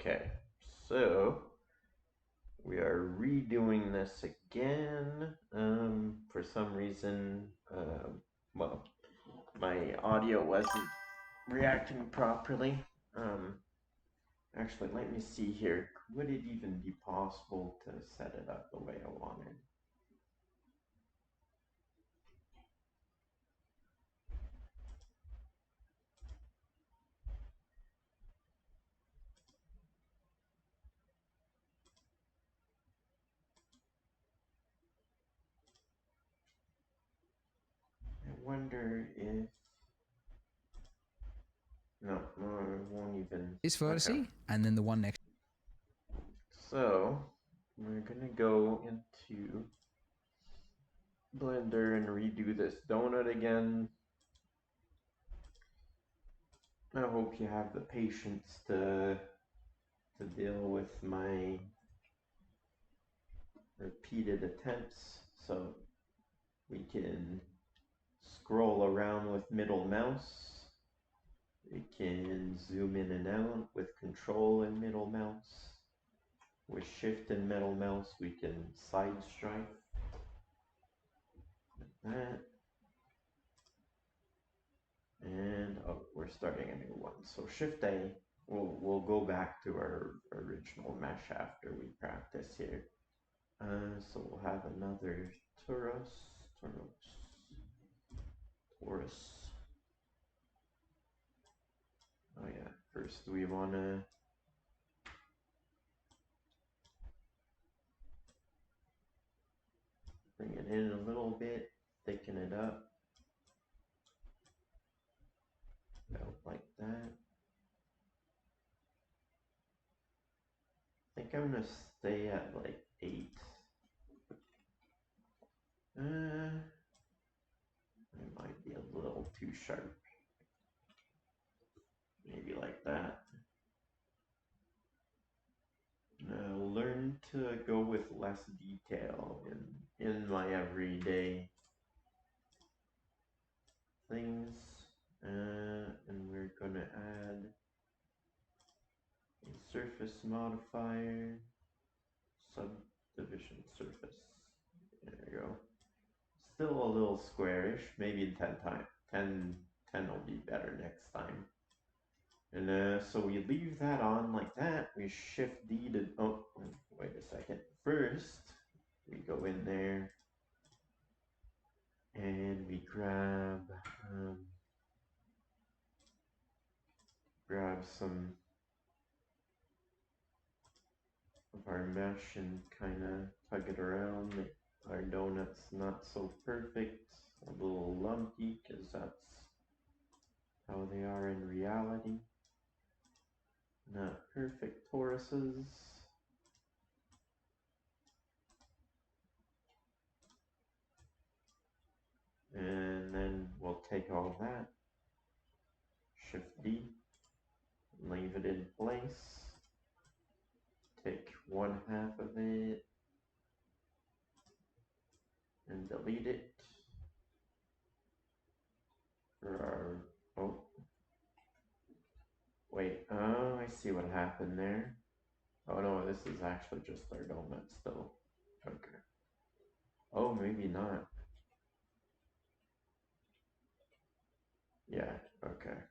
Okay, so we are redoing this again. For some reason, well, my audio wasn't reacting properly. Um, Actually, let me see here. Would it even be possible to set it up the way I wanted? I wonder if. No, no, it won't even. This Okay. vertice, and then the one next. So, we're gonna go into Blender and redo this donut again. I hope you have the patience to deal with my repeated attempts so we can scroll around with middle mouse. We can zoom in and out with control and middle mouse. With shift and middle mouse we can side stripe like that. And oh, we're starting a new one. So shift A, we'll go back to our original mesh after we practice here. So we'll have another Taurus. Oh yeah, first we wanna bring it in a little bit, thicken it up, about like that. I think I'm gonna stay at like 8. It might be a little too sharp. Maybe like that. Learn to go with less detail in my everyday things. And we're gonna add a surface modifier, subdivision surface. There we go. Still a little squarish, maybe 10 times. 10 will be better next time. And so we leave that on like that. We shift D to, oh, wait a second. First, we go in there and we grab some of our mesh and kind of tug it around. Make our donuts not so perfect, a little lumpy, because that's how they are in reality. Not perfect toruses. And then we'll take all that, shift D, leave it in place, take 1/2 of it and delete it for our, oh, wait, oh, I see what happened there. Oh no, this is actually just our donut still. Okay. Oh, maybe not. Yeah, okay.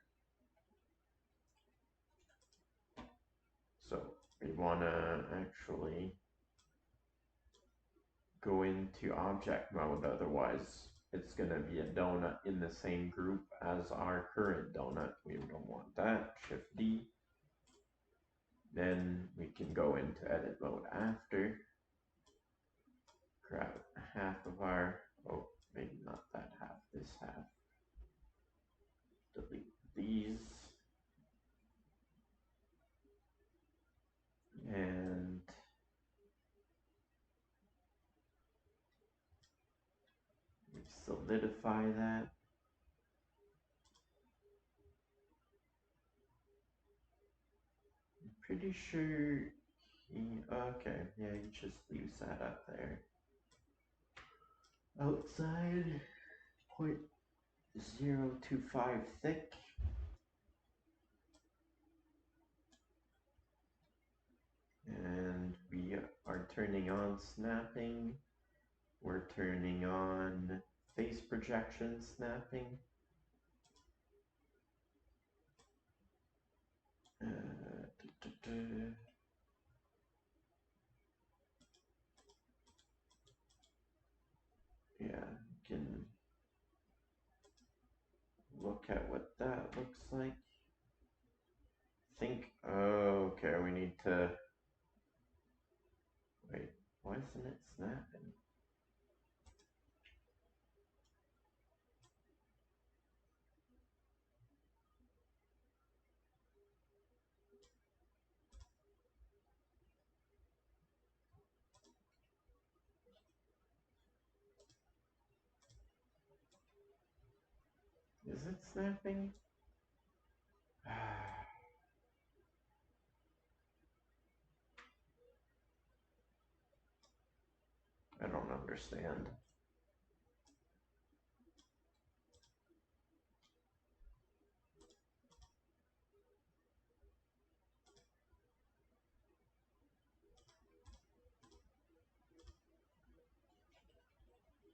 So we want to actually go into object mode, otherwise it's going to be a donut in the same group as our current donut. We don't want that. Shift D. Then we can go into edit mode after. Grab 1/2 of our, oh, maybe not that half, this half. Delete these. And solidify that. I'm pretty sure okay, yeah, he just leaves that up there. Outside, 0.025 thick. turning on snapping. We're turning on face projection snapping. Yeah, you can look at what that looks like. Okay, we need to, wait, why isn't it snapping? Is it snapping? I don't understand.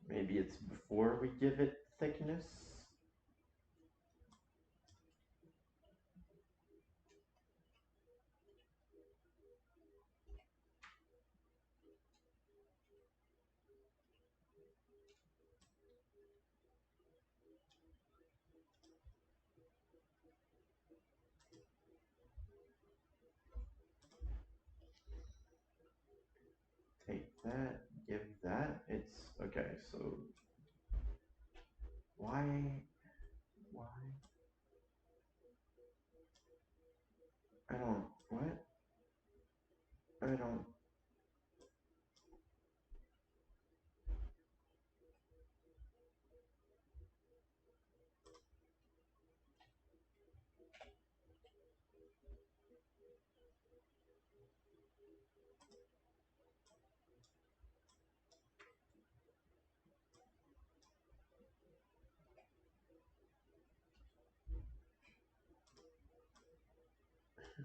Maybe it's before we give it thickness? Take that, give that. It's okay, so why? I don't, what? I don't,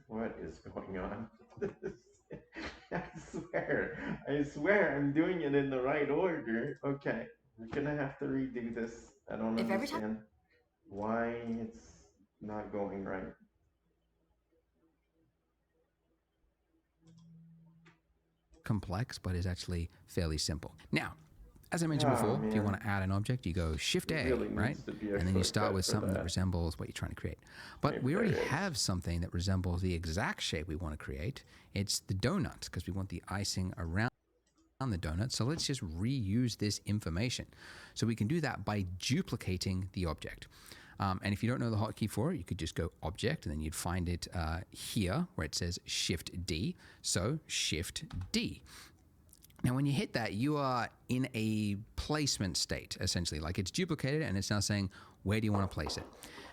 what is going on with this? I swear I'm doing it in the right order. Okay, we're gonna have to redo this. I don't understand why it's not going right. Complex, but is actually fairly simple. Now, as I mentioned before, if you want to add an object, you go Shift A, really right? And then you start with something that resembles what you're trying to create. But we already have something that resembles the exact shape we want to create. It's the donut, because we want the icing around the donut. So let's just reuse this information. So we can do that by duplicating the object. And if you don't know the hotkey for it, you could just go Object, and then you'd find it here where it says Shift D. So Shift D. Now, when you hit that, you are in a placement state, essentially. Like it's duplicated, and it's now saying, where do you want to place it?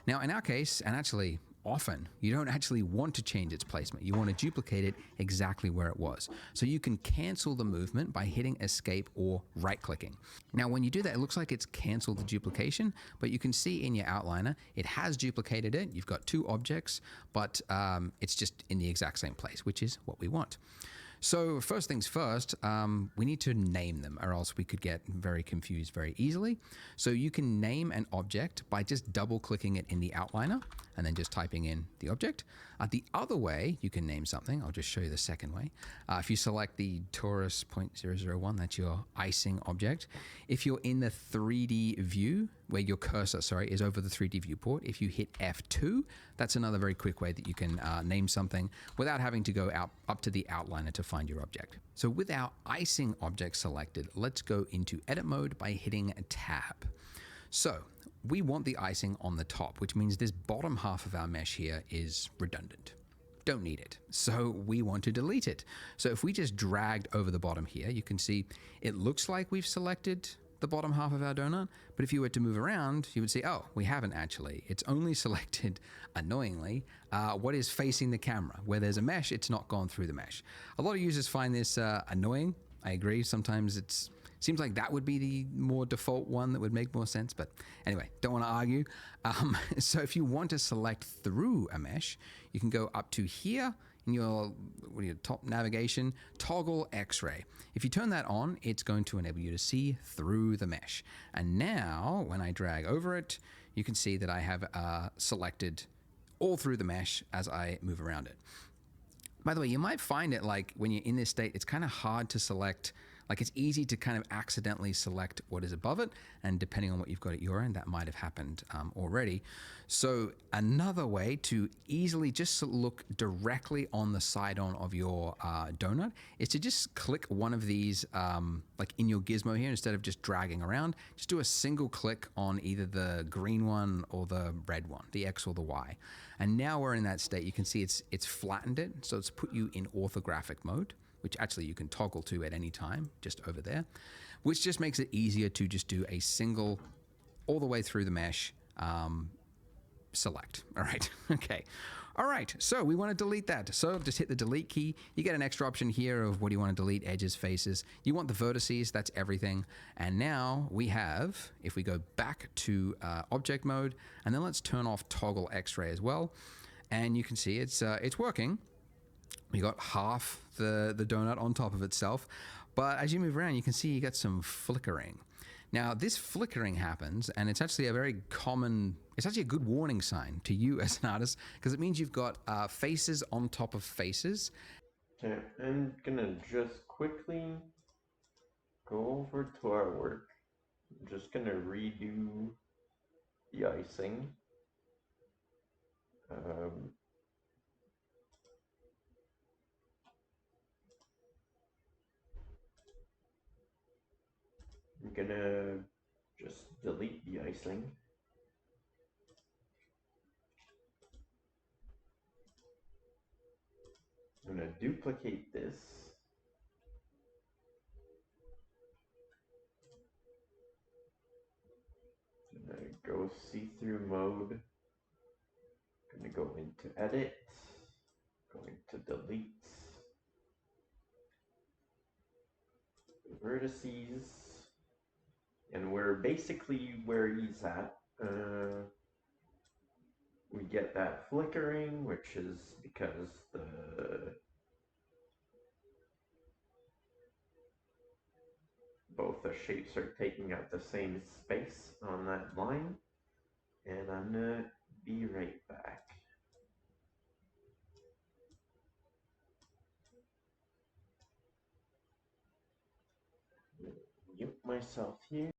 Now, in our case, and actually often, you don't actually want to change its placement. You want to duplicate it exactly where it was. So you can cancel the movement by hitting Escape or right-clicking. Now, when you do that, it looks like it's canceled the duplication, but you can see in your outliner, it has duplicated it. You've got two objects, but it's just in the exact same place, which is what we want. So first things first, we need to name them, or else we could get very confused very easily. So you can name an object by just double clicking it in the outliner and then just typing in the object. The other way you can name something, I'll just show you the second way. If you select the Torus 0.001, that's your icing object. If you're in the 3D view, where your cursor, is over the 3D viewport, if you hit F2, that's another very quick way that you can name something without having to go up to the outliner to find your object. So with our icing object selected, let's go into edit mode by hitting Tab. So we want the icing on the top, which means this bottom half of our mesh here is redundant. Don't need it. So we want to delete it. So if we just dragged over the bottom here, you can see it looks like we've selected the bottom half of our donut, but if you were to move around, you would see, oh, we haven't actually. It's only selected, annoyingly, what is facing the camera. Where there's a mesh, it's not gone through the mesh. A lot of users find this annoying. I agree. Sometimes it seems like that would be the more default one that would make more sense, but anyway, don't want to argue. So if you want to select through a mesh, you can go up to here in your top navigation, toggle X-ray. If you turn that on, it's going to enable you to see through the mesh. And now, when I drag over it, you can see that I have selected all through the mesh as I move around it. By the way, you might find it like when you're in this state, it's kind of hard to select. Like it's easy to kind of accidentally select what is above it, and depending on what you've got at your end, that might have happened already. So another way to easily just look directly on the side-on of your donut is to just click one of these, like in your gizmo here, instead of just dragging around, just do a single click on either the green one or the red one, the X or the Y. And now we're in that state. You can see it's flattened it, so it's put you in orthographic mode, which actually you can toggle to at any time, just over there, which just makes it easier to just do a single, all the way through the mesh, select. All right, okay. All right, so we want to delete that. So just hit the delete key. You get an extra option here of what do you want to delete, edges, faces. You want the vertices, that's everything. And now we have, if we go back to object mode, and then let's turn off toggle X-ray as well. And you can see it's working. We got half the donut on top of itself, but as you move around, you can see you get some flickering. Now, this flickering happens, and it's actually a very common, it's actually a good warning sign to you as an artist, because it means you've got faces on top of faces. Okay, I'm gonna just quickly go over to our work. I'm just gonna redo the icing. I'm gonna just delete the icing. I'm gonna duplicate this. I'm gonna go see-through mode. I'm gonna go into edit, going to delete the vertices, and we're basically where he's at. We get that flickering, which is because both the shapes are taking up the same space on that line. And I'm gonna be right back. Mute myself here.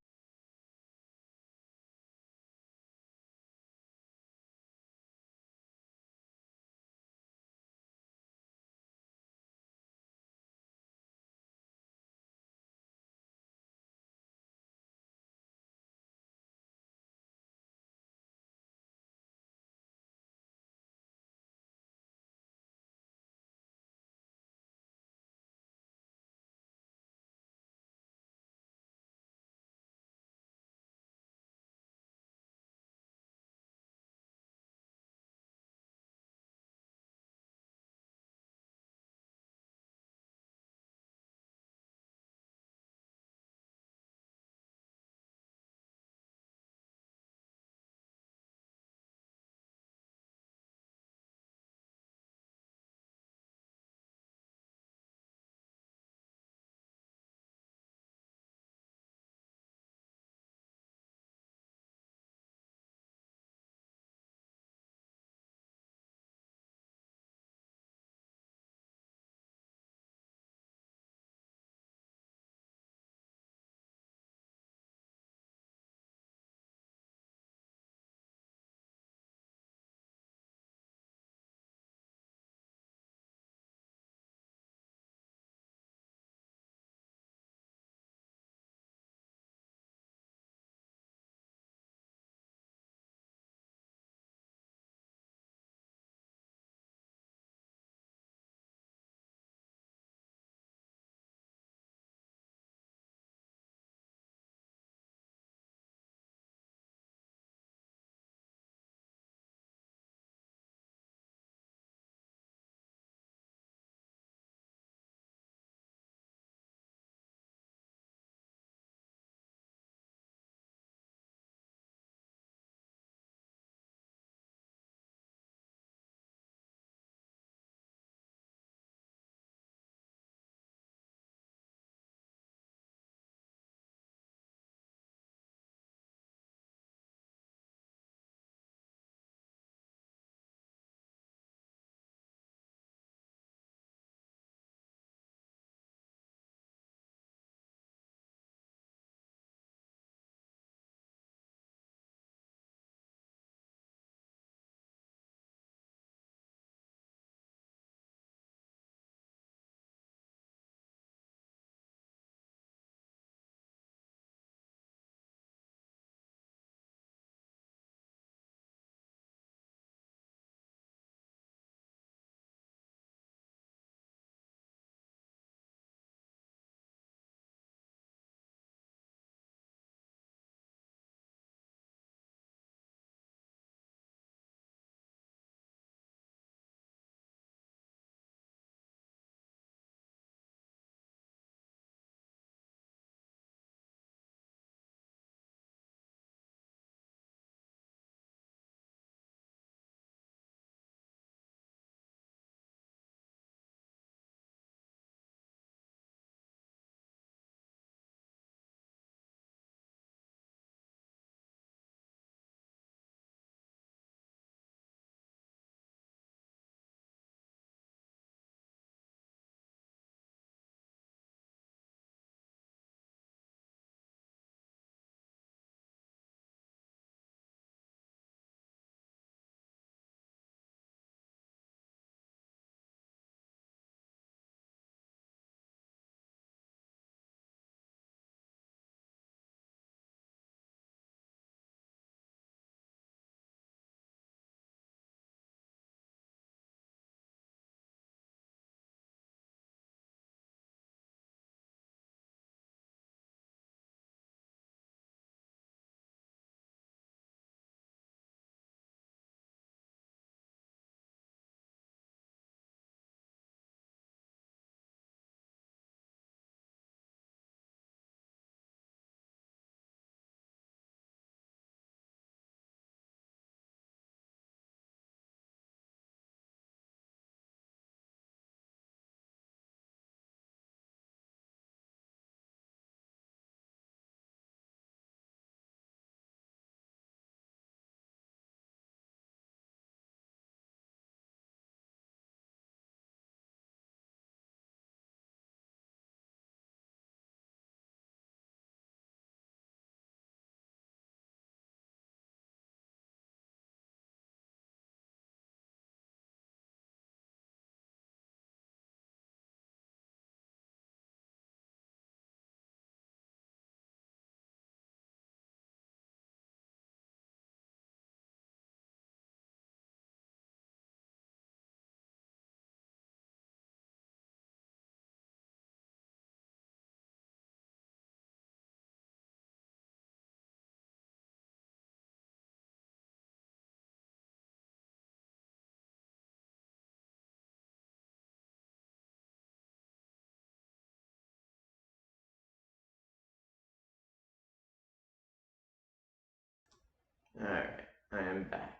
Alright, I am back.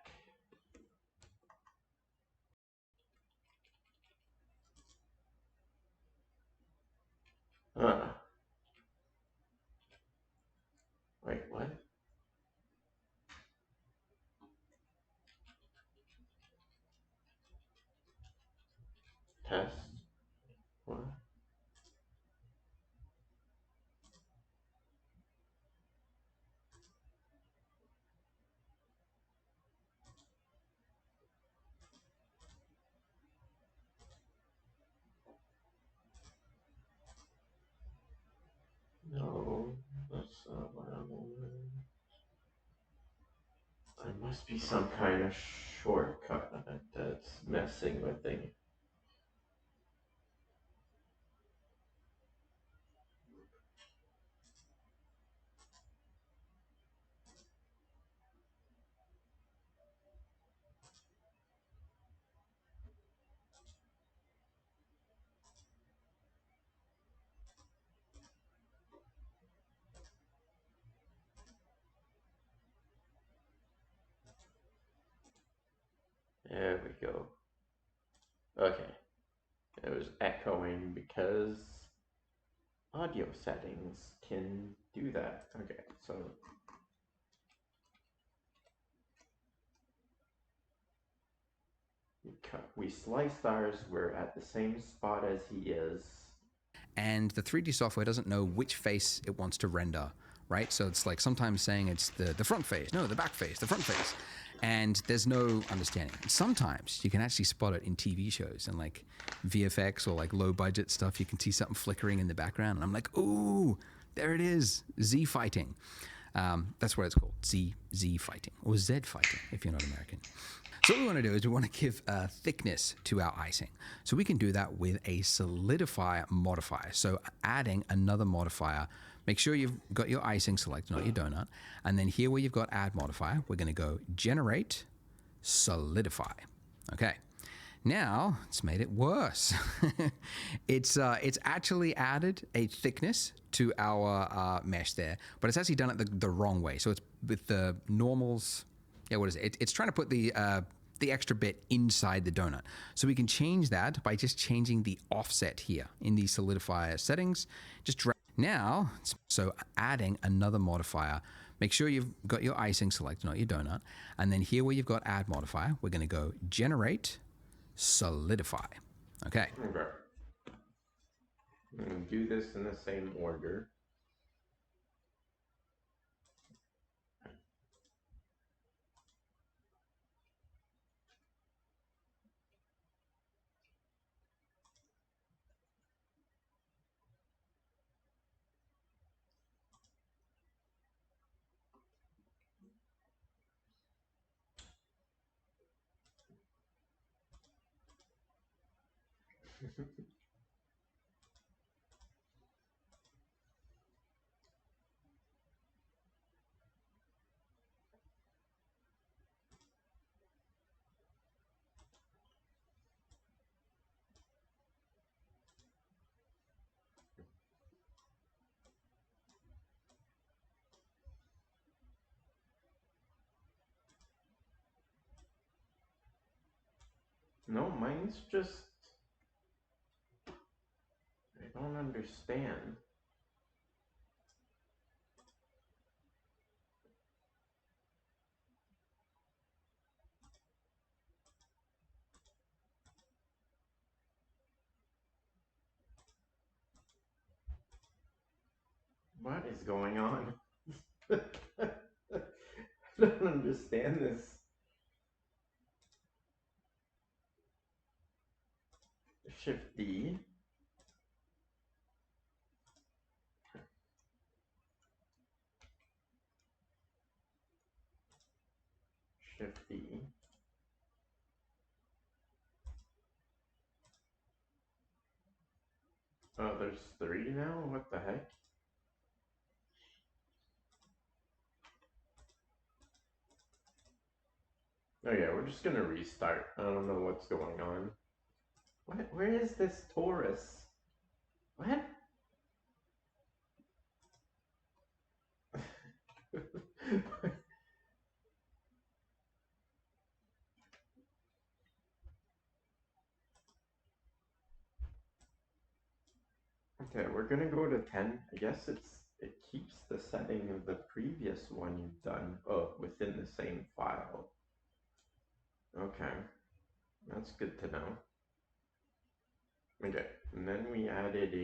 Wait, what? Test? What? No, that's not what I wanted. There must be some kind of shortcut that's messing with things. There we go. Okay. It was echoing because audio settings can do that. Okay, so we sliced ours. We're at the same spot as he is. And the 3D software doesn't know which face it wants to render, right? So it's like sometimes saying it's the front face, no, the back face, the front face. And there's no understanding. Sometimes you can actually spot it in TV shows and like VFX or like low budget stuff. You can see something flickering in the background. And I'm like, ooh, there it is, Z fighting. That's what it's called, Z fighting, or Z fighting if you're not American. So what we want to do is we want to give thickness to our icing. So we can do that with a solidify modifier. So adding another modifier, make sure you've got your icing selected, not your donut. And then here where you've got add modifier, we're going to go generate solidify. Okay. Now it's made it worse. It's actually added a thickness to our mesh there, but it's actually done it the wrong way. So it's with the normals. Yeah, what is it? It's trying to put the extra bit inside the donut. So we can change that by just changing the offset here in the solidifier settings. Just drag. Now, so adding another modifier. Make sure you've got your icing selected, not your donut. And then here where you've got add modifier, we're going to go generate solidify. Okay. Okay. I'm going to do this in the same order. No, mine's just... I don't understand. What is going on? I don't understand this. Shift D. Shift D. Oh, there's 3 now? What the heck? Oh yeah, we're just gonna restart. I don't know what's going on. What? Where is this Taurus? What? Okay, we're gonna go to 10. I guess it keeps the setting of the previous one you've done, within the same file. Okay, that's good to know. Okay, and then we added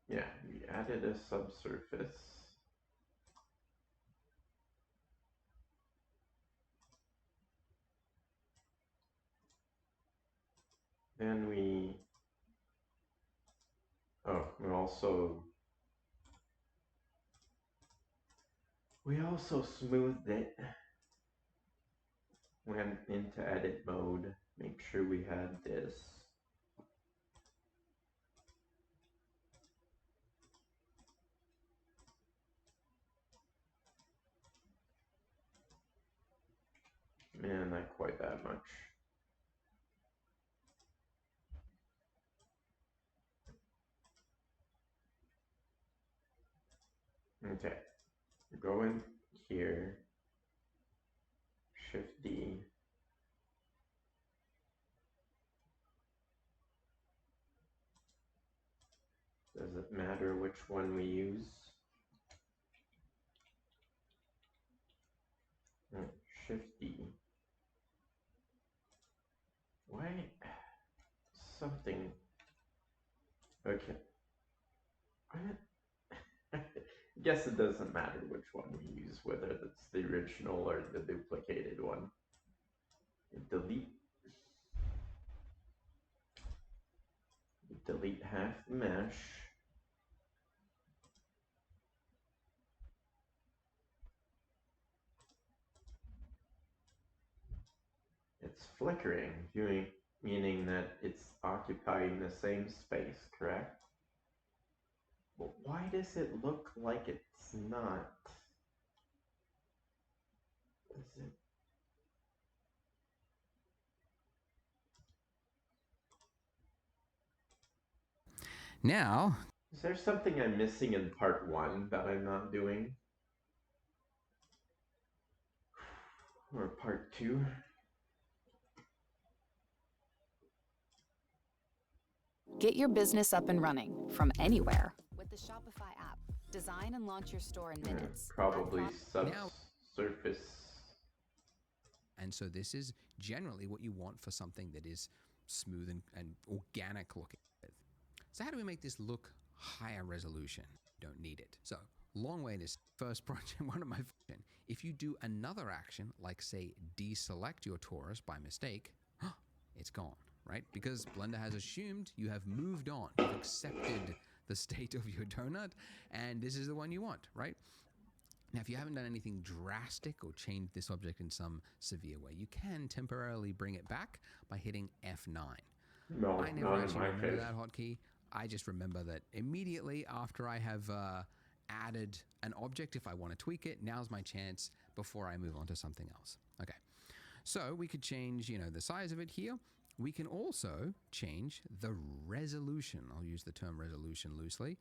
yeah, we added a subsurface. Then we also smoothed it. Went into edit mode, make sure we had this. Man, not quite that much. Okay, go in here, Shift D. Does it matter which one we use? Shift D. Why? Something. Okay. I guess it doesn't matter which one we use, whether it's the original or the duplicated one. Delete half the mesh. It's flickering, meaning that it's occupying the same space, correct? But why does it look like it's not? Is it? Now, Is there something I'm missing in part 1 that I'm not doing? Or part 2? Get your business up and running from anywhere with the Shopify app. Design and launch your store in minutes. Probably subsurface. And so this is generally what you want for something that is smooth and organic looking. So how do we make this look higher resolution? Don't need it. So long way to first project, one of my, if you do another action, like say deselect your torus by mistake, it's gone, right? Because Blender has assumed you have moved on, you've accepted the state of your donut, and this is the one you want, right? Now, if you haven't done anything drastic or changed this object in some severe way, you can temporarily bring it back by hitting F9. No, I never not actually in my remember case. that hotkey. I just remember that immediately after I have added an object, if I want to tweak it, now's my chance before I move on to something else. Okay, so we could change, the size of it here. We can also change the resolution. I'll use the term resolution loosely.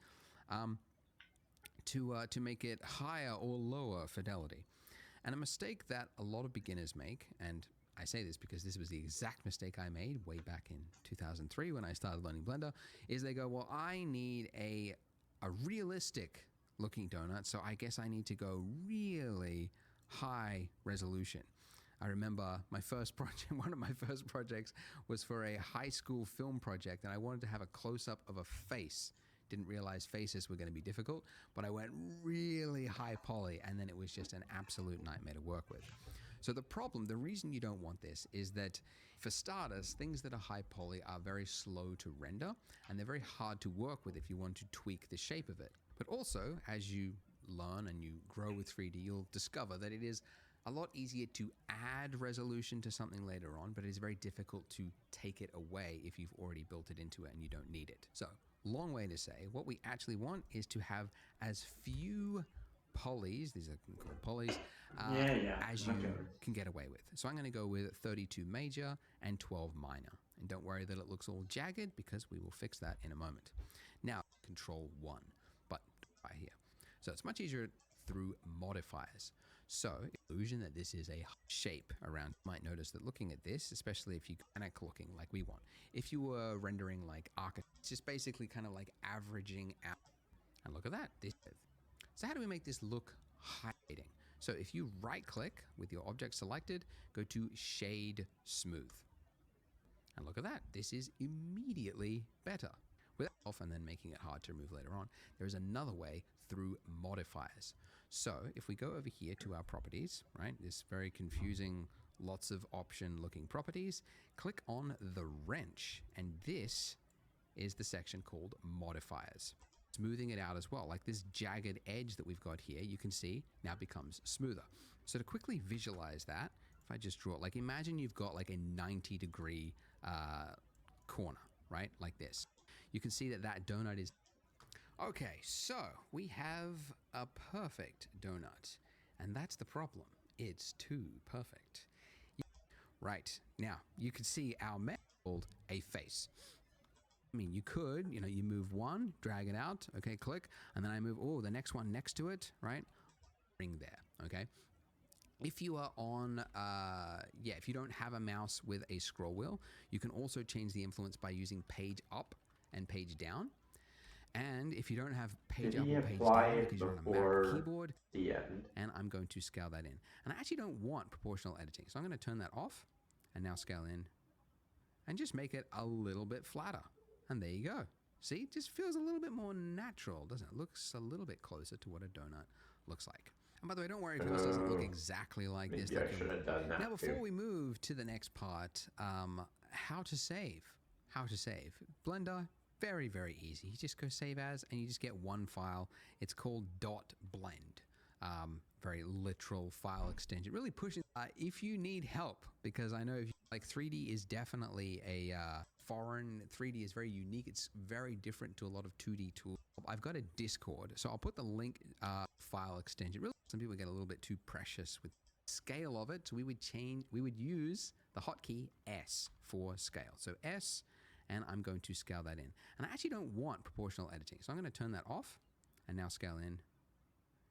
To make it higher or lower fidelity. And a mistake that a lot of beginners make, and I say this because this was the exact mistake I made way back in 2003 when I started learning Blender, is they go, well, I need a realistic looking donut, so I guess I need to go really high resolution. I remember my first project, one of my first projects was for a high school film project, and I wanted to have a close-up of a face. Didn't realize faces were going to be difficult, but I went really high poly, and then it was just an absolute nightmare to work with. So the reason you don't want this is that for starters, things that are high poly are very slow to render, and they're very hard to work with if you want to tweak the shape of it. But also, as you learn and you grow with 3D, you'll discover that it is a lot easier to add resolution to something later on, but it is very difficult to take it away if you've already built it into it and you don't need it. So, long way to say, what we actually want is to have as few polys, these are called polys, as you can get away with. So I'm going to go with 32 major and 12 minor. And don't worry that it looks all jagged, because we will fix that in a moment. Now, Control 1 button right here. So it's much easier through modifiers. So, illusion that this is a shape around. You might notice that looking at this, especially if you organic looking like we want, if you were rendering like architecture, it's just basically kind of like averaging out. And look at that. So how do we make this look highlighting? So if you right click with your object selected, go to shade smooth. And look at that. This is immediately better. Without and then making it hard to remove later on, there is another way through modifiers. So if we go over here to our properties, right, this very confusing, lots of option looking properties, click on the wrench, and this is the section called modifiers. Smoothing it out as well, like this jagged edge that we've got here, you can see now becomes smoother. So to quickly visualize that, if I just draw it, like imagine you've got like a 90-degree corner, right, like this. You can see that that donut is... Okay, so we have a perfect donut, and that's the problem. It's too perfect. Right, now you can see our method called a face. I mean, you could, you move one, drag it out, okay, click, and then I move, the next one next to it, right? Bring there, okay? If you are on, if you don't have a mouse with a scroll wheel, you can also change the influence by using page up and page down. And if you don't have page up or page down because you're on a Mac keyboard, the end. And I'm going to scale that in. And I actually don't want proportional editing, so I'm going to turn that off and now scale in and just make it a little bit flatter. And there you go. See, it just feels a little bit more natural, doesn't it? It looks a little bit closer to what a donut looks like. And by the way, don't worry if yours doesn't look exactly like this. Maybe I should have done that. Now, before we move to the next part, how to save. How to save. Blender, very, very easy. You just go save as, and you just get one file. It's called .blend. Very literal file extension. Really pushing. If you need help, because I know if you, like 3D is definitely a foreign. 3D is very unique. It's very different to a lot of 2D tools. I've got a Discord, so I'll put the link file extension. Really, some people get a little bit too precious with scale of it. So we would use the hotkey S for scale. So S, and I'm going to scale that in. And I actually don't want proportional editing, so I'm going to turn that off and now scale in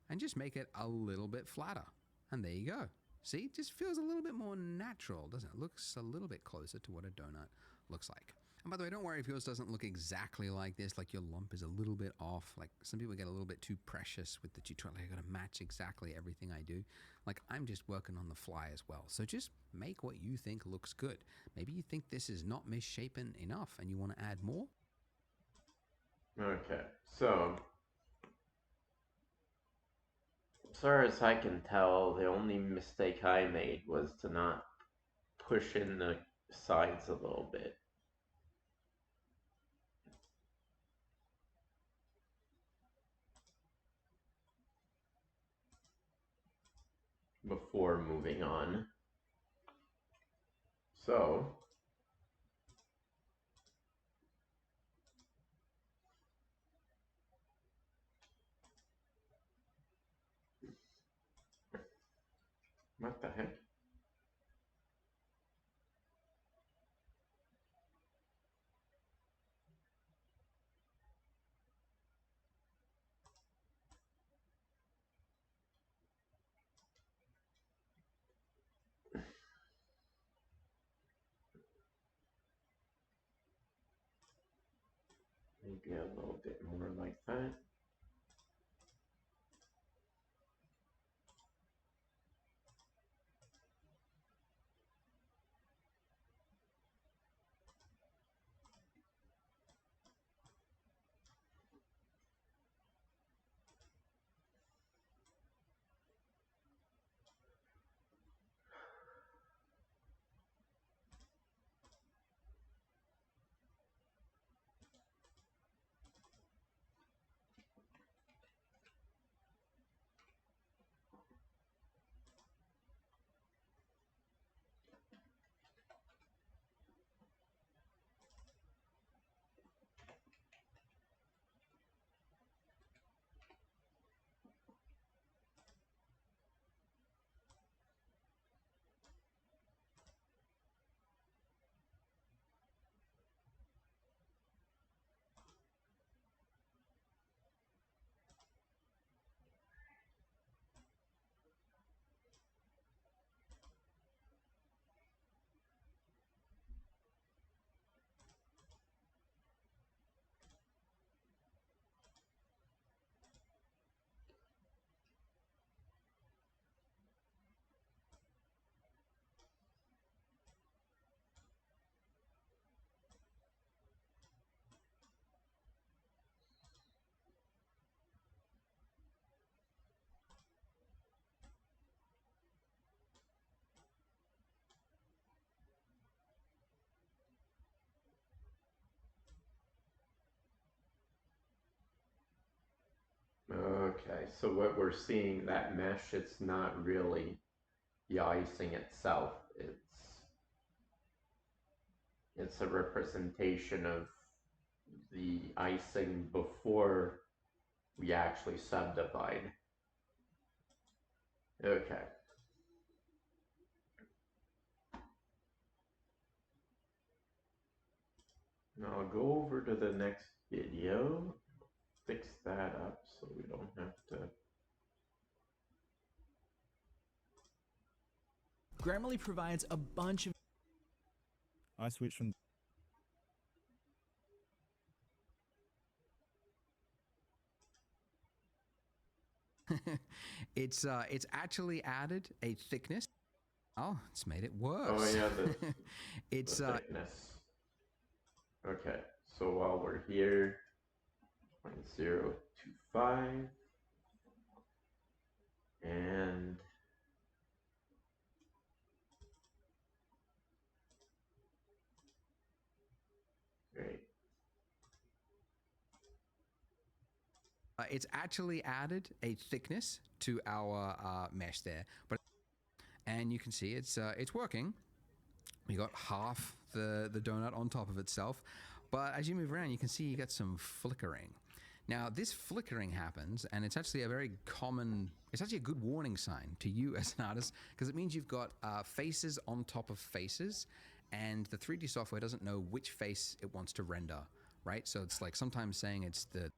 and just make it a little bit flatter. And there you go. See, it just feels a little bit more natural, doesn't it? It looks a little bit closer to what a donut looks like. And by the way, don't worry if yours doesn't look exactly like this, like your lump is a little bit off. Like some people get a little bit too precious with the tutorial. Like I gotta match exactly everything I do. Like I'm just working on the fly as well. So just make what you think looks good. Maybe you think this is not misshapen enough and you want to add more. Okay, so as far as I can tell, the only mistake I made was to not push in the sides a little bit. Before moving on. So what the heck? Maybe a little bit more like that. Okay, so what we're seeing, that mesh, it's not really the icing itself. It's a representation of the icing before we actually subdivide. Okay. Now I'll go over to the next video, fix that up so we don't have to. Grammarly provides a bunch of... I switched from it's actually added a thickness. Oh, it's made it worse. Oh yeah, it's the thickness. Okay, so while we're here, 0.025, and great. It's actually added a thickness to our mesh there, and you can see it's working. We got half the donut on top of itself, but as you move around, you can see you get some flickering. Now, this flickering happens, and it's actually a very common. It's actually a good warning sign to you as an artist, because it means you've got faces on top of faces, and the 3D software doesn't know which face it wants to render, right? So it's like sometimes saying it's the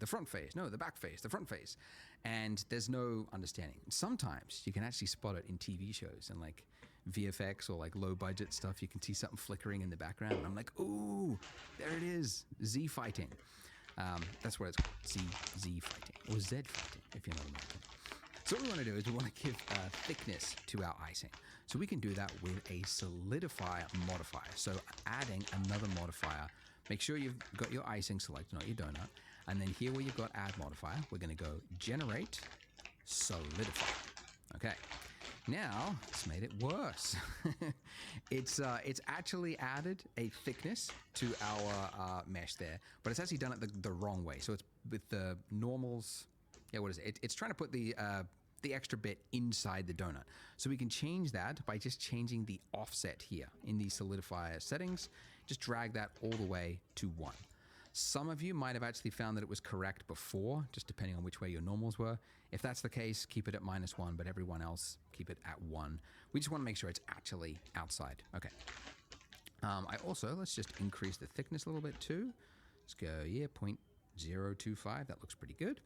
front face, no, the back face, the front face, and there's no understanding. Sometimes you can actually spot it in TV shows and like VFX or like low budget stuff. You can see something flickering in the background, and I'm like, ooh, there it is, Z fighting. That's what it's called, Z fighting, or Z fighting, if you're not American. So what we want to do is we want to give thickness to our icing. So we can do that with a solidify modifier. So adding another modifier, make sure you've got your icing selected, not your donut. And then here where you've got add modifier, we're going to go generate solidify. Okay. Now it's made it worse. It's actually added a thickness to our mesh there, but it's actually done it the wrong way. So it's with the normals. Yeah, what is it? It's trying to put the extra bit inside the donut. So we can change that by just changing the offset here in the solidifier settings. Just drag that all the way to 1. Some of you might have actually found that it was correct before, just depending on which way your normals were. If that's the case, keep it at -1, but everyone else, keep it at 1. We just want to make sure it's actually outside. Okay. Let's just increase the thickness a little bit too. Let's go, 0.025. That looks pretty good.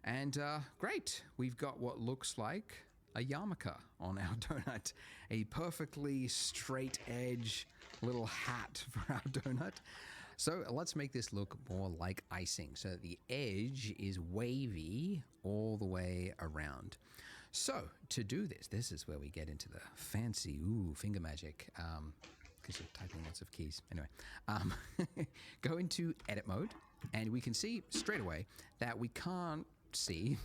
And great, we've got what looks like a yarmulke on our donut. A perfectly straight edge little hat for our donut. So let's make this look more like icing. So the edge is wavy all the way around. So to do this, this is where we get into the fancy, finger magic, because you're typing lots of keys. Anyway, go into edit mode, and we can see straight away that we can't see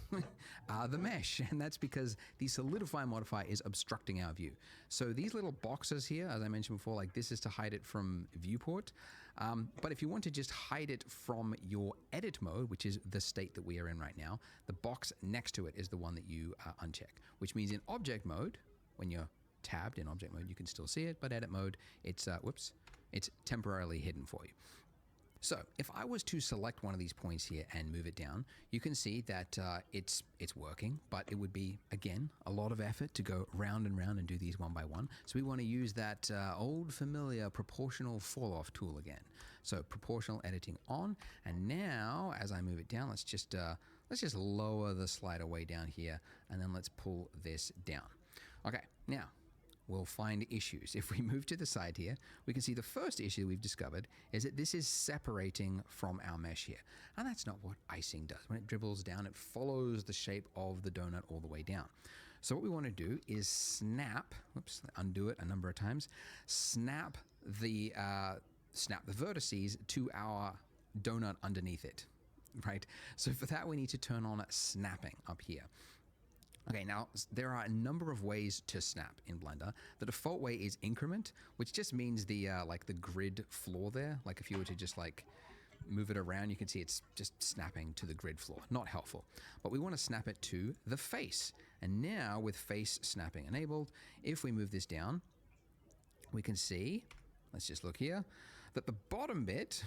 the mesh, and that's because the solidify modifier is obstructing our view. So these little boxes here, as I mentioned before, like this is to hide it from viewport. But if you want to just hide it from your edit mode, which is the state that we are in right now, the box next to it is the one that you uncheck, which means in object mode, when you're tabbed in object mode, you can still see it, but edit mode, it's temporarily hidden for you. So if I was to select one of these points here and move it down, you can see that it's working, but it would be, again, a lot of effort to go round and round and do these one by one. So we want to use that old familiar proportional fall off tool again. So proportional editing on, and now as I move it down, let's just lower the slider way down here, and then let's pull this down. Okay, now we'll find issues. If we move to the side here, we can see the first issue we've discovered is that this is separating from our mesh here. And that's not what icing does. When it dribbles down, it follows the shape of the donut all the way down. So what we want to do is snap, undo it a number of times, snap the vertices to our donut underneath it, right? So for that, we need to turn on snapping up here. Okay, now there are a number of ways to snap in Blender. The default way is increment, which just means the grid floor there. Like if you were to just like move it around, you can see it's just snapping to the grid floor. Not helpful. But we want to snap it to the face. And now with face snapping enabled, if we move this down, we can see, let's just look here, that the bottom bit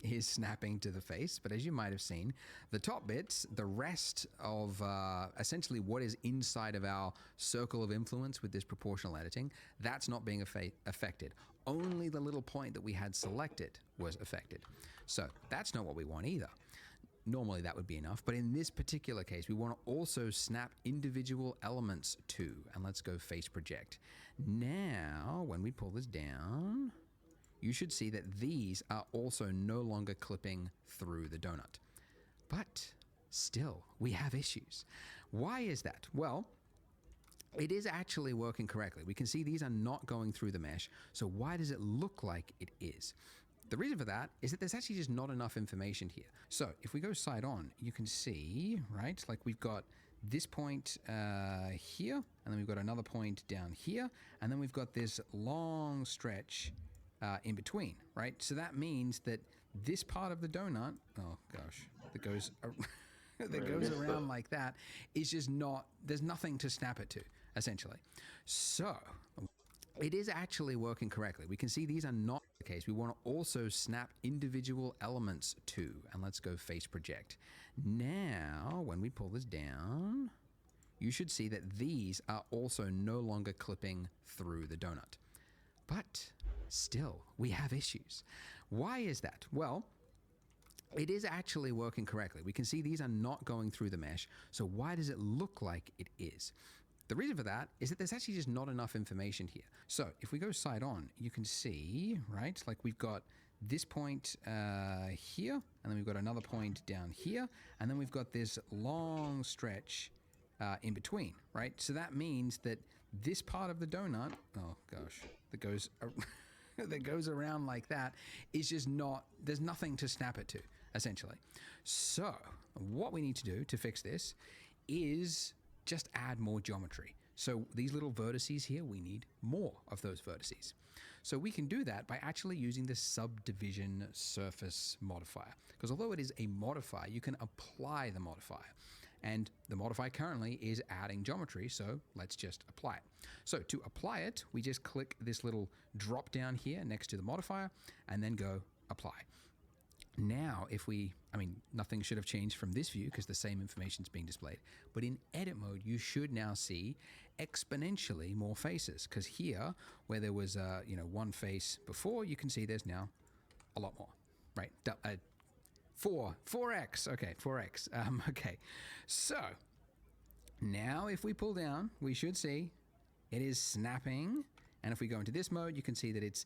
is snapping to the face, but as you might have seen, the top bits, the rest of essentially what is inside of our circle of influence with this proportional editing, that's not being affected. Only the little point that we had selected was affected. So that's not what we want either. Normally that would be enough, but in this particular case, we want to also snap individual elements to, and let's go face project. Now, when we pull this down, you should see that these are also no longer clipping through the donut. But still, we have issues. Why is that? Well, it is actually working correctly. We can see these are not going through the mesh, so why does it look like it is? The reason for that is that there's actually just not enough information here. So if we go side on, you can see, right, like we've got this point here, and then we've got another point down here, and then we've got this long stretch in between, right? So that means that this part of the donut, oh gosh, that goes that goes around like that is just not, there's nothing to snap it to, essentially. So it is actually working correctly. We can see these are not the case. We want to also snap individual elements to, and let's go face project. Now, when we pull this down, you should see that these are also no longer clipping through the donut. But still, we have issues. Why is that? Well, it is actually working correctly. We can see these are not going through the mesh, so why does it look like it is? The reason for that is that there's actually just not enough information here. So if we go side on, you can see, right, like we've got this point here, and then we've got another point down here, and then we've got this long stretch in between, right? So that means that this part of the donut, oh gosh, that goes that goes around like that is just not, there's nothing to snap it to, essentially. So what we need to do to fix this is just add more geometry. So these little vertices here, we need more of those vertices. So we can do that by actually using the subdivision surface modifier. Because although it is a modifier, you can apply the modifier. And the modifier currently is adding geometry, so let's just apply it. So to apply it, we just click this little drop down here next to the modifier and then go apply. Now, if we, nothing should have changed from this view because the same information is being displayed, but in edit mode, you should now see exponentially more faces, because here, where there was, one face before, you can see there's now a lot more, right? 4x, okay, 4x, okay. So, now if we pull down, we should see it is snapping, and if we go into this mode, you can see that it's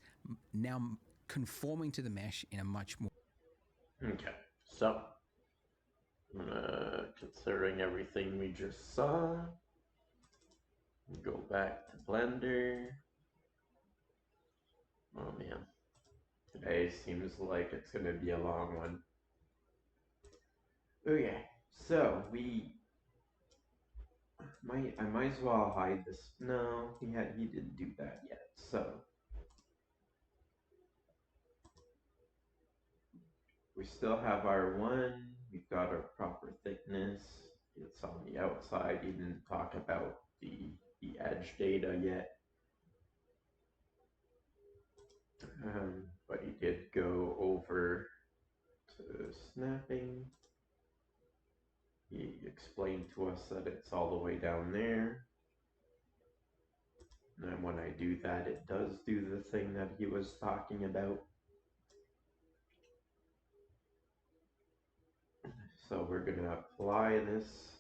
now conforming to the mesh in a much more. Okay, so considering everything we just saw, go back to Blender. Oh man, today seems like it's gonna be a long one. Okay, so I might as well hide this. No, he didn't do that yet. So we still have our one. We've got our proper thickness. It's on the outside. He didn't talk about the edge data yet. But he did go over to snapping. He explained to us that it's all the way down there. And when I do that, it does do the thing that he was talking about. So we're going to apply this.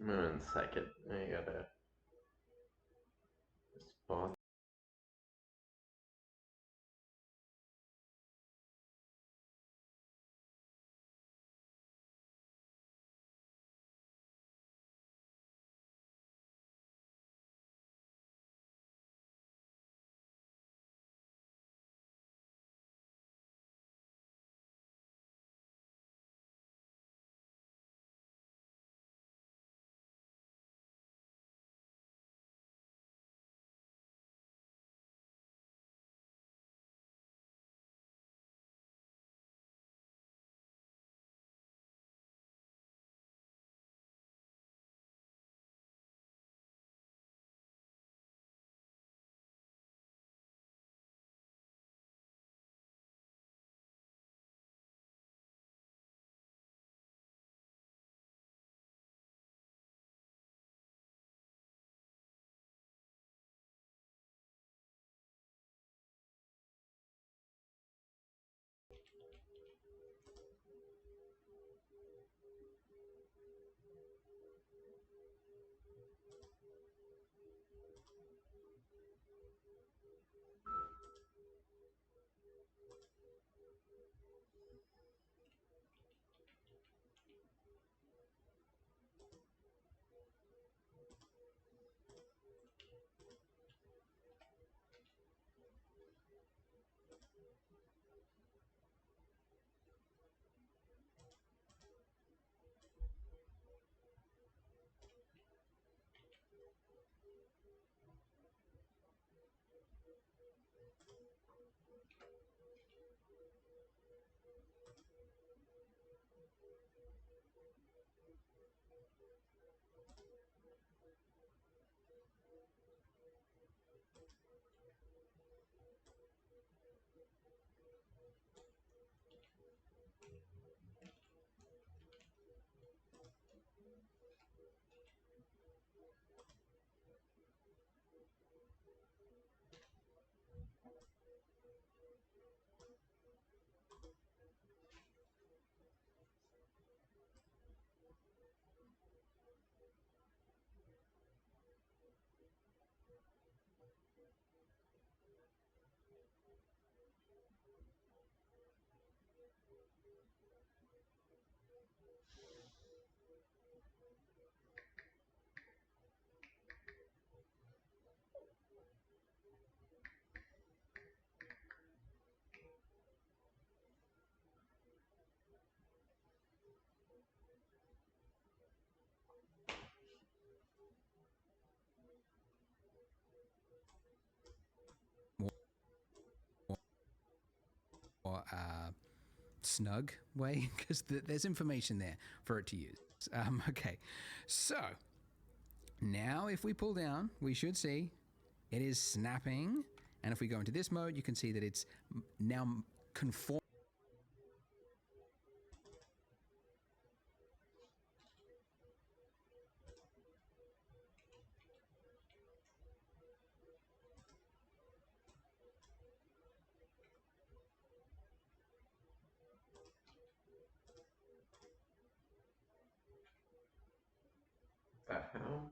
One second, I gotta respond. snug way, because there's information there for it to use. Okay, so now if we pull down, we should see it is snapping. And if we go into this mode, you can see that it's now conform. The hell?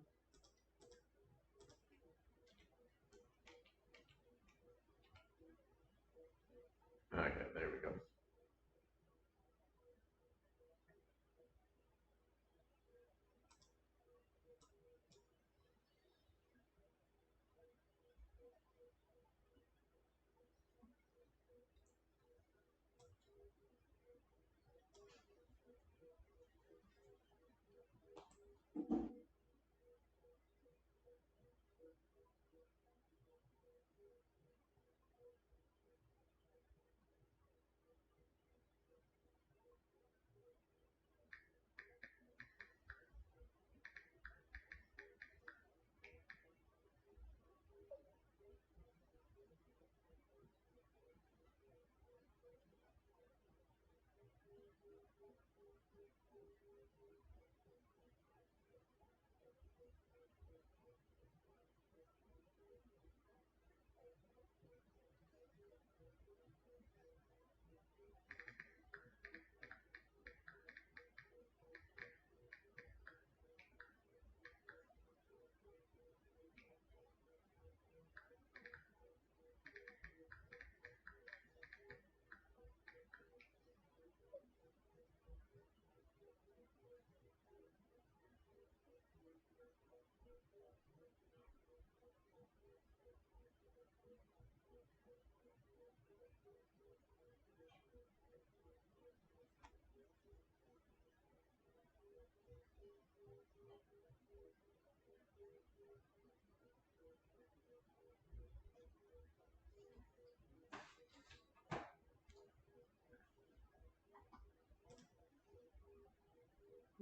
Okay, there we go.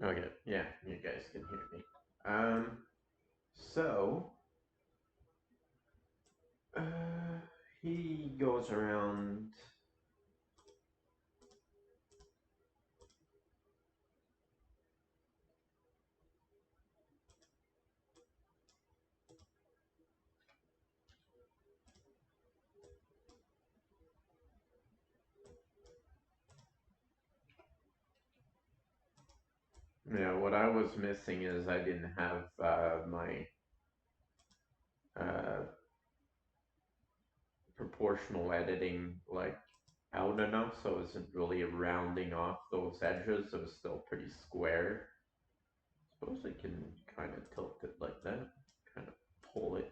Okay, yeah, you guys can hear me. So, uh, he goes around. Yeah, what I was missing is I didn't have my proportional editing like out enough, so it wasn't really rounding off those edges. It was still pretty square. Suppose I can kind of tilt it like that, kind of pull it.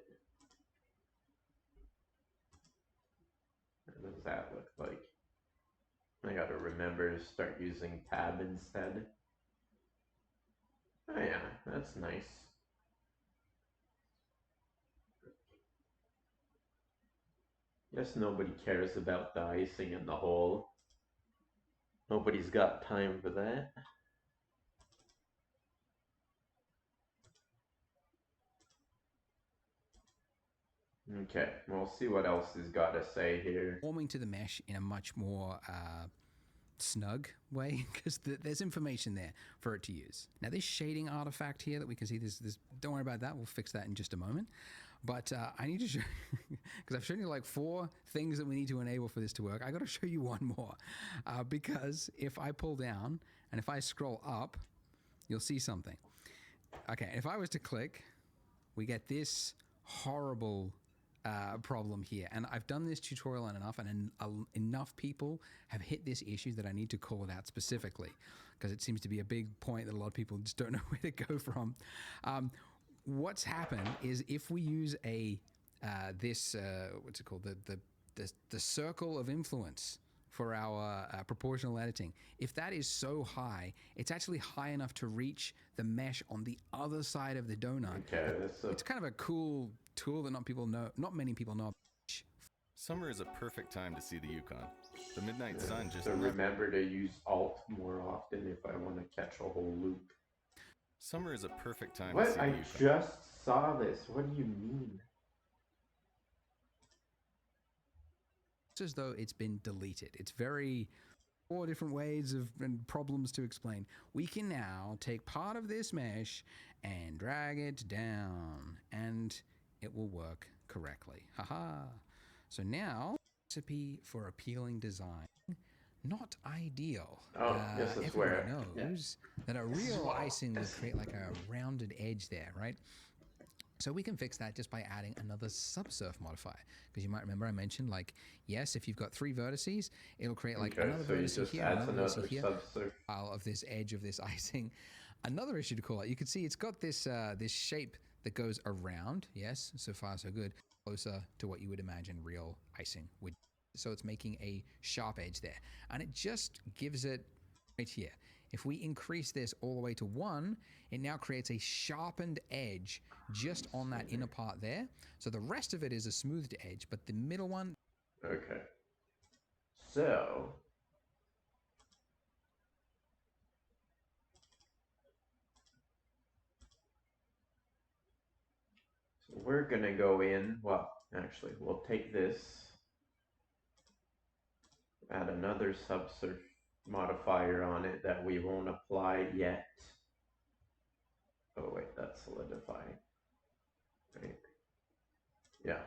What does that look like? I gotta remember to start using tab instead. Oh yeah, that's nice. Guess nobody cares about the icing in the hole. Nobody's got time for that. Okay, we'll see what else he's got to say here. Forming to the mesh in a much more snug way, because there's information there for it to use. Now this shading artifact here that we can see, this don't worry about that, we'll fix that in just a moment. But I need to show, because I've shown you like 4 things that we need to enable for this to work. I got to show you one more, because if I pull down and if I scroll up, you'll see something. Okay, if I was to click, we get this horrible problem here. And I've done this tutorial on enough, and enough people have hit this issue that I need to call it out specifically, because it seems to be a big point that a lot of people just don't know where to go from. What's happened is if we use a what's it called, the circle of influence for our proportional editing, if that is so high, it's actually high enough to reach the mesh on the other side of the donut. Okay, it's kind of a cool tool that not many people know. Summer is a perfect time to see the Yukon. The midnight sun just So never... remember to use Alt more often if I want to catch a whole loop. Summer is a perfect time to What? see I the Yukon. just saw this. What do you mean? It's as though it's been deleted. It's very 4 different ways of and problems to explain. We can now take part of this mesh and drag it down, and it will work correctly. Haha. So now, recipe for appealing design. Not ideal. Oh, this is everybody where knows that a real icing would create like a rounded edge there, right? So we can fix that just by adding another subsurf modifier. Because you might remember I mentioned, like, yes, if you've got 3 vertices, it'll create like another vertex here, another vertex here, of this edge of this icing. Another issue to call out, you can see it's got this this shape that goes around. Yes, so far so good. Closer to what you would imagine real icing would. So it's making a sharp edge there. And it just gives it right here. If we increase this all the way to 1, it now creates a sharpened edge just on that inner part there. So the rest of it is a smoothed edge, but the middle one... Okay. So... we're going to go in... well, actually, we'll take this... add another subsurf modifier on it that we won't apply yet. Oh wait, that's solidify. Right. Yeah.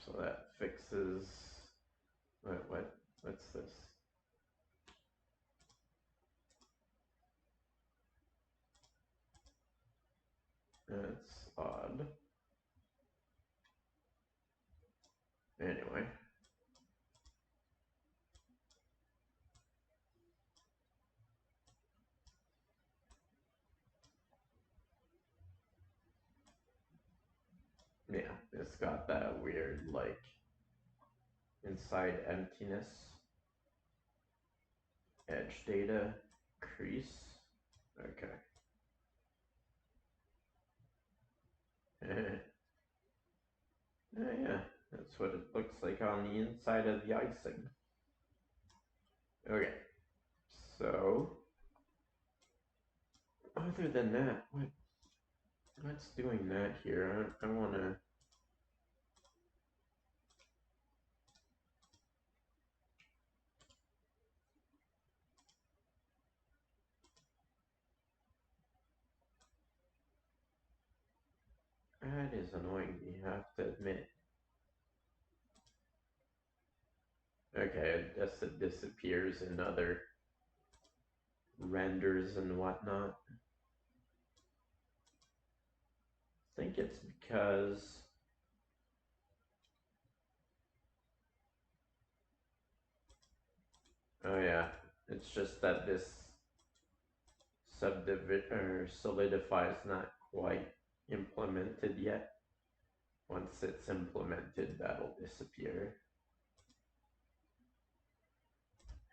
So that fixes... what's this? That's odd. Anyway. Yeah, it's got that weird, like, inside emptiness, edge data, crease. Okay. Yeah, that's what it looks like on the inside of the icing. Okay, so other than that, what's doing that here? I want to... that is annoying, you have to admit. Okay, I guess it disappears in other renders and whatnot. I think it's because oh yeah, it's just that this solidify is not quite implemented yet. Once it's implemented, that'll disappear.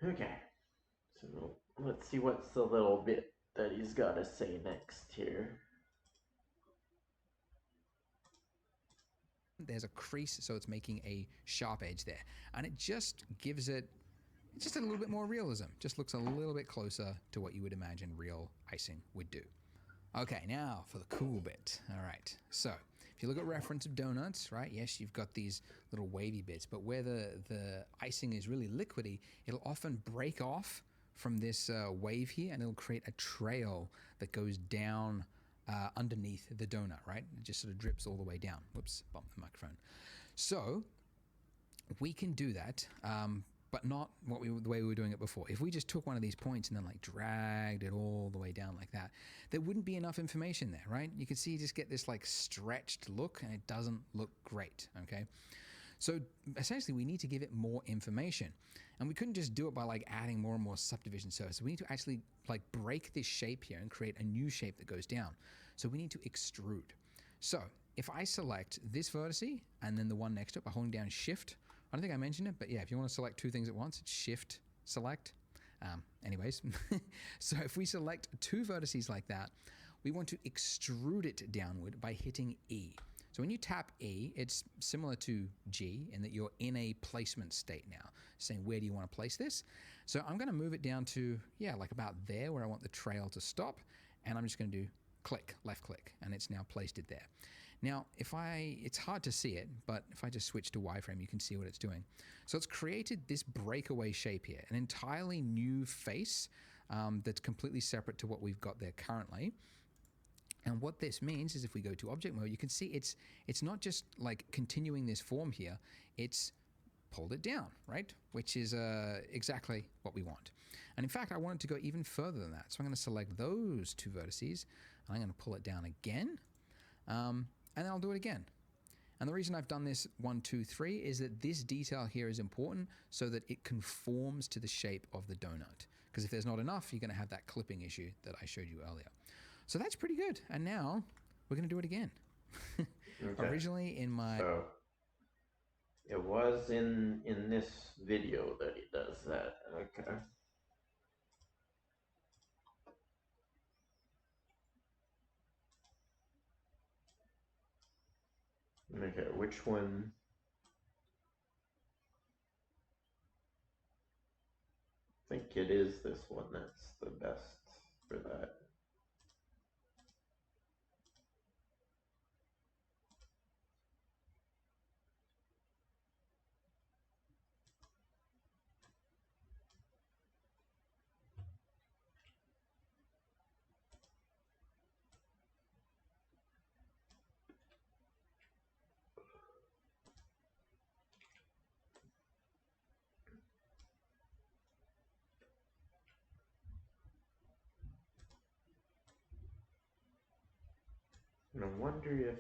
Okay, so let's see what's the little bit that he's got to say next here. There's a crease, so it's making a sharp edge there. And it just gives it just a little bit more realism. Just looks a little bit closer to what you would imagine real icing would do. Okay, now for the cool bit. All right, so if you look at reference of donuts, right, yes, you've got these little wavy bits, but where the icing is really liquidy, it'll often break off from this wave here, and it'll create a trail that goes down underneath the donut, right? It just sort of drips all the way down. Whoops, bumped the microphone. So we can do that, but not the way we were doing it before. If we just took one of these points and then like dragged it all the way down like that, there wouldn't be enough information there, right? You can see you just get this like stretched look, and it doesn't look great, okay? So essentially we need to give it more information, and we couldn't just do it by like adding more and more subdivision surfaces. We need to actually like break this shape here and create a new shape that goes down. So we need to extrude. So if I select this vertice and then the one next to it by holding down Shift, I don't think I mentioned it, but yeah, if you want to select 2 things at once, it's Shift select. Anyways, so if we select 2 vertices like that, we want to extrude it downward by hitting E. So So when you tap E, it's similar to G in that you're in a placement state now, saying where do you want to place this? So I'm going to move it down to, yeah, like about there where I want the trail to stop. And I'm just going to do click, left click, and it's now placed it there. Now, it's hard to see it, but if I just switch to wireframe, you can see what it's doing. So it's created this breakaway shape here, an entirely new face that's completely separate to what we've got there currently. And what this means is if we go to object mode, you can see it's not just like continuing this form here, it's pulled it down, right? Which is exactly what we want. And in fact, I want it to go even further than that. So I'm going to select those two vertices, and I'm going to pull it down again, and then I'll do it again. And the reason I've done this 1, 2, 3 is that this detail here is important so that it conforms to the shape of the donut. Because if there's not enough, you're going to have that clipping issue that I showed you earlier. So that's pretty good. And now we're going to do it again. Okay. Originally in my... So it was in this video that he does that. Okay. Okay, which one? I think it is this one that's the best for that. And I wonder if,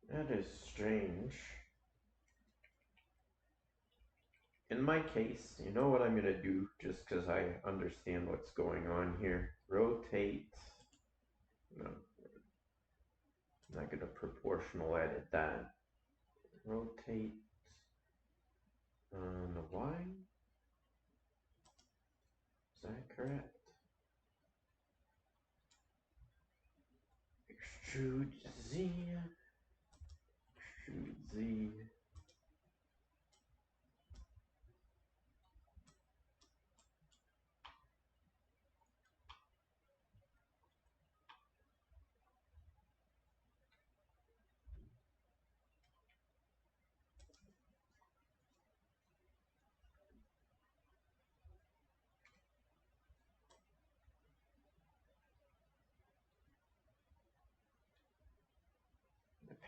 that is strange. In my case, you know what I'm going to do, just because I understand what's going on here. Rotate. No, I'm not going to proportional edit that. Rotate on the Y. Is that correct? Extrude Z. Extrude Z.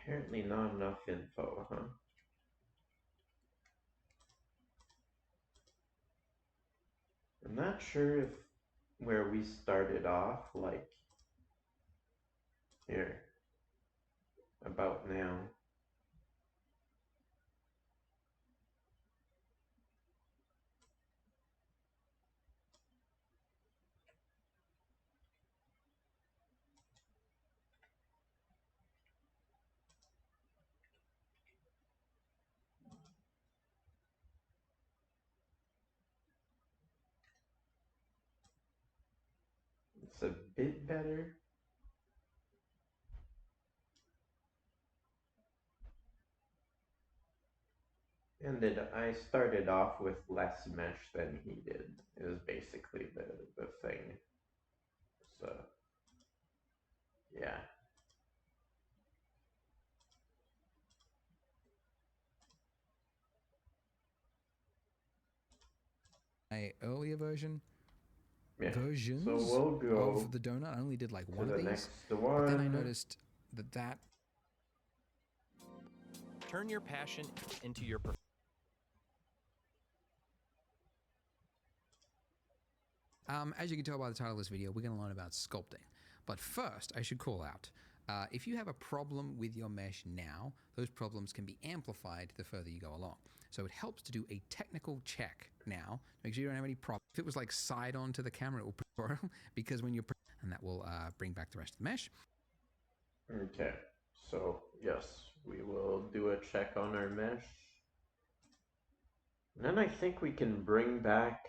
Apparently not enough info, huh? I'm not sure if where we started off, like here, about now. It's a bit better. And I started off with less mesh than he did, is basically the thing. So, yeah. My earlier versions So we'll go of the donut. I only did like one to of the these, next but one. then I noticed that Turn your passion into your as you can tell by the title of this video, we're going to learn about sculpting. But first, I should call out, if you have a problem with your mesh now, those problems can be amplified the further you go along. So it helps to do a technical check now, make sure you don't have any problems. If it was like side on to the camera, it will put because when you're, and that will bring back the rest of the mesh. Okay, so yes, we will do a check on our mesh. And then I think we can bring back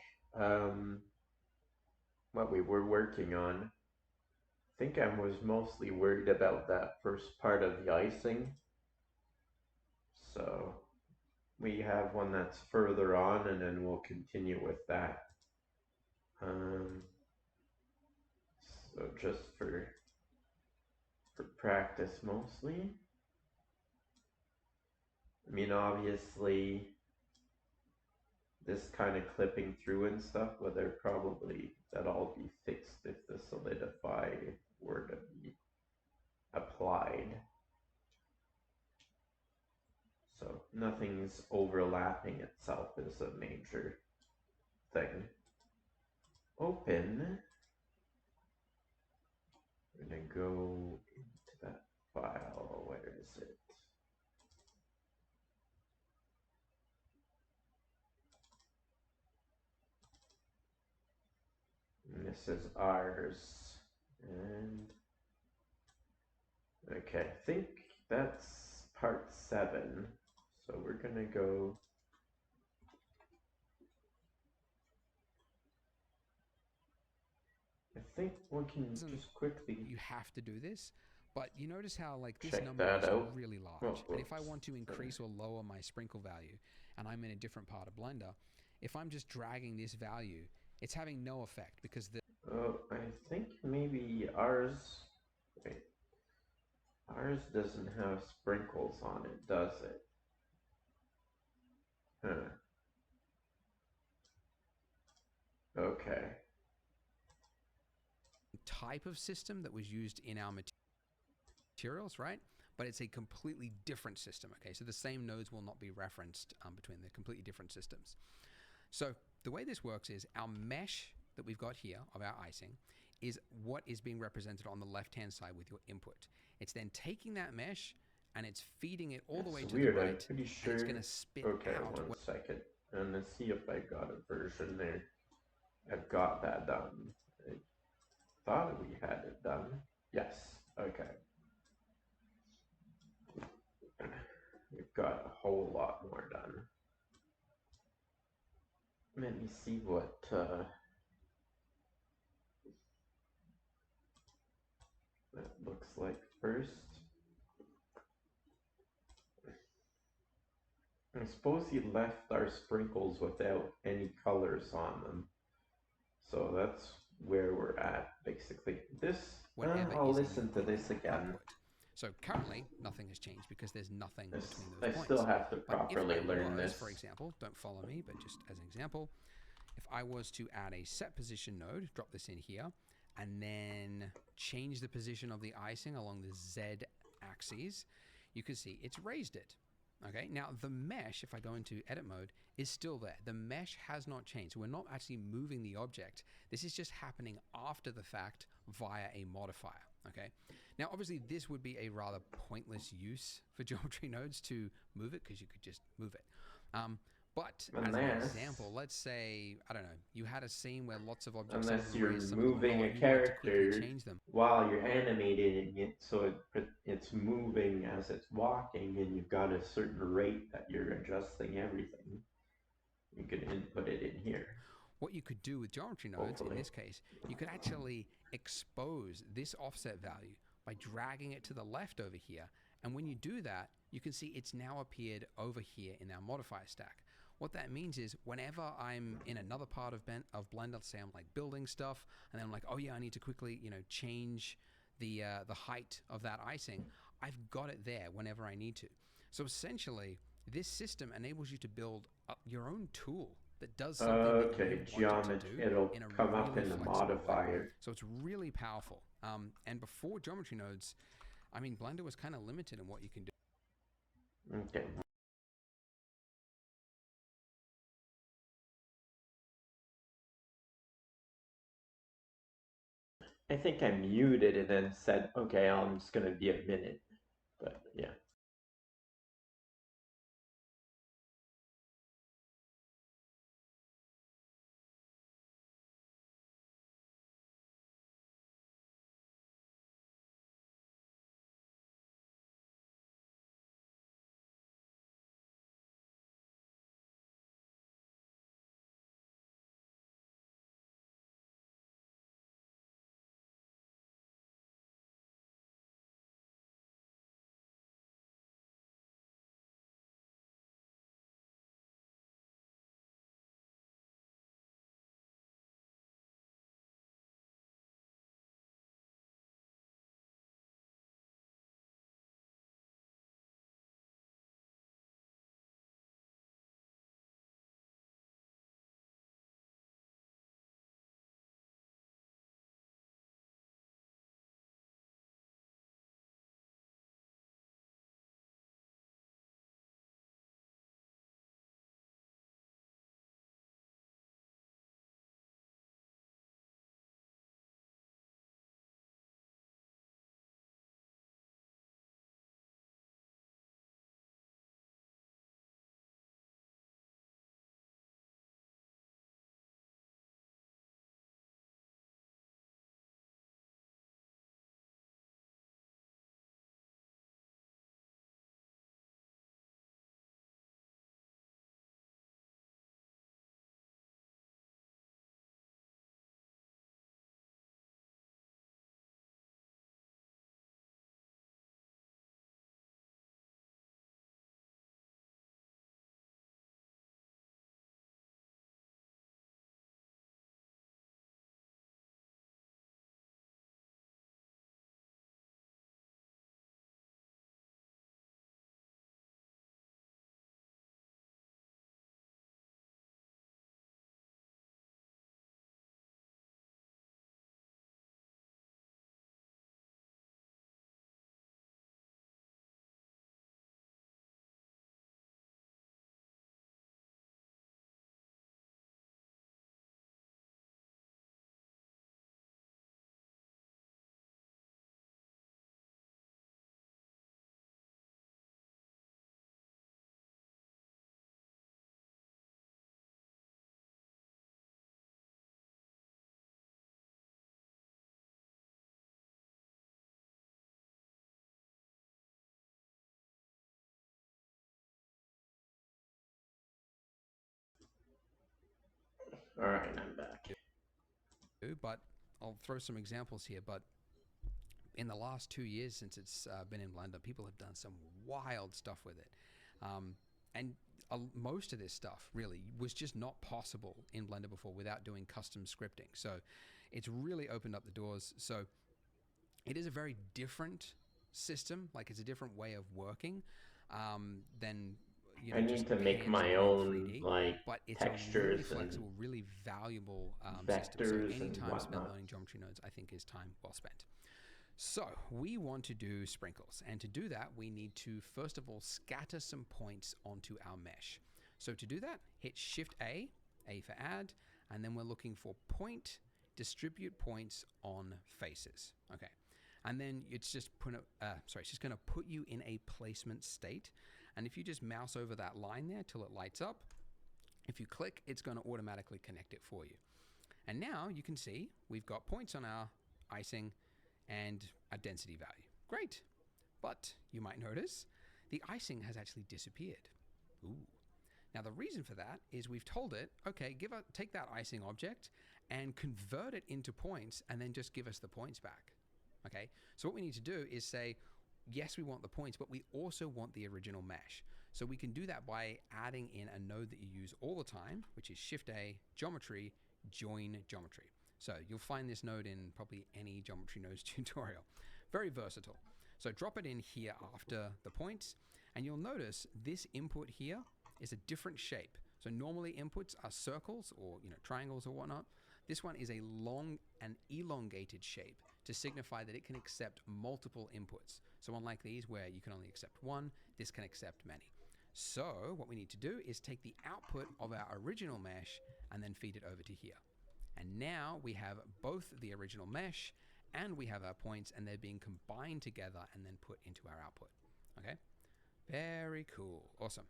what we were working on. I think I was mostly worried about that first part of the icing. So we have one that's further on, and then we'll continue with that. So just for practice mostly. I mean, obviously, this kind of clipping through and stuff, but that'll all be fixed if the solidify were to be applied. So nothing's overlapping itself is a major thing. Open. We're gonna go into that file. Where is it? And this is ours. And okay, I think that's part 7. So we're gonna go. I think we can just quickly. You have to do this, but you notice how like this check number that is out. really large. Oh, and if I want to increase or lower my sprinkle value, and I'm in a different part of Blender, if I'm just dragging this value, it's having no effect because the Oh, I think maybe ours. Wait. Ours doesn't have sprinkles on it, does it? Huh. Okay. type of system that was used in our materials, right? But it's a completely different system, okay? So the same nodes will not be referenced between the completely different systems. So the way this works is our mesh that we've got here of our icing is what is being represented on the left-hand side with your input. It's then taking that mesh and it's feeding it all the way to weird. the right. I'm pretty sure. And it's going to spit Okay, out. 1 second. And let's see if I got a version there. I've got that done. I thought we had it done. Yes. Okay. We've got a whole lot more done. Let me see what that looks like first. I suppose he left our sprinkles without any colors on them. So that's where we're at, basically. This, I'll listen to this again. Output. So currently, nothing has changed because there's nothing between those points. I still have to properly learn this. For example, don't follow me, but just as an example, if I was to add a set position node, drop this in here, and then change the position of the icing along the Z axis, you can see it's raised it. Okay, now the mesh, if I go into edit mode, is still there. The mesh has not changed. So we're not actually moving the object. This is just happening after the fact via a modifier. Okay, now obviously this would be a rather pointless use for geometry nodes to move it because you could just move it. But as an example, let's say, I don't know, you had a scene where lots of objects unless you're raised, moving a character while you're animating it, so it's moving as it's walking, and you've got a certain rate that you're adjusting everything. You could input it in here. What you could do with geometry nodes, in this case, you could actually expose this offset value by dragging it to the left over here. And when you do that, you can see it's now appeared over here in our modifier stack. What that means is whenever I'm in another part of Blender, say I'm like building stuff, and then I'm like, oh yeah, I need to quickly, change the height of that icing, I've got it there whenever I need to. So essentially, this system enables you to build your own tool that does something that you want it to do. It'll come up in the modifier. Way. So it's really powerful. And before geometry nodes, I mean, Blender was kind of limited in what you can do. Okay. I think I muted and then said, okay, I'm just going to be a minute. But yeah. All right, I'm back. But I'll throw some examples here. But in the last 2 years since it's been in Blender, people have done some wild stuff with it. And most of this stuff really was just not possible in Blender before without doing custom scripting. So it's really opened up the doors. So it is a very different system. Like, it's a different way of working than, you know, I need to make my own 3D, like but it's a really textures and flexible, really valuable system. So vectors any and time spent whatnot. learning geometry nodes, I think, is time well spent. So we want to do sprinkles, and to do that, we need to first of all scatter some points onto our mesh. So to do that, hit Shift A for add, and then we're looking for point, distribute points on faces. Okay, and then it's just it's just going to put you in a placement state. And if you just mouse over that line there till it lights up, if you click, it's going to automatically connect it for you. And now you can see we've got points on our icing and a density value. Great. But you might notice the icing has actually disappeared. Ooh. Now the reason for that is we've told it, okay, take that icing object and convert it into points and then just give us the points back. Okay, so what we need to do is say, yes, we want the points, but we also want the original mesh. So we can do that by adding in a node that you use all the time, which is Shift A, Geometry, Join Geometry. So you'll find this node in probably any geometry nodes tutorial. Very versatile. So drop it in here after the points, and you'll notice this input here is a different shape. So normally inputs are circles or, you know, triangles or whatnot. This one is a long and elongated shape to signify that it can accept multiple inputs. So unlike these where you can only accept one, this can accept many. So what we need to do is take the output of our original mesh and then feed it over to here. And now we have both the original mesh and we have our points, and they're being combined together and then put into our output. Okay, very cool, awesome.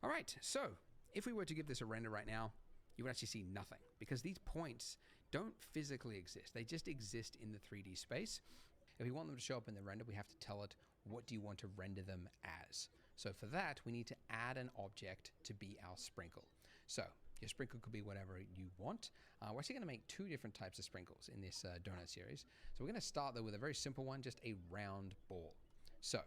All right, so if we were to give this a render right now, you would actually see nothing because these points don't physically exist. They just exist in the 3D space. If we want them to show up in the render, we have to tell it, what do you want to render them as? So for that, we need to add an object to be our sprinkle. So your sprinkle could be whatever you want. We're actually going to make two different types of sprinkles in this donut series. So we're going to start though with a very simple one, just a round ball. So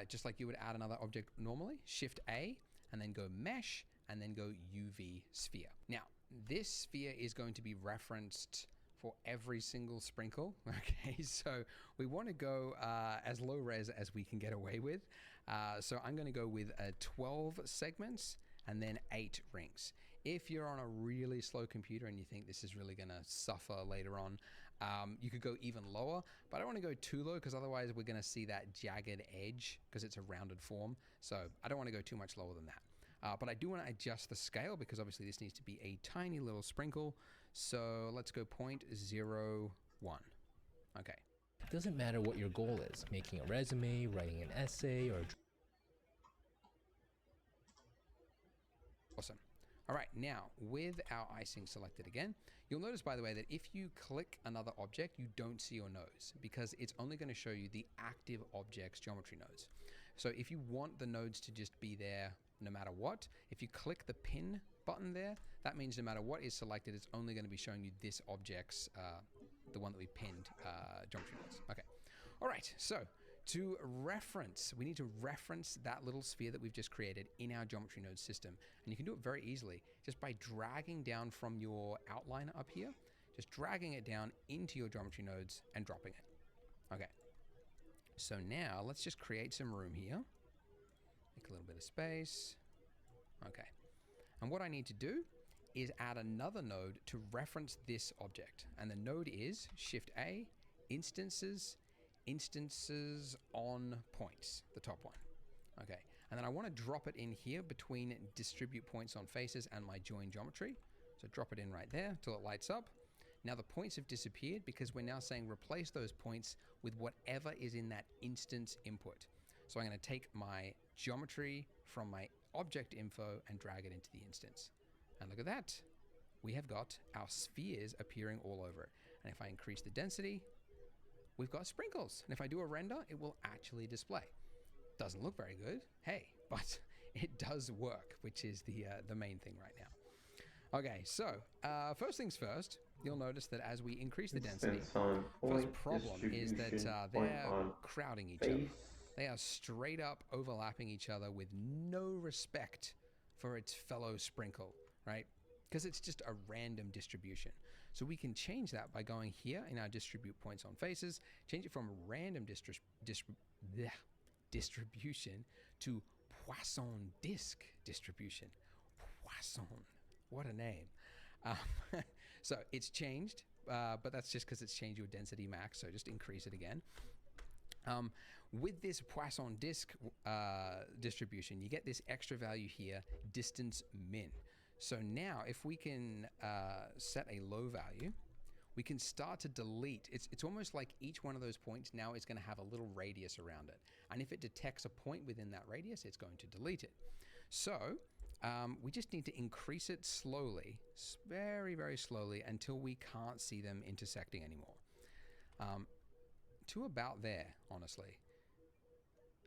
just like you would add another object normally, Shift A, and then go Mesh, and then go UV Sphere. Now, this sphere is going to be referenced for every single sprinkle. Okay, so we want to go as low res as we can get away with. So I'm going to go with 12 segments and then 8 rings. If you're on a really slow computer and you think this is really going to suffer later on, you could go even lower, but I don't want to go too low because otherwise we're going to see that jagged edge because it's a rounded form. So I don't want to go too much lower than that. But I do want to adjust the scale because obviously this needs to be a tiny little sprinkle. So let's go 0.01. Okay. It doesn't matter what your goal is, making a resume, writing an essay, or... Awesome. All right, now with our icing selected again, you'll notice, by the way, that if you click another object, you don't see your nodes because it's only going to show you the active object's geometry nodes. So if you want the nodes to just be there no matter what, if you click the pin button there, that means no matter what is selected, it's only going to be showing you this object's, the one that we pinned, geometry nodes. Okay. All right, so to reference, we need to reference that little sphere that we've just created in our geometry node system. And you can do it very easily just by dragging down from your outline up here, just dragging it down into your geometry nodes and dropping it. Okay. So now let's just create some room here. Make a little bit of space. Okay. And what I need to do is add another node to reference this object. And the node is Shift A, Instances on Points, the top one. Okay. And then I want to drop it in here between distribute points on faces and my join geometry. So drop it in right there till it lights up. Now the points have disappeared because we're now saying replace those points with whatever is in that instance input. So I'm going to take my geometry from my object info and drag it into the instance. And look at that. We have got our spheres appearing all over it. And if I increase the density, we've got sprinkles. And if I do a render, it will actually display. Doesn't look very good, hey, but it does work, which is the main thing right now. Okay, so first things first, you'll notice that as we increase the density, Distance on first point, problem is that distribution, point they're on crowding each other. face. They are straight up overlapping each other with no respect for its fellow sprinkle, right? Because it's just a random distribution. So we can change that by going here in our distribute points on faces, change it from random distribution to Poisson disk distribution. Poisson, what a name. So it's changed, but that's just because it's changed your density max, so just increase it again. With this Poisson disk distribution, you get this extra value here, distance min. So now if we can set a low value, we can start to delete. It's almost like each one of those points now is going to have a little radius around it. And if it detects a point within that radius, it's going to delete it. So we just need to increase it slowly, very, very slowly, until we can't see them intersecting anymore. To about there, honestly.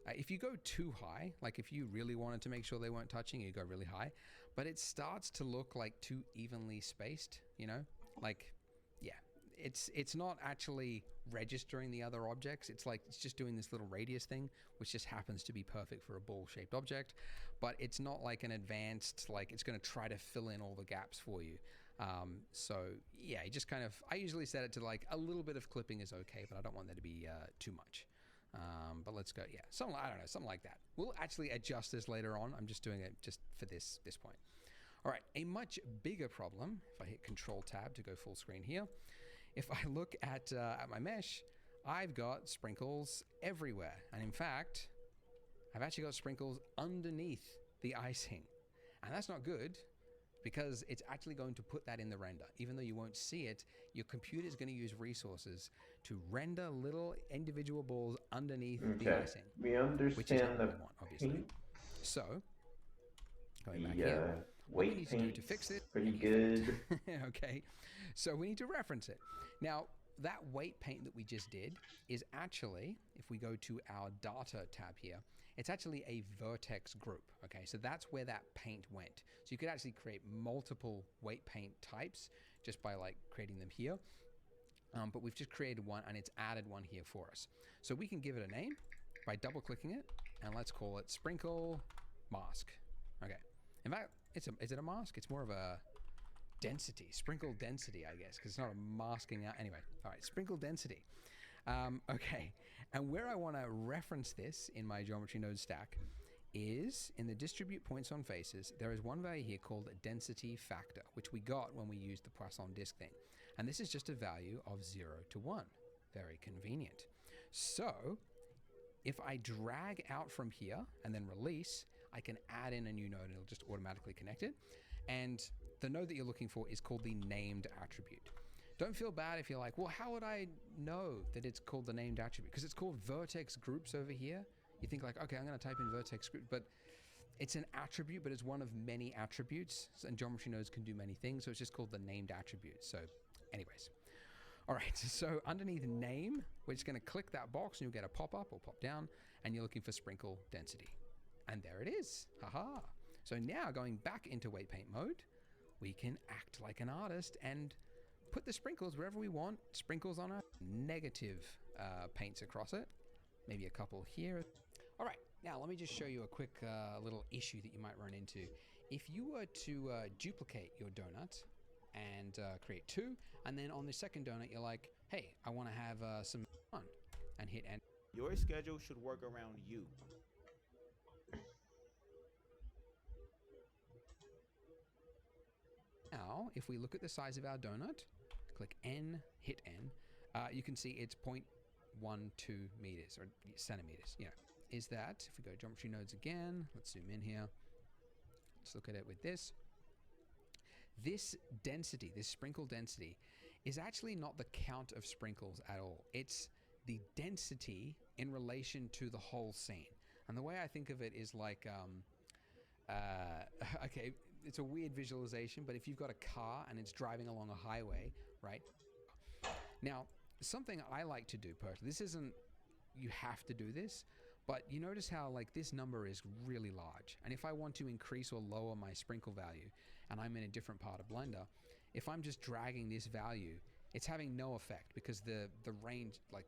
If you go too high, like if you really wanted to make sure they weren't touching, you go really high, but it starts to look like too evenly spaced, you know? Like, yeah, it's not actually registering the other objects. It's like, it's just doing this little radius thing, which just happens to be perfect for a ball-shaped object, but it's not like an advanced, like it's going to try to fill in all the gaps for you. So yeah, you just kind of, I usually set it to like a little bit of clipping is okay, but I don't want there to be too much. But let's go, yeah, something, I don't know, something like that. We'll actually adjust this later on. I'm just doing it just for this point. All right, a much bigger problem, if I hit Control Tab to go full screen here, if I look at my mesh, I've got sprinkles everywhere. And in fact, I've actually got sprinkles underneath the icing. And that's not good, because it's actually going to put that in the render. Even though you won't see it, your computer is going to use resources to render little individual balls underneath the icing. We understand which is not the what we want, obviously. paint. So, going back The here, what we weight need to do paint to fix it, pretty good. okay, so we need to reference it. Now, that weight paint that we just did is actually, if we go to our data tab here, it's actually a vertex group, okay? So that's where that paint went. So you could actually create multiple weight paint types just by like creating them here. But we've just created one and it's added one here for us. So we can give it a name by double clicking it, and let's call it Sprinkle Mask. Okay. In fact, is it a mask? It's more of a density, sprinkle density, I guess, because it's not a masking out. Anyway, all right, sprinkle density. Okay, and where I want to reference this in my geometry node stack is in the distribute points on faces. There is one value here called density factor, which we got when we used the Poisson disk thing. And this is just a value of 0 to 1. Very convenient. So if I drag out from here and then release, I can add in a new node and it'll just automatically connect it. And the node that you're looking for is called the named attribute. Don't feel bad if you're like, well, how would I know that it's called the named attribute? Because it's called vertex groups over here. You think like, okay, I'm going to type in vertex group, but it's an attribute, but it's one of many attributes, and geometry nodes can do many things, so it's just called the named attribute. So anyways, all right, so underneath name, we're just going to click that box and you'll get a pop-up or pop-down, and you're looking for sprinkle density. And there it is, haha. So now going back into weight paint mode, we can act like an artist and put the sprinkles wherever we want, sprinkles on a negative paints across it, maybe a couple here. All right, now let me just show you a quick little issue that you might run into. If you were to duplicate your donut and create two, and then on the second donut, you're like, hey, I want to have some fun, and hit enter. Your schedule should work around you. Now, if we look at the size of our donut, click N, hit N, you can see it's 0.12 meters or centimeters. You know, is that, if we go geometry nodes again, let's zoom in here. Let's look at it with this. This density, this sprinkle density, is actually not the count of sprinkles at all. It's the density in relation to the whole scene. And the way I think of it is like, okay, it's a weird visualization, but if you've got a car and it's driving along a highway, right? Now, something I like to do personally, this isn't, you have to do this, But you notice how like this number is really large. And if I want to increase or lower my sprinkle value and I'm in a different part of Blender, if I'm just dragging this value, it's having no effect because the range, like,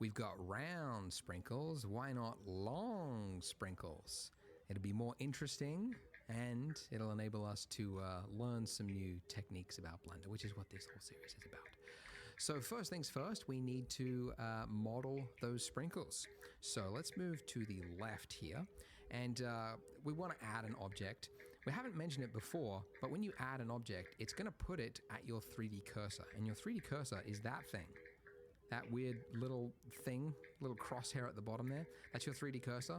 we've got round sprinkles. Why not long sprinkles? It'll be more interesting and it'll enable us to learn some new techniques about Blender, which is what this whole series is about. So first things first, we need to model those sprinkles. So let's move to the left here, and we want to add an object. We haven't mentioned it before, but when you add an object, it's going to put it at your 3D cursor, and your 3D cursor is that thing. That weird little thing, little crosshair at the bottom there, that's your 3D cursor.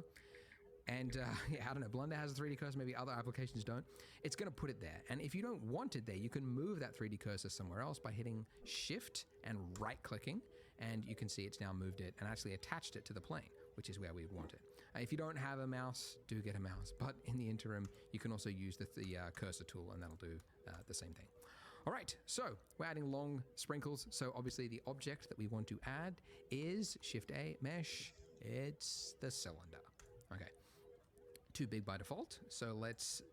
And yeah, I don't know, Blender has a 3D cursor, maybe other applications don't. It's going to put it there. And if you don't want it there, you can move that 3D cursor somewhere else by hitting Shift and right-clicking, and you can see it's now moved it and actually attached it to the plane, which is where we would want it. If you don't have a mouse, do get a mouse. But in the interim, you can also use the cursor tool, and that'll do the same thing. All right, so we're adding long sprinkles. So obviously the object that we want to add is Shift-A, Mesh. It's the cylinder. Okay. Too big by default, so let's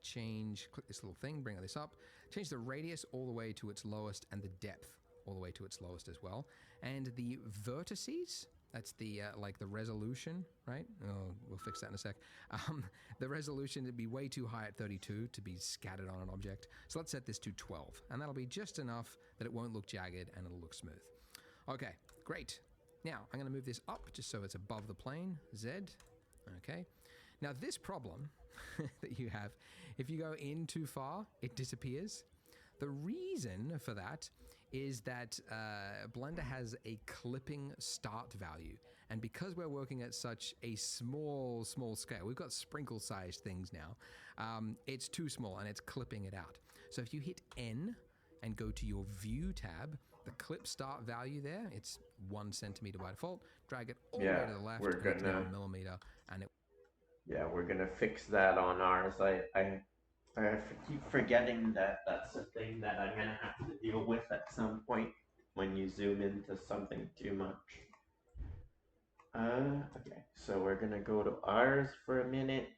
click this little thing, bring this up, change the radius all the way to its lowest and the depth all the way to its lowest as well. And the vertices, that's the like the resolution, right? Oh, we'll fix that in a sec. The resolution would be way too high at 32 to be scattered on an object. So let's set this to 12, and that'll be just enough that it won't look jagged and it'll look smooth. Okay, great. Now I'm going to move this up just so it's above the plane, Z. Okay. Now this problem that you have, if you go in too far, it disappears. The reason for that is that Blender has a clipping start value. And because we're working at such a small scale, we've got sprinkle-sized things now, it's too small and it's clipping it out. So if you hit N and go to your View tab, the clip start value there, it's 1 centimeter by default, drag it all the way to the left, and it's now a millimeter, and it... Yeah, we're gonna fix that on ours. I keep forgetting that that's a thing that I'm gonna have to deal with at some point when you zoom into something too much. Okay, so we're gonna go to ours for a minute.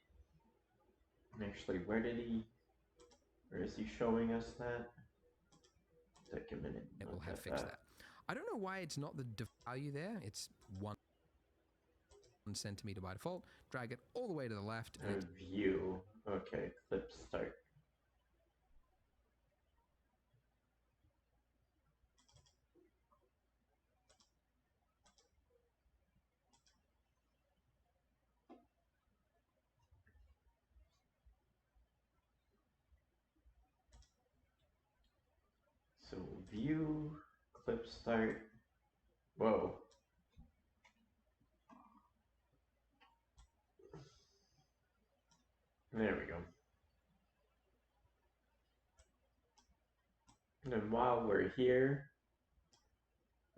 Actually, where is he showing us that? Take a minute. It will have fixed that. I don't know why it's not the value there. It's 1 centimeter by default. Drag it all the way to the left. And View. Okay, clip start. So view, clip start. Whoa. There we go. And while we're here,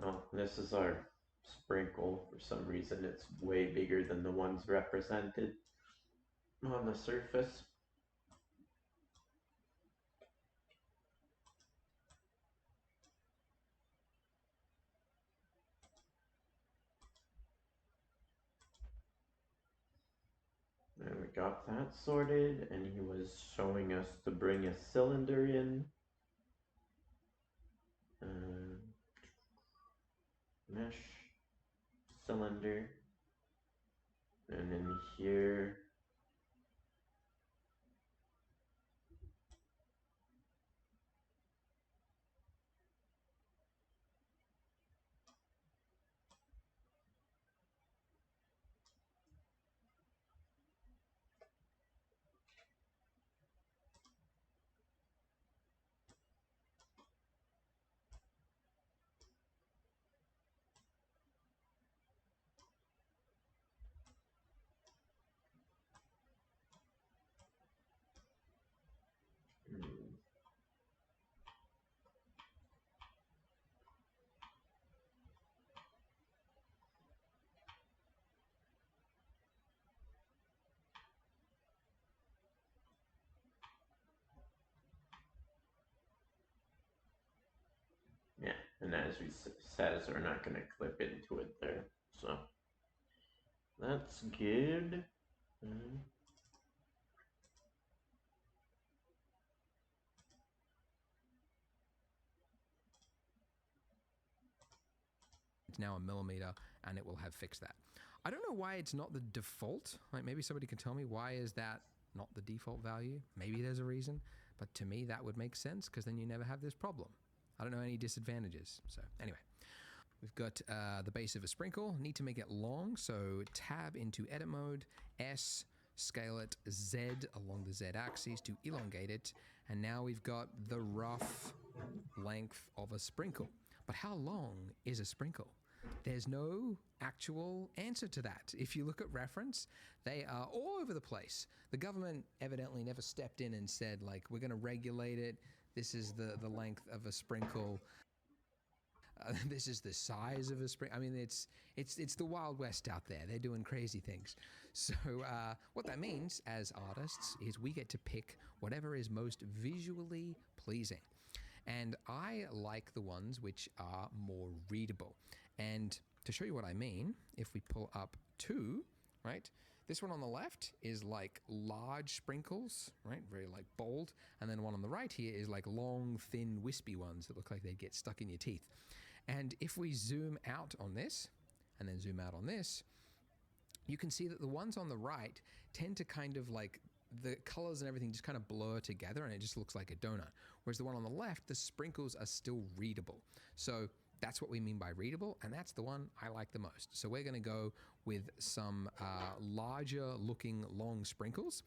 oh, this is our sprinkle. For some reason, it's way bigger than the ones represented on the surface. And we got that sorted, and he was showing us to bring a cylinder in. Mesh, cylinder, and in here, yeah, and as we says, we're not going to clip into it there, so that's good. Mhm. It's now a millimeter, and it will have fixed that. I don't know why it's not the default. Like, maybe somebody can tell me why is that not the default value. Maybe there's a reason, but to me that would make sense because then you never have this problem. I don't know any disadvantages. So anyway, we've got the base of a sprinkle. Need to make it long, so tab into edit mode, S, scale it Z along the Z axis to elongate it, and now we've got the rough length of a sprinkle. But how long is a sprinkle? There's no actual answer to that. If you look at reference, they are all over the place. The government evidently never stepped in and said, like, we're going to regulate it. This is the length of a sprinkle. This is the size of a sprinkle. I mean, it's the Wild West out there. They're doing crazy things. So what that means as artists is we get to pick whatever is most visually pleasing. And I like the ones which are more readable. And to show you what I mean, if we pull up 2, right? This one on the left is like large sprinkles, right? Very like bold. And then one on the right here is like long, thin, wispy ones that look like they'd get stuck in your teeth. And if we zoom out on this and then zoom out on this, you can see that the ones on the right tend to kind of like the colors and everything just kind of blur together and it just looks like a donut. Whereas the one on the left, the sprinkles are still readable. So that's what we mean by readable, and that's the one I like the most. So we're going to go with some larger looking long sprinkles,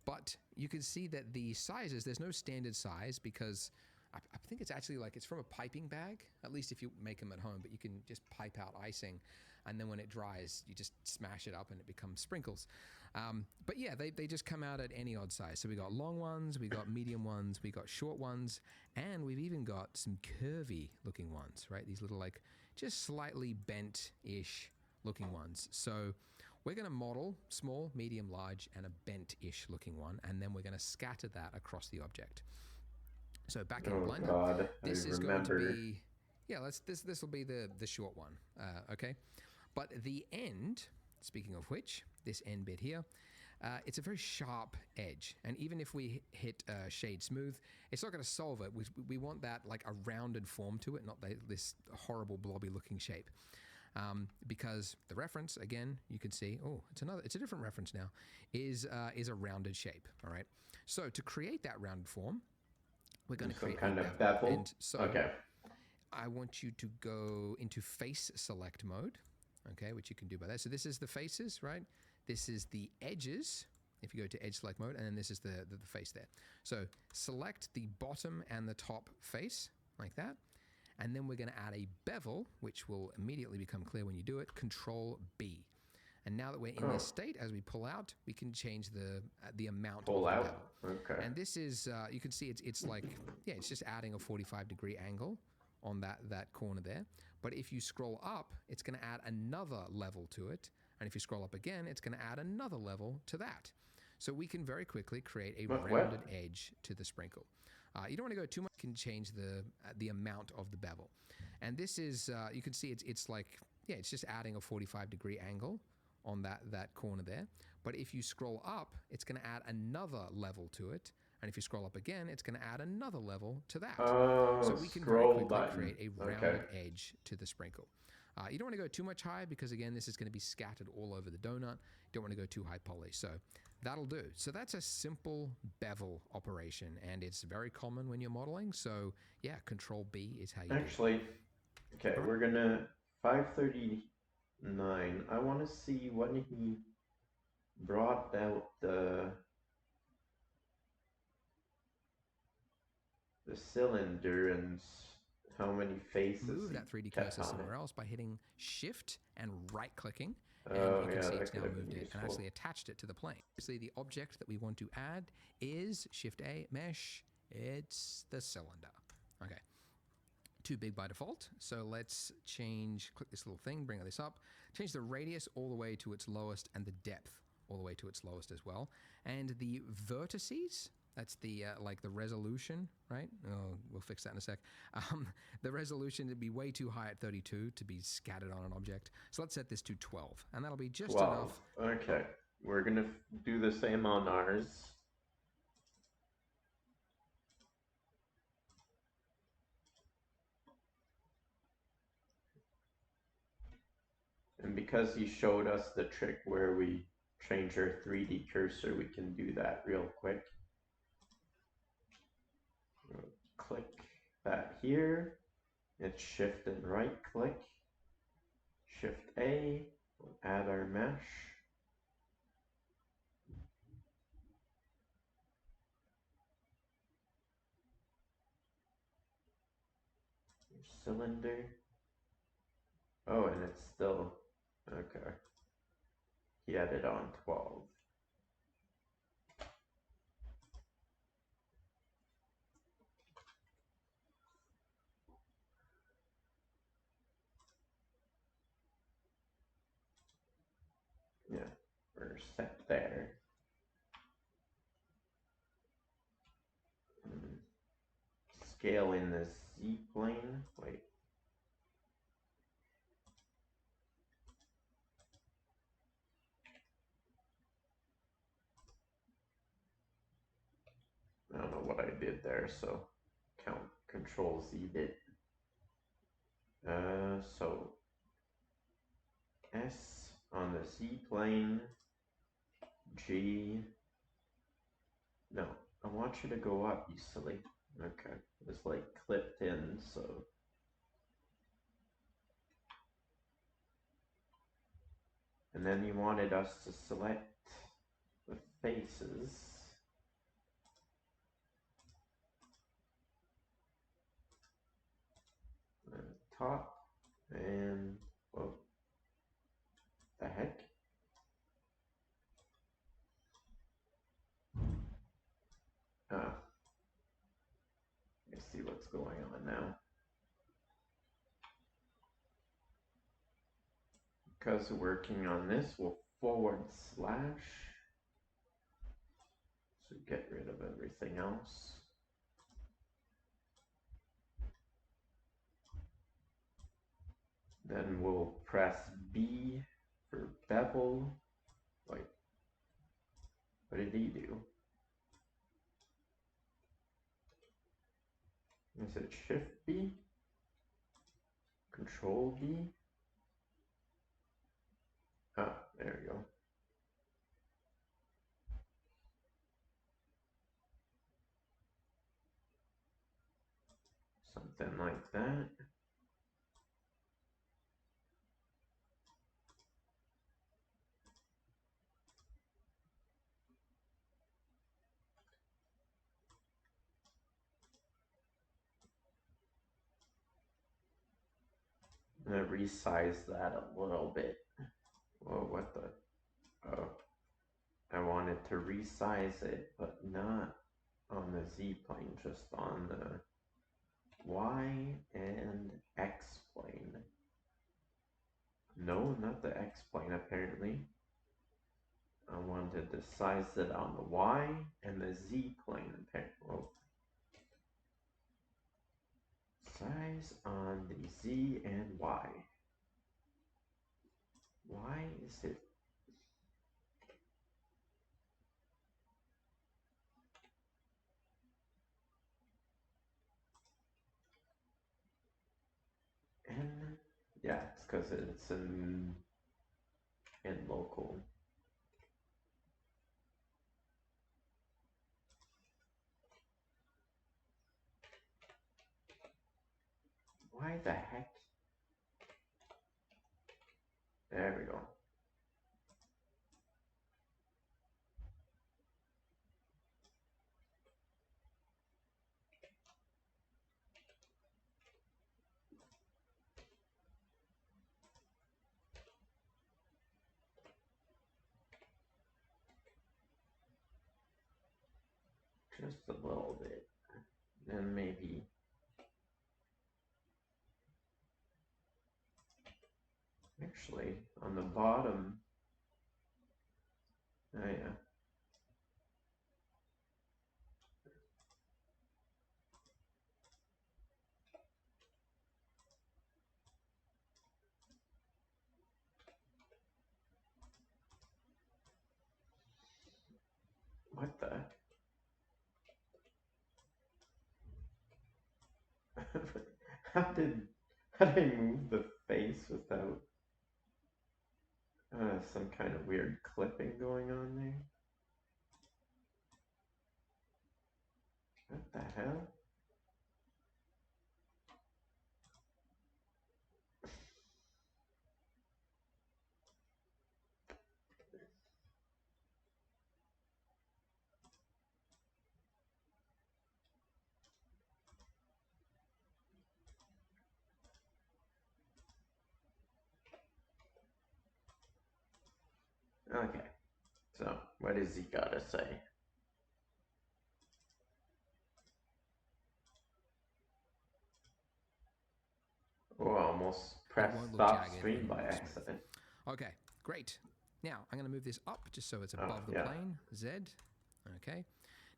but you can see that the sizes, there's no standard size because I think it's actually like it's from a piping bag, at least if you make them at home, but you can just pipe out icing and then when it dries, you just smash it up and it becomes sprinkles. But yeah, they just come out at any odd size. So we got long ones, we got medium ones, we got short ones, and we've even got some curvy looking ones, right? These little like just slightly bent-ish looking ones. So we're going to model small, medium, large, and a bent-ish looking one, and then we're going to scatter that across the object. So back in Blender, God, this is going to be, yeah, this will be the short one, okay? But the end, speaking of which, this end bit here, it's a very sharp edge. And even if we hit shade smooth, it's not going to solve it. We want that like a rounded form to it, not this horrible blobby looking shape. Because the reference, again, you can see, oh, it's a different reference now, is a rounded shape, all right? So to create that rounded form, we're going to create kind of bevel. And so okay. I want you to go into face select mode, okay, which you can do by that. So this is the faces, right? This is the edges, if you go to edge select mode, and then this is the face there. So select the bottom and the top face, like that. And then we're going to add a bevel, which will immediately become clear when you do it, Control B. And now that we're in this state, as we pull out, we can change the amount pull of the out. bevel. Okay. And this is, you can see it's like, yeah, it's just adding a 45-degree angle on that corner there. But if you scroll up, it's going to add another level to it. And if you scroll up again, it's going to add another level to that. So we can very quickly create a rounded edge to the sprinkle. You don't want to go too much. You can change the amount of the bevel. And this is, you can see it's like, yeah, it's just adding a 45-degree angle on that corner there. But if you scroll up, it's going to add another level to it. And if you scroll up again, it's going to add another level to that. So we can very quickly create a rounded edge to the sprinkle. You don't want to go too much high because, again, this is going to be scattered all over the donut. You don't want to go too high poly. So that'll do. So that's a simple bevel operation, and it's very common when you're modeling. So, yeah, Control B is how you Actually, do it. okay, we're going to 539. I want to see when he brought out the cylinder and how many faces. Move that 3D cursor somewhere else by hitting Shift and right-clicking. And Oh, you can yeah, see that it's now could have moved been it and useful. actually attached it to the plane. Obviously, the object that we want to add is Shift-A, Mesh. It's the cylinder. Okay. Too big by default. So let's click this little thing, bring this up, change the radius all the way to its lowest and the depth all the way to its lowest as well. And the vertices, That's the like the resolution, right? Oh, we'll fix that in a sec. The resolution would be way too high at 32 to be scattered on an object. So let's set this to 12, and that'll be just 12. enough. Okay, we're gonna do the same on ours. And because he showed us the trick where we change our 3D cursor, we can do that real quick. We'll click that here. It's shift and right click. Shift A. We'll add our mesh. Cylinder. Oh, and it's still okay. He had it on 12. Yeah, we're set there. Scale in the Z plane. Wait. I don't know what I did there, so count Control Z it. So S on the Z plane, G. No, I want you to go up, you silly. Okay, it's like clipped in, so. And then you wanted us to select the faces. Top and, well, the heck? Ah, I see what's going on now. Because we're working on this, we'll forward slash. So get rid of everything else. Then we'll press B for bevel. Like, what did he do? Is it Shift B? Control B? Ah, there we go. Something like that. I'm gonna resize that a little bit. Whoa, what the? Oh, I wanted to resize it, but not on the Z plane, just on the Y and X plane. No, not the X plane apparently. I wanted to size it on the Y and the Z plane apparently. Oh. Size on the Z and Y. Why is it? N? Yeah, it's because it's in local. Why the heck? There we go. Just a little bit. And maybe. Actually, on the bottom. Oh yeah. What the? How did I move the face without some kind of weird clipping going on there? What the hell? Okay, so what does he gotta say? Oh, I almost pressed won't look stop jagged stream and by it'll look smooth. accident. Okay, great. Now I'm going to move this up just so it's Oh, above the yeah. plane, Z. Okay.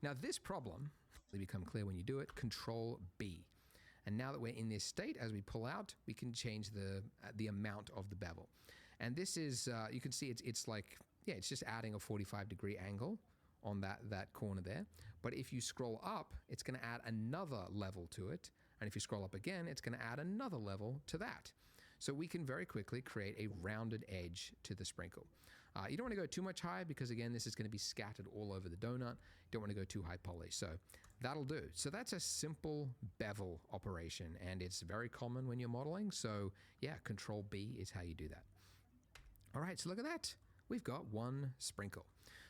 Now this problem will become clear when you do it. Control B. And now that we're in this state, as we pull out, we can change the amount of the bevel. And this is, you can see it's like, yeah, it's just adding a 45-degree angle on that corner there. But if you scroll up, it's going to add another level to it. And if you scroll up again, it's going to add another level to that. So we can very quickly create a rounded edge to the sprinkle. You don't want to go too much high because, again, this is going to be scattered all over the donut. You don't want to go too high poly. So that'll do. So that's a simple bevel operation, and it's very common when you're modeling. So yeah, Control B is how you do that. All right, so look at that. We've got one sprinkle.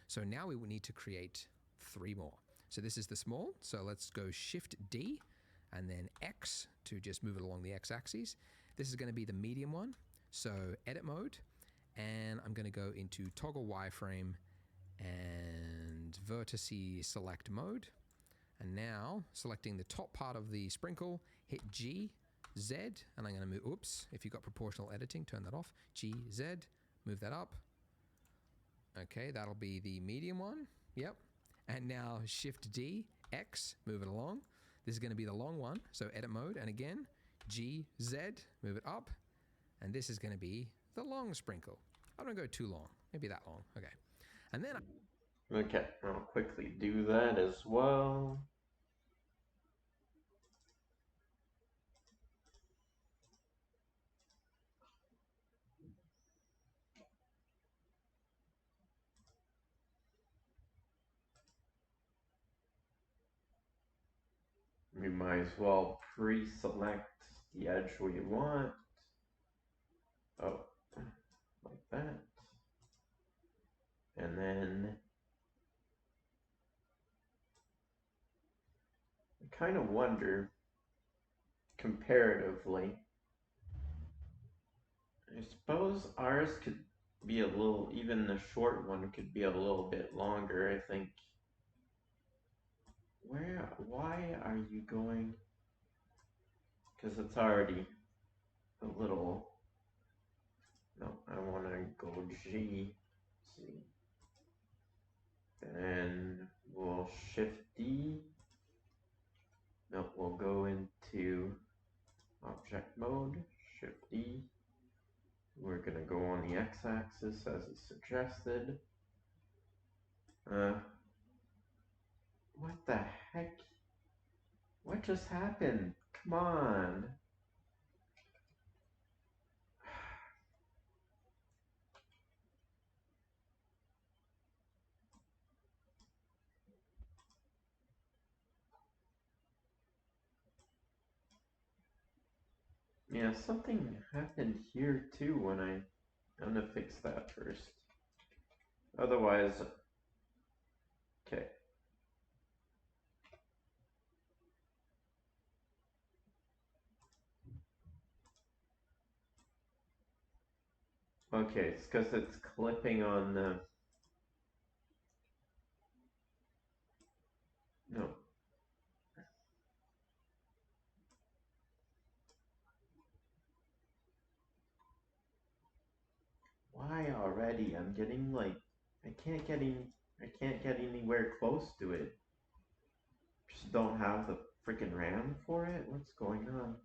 So now we will need to create 3 more. So this is the small. So let's go Shift D and then X to just move it along the X axis. This is going to be the medium one. So edit mode, and I'm going to go into toggle wireframe and vertice select mode. And now selecting the top part of the sprinkle, hit G, Z, and I'm going to move, oops, if you've got proportional editing, turn that off. G, Z, move that up. Okay, that'll be the medium one. Yep. And now Shift D, X, move it along. This is going to be the long one. So edit mode, and again, G, Z, move it up. And this is going to be the long sprinkle. I don't go too long, maybe that long. Okay. And then Okay, I'll quickly do that as well. We might as well pre-select the edge we want. Oh, like that. And then I kind of wonder, comparatively, I suppose ours could be a little, even the short one could be a little bit longer, I think. Why are you going? Because it's already a little, no, I want to go G, see. Then we'll Shift D. No, we'll go into object mode, Shift D. We're gonna go on the x-axis as it's suggested. What the heck? What just happened? Come on. Yeah, something happened here too when I'm gonna fix that first. Otherwise, okay. Okay, it's because it's clipping on the... No. Why already? I'm getting like... I can't get anywhere close to it. Just don't have the freaking RAM for it? What's going on?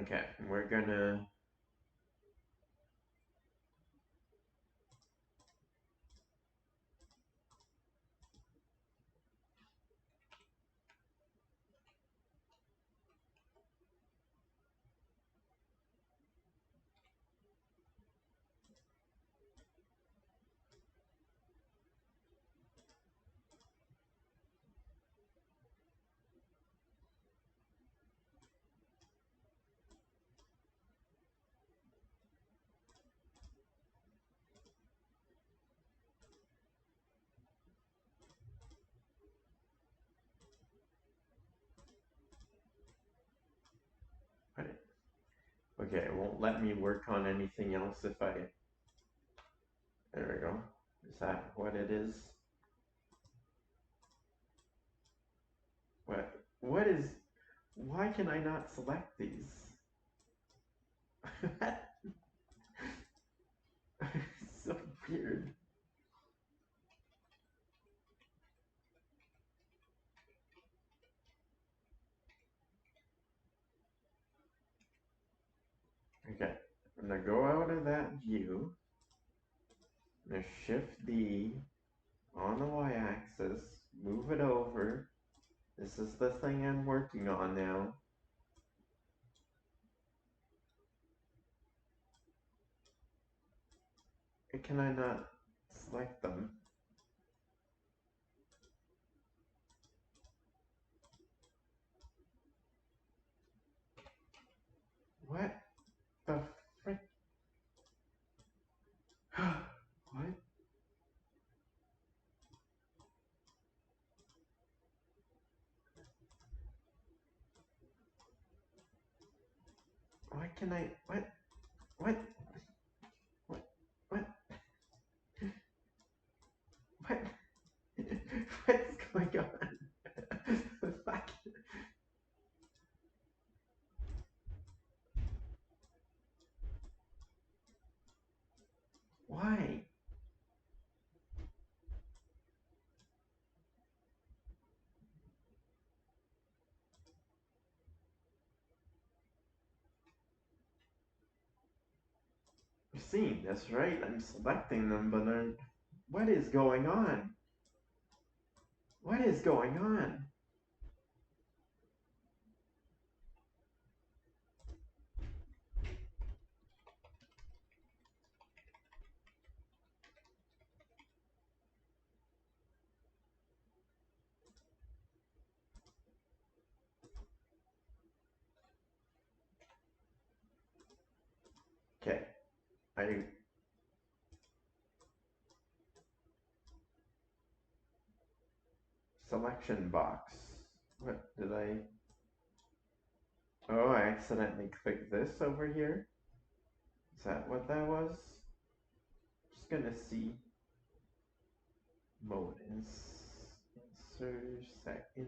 Okay, we're gonna... Okay, it won't let me work on anything else if I... There we go. Is that what it is? What is... Why can I not select these? It's so weird. Okay, I'm gonna go out of that view. I'm gonna shift D on the y-axis, move it over. This is the thing I'm working on now. Why can I not select them? What the frick? What? Why can I... What? What? What? What? What? What's going on? Fuck. Why? You're seeing this, right? I'm selecting them, but what is going on? What is going on? Okay, selection box. What did I... Oh, I accidentally clicked this over here. Is that what that was? Just gonna see. Mode intersect.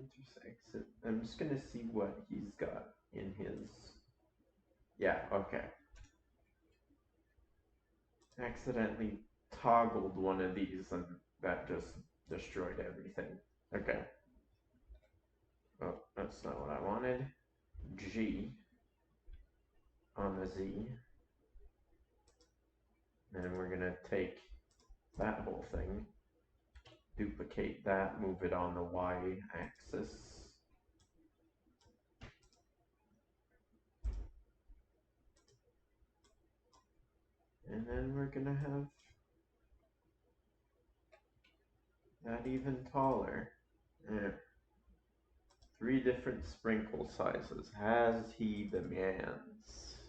I'm just gonna see what he's got in his. Yeah, okay. Accidentally toggled one of these and that just destroyed everything. Okay. Oh, that's not what I wanted. G on the Z. And we're gonna take that whole thing, duplicate that, move it on the Y axis. And then we're gonna have that even taller. Yeah. 3 different sprinkle sizes. Has he demands?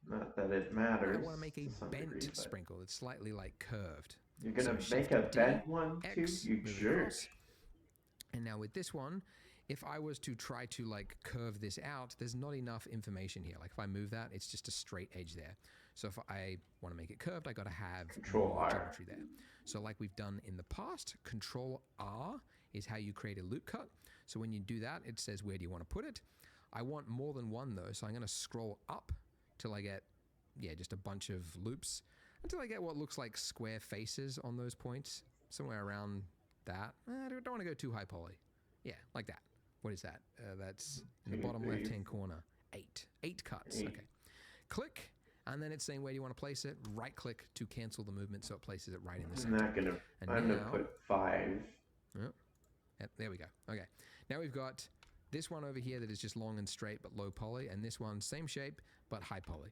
Not that it matters. I want to make a bent degree, sprinkle. It's slightly like curved. You're gonna So make Shift a D, bent one too? X, You move it jerk. across. And now with this one, if I was to try to like curve this out, there's not enough information here. Like if I move that, it's just a straight edge there. So if I want to make it curved, I got to have Control more R. geometry there. So like we've done in the past, Control R is how you create a loop cut. So when you do that, it says where do you want to put it. I want more than one though, so I'm going to scroll up till I get, yeah, just a bunch of loops until I get what looks like square faces on those points, somewhere around that. I don't want to go too high poly. Yeah, like that. What is that? That's in the 2, bottom 3, left-hand corner. 8. 8 cuts. 8. Okay. Click, and then it's saying where do you want to place it. Right-click to cancel the movement, so it places it right in the I'm center. not gonna. And I'm now, gonna put 5. Yep, there we go. Okay. Now we've got this one over here that is just long and straight but low poly, and this one same shape but high poly.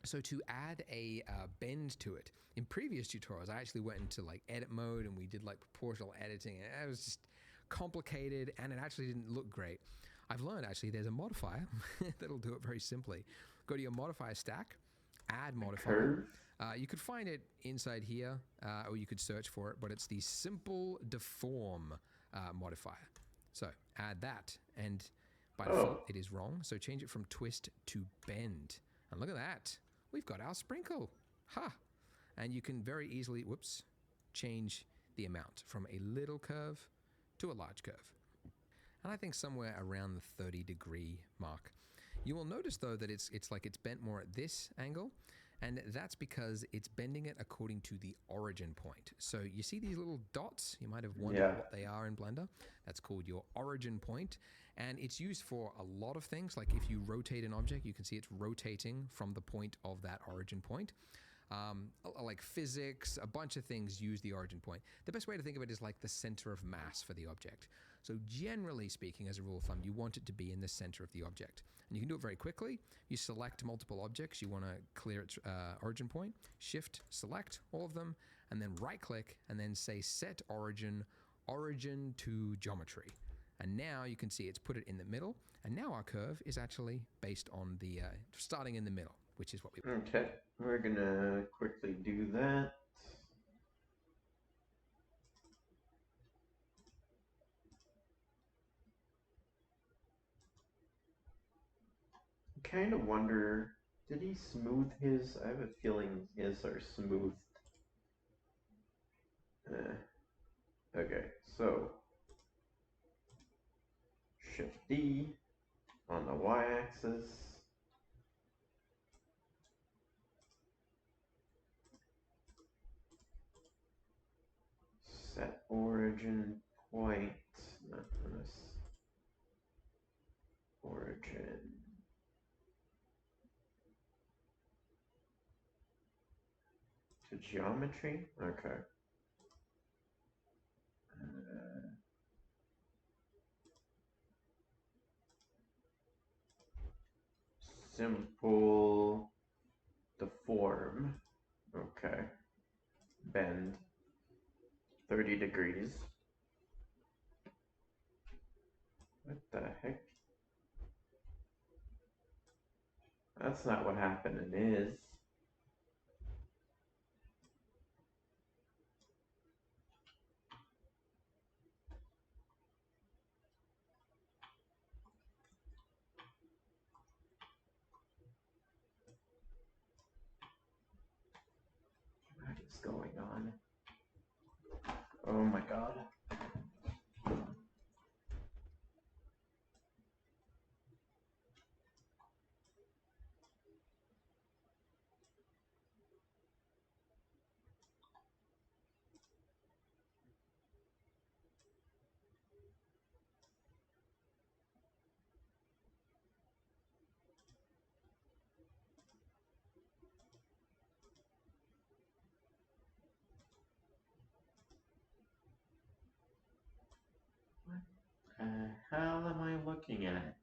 So to add a bend to it, in previous tutorials, I actually went into like edit mode and we did like proportional editing, and it was just complicated and it actually didn't look great. I've learned actually there's a modifier that'll do it very simply. Go to your modifier stack, add modifier. You could find it inside here, or you could search for it, but it's the simple deform modifier. So add that, and by default it is wrong, so change it from twist to bend. And look at that, we've got our sprinkle. Ha! And you can very easily, change the amount from a little curve to a large curve. And I think somewhere around the 30-degree mark. You will notice though that it's like it's bent more at this angle, and that's because it's bending it according to the origin point. So you see these little dots? You might have wondered what they are in Blender. That's called your origin point, and it's used for a lot of things. Like if you rotate an object, you can see it's rotating from the point of that origin point. Like physics, a bunch of things use the origin point. The best way to think of it is like the center of mass for the object. So generally speaking, as a rule of thumb, you want it to be in the center of the object. And you can do it very quickly. You select multiple objects. You want to clear its origin point. Shift, select all of them, and then right click, and then say set origin to geometry. And now you can see it's put it in the middle. And now our curve is actually based on the starting in the middle, which is what we want. Okay, we're gonna quickly do that. Kind of wonder, did he smooth his? I have a feeling his are smoothed. Okay, so Shift D on the y-axis. Set origin point, not this. Origin. To geometry? Okay. Simple deform. Okay. Bend 30 degrees. What the heck? That's not what happened in is. What is going on? Oh my god. What the hell am I looking at?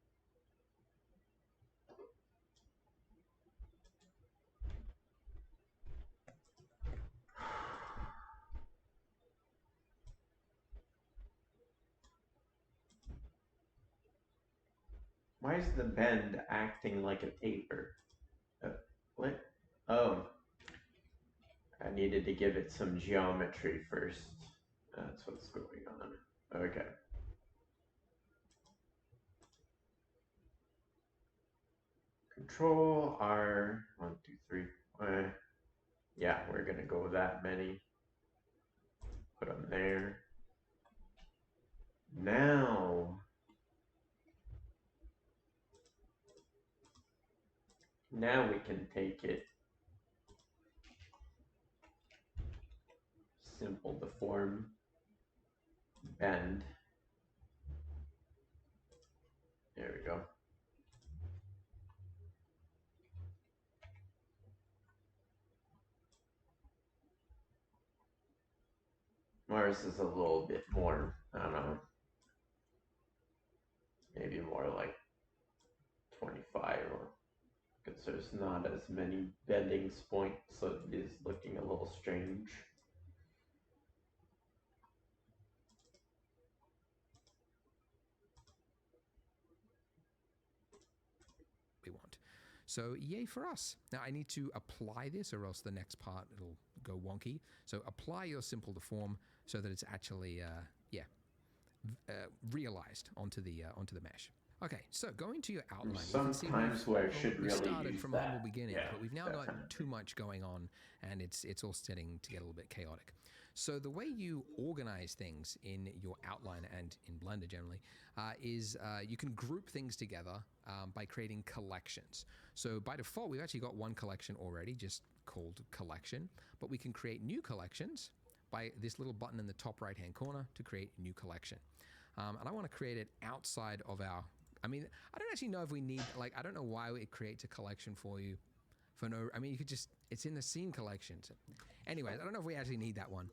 Why is the bend acting like a taper? What? Oh. I needed to give it some geometry first. That's what's going on. Okay. Control R, 1, 2, 3. Yeah, we're gonna go that many. Put them there. Now we can take it. Simple deform. Bend. There we go. Mars is a little bit more, I don't know, maybe more like 25, or because there's not as many bending points, so it is looking a little strange. We want. So yay for us. Now I need to apply this, or else the next part it'll go wonky. So apply your simple deform so that it's actually realized onto the mesh. Okay, so going to your outline, you can see Sometimes where I should we really started use from that. humble beginnings, Yeah, but we've now got definitely. too much going on, and it's all starting to get a little bit chaotic. So the way you organize things in your outline and in Blender generally is you can group things together by creating collections. So by default, we've actually got one collection already, just called collection, but we can create new collections by this little button in the top right-hand corner to create new collection. And I want to create it outside of our, I mean, I don't actually know if we need, like, I don't know why it creates a collection for you. For no, I mean, you could just, it's in the scene collections. Anyways, I don't know if we actually need that one.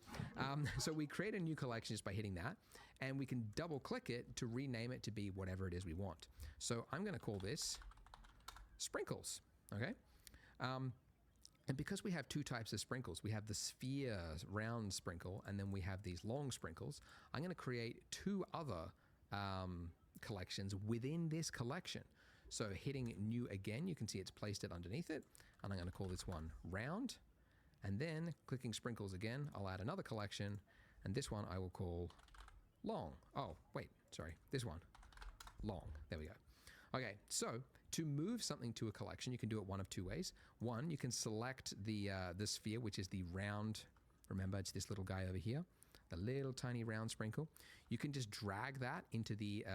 So we create a new collection just by hitting that, and we can double click it to rename it to be whatever it is we want. So I'm going to call this sprinkles, okay? And because we have two types of sprinkles, we have the sphere round sprinkle, and then we have these long sprinkles, I'm going to create two other collections within this collection. So hitting new again, you can see it's placed it underneath it, and I'm going to call this one round. And then clicking sprinkles again, I'll add another collection, and this one I will call long. Oh, wait, sorry, this one, long. There we go. Okay, so to move something to a collection, you can do it one of two ways. One, you can select the sphere, which is the round. Remember, it's this little guy over here, the little tiny round sprinkle. You can just drag that into the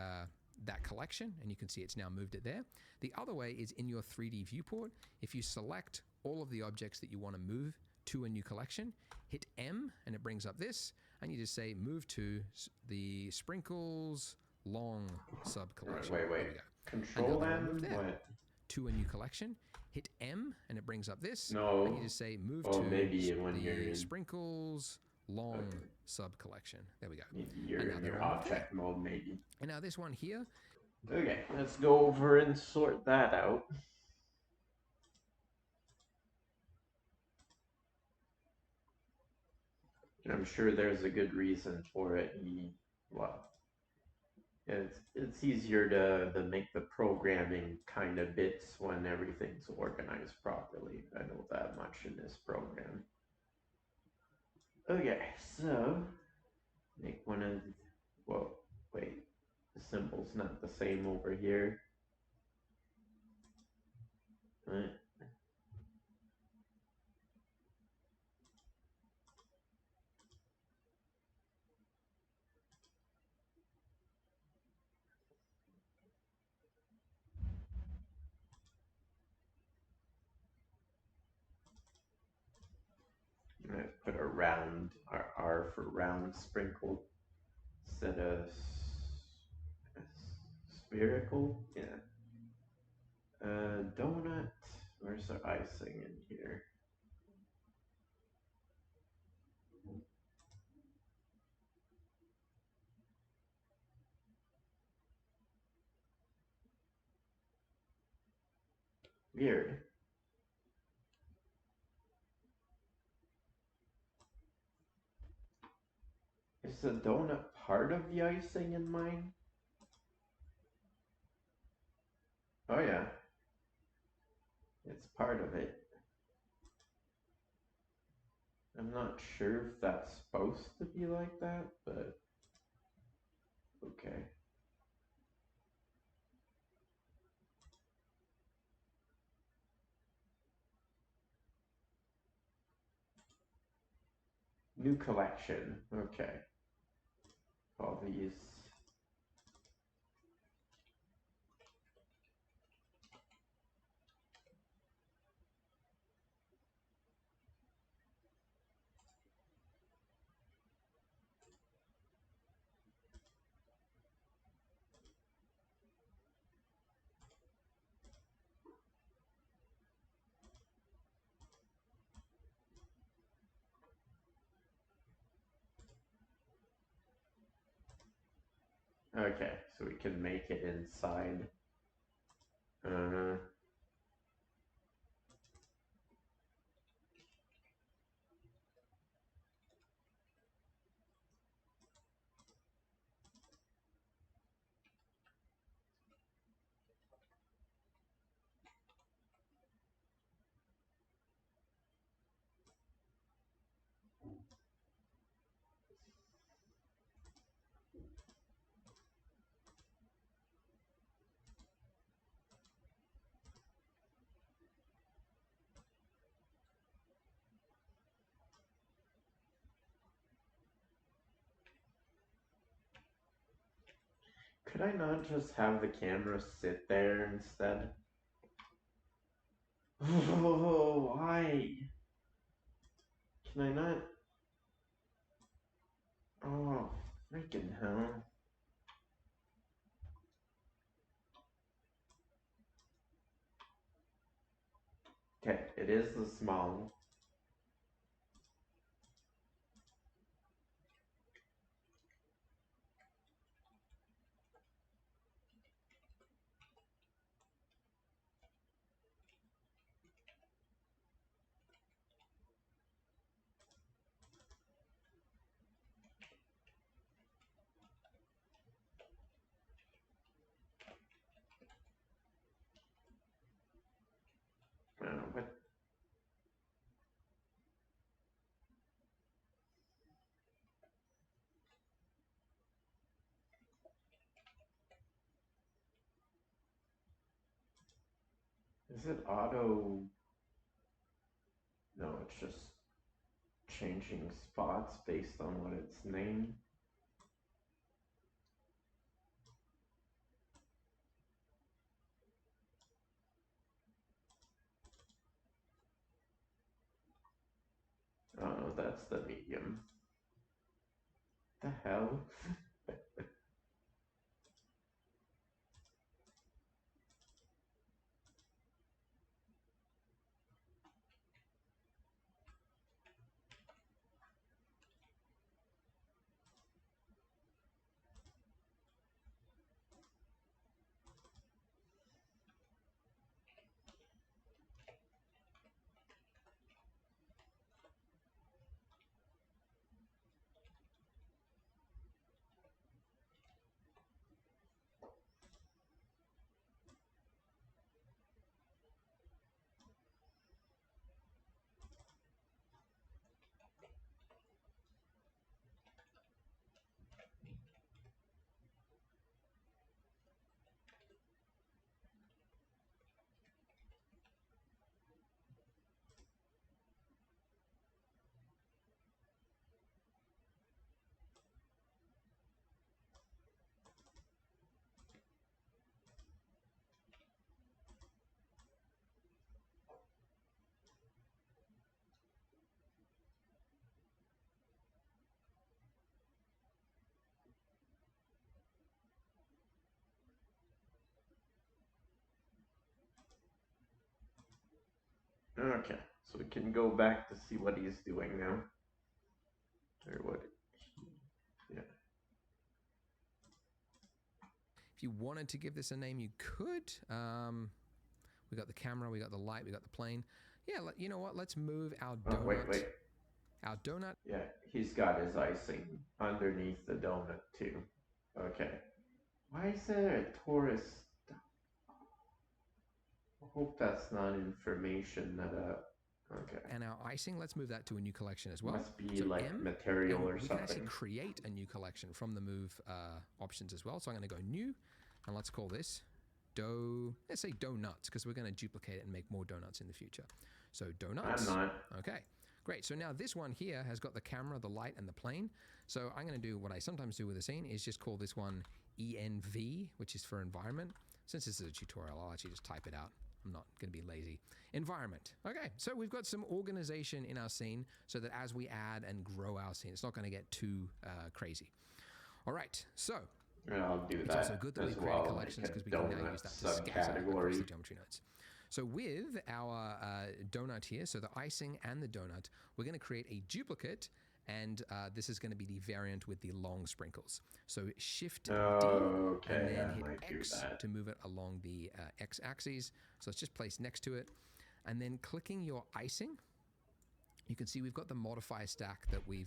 that collection, and you can see it's now moved it there. The other way is in your 3D viewport. If you select all of the objects that you want to move to a new collection, hit M, and it brings up this, and you just say move to the sprinkles long sub collection. Wait. There we go. Control M? What? To a new collection, hit M, and it brings up this. No. And you just say move Oh, to maybe when you're the in- sprinkles long sub collection. There we go. You're And now in they're your all object mode, maybe. And now this one here, Okay, let's go over and sort that out. And I'm sure there's a good reason for it. It's easier to make the programming kind of bits when everything's organized properly. I know that much in this program. Okay, so make one of, well, wait, the symbol's not the same over here. Right. I'm gonna put a round, R for round sprinkle, instead of spherical, yeah. Donut, where's our icing in here? Weird. Is the donut part of the icing in mine? Oh yeah. It's part of it. I'm not sure if that's supposed to be like that, but okay. New collection, okay. All these. Okay, so we can make it inside. Could I not just have the camera sit there instead? Oh, why? Can I not? Oh, freaking hell. Okay, it is the small. What? Is it auto? No, it's just changing spots based on what it's named. Oh, that's the medium. The hell? Okay, so we can go back to see what he's doing now. Or what? Yeah. If you wanted to give this a name, you could. We got the camera, we got the light, we got the plane. Yeah, you know what? Let's move our donut. Oh, wait. Our donut. Yeah, he's got his icing underneath the donut too. Okay. Why is there a Taurus? I hope that's not information that okay. And our icing, let's move that to a new collection as well. Must be so like M, material or we something. can actually create a new collection from the move options as well. So I'm going to go new, and let's call this let's say donuts, because we're going to duplicate it and make more donuts in the future. So donuts. I'm not. Okay, great. So now this one here has got the camera, the light, and the plane. So I'm going to do what I sometimes do with a scene is just call this one ENV, which is for environment. Since this is a tutorial, I'll actually just type it out. I'm not going to be lazy. Environment. Okay, so we've got some organization in our scene so that as we add and grow our scene, it's not going to get too crazy. All right, so I'll do it's that. also good that we create collections because we can now use that to scatter across the geometry nodes. So with our donut here, so the icing and the donut, we're going to create a duplicate and this is going to be the variant with the long sprinkles. So Shift D, Okay, and then I hit might do X that. to move it along the X axis. So it's just placed next to it, and then clicking your icing. You can see we've got the modifier stack that we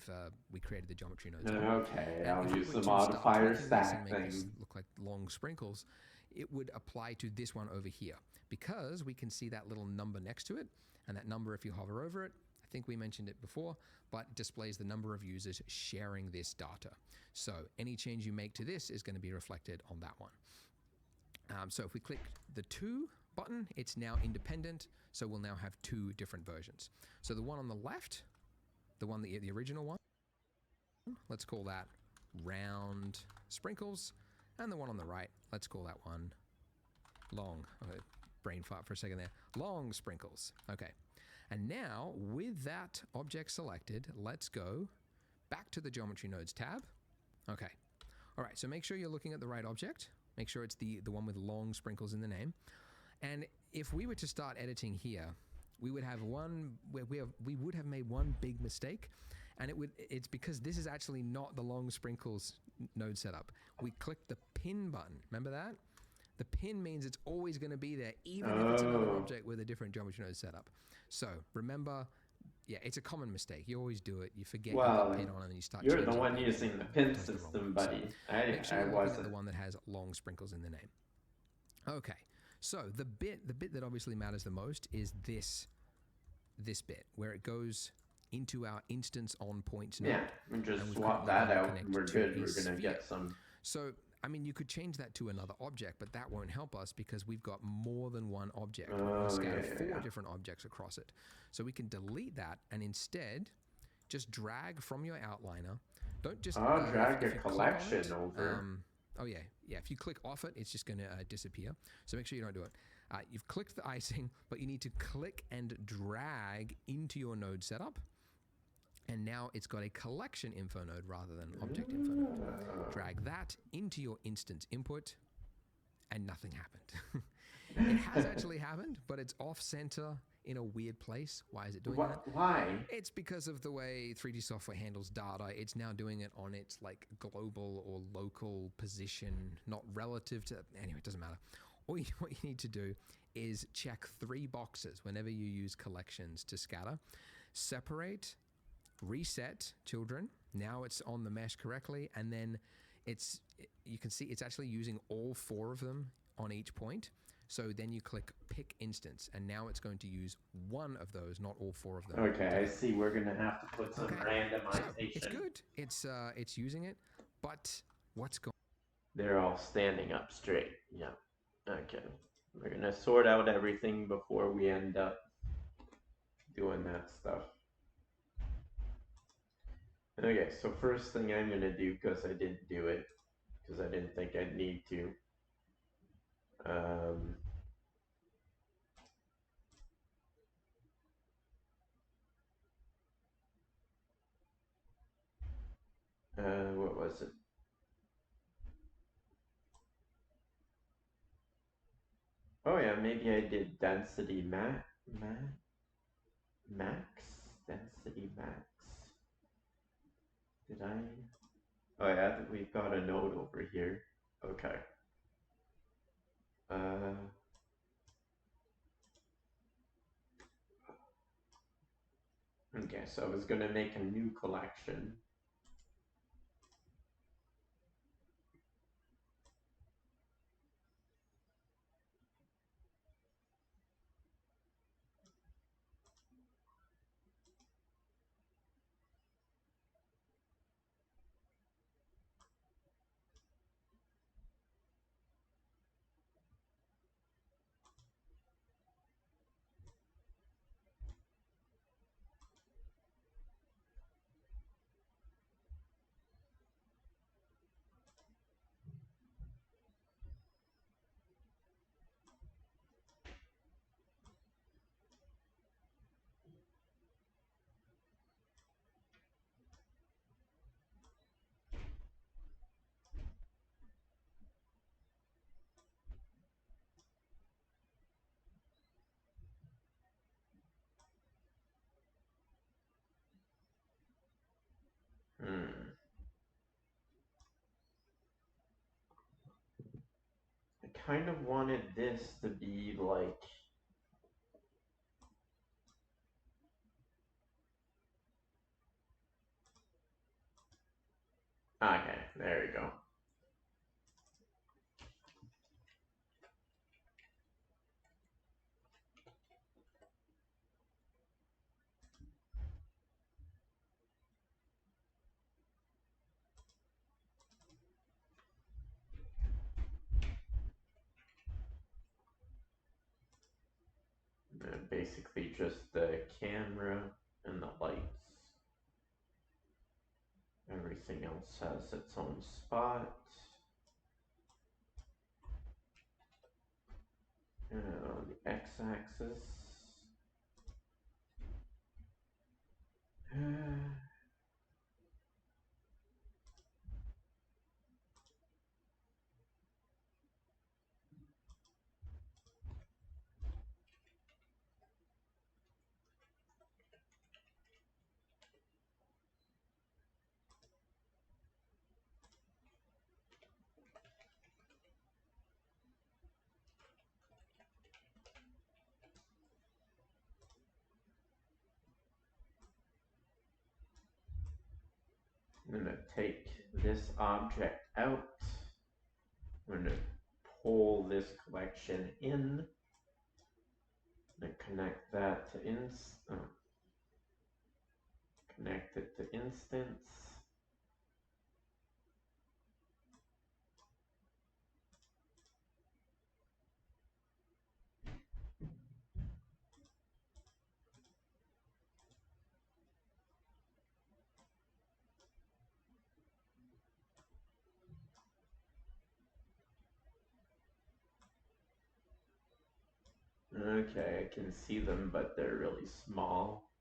created the geometry nodes on. Okay, And I'll if we use were the to start modifier tweaking this stack and make this thing. look like long sprinkles, it would apply to this one over here because we can see that little number next to it, and that number, if you hover over it, I think we mentioned it before, but displays the number of users sharing this data. So any change you make to this is going to be reflected on that one. So if we click the 2 button, it's now independent, so we'll now have 2 different versions. So the one on the left, the original one, let's call that round sprinkles, and the one on the right, let's call that one long. Brain fart for a second there. Long sprinkles. Okay. And now with that object selected, let's go back to the geometry nodes tab. Okay. All right. So make sure you're looking at the right object. Make sure it's the one with long sprinkles in the name. And if we were to start editing here, we would have made one big mistake, and it's because this is actually not the long sprinkles node setup. We clicked the pin button. Remember that? The pin means it's always going to be there, even if it's another object with a different geometry node setup. So remember, yeah, it's a common mistake. You always do it. You forget you got pin on, and then you start. You're the one it, using the pin goes the wrong system, way. buddy. So make sure I you're looking at wasn't. the one that has long sprinkles in the name. Okay, so the bit that obviously matters the most is this bit where it goes into our instance on points node. Yeah, we just and we've swap currently that out. connected We're to good. a We're gonna sphere. get some. So, I mean, you could change that to another object, but that won't help us because we've got more than one object. We want to scatter 4 different objects across it. So we can delete that and instead just drag from your outliner. Don't just drag if a you click on collection it, over. Oh yeah. If you click off it, it's just going to disappear. So make sure you don't do it. You've clicked the icing, but you need to click and drag into your node setup. And now it's got a collection info node rather than object info node. Drag that into your instance input, and nothing happened. It has actually happened, but it's off center in a weird place. Why is it doing that? Why? It's because of the way 3D software handles data. It's now doing it on its like global or local position, not relative to. Anyway, it doesn't matter. What you need to do is check 3 boxes whenever you use collections to scatter. Separate, reset children. Now it's on the mesh correctly, and then you can see it's actually using all 4 of them on each point. So then you click pick instance, and now it's going to use one of those, not all 4 of them. Okay, I see. We're gonna have to put some randomization. So it's good. It's using it, but what's going? They're all standing up straight. Yeah. Okay. We're gonna sort out everything before we end up doing that stuff. Okay, so first thing I'm gonna do, because I didn't do it, because I didn't think I'd need to. What was it? Oh yeah, maybe I did density max? Density max. Did I? Oh yeah, we've got a node over here. Okay. Okay, so I was gonna make a new collection. kind of wanted this to be like... Okay, there you go. Basically just the camera and the lights. Everything else has its own spot. The x-axis. I'm going to take this object out. I'm going to pull this collection in and connect that to connect it to instance. Okay, I can see them, but they're really small.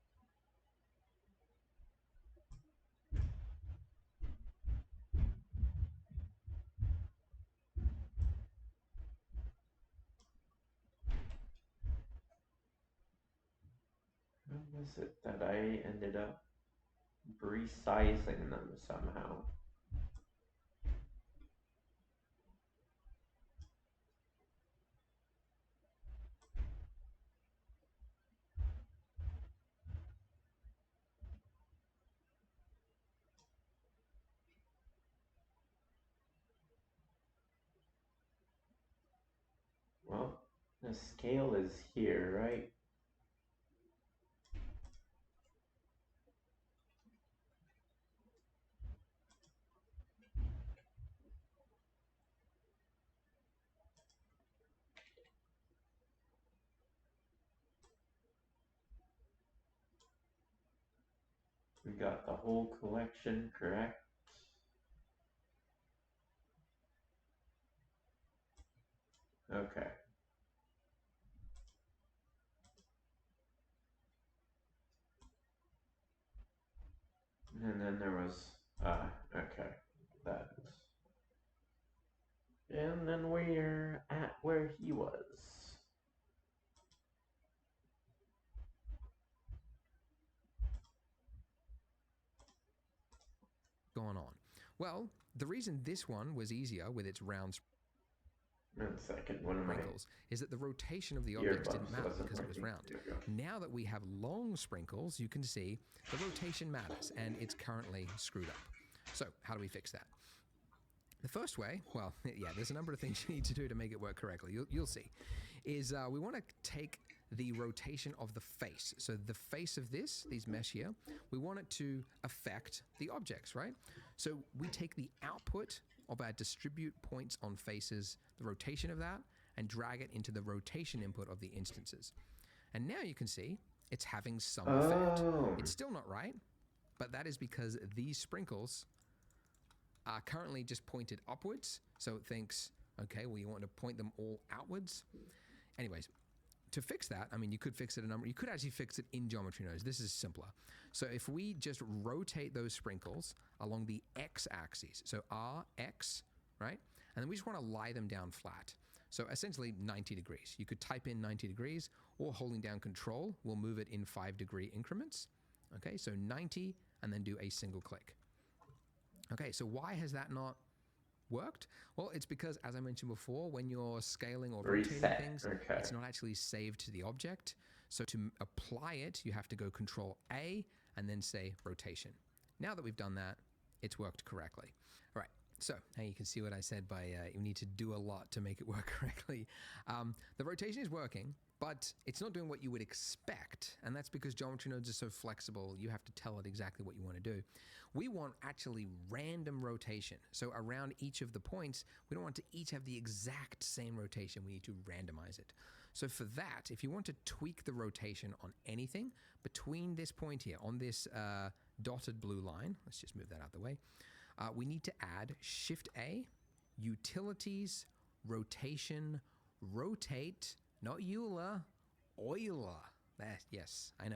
How was it that I ended up resizing them somehow? Well, the scale is here, right? We got the whole collection correct. Okay. And then there was, okay, that. And then we're at where he was. Going on. Well, the reason this one was easier with its round One second, one of my sprinkles is that the rotation of the objects didn't earbuds matter wasn't because it was working. round. There we go. Now that we have long sprinkles, you can see the rotation matters and it's currently screwed up. So how do we fix that? The first way, well, yeah, there's a number of things you need to do to make it work correctly. You'll see, is we want to take the rotation of the face. So the face of these mesh here, we want it to affect the objects, right? So we take the output of our distribute points on faces, the rotation of that, and drag it into the rotation input of the instances. And now you can see it's having some effect. It's still not right, but that is because these sprinkles are currently just pointed upwards. So it thinks, okay, well, you want to point them all outwards. Anyways, to fix that, I mean, you could fix it you could actually fix it in Geometry Nodes. This is simpler. So if we just rotate those sprinkles along the x-axis, so R, X, right? And then we just want to lie them down flat. So essentially 90 degrees. You could type in 90 degrees or holding down Control will move it in 5-degree increments. Okay, so 90 and then do a single click. Okay, so why has that not worked? Well, it's because, as I mentioned before, when you're scaling or Reset. rotating things, Okay. it's not actually saved to the object. So to apply it, you have to go Control A and then say rotation. Now that we've done that, it's worked correctly. All right. So now you can see what I said by you need to do a lot to make it work correctly. The rotation is working, but it's not doing what you would expect. And that's because geometry nodes are so flexible, you have to tell it exactly what you want to do. We want actually random rotation. So around each of the points, we don't want to each have the exact same rotation. We need to randomize it. So for that, if you want to tweak the rotation on anything between this point here, on this dotted blue line, let's just move that out of the way, we need to add Shift A, Utilities, Rotation, Rotate, not Euler, Euler. Yes, I know.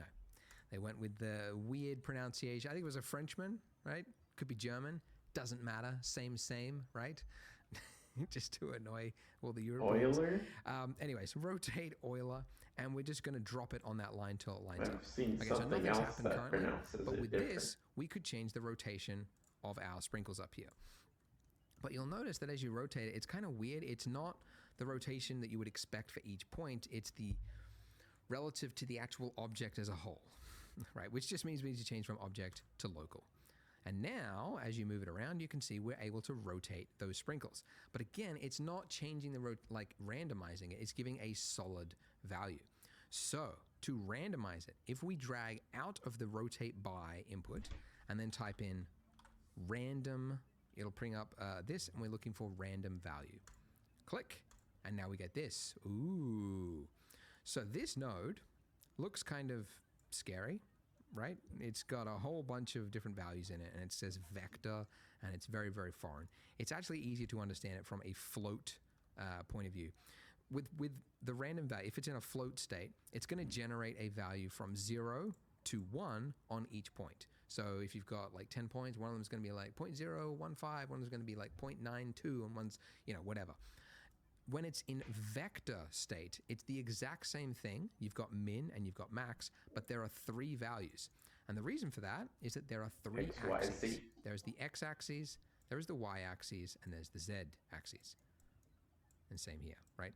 They went with the weird pronunciation. I think it was a Frenchman, right? Could be German. Doesn't matter. Same, right? Just to annoy all the Europeans. Euler? Anyways, rotate Euler, and we're just going to drop it on that line till it lines up. I've seen Okay, so something nothing's else happened that currently, pronounces but it with different. this, we could change the rotation of our sprinkles up here. But you'll notice that as you rotate it, it's kind of weird. It's not the rotation that you would expect for each point. It's the relative to the actual object as a whole, right? Which just means we need to change from object to local. And now, as you move it around, you can see we're able to rotate those sprinkles. But again, it's not changing the, like randomizing it. It's giving a solid value. So to randomize it, if we drag out of the rotate by input and then type in random, it'll bring up this, and we're looking for random value. Click, and now we get this. Ooh. So this node looks kind of scary, right? It's got a whole bunch of different values in it, and it says vector, and it's very, very foreign. It's actually easier to understand it from a float point of view. With the random value, if it's in a float state, it's going to generate a value from 0 to 1 on each point. So if you've got like 10 points, one of them is going to be like 0.015, one of them is going to be like 0.92, and one's, whatever. When it's in vector state, it's the exact same thing. You've got min and you've got max, but there are 3 values. And the reason for that is that there are 3 X, Y, axes. Z. There's the x-axis, there's the y-axis, and there's the z-axis. And same here, right?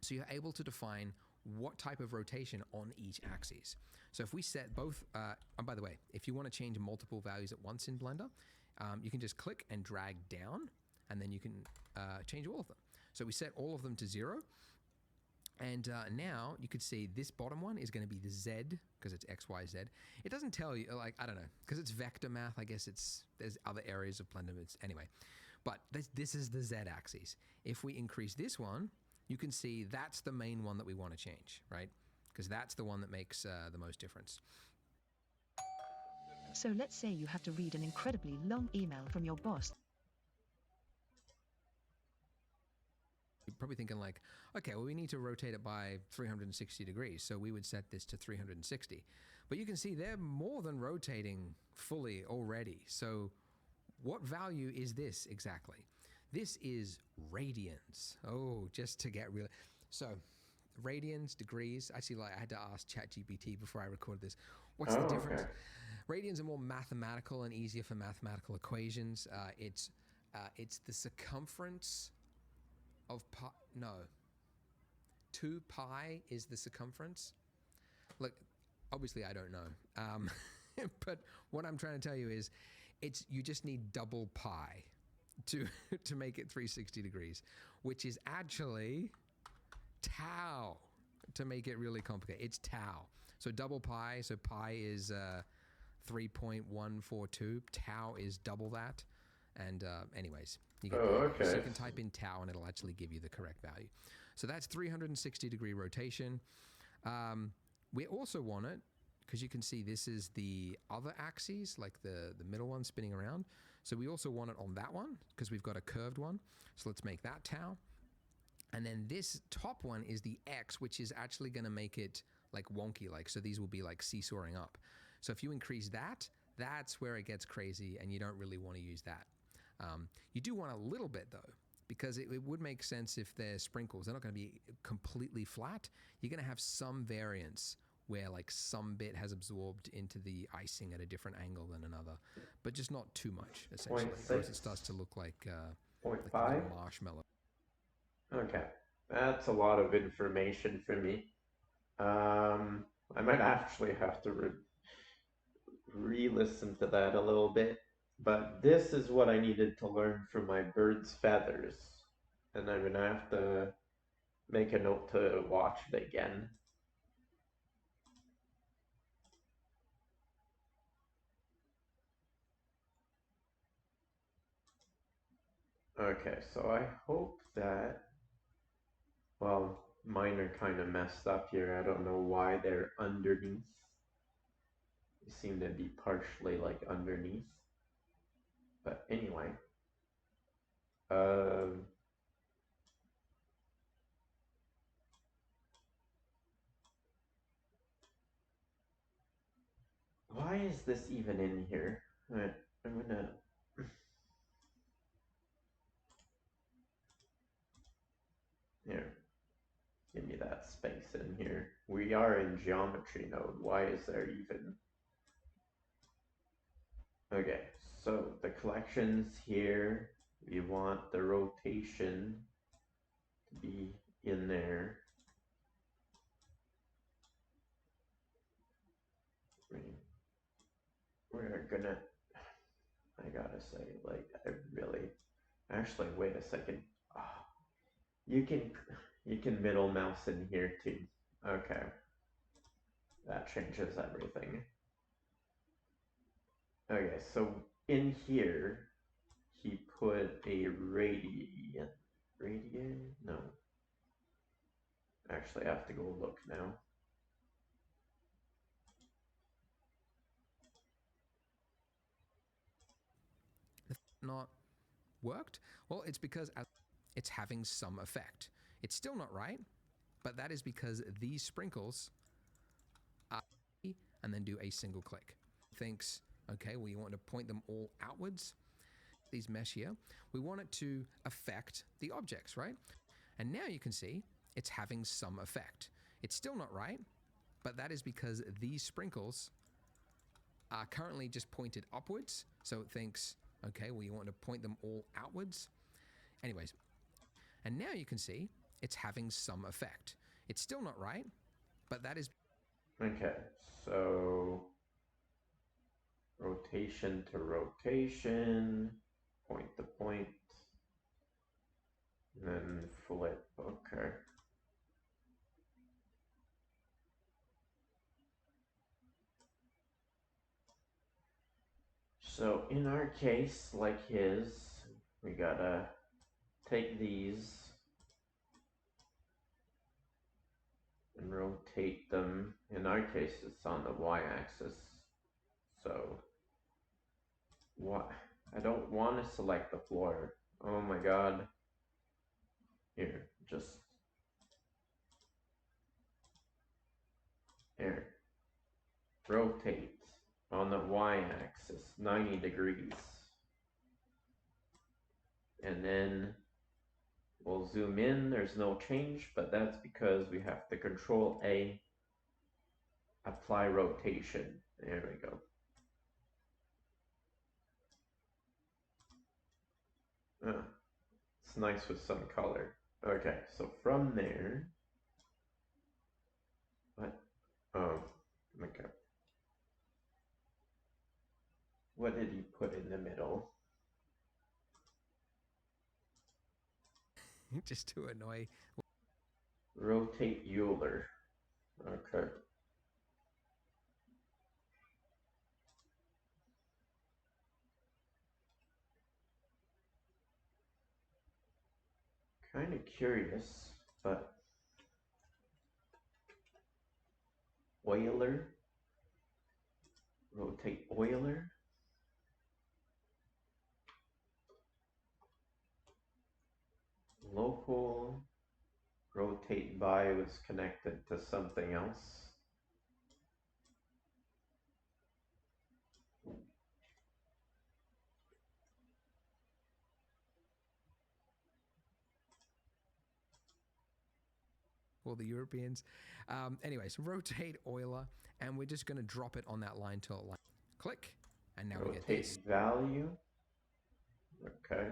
So you're able to define what type of rotation on each axis. So if we set both, and by the way, if you want to change multiple values at once in Blender, you can just click and drag down, and then you can change all of them. So we set all of them to 0, and now you could see this bottom one is going to be the Z, because it's X, Y, Z. It doesn't tell you, like, I don't know, because it's vector math, I guess there's other areas of Blender, anyway. But this is the Z axis. If we increase this one, you can see that's the main one that we want to change, right? Because that's the one that makes the most difference. So let's say you have to read an incredibly long email from your boss. You're probably thinking like, okay, well, we need to rotate it by 360 degrees. So we would set this to 360. But you can see they're more than rotating fully already. So what value is this exactly? This is radians. Oh, just to get real. So radians, degrees. Actually, like I had to ask ChatGPT before I recorded this. What's the difference? Okay. Radians are more mathematical and easier for mathematical equations. It's the circumference of pi. No. 2 pi is the circumference. Look, obviously I don't know. But what I'm trying to tell you is you just need double pi to make it 360 degrees, which is actually tau, to make it really complicated. It's tau. So double pi, so pi is 3.142. Tau is double that. And anyways, you get okay. So you can type in tau and it'll actually give you the correct value. So that's 360 degree rotation. We also want it, because you can see this is the other axis, like the middle one spinning around. So we also want it on that one, because we've got a curved one. So let's make that tau. And then this top one is the X, which is actually going to make it like wonky, like, so these will be like seesawing up. So if you increase that, that's where it gets crazy, and you don't really want to use that. You do want a little bit though, because it would make sense if they're sprinkles. They're not going to be completely flat. You're going to have some variance where like some bit has absorbed into the icing at a different angle than another, but just not too much, essentially. Or else it starts to look like Point like a five. little marshmallow. Okay, that's a lot of information for me. I might actually have to re-listen to that a little bit. But this is what I needed to learn from my bird's feathers, and I'm gonna have to make a note to watch it again. Okay, so I hope that, well, mine are kind of messed up here. I don't know why they're underneath. They seem to be partially like underneath. But anyway, why is this even in here? Alright, I'm gonna. Here, give me that space in here. We are in geometry node. Why is there even? Okay, so the collections here, we want the rotation to be in there. We're gonna, I gotta say, like, I really, actually, wait a second. Oh, you can middle mouse in here too. Okay, that changes everything. Okay, so in here, he put a radian. No. Actually, I have to go look now. Not worked? Well, it's because it's having some effect. It's still not right, but that is because these sprinkles are, and then do a single click. Thinks, okay, well, you want to point them all outwards. These mesh here, we want it to affect the objects, right? And now you can see it's having some effect. It's still not right, but that is because these sprinkles are currently just pointed upwards. So it thinks, okay, well, you want to point them all outwards. Anyways, and now you can see it's having some effect. It's still not right, but that is. Okay, so rotation to rotation, point to point, and then flip. Okay. So in our case, like his, we gotta take these and rotate them. In our case, it's on the y-axis. So what? I don't want to select the floor. Oh my god. Here, just here. Rotate on the y-axis 90 degrees. And then we'll zoom in. There's no change, but that's because we have to Control A, apply rotation. There we go. It's nice with some color. Okay, so from there, what? Oh, okay. What did he put in the middle? Just to annoy. Rotate Euler. Okay. Kind of curious, but Euler. Rotate Euler. Local rotate by was connected to something else. Well, the Europeans. Anyways, rotate Euler, and we're just going to drop it on that line till it line. Click, and now we get Rotate this. value. Okay.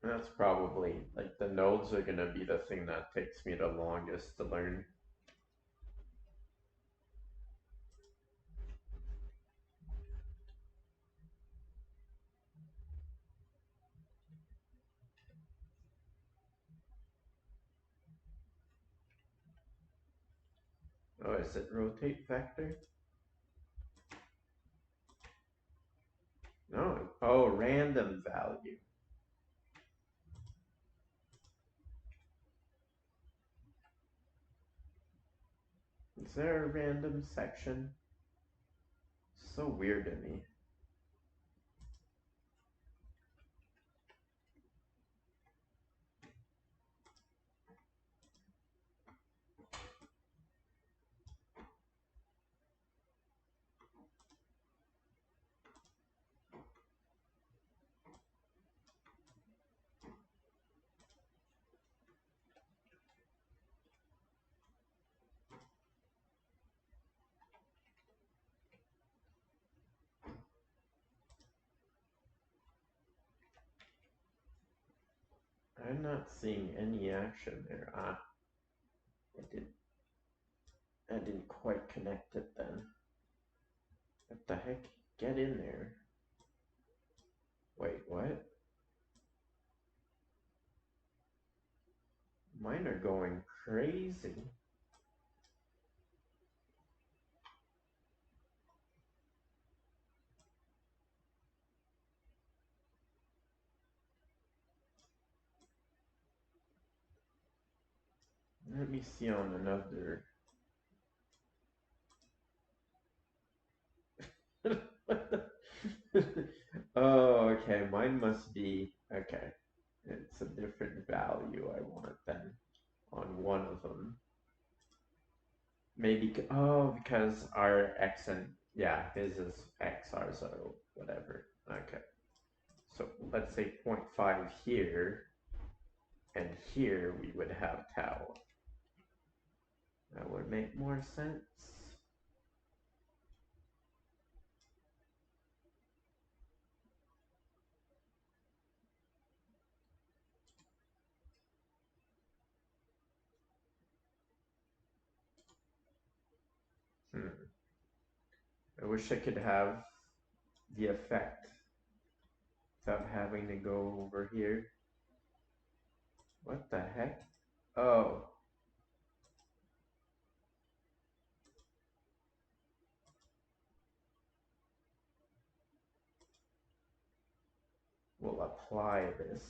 That's probably, like, the nodes are gonna be the thing that takes me the longest to learn. Oh, is it rotate vector? No. Oh, random value. Is there a random section? So weird to me. I'm not seeing any action there. Ah, I didn't quite connect it then. What the heck? Get in there. Wait, what? Mine are going crazy. Let me see on another. Oh, okay. Mine must be okay. It's a different value I want then on one of them. Maybe because our x and yeah, his is x, ours are whatever. Okay. So let's say 0.5 here, and here we would have tau. That would make more sense. I wish I could have the effect without having to go over here. What the heck? Oh. We'll apply this.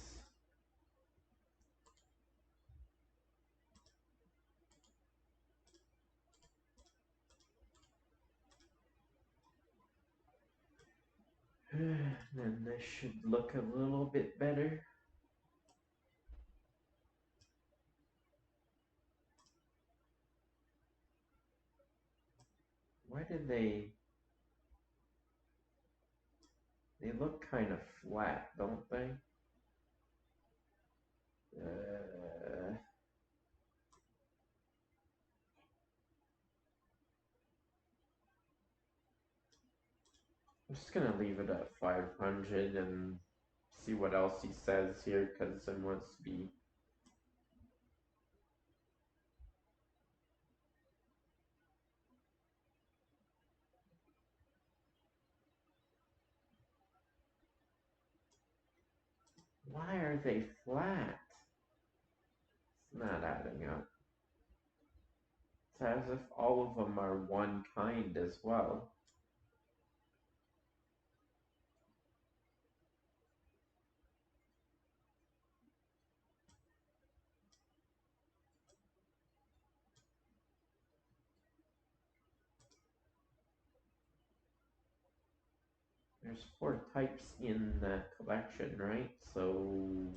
Then this should look a little bit better. Why did they look kind of flat, don't they? I'm just gonna leave it at 500 and see what else he says here, because there must be. Why are they flat? It's not adding up. It's as if all of them are one kind as well. There's 4 types in that collection, right? So,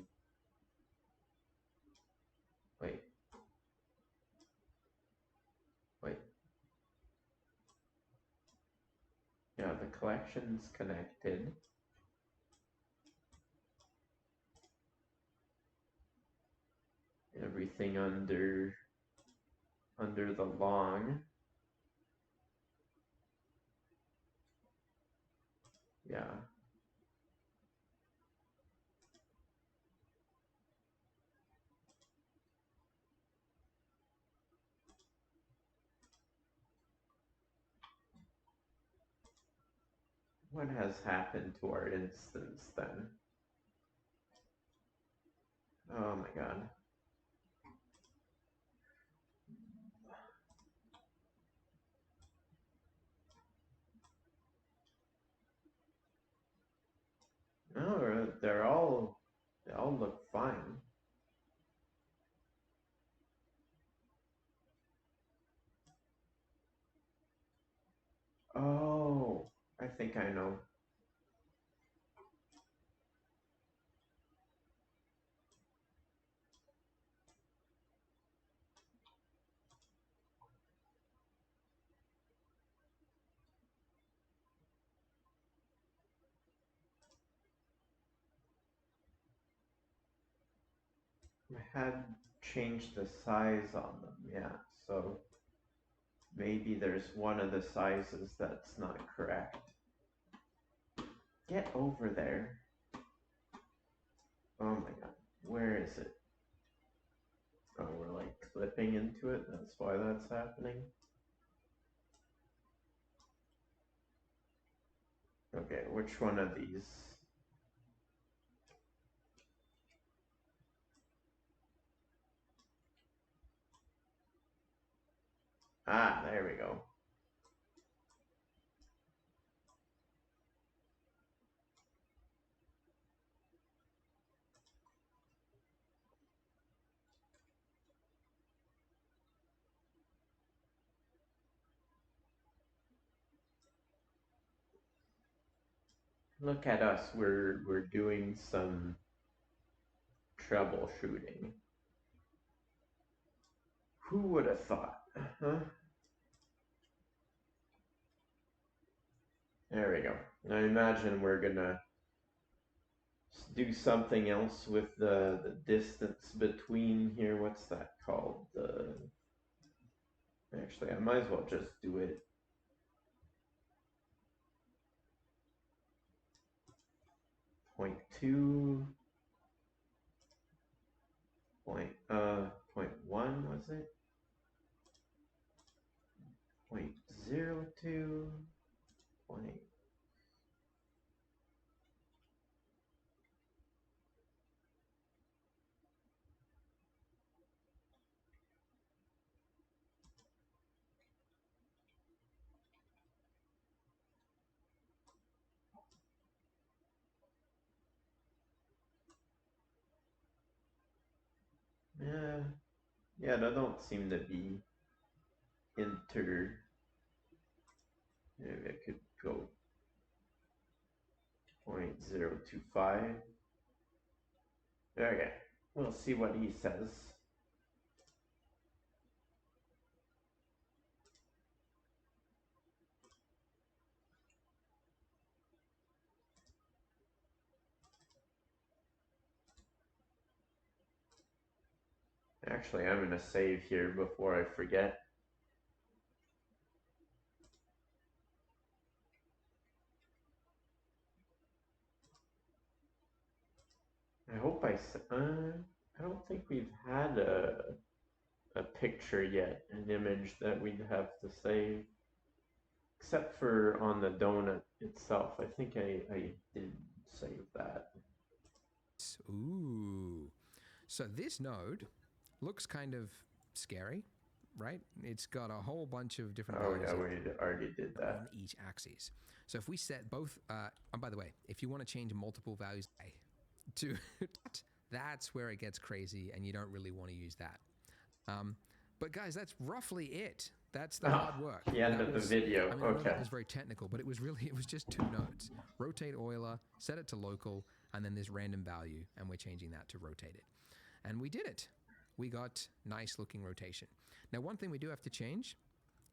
wait. Yeah, the collection's connected. Everything under the long. Yeah. What has happened to our instance then? Oh my god. No, they all look fine. Oh, I think I know. I had changed the size on them, yeah, so maybe there's one of the sizes that's not correct. Get over there. Oh my god, where is it? Oh, we're like clipping into it, that's why that's happening. Okay, which one of these? Ah, there we go. Look at us, we're doing some troubleshooting. Who would have thought, huh? There we go. I imagine we're gonna do something else with the distance between here. What's that called? Actually, I might as well just do it. Point two. Point 0.1 was it? 0.02. Point. Yeah, they don't seem to be inter. Maybe I could go 0.025. Okay, we'll see what he says. Actually, I'm gonna save here before I forget. I hope I don't think we've had a picture yet, an image that we'd have to save. Except for on the donut itself. I think I did save that. Ooh. So this node looks kind of scary, right? It's got a whole bunch of different Oh values yeah, we already did that. on each axis. So if we set both, and by the way, if you want to change multiple values to that's where it gets crazy, and you don't really want to use that. But guys, that's roughly it. That's the hard work. The end of the video. I mean, I know Okay. that was very technical, but it was just two nodes. Rotate Euler, set it to local, and then this random value, and we're changing that to rotate it. And we did it. We got nice looking rotation. Now, one thing we do have to change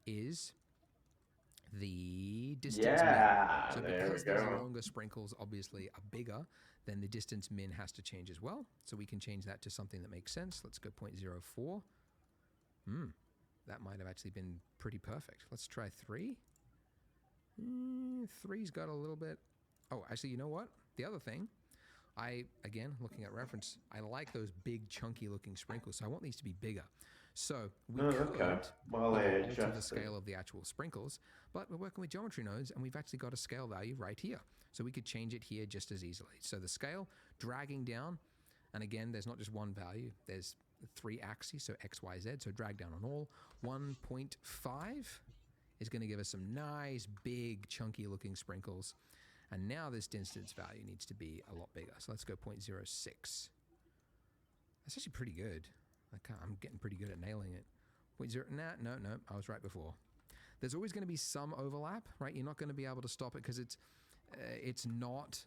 is the distance Yeah, min. So there because we those go. longer sprinkles obviously are bigger, then the distance min has to change as well. So we can change that to something that makes sense. Let's go 0.04. That might have actually been pretty perfect. Let's try 3. 3's got a little bit. Oh, actually, you know what? The other thing, again, looking at reference, I like those big, chunky looking sprinkles. So I want these to be bigger. So we okay. could Well, I alter the adjusted. scale of the actual sprinkles, but we're working with geometry nodes and we've actually got a scale value right here. So we could change it here just as easily. So the scale, dragging down, and again, there's not just one value, there's 3 axes, so X, Y, Z, so drag down on all. 1.5 is going to give us some nice, big, chunky looking sprinkles. And now this distance value needs to be a lot bigger. So let's go 0.06. That's actually pretty good. I'm getting pretty good at nailing it. 0.0, no, I was right before. There's always going to be some overlap, right? You're not going to be able to stop it because it's not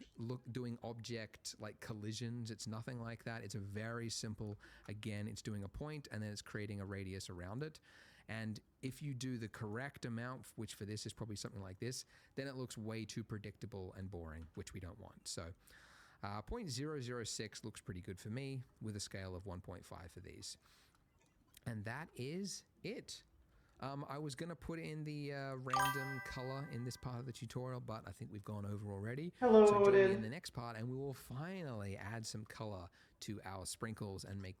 doing object like collisions. It's nothing like that. It's a very simple, again, it's doing a point and then it's creating a radius around it. And if you do the correct amount, which for this is probably something like this, then it looks way too predictable and boring, which we don't want. So 0.006 looks pretty good for me with a scale of 1.5 for these. And that is it. I was going to put in the random color in this part of the tutorial, but I think we've gone over already. Hello, so join me Odin. in the next part and we will finally add some color to our sprinkles and make...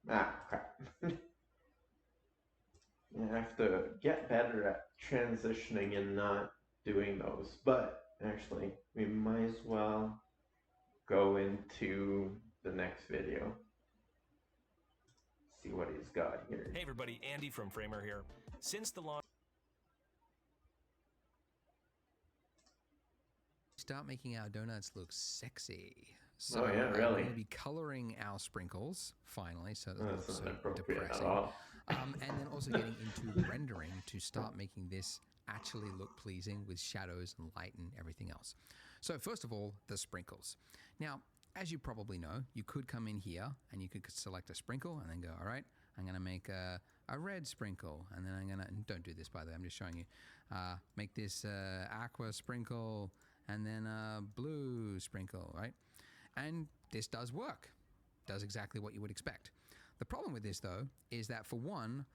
Ah, crap. I have to get better at transitioning and not doing those. But actually, we might as well go into the next video. See what he's got here. Hey everybody, Andy from Framer here. Since the launch Start making our donuts look sexy. So Oh, yeah, I'm really? going to be coloring our sprinkles finally, so that That's looks not so appropriate at depressing. all. And then also getting into rendering to start making this actually look pleasing with shadows and light and everything else. So first of all, the sprinkles. Now, as you probably know, you could come in here and you could select a sprinkle and then go, all right, I'm going to make a red sprinkle. And then I'm going to, don't do this by the way, I'm just showing you, make this aqua sprinkle and then a blue sprinkle, right? And this does work, does exactly what you would expect. The problem with this though, is that for one,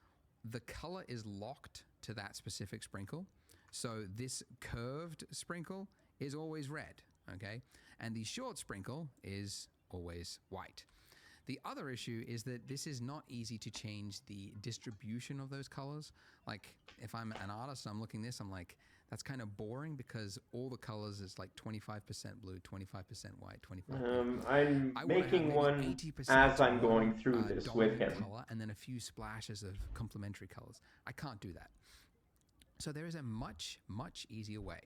the color is locked to that specific sprinkle. So this curved sprinkle is always red, okay? And the short sprinkle is always white. The other issue is that this is not easy to change the distribution of those colors. Like if I'm an artist and I'm looking at this, I'm like, that's kind of boring because all the colors is like 25% blue, 25% white, 25%. I'm I wanna have making maybe one 80% as I'm one, going through this with dominant him. color and then a few splashes of complementary colors. I can't do that. So there is a much, much easier way.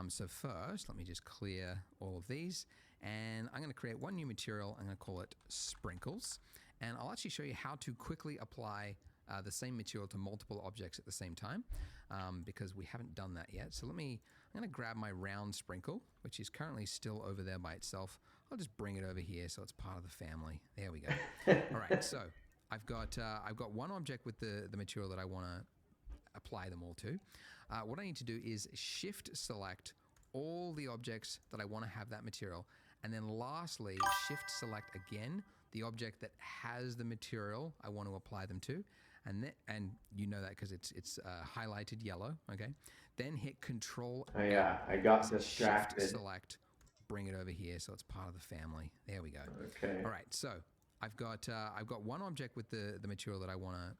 So first, let me just clear all of these. And I'm going to create one new material. I'm going to call it Sprinkles. And I'll actually show you how to quickly apply the same material to multiple objects at the same time because we haven't done that yet. So I'm going to grab my round sprinkle, which is currently still over there by itself. I'll just bring it over here so it's part of the family. There we go. All right, so I've got one object with the material that I want to apply them all to. What I need to do is shift select all the objects that I want to have that material, and then lastly shift select again the object that has the material I want to apply them to, and you know that because it's highlighted yellow. Okay, then hit Control. Oh yeah, I got distracted. Shift select, bring it over here so it's part of the family. There we go. Okay. All right, so I've got one object with the material that I want to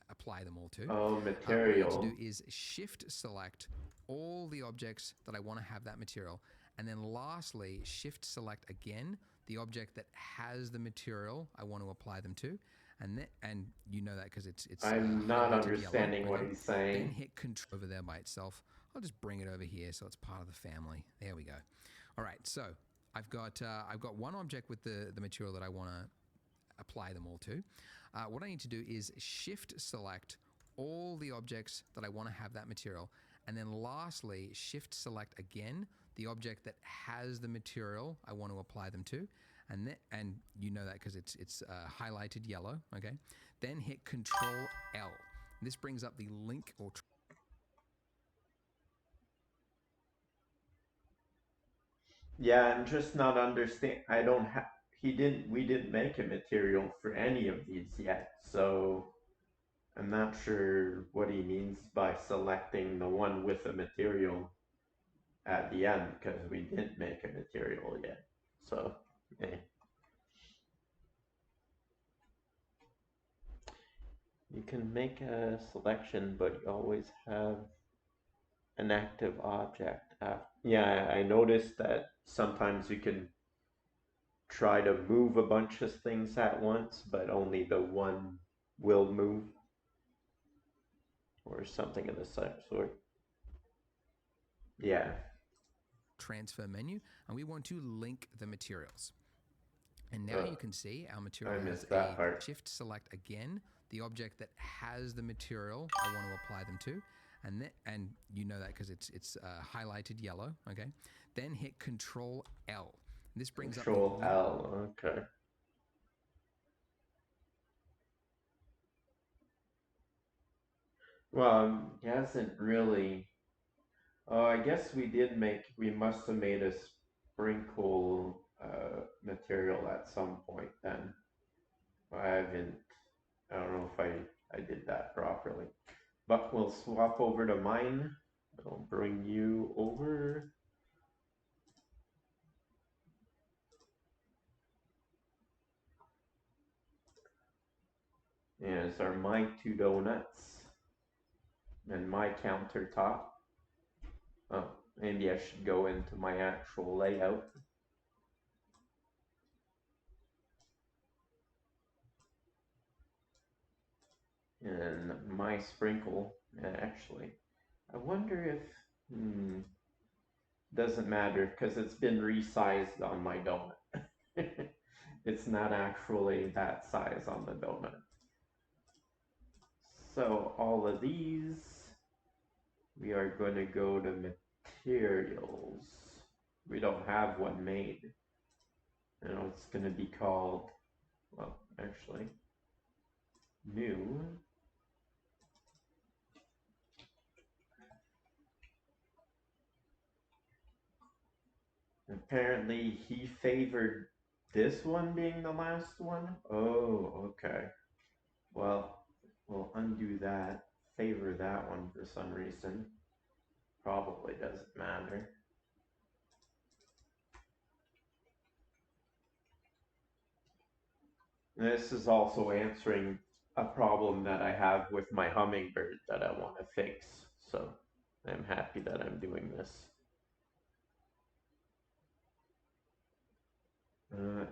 apply them all to. Oh, What material. I need to do is shift select all the objects that I want to have that material, and then lastly shift select again the object that has the material I want to apply them to, and you know that because it's I'm not highlighted understanding yellow. what Okay. he's saying. Then hit Control over there by itself. I'll just bring it over here so it's part of the family. There we go. All right, so I've got one object with the material that I want to apply them all to. What I need to do is shift select all the objects that I want to have that material, and then lastly shift select again the object that has the material I want to apply them to, and you know that because it's highlighted yellow. Okay, then hit Control L. This brings up the link or Yeah, I'm just not understand. I don't have. We didn't make a material for any of these yet, so I'm not sure what he means by selecting the one with the material at the end because we didn't make a material yet. So, eh. You can make a selection, but you always have an active object. Yeah, I noticed that sometimes you can try to move a bunch of things at once, but only the one will move. Or something of the sort. Yeah. Transfer menu, and we want to link the materials. And now you can see our material has a part. shift select again, the object that has the material I want to apply them to. And you know that because it's highlighted yellow, okay? Then hit Control L. This brings Control up L, okay. Well, it hasn't really. Oh, I guess we must have made a sprinkle material at some point then. I don't know if I did that properly. But we'll swap over to mine. I'll bring you over. And it's our my two donuts and my countertop. Oh, maybe I should go into my actual layout. And my sprinkle, actually, I wonder if, doesn't matter because it's been resized on my donut. It's not actually that size on the donut. So all of these, we are going to go to materials. We don't have one made. And it's going to be called, well, actually, new. Apparently he favored this one being the last one. Oh, okay. Well, we'll undo that. Favor that one for some reason. Probably doesn't matter. This is also answering a problem that I have with my hummingbird that I want to fix. So I'm happy that I'm doing this.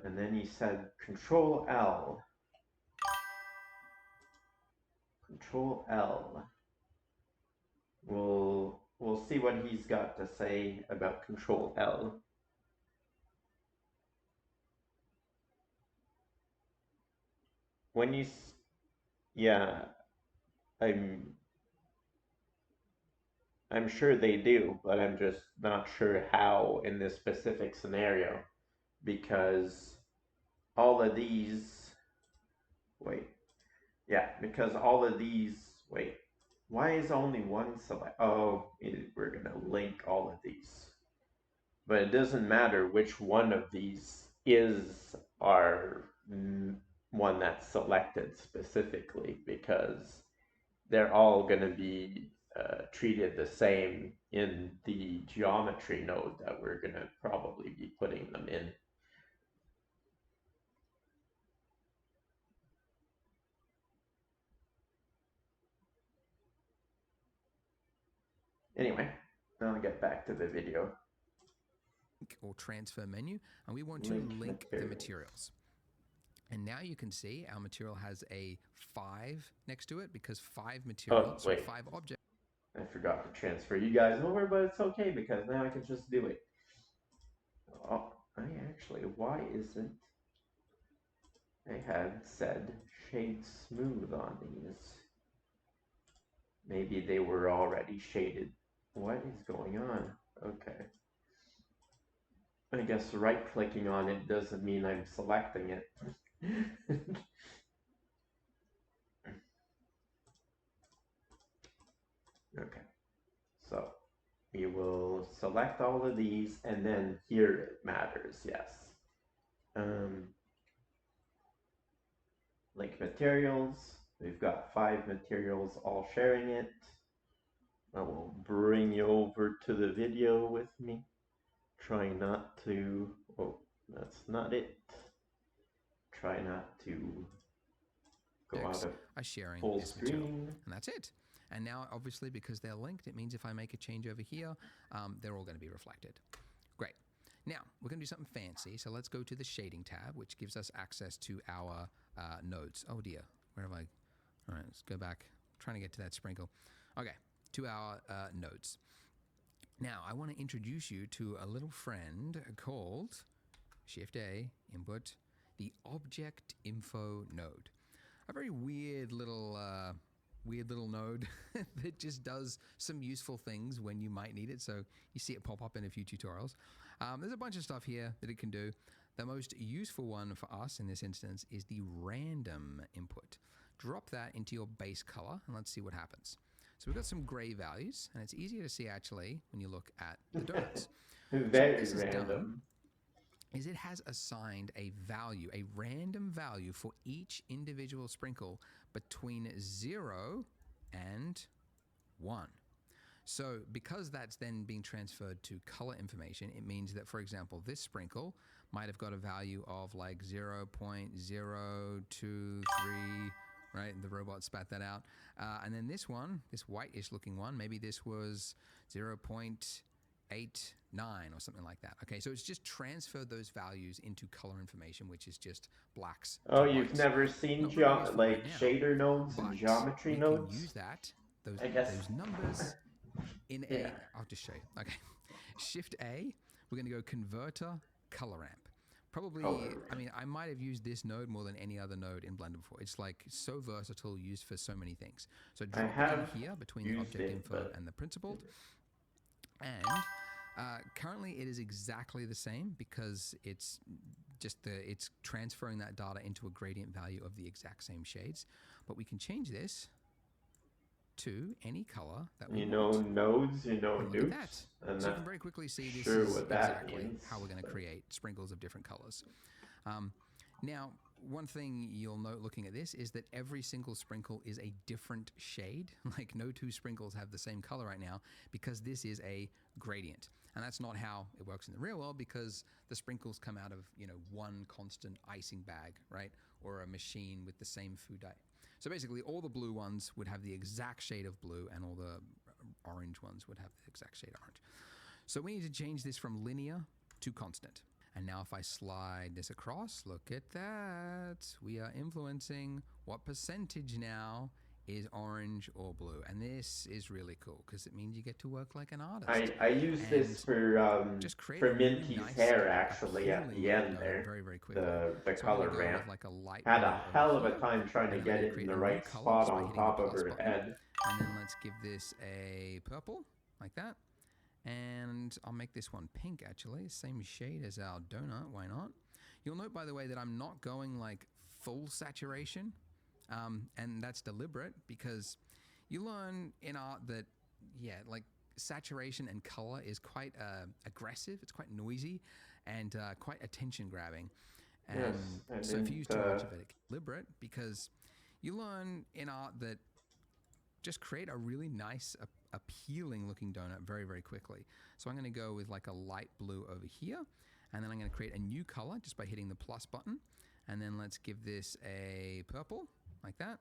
And then he said Control L. Control L. We'll see what he's got to say about Control L. When you, yeah, I'm sure they do, but I'm just not sure how in this specific scenario, because all of these, because all of these, why is only one select? Oh, we're gonna link all of these. But it doesn't matter which one of these is our one that's selected specifically, because they're all going to be treated the same in the geometry node that we're going to probably be putting them in. Anyway, now I'll get back to the video. Or transfer menu, and we want to link the materials. And now you can see our material has a 5 next to it because 5 materials, 5 objects. I forgot to transfer you guys over, but it's okay because now I can just do it. Oh, why isn't I had said shade smooth on these? Maybe they were already shaded. What is going on? Okay. I guess right-clicking on it doesn't mean I'm selecting it. Okay. So we will select all of these, and then here it matters, yes. Link materials. We've got 5 materials all sharing it. I will bring you over to the video with me. Try not to, oh, that's not it. Try not to go out objects of are sharing full this material. screen. And that's it. And now, obviously, because they're linked, it means if I make a change over here, they're all going to be reflected. Great. Now, we're going to do something fancy. So let's go to the shading tab, which gives us access to our nodes. Oh, dear. Where have I? All right, let's go back. I'm trying to get to that sprinkle. Okay, to our nodes. Now, I want to introduce you to a little friend called Shift-A, input, the Object Info node. A very weird little node that just does some useful things when you might need it. So you see it pop up in a few tutorials. There's a bunch of stuff here that it can do. The most useful one for us in this instance is the random input. Drop that into your base color and let's see what happens. So we've got some gray values, and it's easier to see actually when you look at the donuts. Very random. Is it has assigned a value, a random value for each individual sprinkle between 0 and 1. So because that's then being transferred to color information, it means that, for example, this sprinkle might have got a value of like 0.023, right? The robot spat that out. And then this one, this whitish looking one, maybe this was 0.89 or something like that. Okay, so it's just transferred those values into color information, which is just blacks. Oh, you've never seen like shader nodes and geometry nodes? You can use that, those numbers in Yeah. I'll just show you. Okay, Shift A, we're going to go converter color ramp. Probably, I mean, I might have used this node more than any other node in Blender before. It's like so versatile, used for so many things. So drop it in here between the object info and the principled. And currently it is exactly the same because it's just it's transferring that data into a gradient value of the exact same shades. But we can change this to any color that we want. Nodes, Look newts. at that. So you can very quickly see this sure is what that exactly means. how we're going to create sprinkles of different colors. Now, one thing you'll note looking at this is that every single sprinkle is a different shade. Like no two sprinkles have the same color right now because this is a gradient. And that's not how it works in the real world because the sprinkles come out of, one constant icing bag, right? Or a machine with the same food dye. So basically all the blue ones would have the exact shade of blue and all the orange ones would have the exact shade of orange. So we need to change this from linear to constant. And now if I slide this across, look at that. We are influencing what percentage now is orange or blue. And this is really cool because it means you get to work like an artist. I use this for Minty's nice, hair actually at the end there. Very, very quickly. The So color I'm gonna go ramp. with like a light Had blue a over hell of a here. time trying to And get I'm it gonna in the create a new right color spot just by on hitting top the of plus her button. head. And then let's give this a purple, like that. And I'll make this one pink actually, same shade as our donut, why not? You'll note, by the way, that I'm not going like full saturation, and that's deliberate because you learn in art that, like saturation and color is quite aggressive, it's quite noisy, and quite attention grabbing. And so if you use too much of it, it's deliberate because you learn in art that just create a really nice, appealing looking donut very, very quickly. So I'm going to go with like a light blue over here. And then I'm going to create a new color just by hitting the plus button. And then let's give this a purple, like that.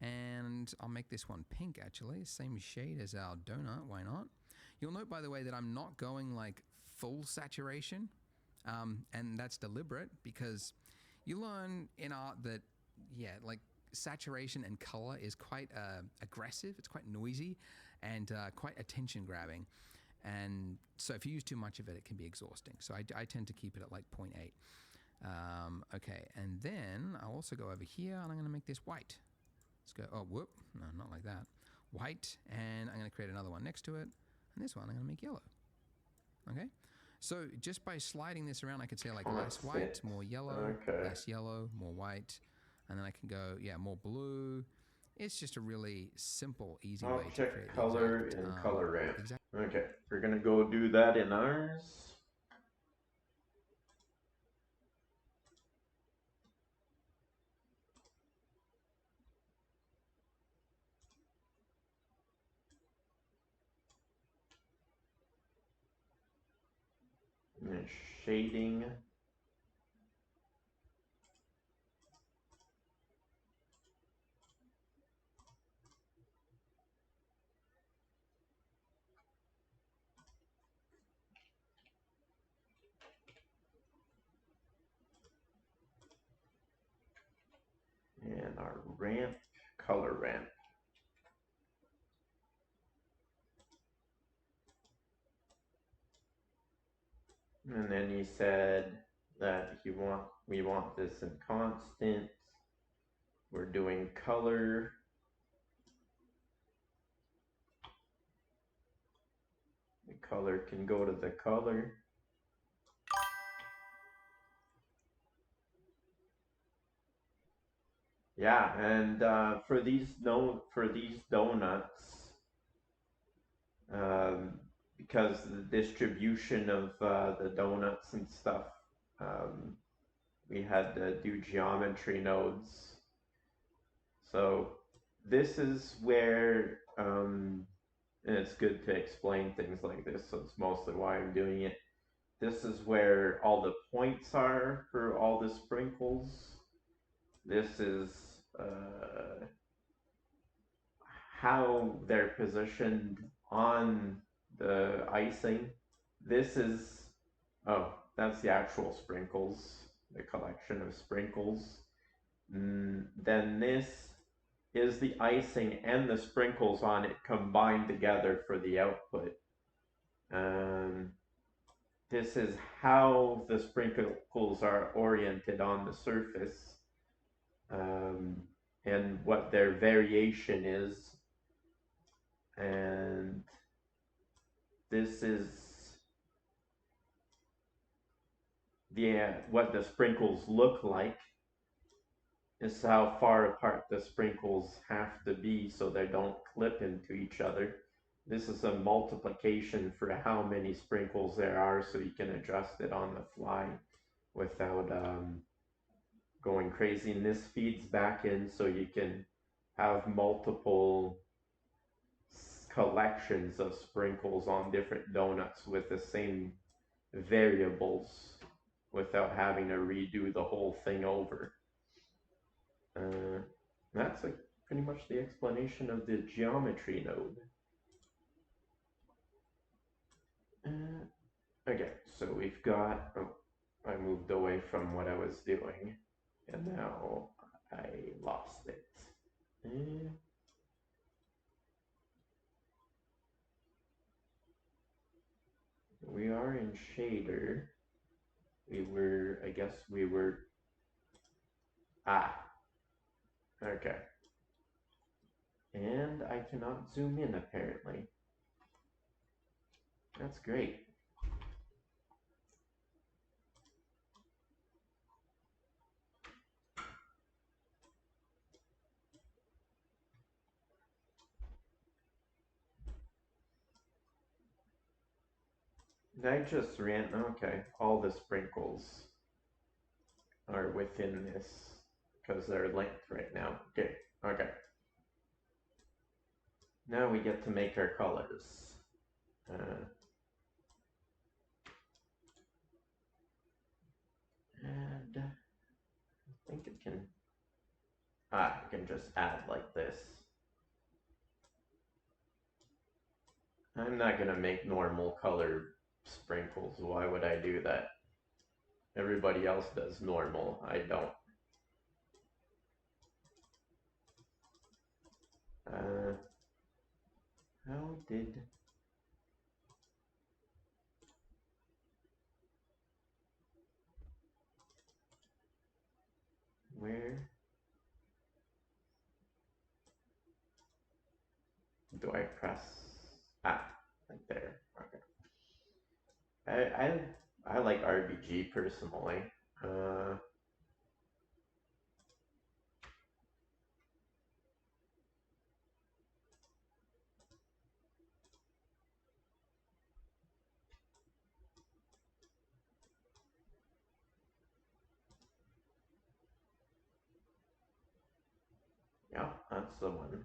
And I'll make this one pink actually, same shade as our donut, why not? You'll note, by the way, that I'm not going like full saturation. And that's deliberate because you learn in art that, like saturation and color is quite aggressive, it's quite noisy, and quite attention grabbing. And so if you use too much of it, it can be exhausting. So I tend to keep it at like 0.8. Okay, and then I'll also go over here and I'm going to make this white. Let's go, no, not like that. White, and I'm going to create another one next to it. And this one I'm going to make yellow. Okay, so just by sliding this around, I could say like less white, more yellow, less yellow, more white. And then I can go, more blue. It's just a really simple, easy way to create color in color ramp. Okay, we're gonna go do that in ours. And then shading. ramp, color ramp. And then he said that we want this in constant. We're doing color. The color can go to the color. Yeah, and for these donuts, because the distribution of the donuts and stuff, we had to do geometry nodes. So this is where, and it's good to explain things like this, so it's mostly why I'm doing it. This is where all the points are for all the sprinkles. This is how they're positioned on the icing. This is, oh, that's the actual sprinkles, the collection of sprinkles. Then this is the icing and the sprinkles on it combined together for the output. This is how the sprinkles are oriented on the surface, and what their variation is. And this is what the sprinkles look like. Is how far apart the sprinkles have to be so they don't clip into each other. This is a multiplication for how many sprinkles there are, so you can adjust it on the fly without going crazy. And this feeds back in so you can have multiple collections of sprinkles on different donuts with the same variables without having to redo the whole thing over. That's pretty much the explanation of the geometry node. Okay, so we've got, oh, I moved away from what I was doing, and now I lost it. We are in shader. I guess we were, okay. And I cannot zoom in apparently. That's great. I just ran, okay, all the sprinkles are within this because they're linked right now. Okay. Now we get to make our colors. And I think it can, I can just add like this. I'm not gonna make normal color sprinkles. Why would I do that? Everybody else does normal. I don't. How did... Where do I press? Right there. Okay. I like RBG personally. Yeah, that's the one.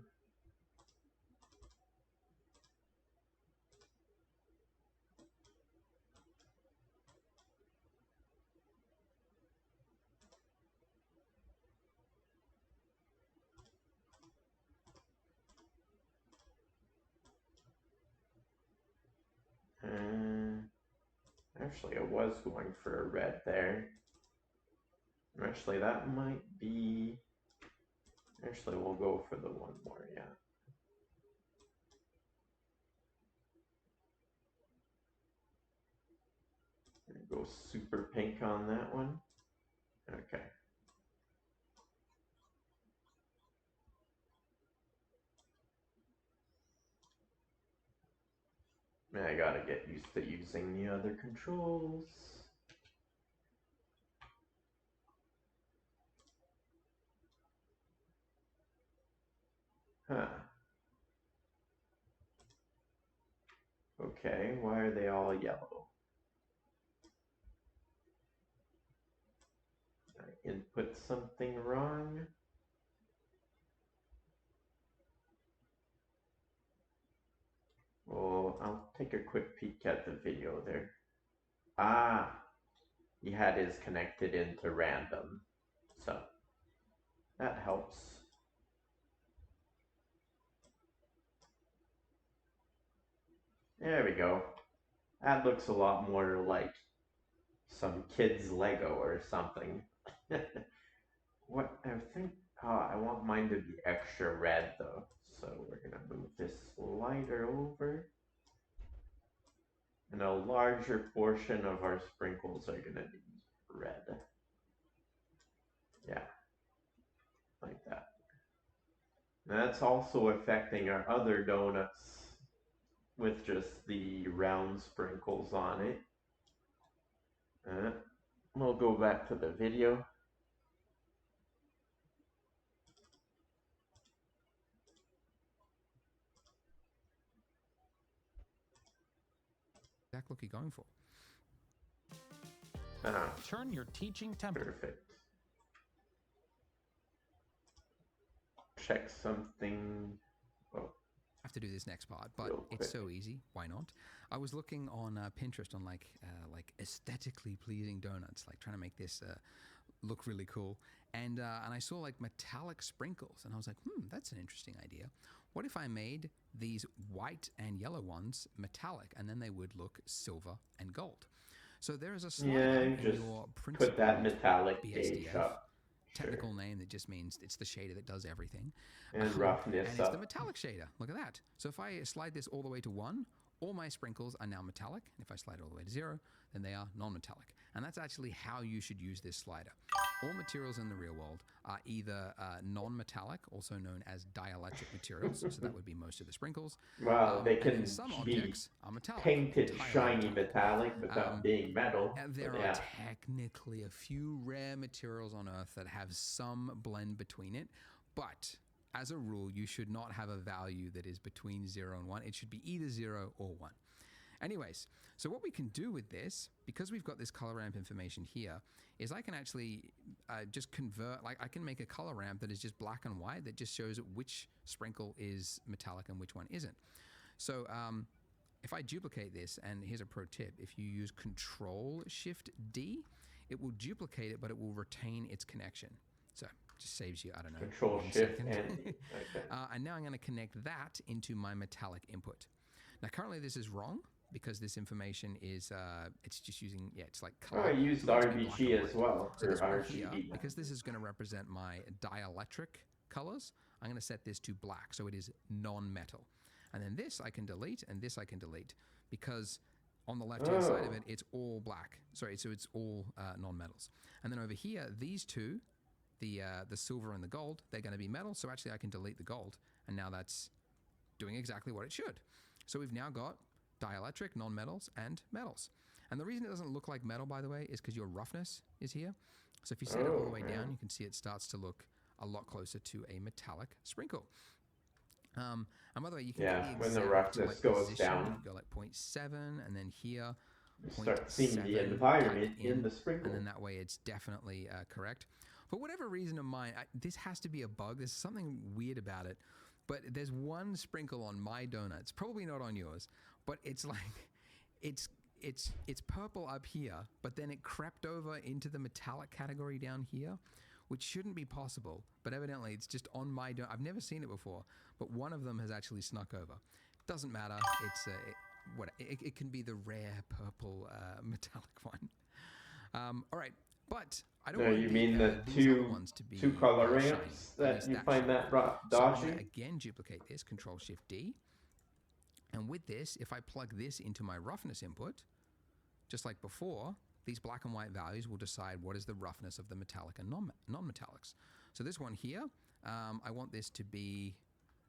Actually, I was going for a red there. Actually, that might be... Actually, we'll go for the one more, yeah. Go super pink on that one. Okay. I gotta get used to using the other controls. Huh. Okay, why are they all yellow? I input something wrong. Well, I'll take a quick peek at the video there. Ah, he had his connected into random, so that helps. There we go. That looks a lot more like some kid's Lego or something. What I think, I want mine to be extra red though. So we're gonna move this slider over. And a larger portion of our sprinkles are gonna be red. Yeah, like that. And that's also affecting our other donuts with just the round sprinkles on it. We'll go back to the video. Exact look you're going for. Turn your teaching template. Perfect. Check something. Oh. I have to do this next part, but it's so easy. Why not? I was looking on Pinterest on like aesthetically pleasing donuts, like trying to make this look really cool. And I saw like metallic sprinkles, and I was like, that's an interesting idea. What if I made these white and yellow ones metallic, and then they would look silver and gold? So there is a slider in your principal put that metallic BSDF up. technical name that just means it's the shader that does everything. And roughness and it's the metallic shader. Look at that. So if I slide this all the way to 1, all my sprinkles are now metallic. And if I slide it all the way to 0, then they are non-metallic. And that's actually how you should use this slider. All materials in the real world are either non-metallic, also known as dielectric materials. So that would be most of the sprinkles. Well, they can some be objects are metallic, painted shiny metallic without being metal. There are technically a few rare materials on Earth that have some blend between it, but as a rule, you should not have a value that is between 0 and 1. It should be either 0 or 1. Anyways, so what we can do with this, because we've got this color ramp information here, is I can actually just convert, like I can make a color ramp that is just black and white that just shows which sprinkle is metallic and which one isn't. So if I duplicate this, and here's a pro tip, if you use Control-Shift-D, it will duplicate it, but it will retain its connection. So just saves you, I don't know, Control-Shift and okay. And now I'm going to connect that into my metallic input. Now currently this is wrong, because this information is, it's just using, it's like color. I used RGB as well, so or RGB. Here, because this is going to represent my dielectric colors, I'm going to set this to black, so it is non-metal. And then this I can delete, and this I can delete, because on the left-hand side of it, it's all black. Sorry, so it's all non-metals. And then over here, these two, the silver and the gold, they're going to be metal, so actually I can delete the gold, and now that's doing exactly what it should. So we've now got dielectric, non-metals, and metals. And the reason it doesn't look like metal, by the way, is because your roughness is here. So if you set it all the way down, you can see it starts to look a lot closer to a metallic sprinkle. And by the way, you can get the when the roughness goes down, you go like 0.7, and then here, you start seeing the environment in the sprinkle. And then that way it's definitely correct. For whatever reason of mine, this has to be a bug. There's something weird about it. But there's one sprinkle on my donuts, probably not on yours, but it's like, it's purple up here, but then it crept over into the metallic category down here, which shouldn't be possible, but evidently it's just on my donut. I've never seen it before, but one of them has actually snuck over. Doesn't matter, it can be the rare purple metallic one. All right, But I don't No, want you mean the these other two ones to be color shiny, ramps at that least you that find shape. that So I'm dodgy? going to again duplicate this, Control Shift D. And with this, if I plug this into my roughness input, just like before, these black and white values will decide what is the roughness of the metallic and non-metallics. So this one here, I want this to be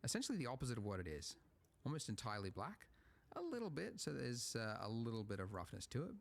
essentially the opposite of what it is. Almost entirely black, a little bit, so there's a little bit of roughness to it,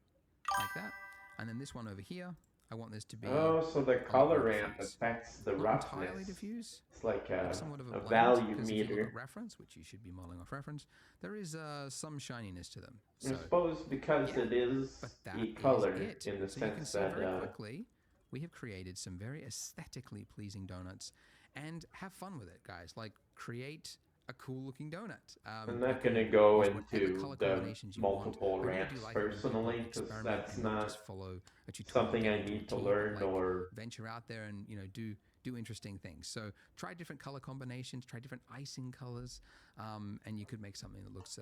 like that. And then this one over here, I want this to be Oh, so the a lot color more ramp diffuse. affects the Not entirely roughness. diffuse, It's like somewhat of a a blend, value because if you look meter. at reference, which you should be modeling off reference, there is some shininess to them. I So suppose because yeah, it is but that a is color it. in the So you can sense see that very quickly we have created some very aesthetically pleasing donuts, and have fun with it, guys. Like, create a cool looking donut. I'm not you going to can go use whatever into color the combinations you want. multiple I really do ramps like it when people personally, because experiment that's and not not just follow a tutorial something I down to a need to T, but, learn like, or venture out there and do interesting things. So try different color combinations, try different icing colors, and you could make something that looks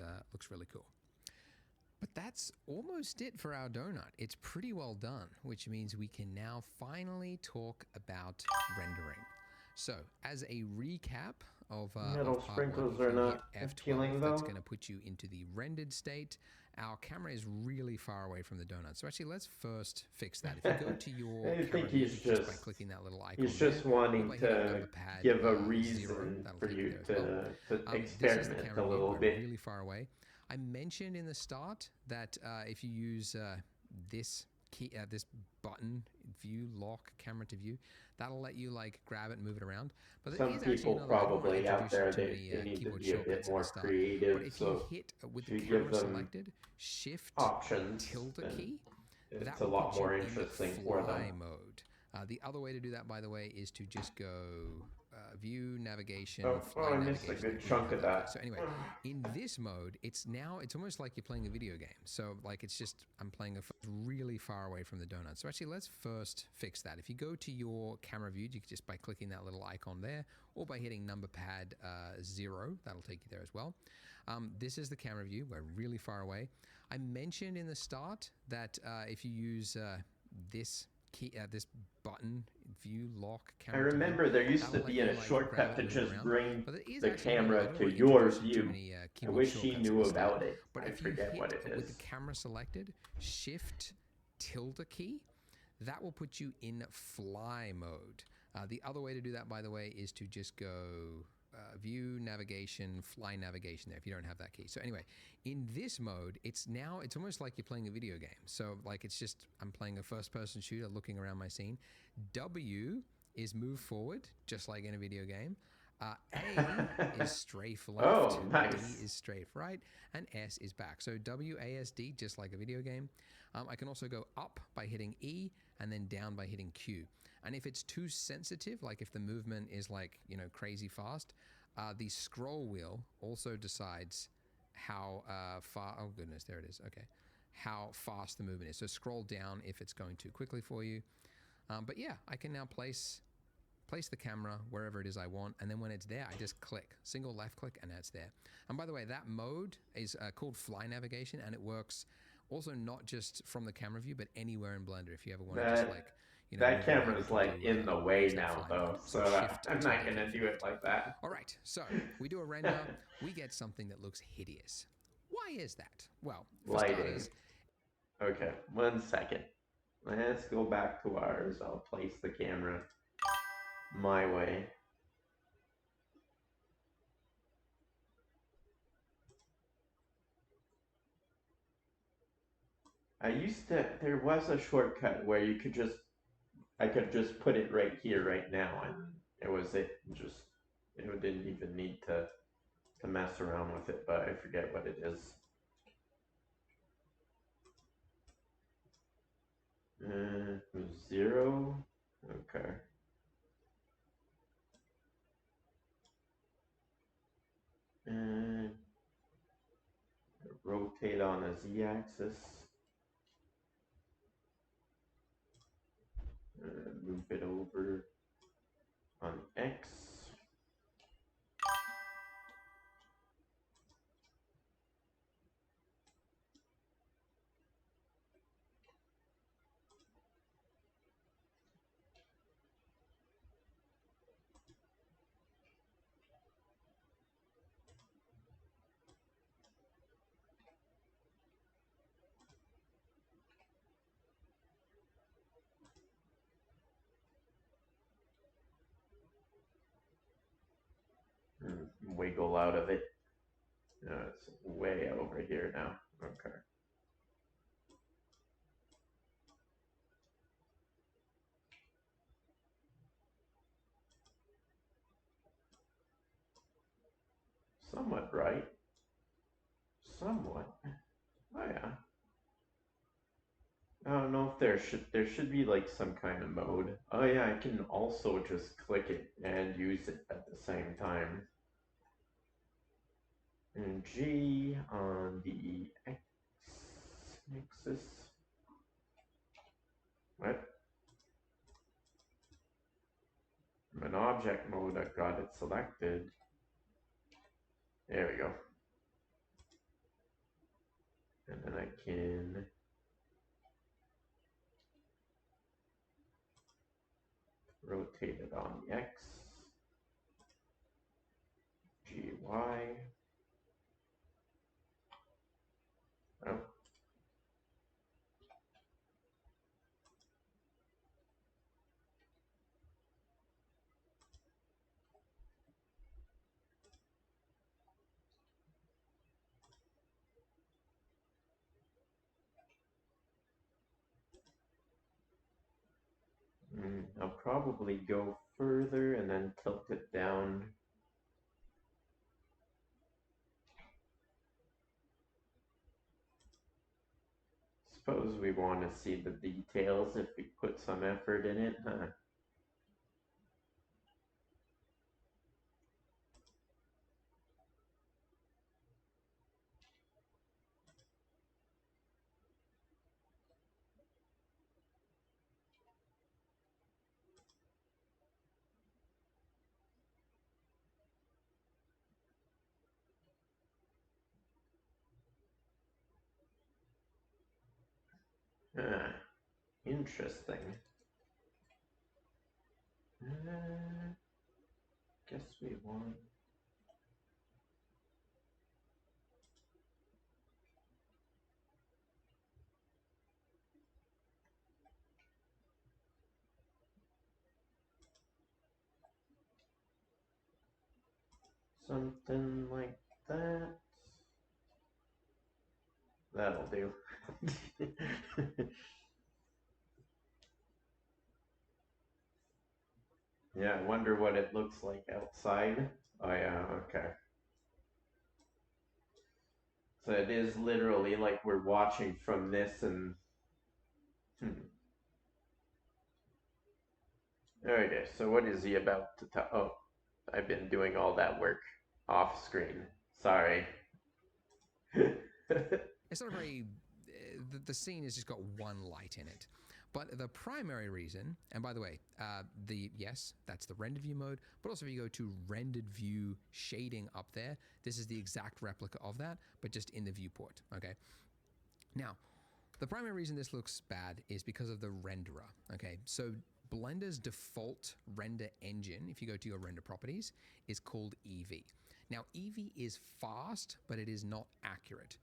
really cool. But that's almost it for our donut. It's pretty well done, which means we can now finally talk about rendering. So, as a recap of metal part sprinkles 1, are if you not hit appealing F12, that's though. going to put you into the rendered state. Our camera is really far away from the donut. So actually, let's first fix that. If you go to your I camera think view, he's just by just clicking that little icon he's just there, or wanting by hitting to number pad, give a 0, reason that'll for take you there as well. to This is the experiment camera a view. little We're bit. really far away. I mentioned in the start that if you use this key, this button, view, lock, camera to view, that'll let you like grab it and move it around. But there Some is actually people another, I don't wanna probably out introduce you there, to they many, need to keyboard be a bit shortcuts at more the start. But creative, if so you hit with if the you give camera them selected, shift options, tilde then key, it's that a will lot put more you interesting in for fly them. mode. The other way to do that, by the way, is to just go view, navigation, Oh, fly I missed a navigation. good We don't chunk have of that. that. So anyway, in this mode, it's almost like you're playing a video game. So like I'm playing really far away from the donut. So actually, let's first fix that. If you go to your camera view, you can just by clicking that little icon there, or by hitting number pad 0, that'll take you there as well. This is the camera view. We're really far away. I mentioned in the start that if you use this key, this button, view, lock, I camera. remember there used to that'll be let a you, like, shortcut grab to it and move it just around. bring But there is the actually another, I camera don't to wanna your introduce you to view. many, I keyboard wish he shortcuts at knew the start. about it. But I if you forget hit what it with the is. camera selected, shift tilde key, that will put you in fly mode. The other way to do that, by the way, is to just go view, navigation, fly navigation there if you don't have that key. So anyway, in this mode, it's almost like you're playing a video game. So like I'm playing a first-person shooter looking around my scene. W is move forward, just like in a video game. A is strafe left, Oh, nice. D is strafe right, and S is back. So WASD, just like a video game. I can also go up by hitting E and then down by hitting Q. And if it's too sensitive, like if the movement is like, crazy fast, the scroll wheel also decides how far, oh goodness, there it is, okay, how fast the movement is. So scroll down if it's going too quickly for you. But yeah, I can now place the camera wherever it is I want, and then when it's there, I just click, single left click, and that's there. And by the way, that mode is called fly navigation, and it works also not just from the camera view, but anywhere in Blender. If you ever want to just like, that camera's like in the way now, though, so I'm not tilde gonna key do it like that. All right, so we do a render, we get something that looks hideous. Why is that? Well, for Lighting. starters, Okay, 1 second. Let's go back to ours. I'll place the camera my way. There was a shortcut where I could just put it right here, right now, and it didn't even need to mess around with it, but I forget what it is. 0, okay. And rotate on a z-axis. Move it over on X. wiggle out of it. No, it's way over here now. Okay. Somewhat right. Somewhat. Oh yeah. I don't know if there should be like some kind of mode. Oh yeah, I can also just click it and use it at the same time. And G on the X axis. What? I'm in object mode, I've got it selected. There we go. And then I can rotate it on the X, G, Y. Oh. I'll probably go further and then tilt it down. Suppose we want to see the details if we put some effort in it, huh? Ah, interesting. Guess we want. Something like that. That'll do. Yeah, I wonder what it looks like outside. Oh yeah, okay. So it is literally like we're watching from this and... Okay, so what is he about to tell? Oh, I've been doing all that work off screen. Sorry. It's not very. The scene has just got one light in it. But the primary reason, and by the way, yes, that's the rendered view mode, but also if you go to rendered view shading up there, this is the exact replica of that, but just in the viewport, okay? Now, the primary reason this looks bad is because of the renderer, okay? So Blender's default render engine, if you go to your render properties, is called Eevee. Now, Eevee is fast, but it is not accurate.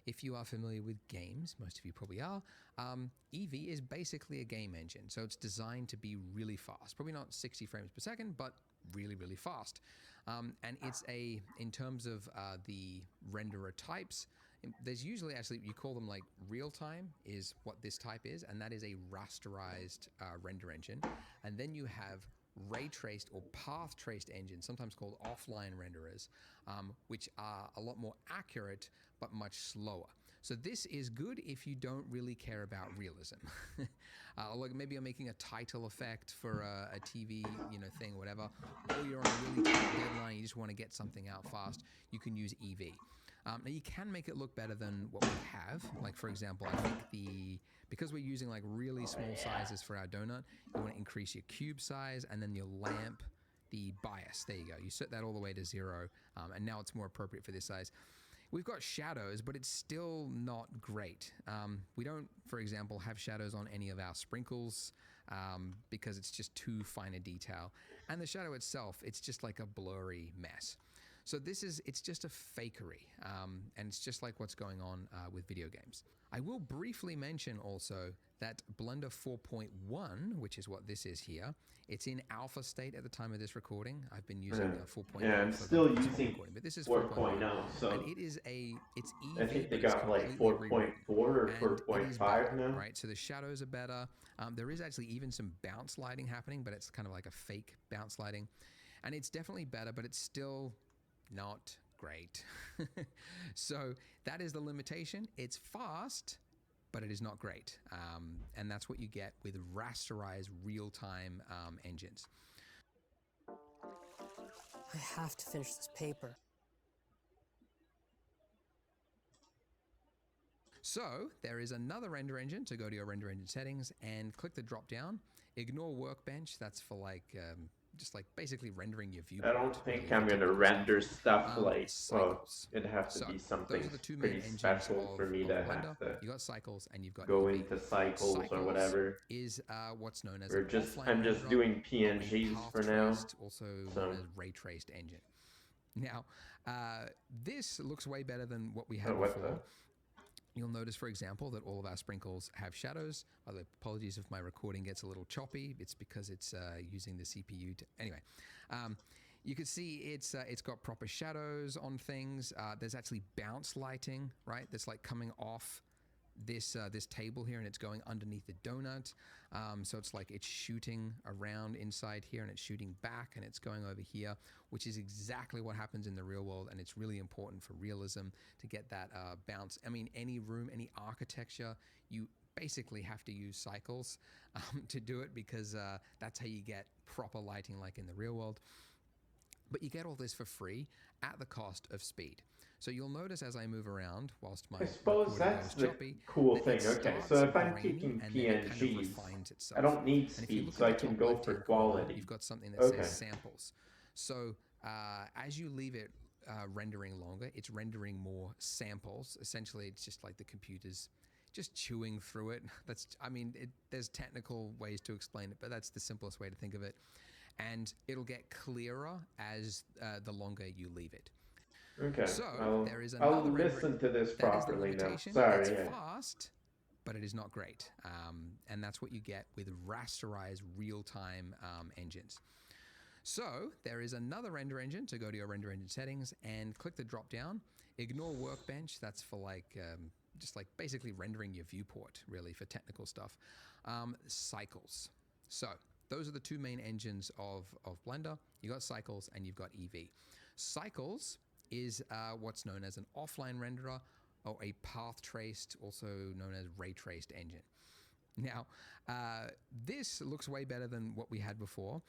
If you are familiar with games, most of you probably are, Eevee is basically a game engine. So it's designed to be really fast. Probably not 60 frames per second, but really, really fast. And it's in terms of the renderer types, there's usually actually, you call them like real time is what this type is, and that is a rasterized render engine. And then you have ray traced or path traced engines, sometimes called offline renderers, which are a lot more accurate but much slower. So this is good if you don't really care about realism. Like maybe you're making a title effect for a TV, thing, whatever, or you're on a really tight deadline, you just want to get something out fast, you can use Eevee. Now you can make it look better than what we have. Like for example, I think because we're using like really small sizes for our donut, you want to increase your cube size and then your lamp, the bias. There you go. You set that all the way to 0, and now it's more appropriate for this size. We've got shadows, but it's still not great. We don't, for example, have shadows on any of our sprinkles because it's just too fine a detail. And the shadow itself, it's just like a blurry mess. So it's just a fakery, and it's just like what's going on with video games. I will briefly mention also that Blender 4.1, which is what this is here, it's in alpha state at the time of this recording. I've been using 4.0. Yeah, I'm for still the using recording, but this is 4.0, so and it is it's Eevee, I think they but it's got like completely 4.4 rewritten. or And it is 4.5 better, now. right? So the shadows are better. There is actually even some bounce lighting happening, but it's kind of like a fake bounce lighting. And it's definitely better, but it's still not great. So that is the limitation. It's fast, but it is not great. And that's what you get with rasterized real-time engines. I have to finish this paper. So there is another render engine. To go to your render engine settings and click the drop down. Ignore Workbench. That's for like just like basically rendering your viewport. I don't think really, I'm for gonna technical render stuff. stuff like, well, Cycles. it'd have to So be those something are the two main pretty engines special for me of to Blender. have to You got cycles and you've got go Eevee. into cycles or Cycles whatever. is what's known as Or an just, offline I'm just renderer doing or a PNGs for now. path-traced, also known as ray traced engine. Now, this looks way better than what we had Oh, what before. the? You'll notice, for example, that all of our sprinkles have shadows. Apologies if my recording gets a little choppy. It's because it's using the CPU. Anyway, you can see it's got proper shadows on things. There's actually bounce lighting, right? That's like coming off this table here, and it's going underneath the donut. So it's like it's shooting around inside here, and it's shooting back, and it's going over here, which is exactly what happens in the real world, and it's really important for realism to get that bounce. I mean, any room, any architecture, you basically have to use cycles to do it, because that's how you get proper lighting like in the real world. But you get all this for free at the cost of speed. So you'll notice as I move around, whilst my I suppose recording that's goes the choppy, cool that thing. it Okay, starts so if I'm grainy taking and then it kind of PNGs, refines itself. I don't need And if you speed, look so at I the can top go left-hand for corner, quality. you've got something that Okay. says samples. So as you leave it rendering longer, it's rendering more samples. Essentially, it's just like the computer's just chewing through it. There's technical ways to explain it, but that's the simplest way to think of it. And it'll get clearer as the longer you leave it. Okay, So there is I'll another listen to this that is the properly now. limitation. Sorry, It's yeah. fast, but it is not great. And that's what you get with rasterized real-time engines. So there is another render engine. To go to your render engine settings and click the drop down. Ignore Workbench. That's for like just like basically rendering your viewport, really, for technical stuff. Cycles. So those are the two main engines of Blender. You got Cycles and you've got Eevee. Cycles is what's known as an offline renderer or a path traced, also known as ray traced engine. Now, this looks way better than what we had before.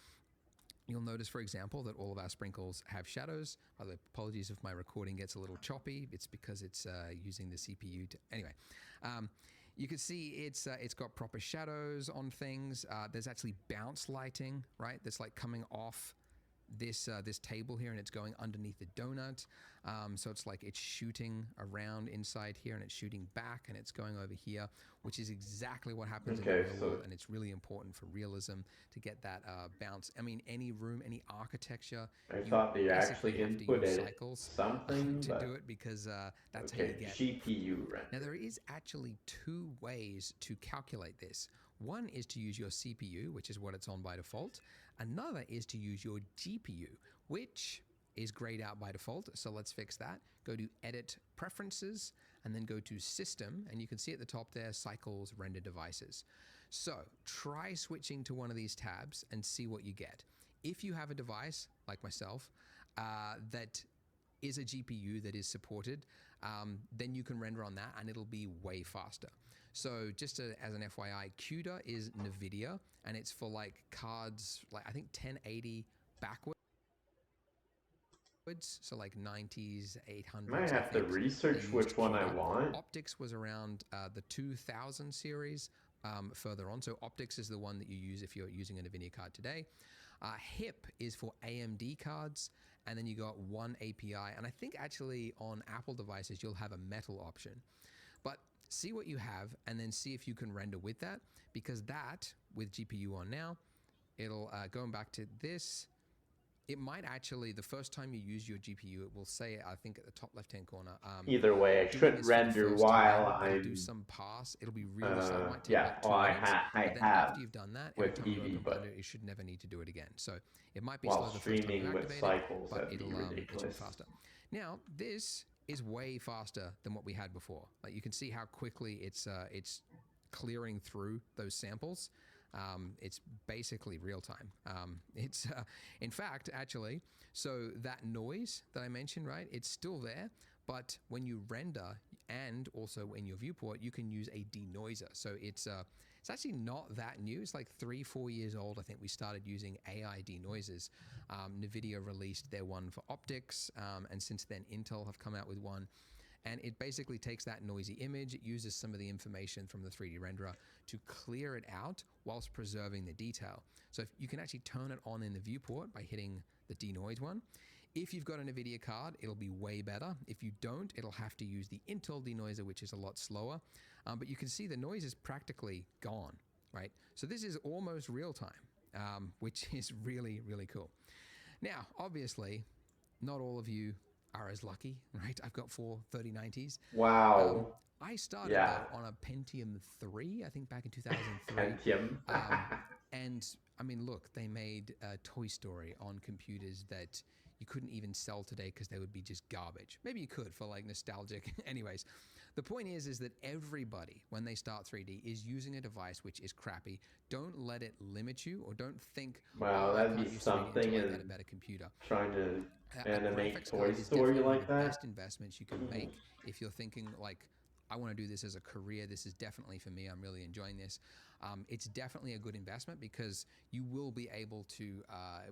You'll notice, for example, that all of our sprinkles have shadows. Apologies if my recording gets a little choppy. It's because it's using the CPU. Anyway, you can see it's got proper shadows on things. There's actually bounce lighting, right? That's like coming off this table here, and it's going underneath the donut. So it's like it's shooting around inside here, and it's shooting back, and it's going over here, which is exactly what happens in the real world, and it's really important for realism to get that bounce. I mean, any room, any architecture, I thought they actually have to use inputted cycles something to but do it, because that's how okay, you get GPU render. Now, there is actually two ways to calculate this. One is to use your CPU, which is what it's on by default. Another is to use your GPU, which is grayed out by default. So let's fix that. Go to Edit Preferences, and then go to System, and you can see at the top there, Cycles, Render Devices. So try switching to one of these tabs and see what you get. If you have a device, like myself, that is a GPU that is supported, then you can render on that, and it'll be way faster. So just as an FYI, CUDA is NVIDIA, and it's for like cards, like I think 1080 backwards, so like 90s, 800s. Might have to research which one I want. Optics was around the 2000 series, further on. So Optics is the one that you use if you're using a NVIDIA card today. HIP is for AMD cards, and then you got one API. And I think actually on Apple devices, you'll have a metal option. But see what you have, and then see if you can render with that, because that, with GPU on now, it'll, going back to this, it might actually, the first time you use your GPU, it will say, I think at the top left-hand corner. Either way, I doing shouldn't this for the render first while time, it'll do I'm. some pass. It'll be really slow. It might take Yeah, like 2 well, minutes. I But then have after you've done that, every with time you Eevee, open but Blender, you should never need to do it again. So it might be while slow the first time you streaming with activate cycles, it, but that'd be it should be ridiculous. faster. Now, this is way faster than what we had before. Like you can see how quickly it's clearing through those samples. It's basically real time. It's in fact, actually, so that noise that I mentioned, right? It's still there, but when you render and also in your viewport, you can use a denoiser. So it's actually not that new. It's like 3-4 years old. I think we started using AI denoisers. NVIDIA released their one for optics, and since then Intel have come out with one. And it basically takes that noisy image, it uses some of the information from the 3D renderer to clear it out whilst preserving the detail. So if you can actually turn it on in the viewport by hitting the denoise one. If you've got an NVIDIA card, it'll be way better. If you don't, it'll have to use the Intel denoiser, which is a lot slower. But you can see the noise is practically gone, right? So this is almost real time, which is really, really cool. Now, obviously, not all of you are as lucky, right? I've got 4 3090s. Wow. I started though, on a Pentium 3, I think back in 2003. Pentium. And I mean, look, they made Toy Story on computers that you couldn't even sell today because they would be just garbage. Maybe you could for like nostalgic. Anyways, the point is that everybody, when they start 3D, is using a device which is crappy. Don't let it limit you, or don't think, Wow, I that'd can't be use 3D something until I in get a better computer. trying to A animate graphics Toy card is Story definitely one like of the that. best investments you can make if you're thinking like, I want to do this as a career. This is definitely for me. I'm really enjoying this. It's definitely a good investment because you will be able to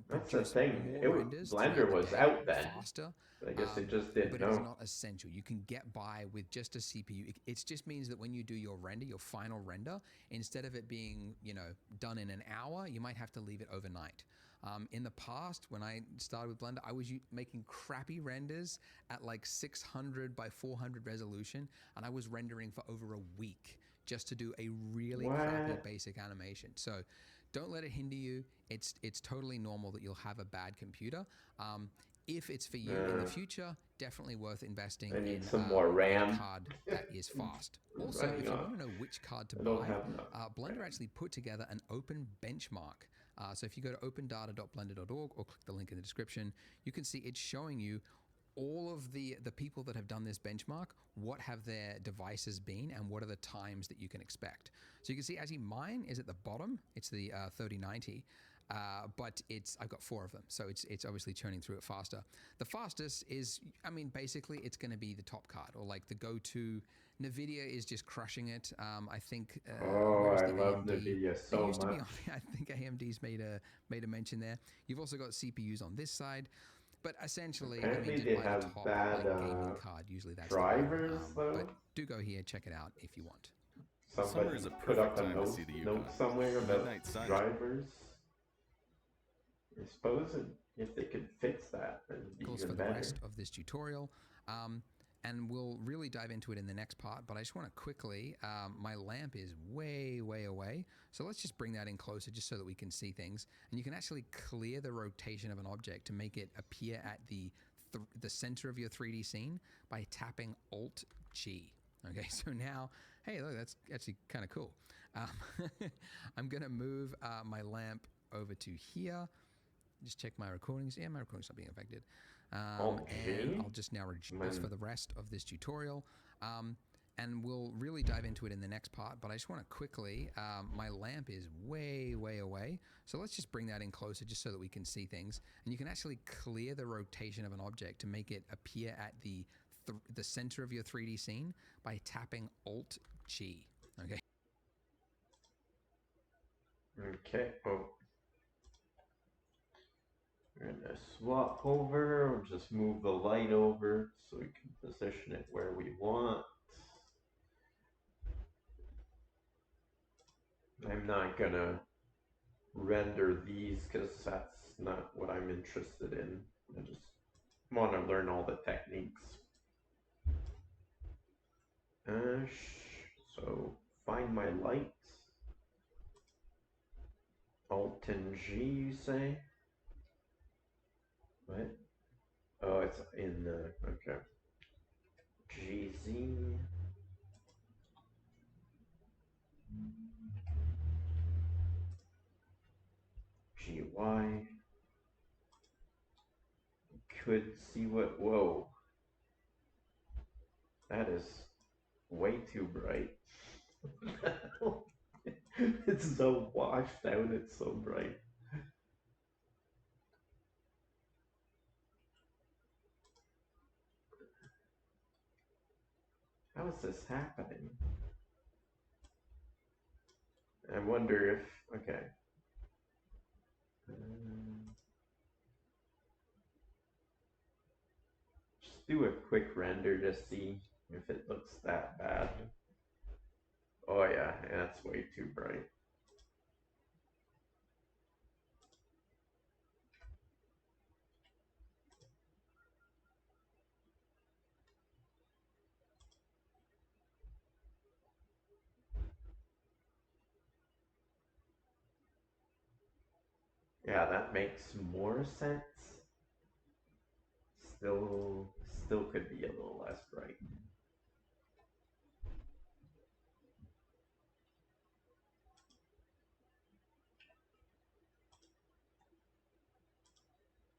That's the produce thing. more renders Blender throughout the was day out then. faster. I guess it just didn't But know. it's not essential. You can get by with just a CPU. It just means that when you do your render, your final render, instead of it being, done in an hour, you might have to leave it overnight. In the past, when I started with Blender, I was making crappy renders at like 600 by 400 resolution, and I was rendering for over a week just to do a really crappy basic animation. So don't let it hinder you. It's totally normal that you'll have a bad computer. If it's for you in the future, definitely worth investing in some more RAM. a card that is fast. Also, if you want to know which card to buy, Blender actually put together an open benchmark. So if you go to opendata.blender.org or click the link in the description, you can see it's showing you all of the people that have done this benchmark, what have their devices been, and what are the times that you can expect. So you can see actually mine is at the bottom. It's the 3090. But I've got 4 of them, so it's obviously churning through it faster. The fastest is, basically it's going to be the top card, or like the go-to. NVIDIA is just crushing it. I think. I love AMD? NVIDIA so much. I think AMD's made a mention there. You've also got CPUs on this side, but essentially, Apparently just they buy the have top bad gaming card. Usually that's drivers the one. though. But do go here, check it out if you want. Summer is a put up perfect a time to see the Yukon. note somewhere about Midnight Sun. drivers. I suppose if they could fix that, then it'd be For even the better. rest of this tutorial, and we'll really dive into it in the next part, but I just want to quickly, my lamp is way away, so let's just bring that in closer just so that we can see things, and you can actually clear the rotation of an object to make it appear at the center of your 3D scene by tapping Alt-G. Okay, so now, hey, look, that's actually kind of cool. I'm going to move my lamp over to here. Just check my recordings. Yeah, my recording's not being affected. And I'll just now reduce for the rest of this tutorial. And we'll really dive into it in the next part, but I just want to quickly, my lamp is way away, so let's just bring that in closer just so that we can see things. And you can actually clear the rotation of an object to make it appear at the center of your 3D scene by tapping Alt-G. Okay. Okay. Oh. We're gonna swap over, or just move the light over so we can position it where we want. I'm not gonna render these because that's not what I'm interested in. I just want to learn all the techniques. So find my light. Alt and G, you say? What? Oh, it's in the, okay. GZ. GY. Could see what, whoa. That is way too bright. It's so washed out, it's so bright. How is this happening? I wonder if, okay. Just do a quick render to see if it looks that bad. Oh yeah, that's way too bright. Yeah, that makes more sense. Still could be a little less bright.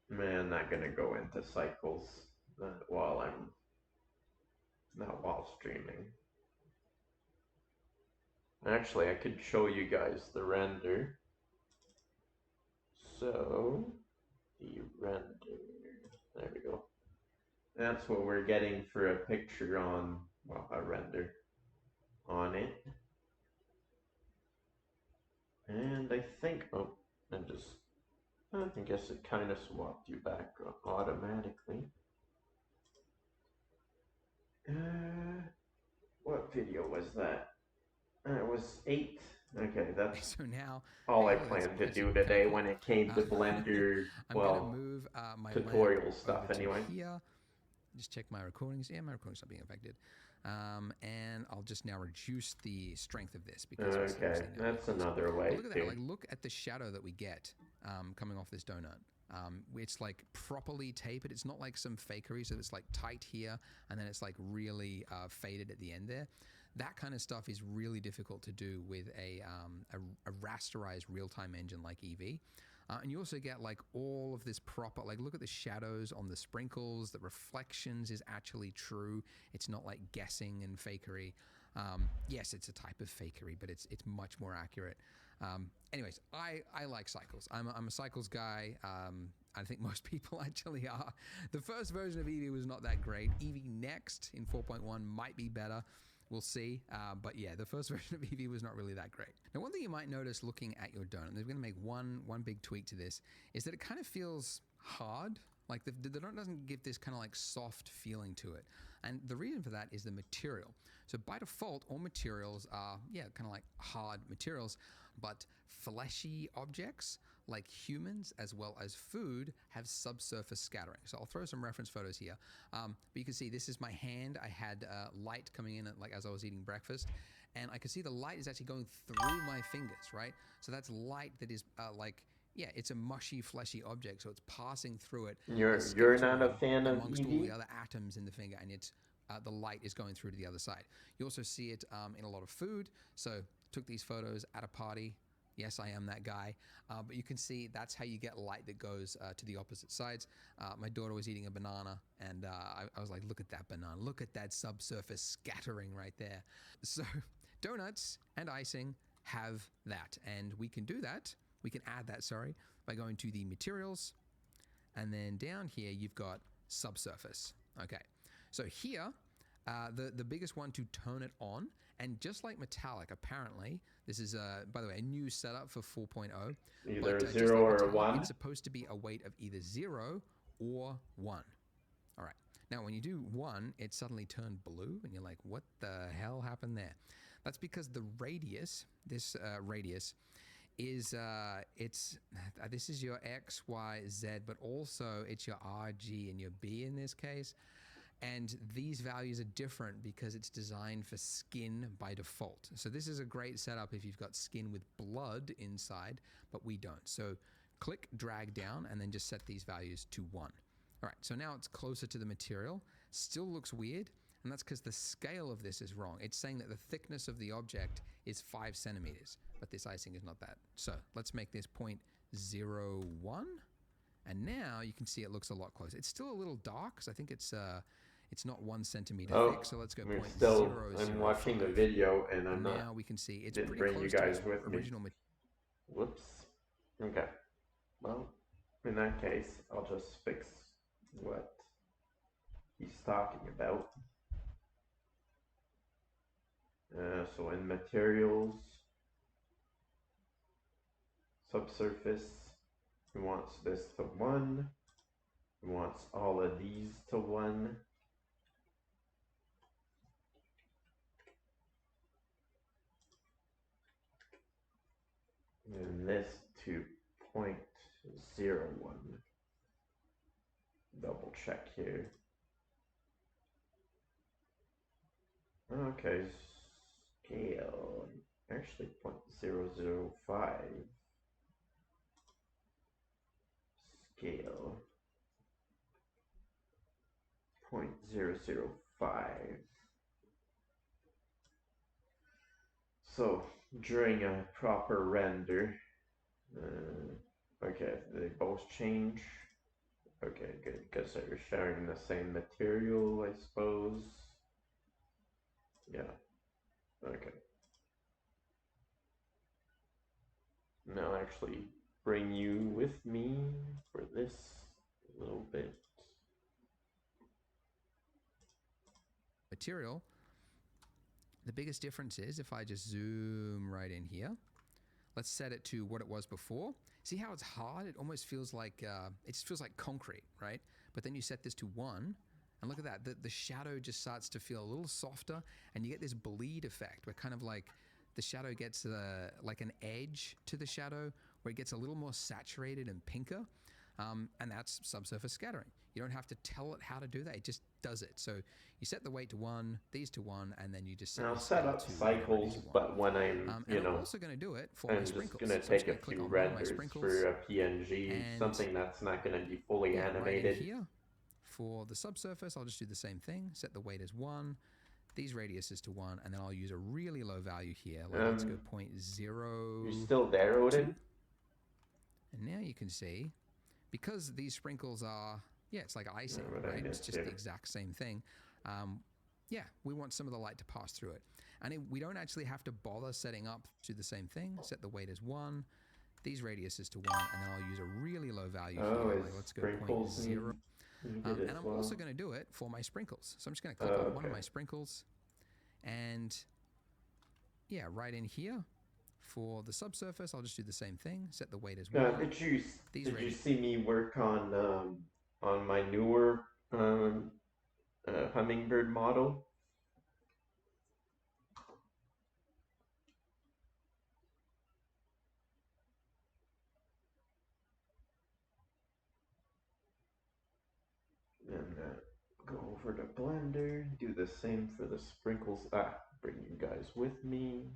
Man, not gonna go into cycles while I'm not while streaming. Actually, I could show you guys the render. So, the render, there we go. That's what we're getting for a picture on, well, a render on it. And I think, oh, I guess it kind of swapped you back automatically. What video was that? It was 8. Okay, that's so now all I planned to do today when it came to Blender, well, move, my tutorial stuff anyway. Here. Just check my recordings. Yeah, my recordings are being affected. And I'll just now reduce the strength of this because okay, that's another way. Look at that! Like, look at the shadow that we get coming off this donut. It's like properly tapered. It's not like some fakery, so it's like tight here, and then it's like really faded at the end there. That kind of stuff is really difficult to do with a rasterized real-time engine like Eevee. And you also get like all of this proper, like look at the shadows on the sprinkles, the reflections is actually true. It's not like guessing and fakery. Yes, it's a type of fakery, but it's much more accurate. Anyways, I like cycles. I'm a cycles guy. I think most people actually are. The first version of Eevee was not that great. Eevee Next in 4.1 might be better. We'll see. But yeah, the first version of Eevee was not really that great. Now, one thing you might notice looking at your donut, and they're going to make one big tweak to this, is that it kind of feels hard. Like the donut doesn't give this kind of like soft feeling to it. And the reason for that is the material. So by default, all materials are, yeah, kind of like hard materials, but fleshy objects like humans as well as food have subsurface scattering. So I'll throw some reference photos here. But you can see this is my hand. I had light coming in like as I was eating breakfast, and I can see the light is actually going through my fingers, right? So that's light that is like, yeah, it's a mushy, fleshy object, so it's passing through it. You're not a fan of amongst Eevee? all the other atoms in the finger, and it's the light is going through to the other side. You also see it in a lot of food. So took these photos at a party. Yes, I am that guy. But you can see that's how you get light that goes to the opposite sides. My daughter was eating a banana, and I was like, look at that banana. Look at that subsurface scattering right there. So donuts and icing have that, and we can do that. We can add that, sorry, by going to the materials, and then down here you've got subsurface. Okay, so here, the biggest one to turn it on, and just like metallic, apparently, this is, by the way, a new setup for 4.0. Either but, 0 or metallic, 1? It's supposed to be a weight of either 0 or 1. All right, now when you do 1, it suddenly turned blue, and you're like, what the hell happened there? That's because the radius, this radius, is this is your X, Y, Z, but also it's your R, G, and your B in this case. And these values are different because it's designed for skin by default. So this is a great setup if you've got skin with blood inside, but we don't. So click, drag down, and then just set these values to 1. All right, so now it's closer to the material. Still looks weird, and that's because the scale of this is wrong. It's saying that the thickness of the object is 5 centimeters, but this icing is not that. So let's make this 0.01, and now you can see it looks a lot closer. It's still a little dark, because I think it's not 1 centimeter thick. So let's go we're 0.005. still, I'm watching the video, and I'm not. Now we can see it's Didn't pretty bring you close guys to with me. original material. Whoops. Okay. Well, in that case, I'll just fix what he's talking about. So in materials, subsurface, he wants this to 1. He wants all of these to 1. And this to 0.01. Double check here. Okay, scale. Actually 0.005. Scale. 0.005. So during a proper render, okay, they both change. Okay, good, because they're sharing the same material, I suppose. Yeah. Okay. Now actually bring you with me for this a little bit. Material. The biggest difference is if I just zoom right in here. Let's set it to what it was before. See how it's hard? It almost feels like, it just feels like concrete, right? But then you set this to 1, and look at that. The shadow just starts to feel a little softer, and you get this bleed effect where kind of like the shadow gets like an edge to the shadow where it gets a little more saturated and pinker. And that's subsurface scattering. You don't have to tell it how to do that. It just does it. So you set the weight to 1, these to 1, and then you just set I'll the set scale up to cycles, but when I'm, and I'm also going to do it for I'm my just sprinkles. going to So I'm take just a gonna click few on one of my renders sprinkles for a PNG, and something that's not going to be fully right in animated. here. For the subsurface, I'll just do the same thing. Set the weight as 1, these radiuses to 1, and then I'll use a really low value here. Like let's go 0.0. You're still there, Odin? And now you can see, because these sprinkles are, yeah, it's like icing, what I right? did It's just too. the exact same thing. Yeah, we want some of the light to pass through it. And we don't actually have to bother setting up to the same thing. Set the weight as 1, these radiuses to 1, and then I'll use a really low value here. Like let's go 0.0. And I'm also going to do it for my sprinkles. So I'm just going to click on one of my sprinkles, and yeah, right in here. For the subsurface, I'll just do the same thing. Set the weight as 1. Did you see me work on my newer hummingbird model? And go over to Blender, do the same for the sprinkles. Bring you guys with me.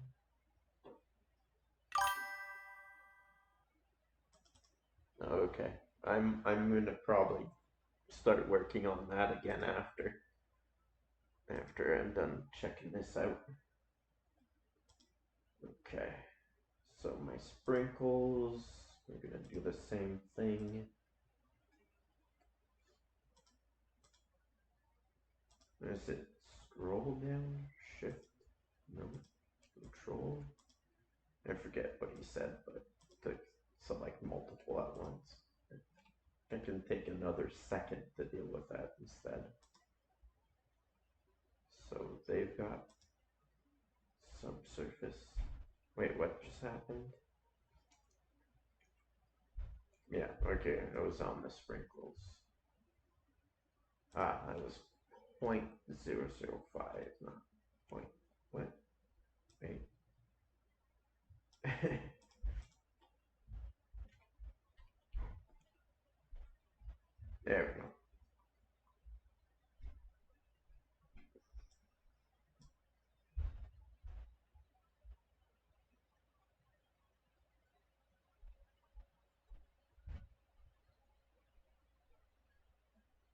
Okay, I'm gonna probably start working on that again after I'm done checking this out. Okay, so my sprinkles, we're gonna do the same thing. Is it scroll down, shift, no, control? I forget what he said, but to select multiple at once. I can take another second to deal with that instead. So they've got subsurface. Wait, what just happened? Yeah, okay, I was on the sprinkles. That was 0.005, not point. What? Wait. There we go.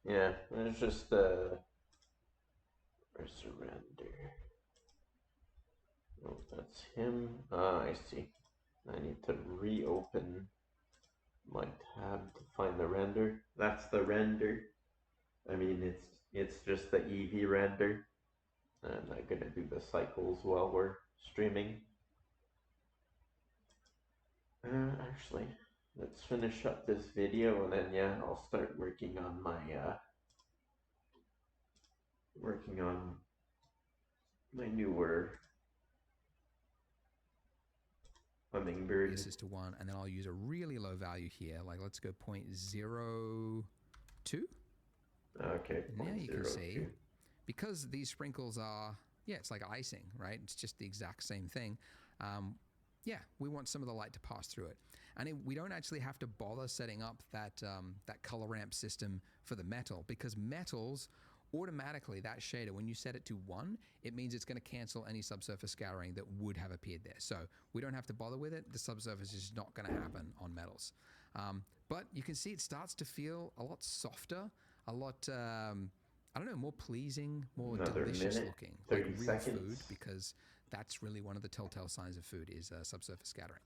Yeah, it's just where's the render? Oh, that's him. Ah, I see. I need to reopen my tab to find the render. That's the render. I mean, it's just the Eevee render. And I'm gonna do the cycles while we're streaming. Actually, let's finish up this video and then yeah, I'll start working on my newer hummingbird. This is to 1, and then I'll use a really low value here. Like let's go 0.02. Okay. Now you can see, because these sprinkles are, yeah, it's like icing, right? It's just the exact same thing. Yeah, we want some of the light to pass through it. And we don't actually have to bother setting up that color ramp system for the metal, because metals, automatically that shader, when you set it to 1, it means it's going to cancel any subsurface scattering that would have appeared there. So we don't have to bother with it. The subsurface is not going to happen on metals. But you can see it starts to feel a lot softer, a lot, I don't know, more pleasing, more delicious looking, like real seconds. Food, because that's really one of the telltale signs of food is subsurface scattering.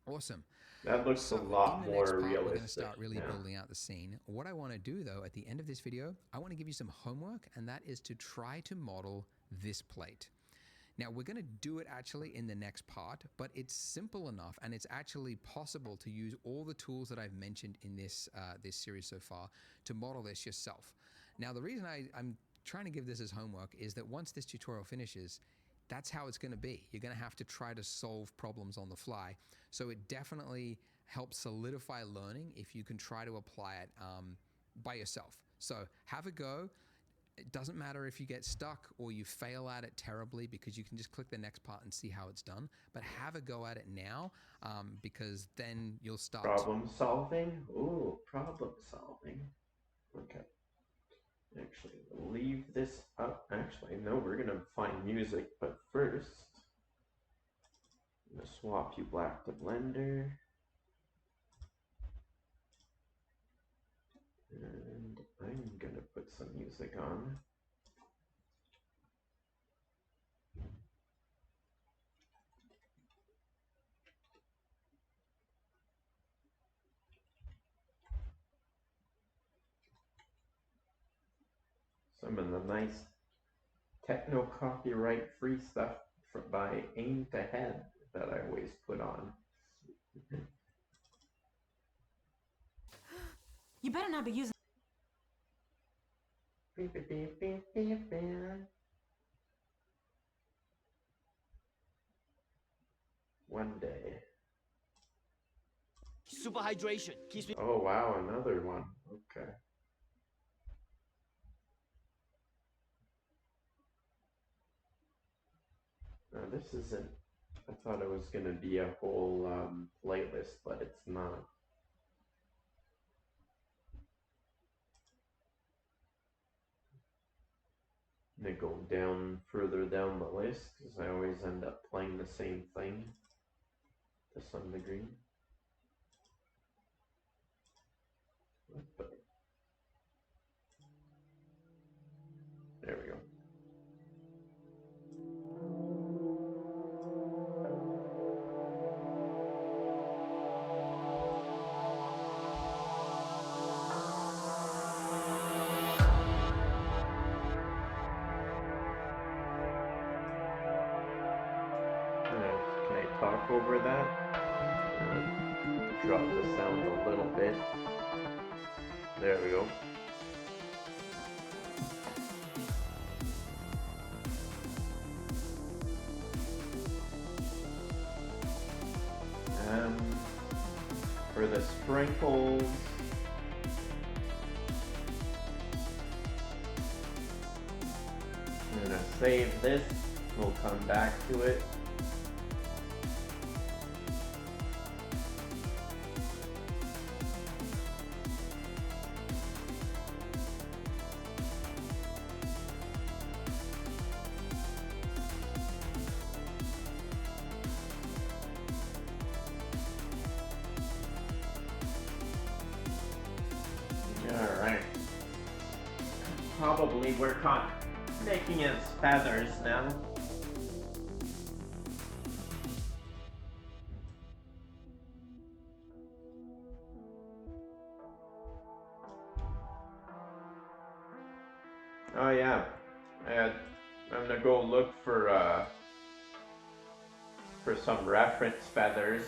Awesome. That looks a lot more realistic. We're going to start really building out the scene. What I want to do, though, at the end of this video, I want to give you some homework, and that is to try to model this plate. Now, we're going to do it actually in the next part, but it's simple enough, and it's actually possible to use all the tools that I've mentioned in this series so far to model this yourself. Now, the reason I'm trying to give this as homework is that once this tutorial finishes, that's how it's going to be. You're going to have to try to solve problems on the fly. So it definitely helps solidify learning if you can try to apply it by yourself. So have a go. It doesn't matter if you get stuck or you fail at it terribly, because you can just click the next part and see how it's done. But have a go at it now, because then you'll start. Problem solving? Ooh, problem solving. Okay. Actually, we'll leave this up. Actually, no, we're going to find music, but first, I'm going to swap you black to Blender. And I'm going to put some music on. Some of the nice techno copyright free stuff by Aim to Head that I always put on. You better not be using. One day. Super hydration keeps me. Oh wow, another one. Okay. Now this isn't. I thought it was gonna be a whole playlist, but it's not. I'm gonna go down further down the list because I always end up playing the same thing to some degree. There we go. Can I talk over that? Drop the sound a little bit. There we go. For the sprinkles, I'm gonna save this. We'll come back to it. Alright, probably work on making his feathers now. Oh yeah, I'm gonna go look for some reference feathers.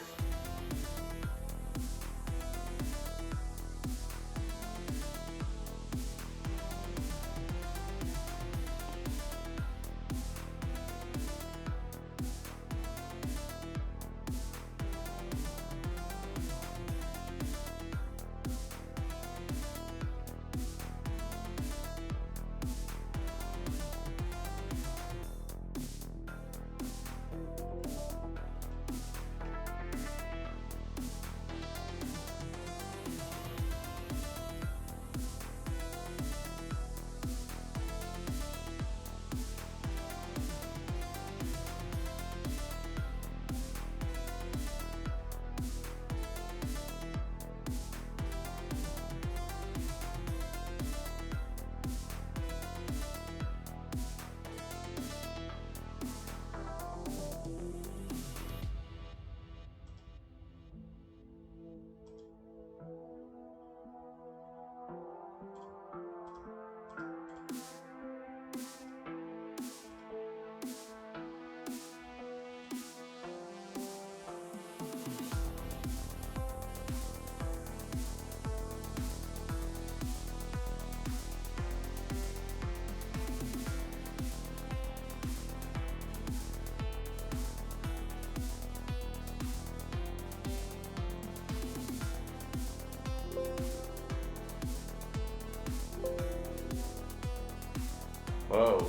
Whoa,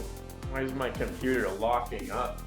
why is my computer locking up?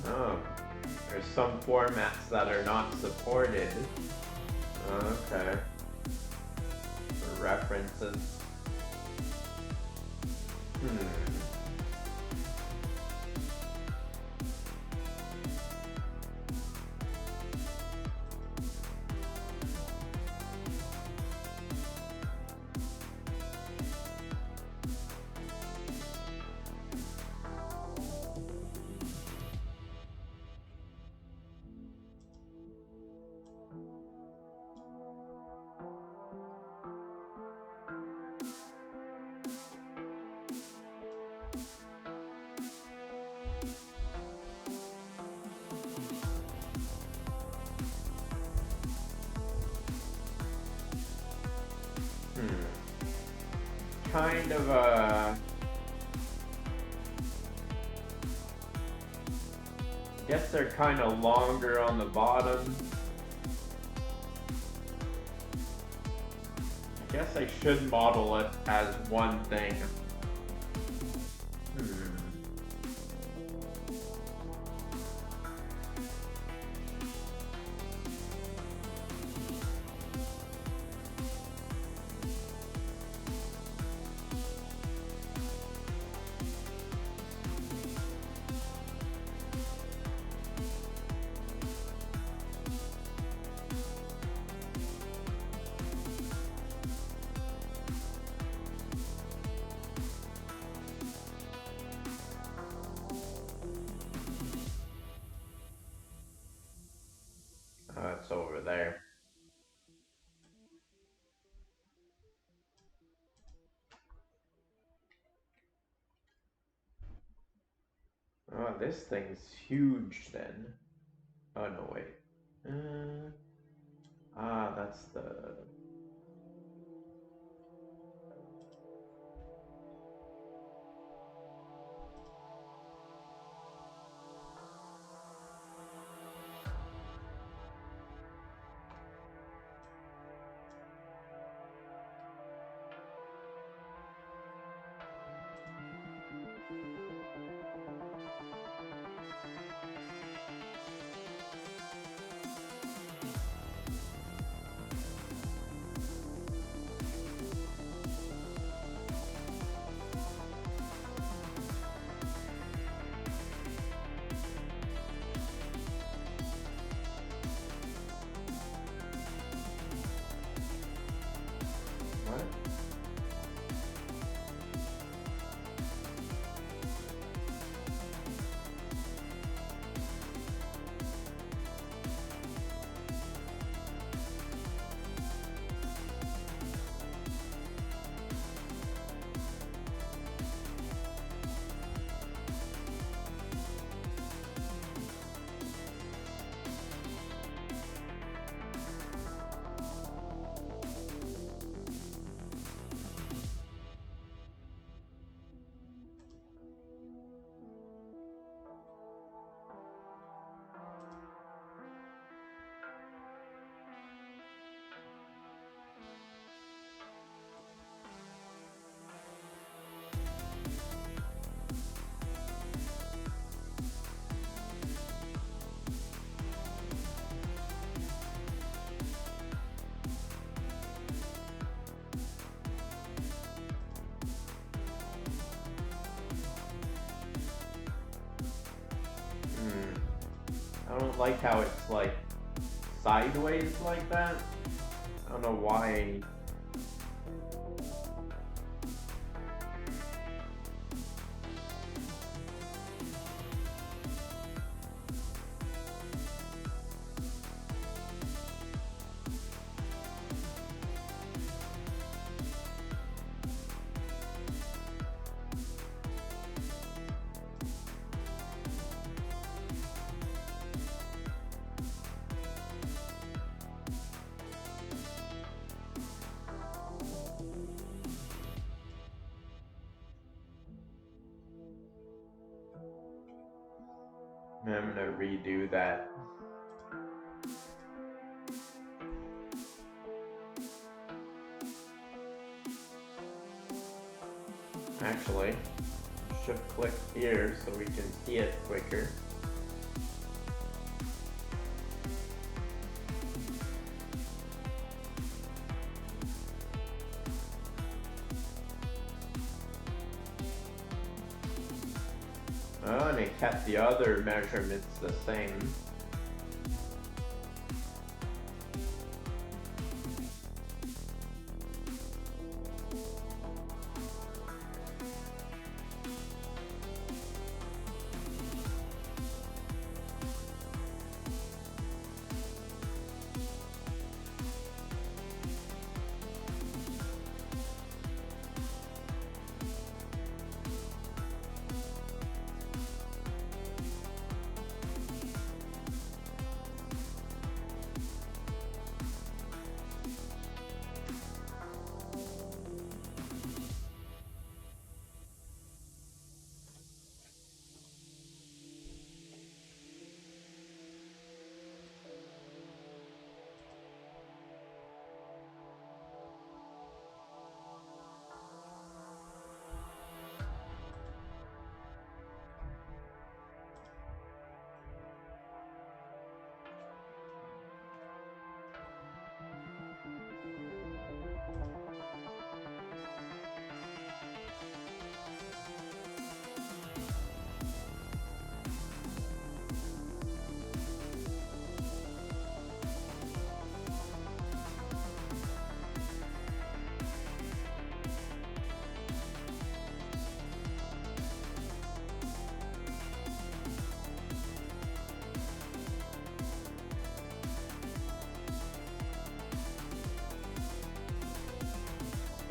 Oh, there's some formats that are not supported. Okay. For references. kind of I guess they're kind of longer on the bottom. I guess I should model it as one thing. It's over there. Oh, this thing's huge then. Oh no, wait. That's the... What? I don't like how it's like sideways like that. I don't know why. I'm gonna redo that. Actually, shift click here so we can see it quicker. Oh, and it kept the other measurements the same.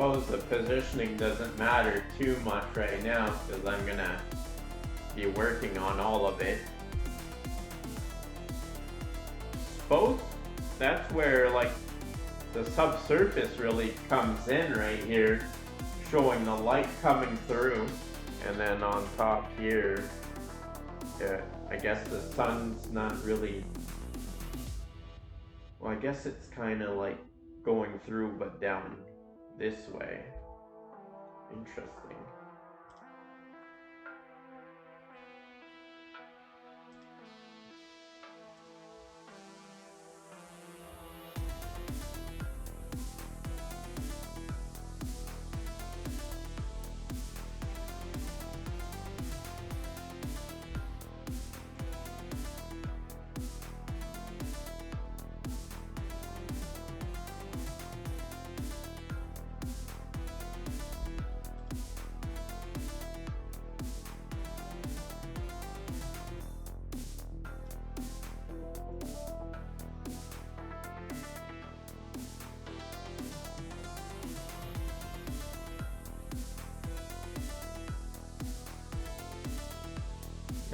suppose the positioning doesn't matter too much right now because I'm gonna be working on all of it. Suppose that's where like the subsurface really comes in right here, showing the light coming through, and then on top here, yeah, I guess the sun's not really, well, I guess it's kind of like going through but down this way. Interesting.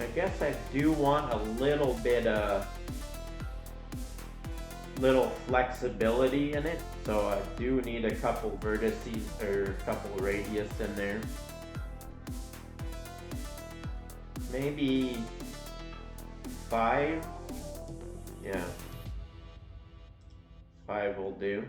I guess I do want a little bit of little flexibility in it, so I do need a couple vertices or a couple radius in there. Maybe 5? Yeah. 5 will do.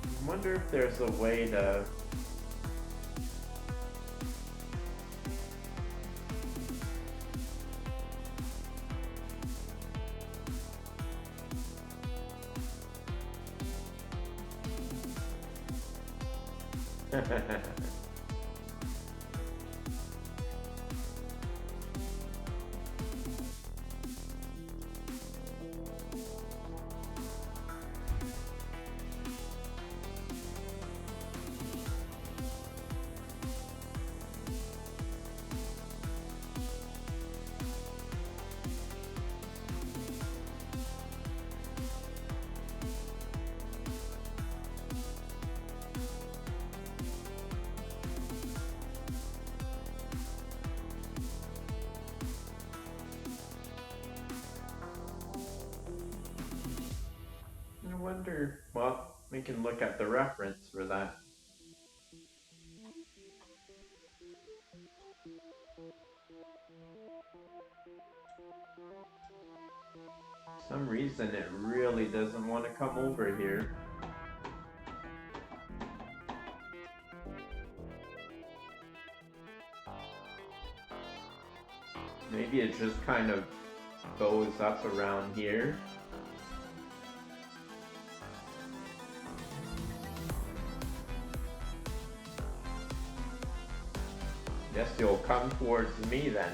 I wonder if there's a way to wonder, well, we can look at the reference for that. For some reason it really doesn't want to come over here. Maybe it just kind of goes up around here. Guess you'll come towards me then.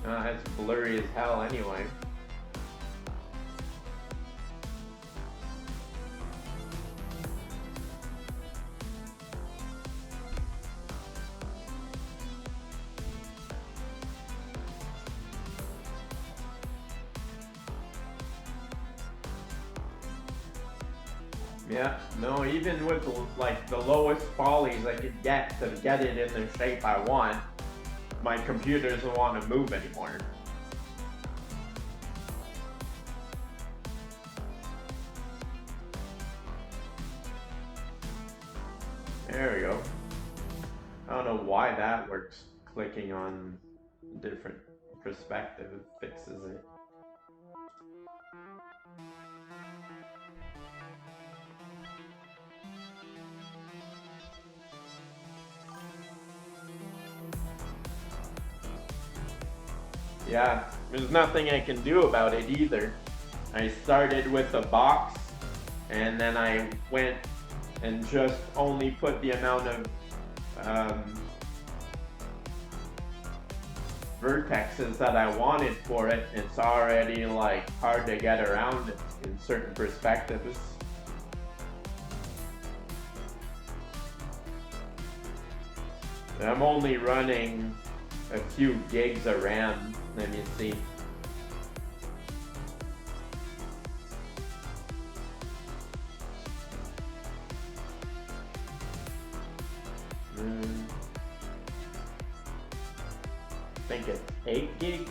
It's blurry as hell anyway. Yeah, no, even with like the lowest polys I could get to get it in the shape I want, my computer doesn't want to move anymore. There we go. I don't know why that works. Clicking on different perspective fixes it. Yeah, there's nothing I can do about it either. I started with a box, and then I went and just only put the amount of vertexes that I wanted for it. It's already like hard to get around it in certain perspectives. I'm only running a few gigs of RAM. Let me see. I think it's 8 gigs.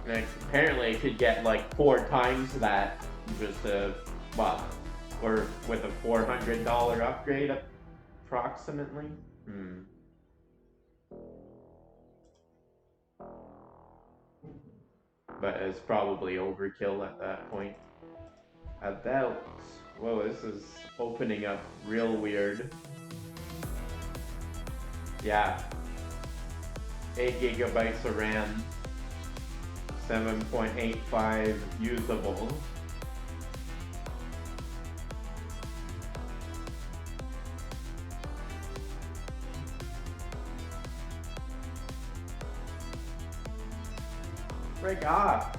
And apparently it could get like 4 times that just well, or with a $400 upgrade approximately. But it's probably overkill at that point. About, whoa, this is opening up real weird. Yeah, 8 gigabytes of RAM, 7.85 usable. Break off!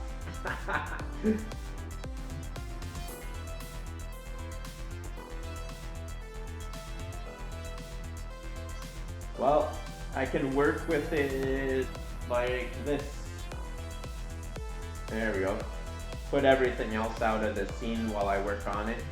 Well, I can work with it like this. There we go. Put everything else out of the scene while I work on it.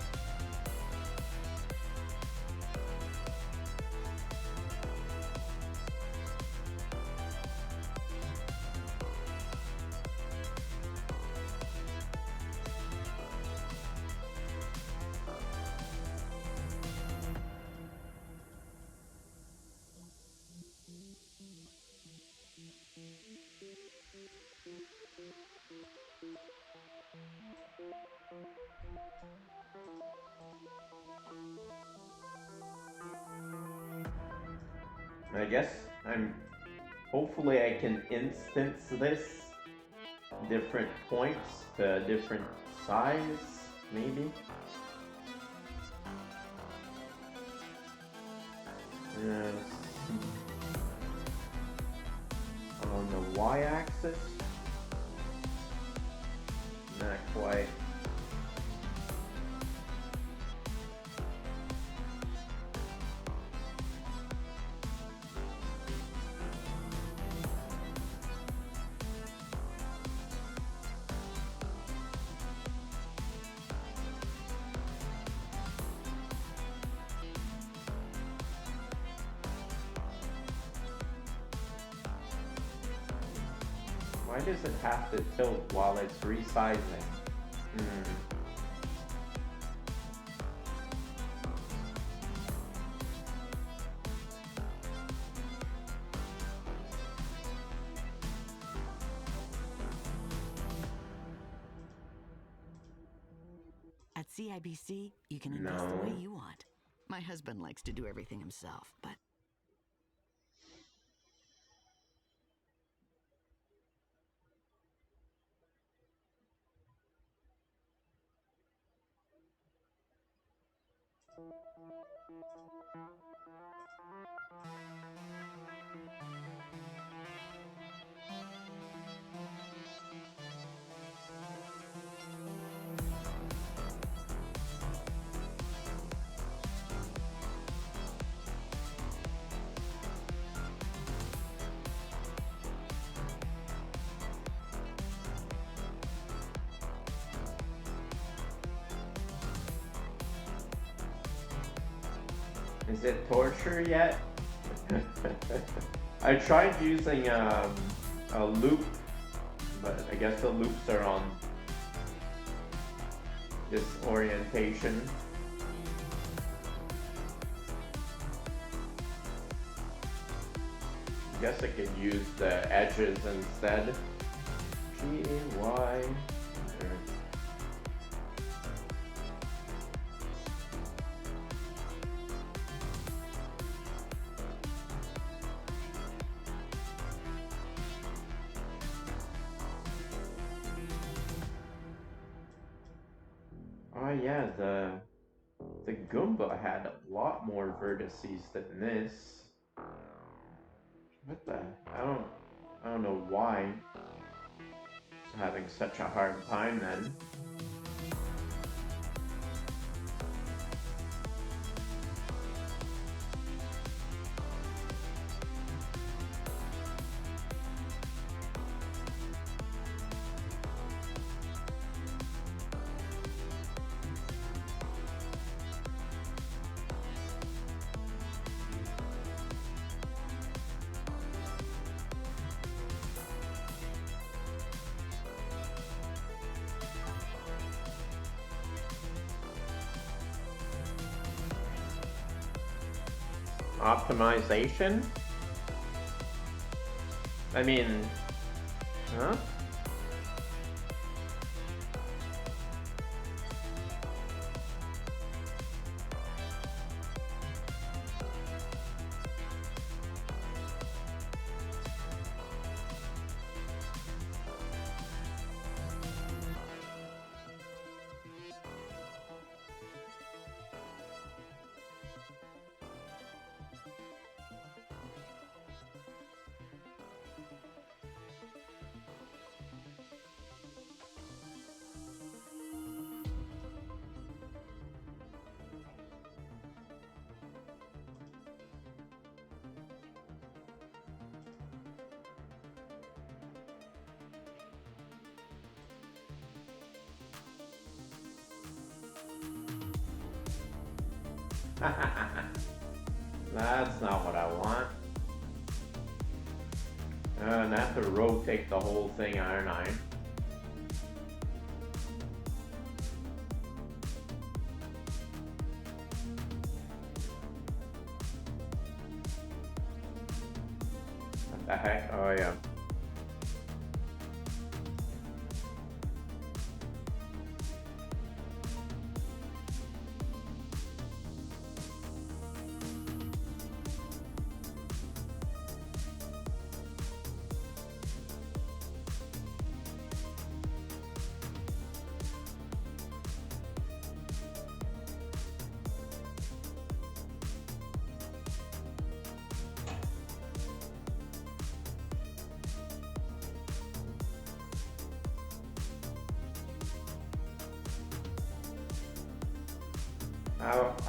I guess hopefully I can instance this different points to different size, maybe. On the y-axis, not quite. Why does it have to tilt while it's resizing? At CIBC, you can invest the way you want. My husband likes to do everything himself, but is it torture yet? I tried using a loop, but I guess the loops are on this orientation. I guess I could use the edges instead. G-A-Y. Oh yeah, the Goomba had a lot more vertices than this. What the? I don't know why I'm having such a hard time then. Optimization? I mean, huh? That's not what I want. And I have to rotate the whole thing, aren't I? What the heck? Oh yeah.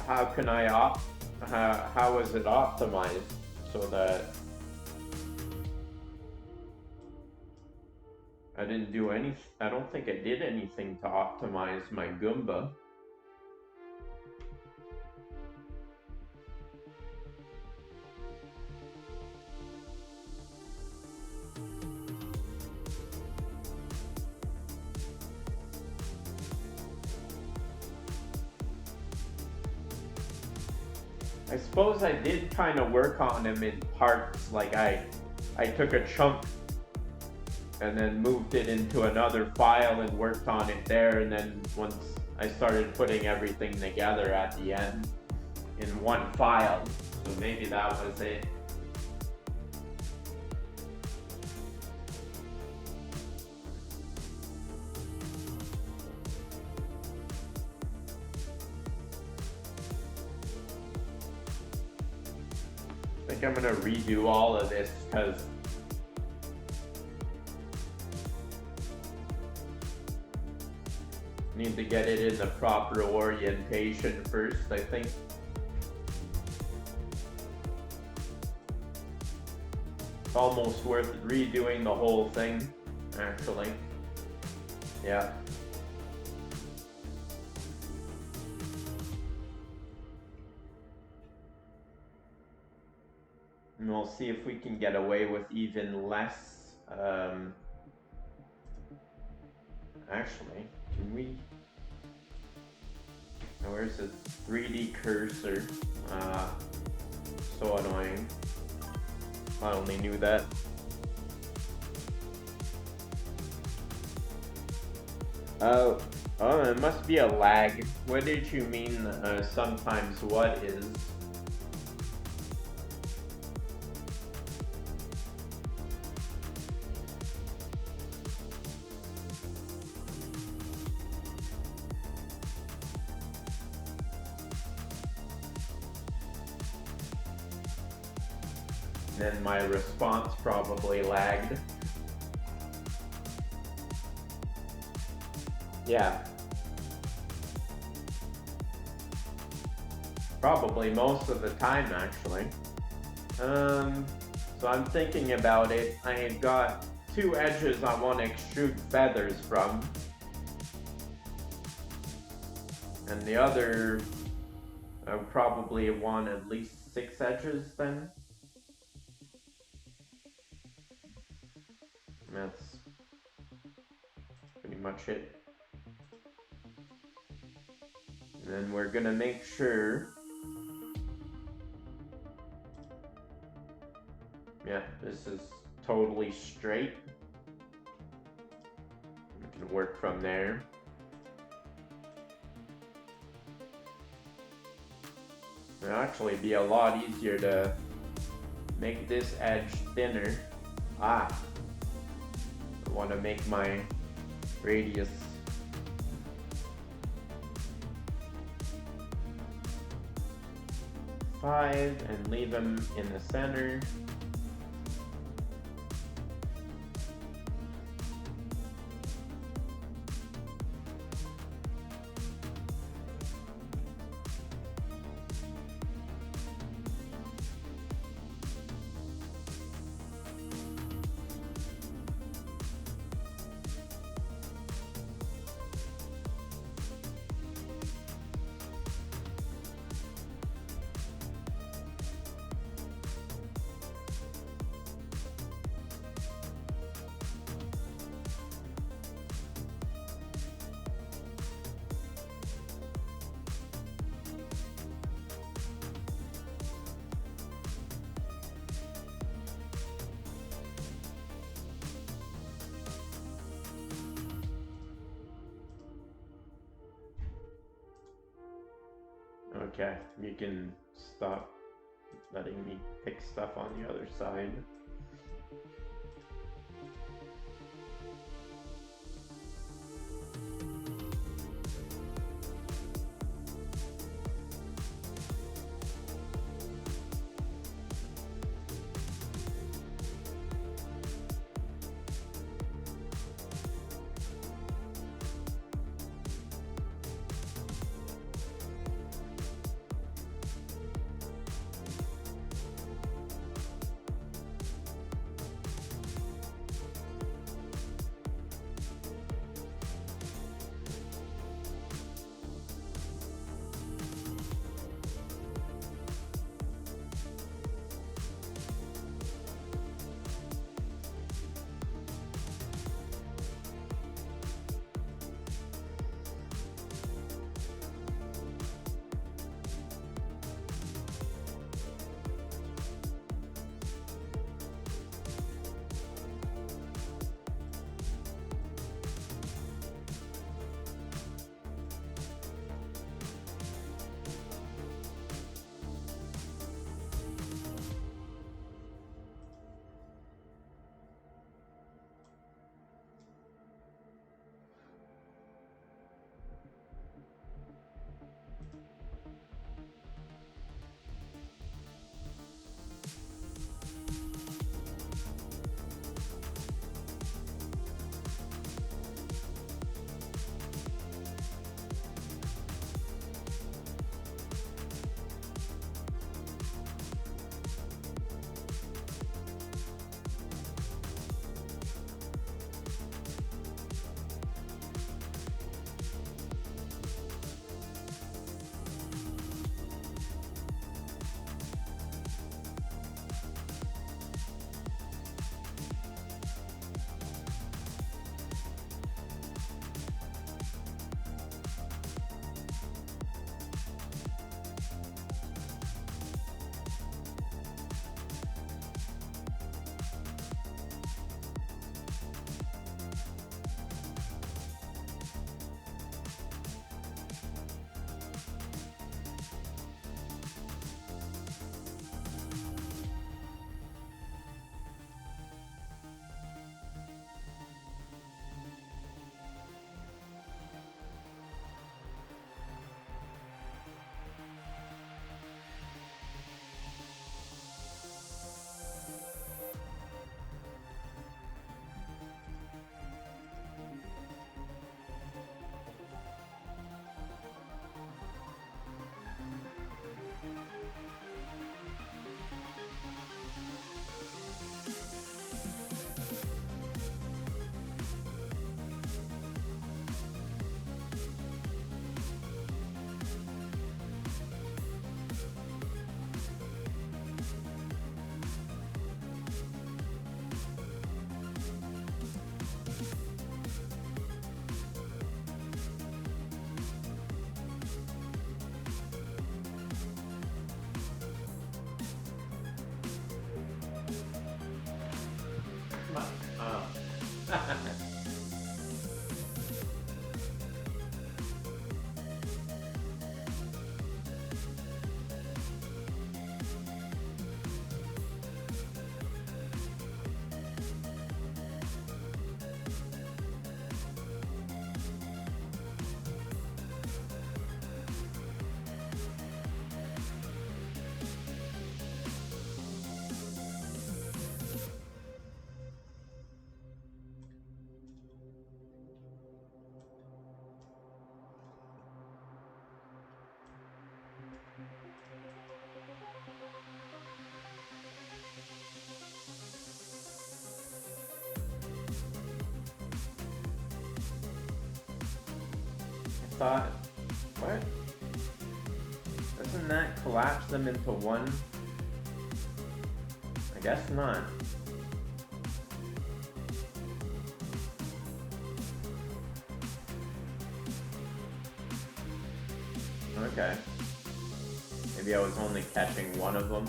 How can I how is it optimized so that I didn't do any, I don't think I did anything to optimize my Goomba. I suppose I did kind of work on him in parts, like I took a chunk and then moved it into another file and worked on it there, and then once I started putting everything together at the end in one file, so maybe that was it. I think I'm gonna redo all of this because I need to get it in the proper orientation first, I think. It's almost worth redoing the whole thing, actually. Yeah. And we'll see if we can get away with even less. Actually, can we? Now where's the 3D cursor? So annoying. I only knew that. Oh, it must be a lag. What did you mean, sometimes what is? Then my response probably lagged. Yeah. Probably most of the time, actually. So I'm thinking about it. I got two edges I want to extrude feathers from. And the other, I would probably want at least 6 edges then. That's pretty much it. And then we're gonna make sure this is totally straight. We can work from there. It'll actually be a lot easier to make this edge thinner. I want to make my radius five and leave them in the center. Okay, you can stop letting me pick stuff on the other side. thought, what? Doesn't that collapse them into one? I guess not. Okay. Maybe I was only catching one of them.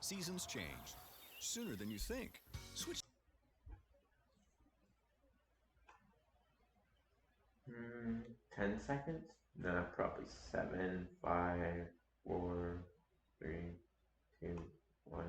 Seasons change sooner than you think. Switch. 10 seconds? No, probably 7, 5, 4, 3, 2, 1.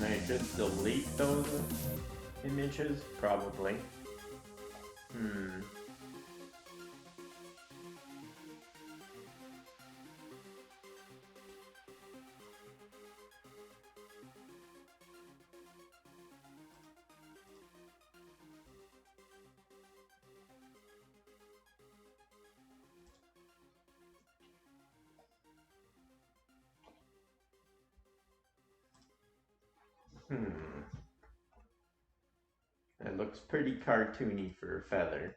Can I just delete those images? Probably. It looks pretty cartoony for a feather.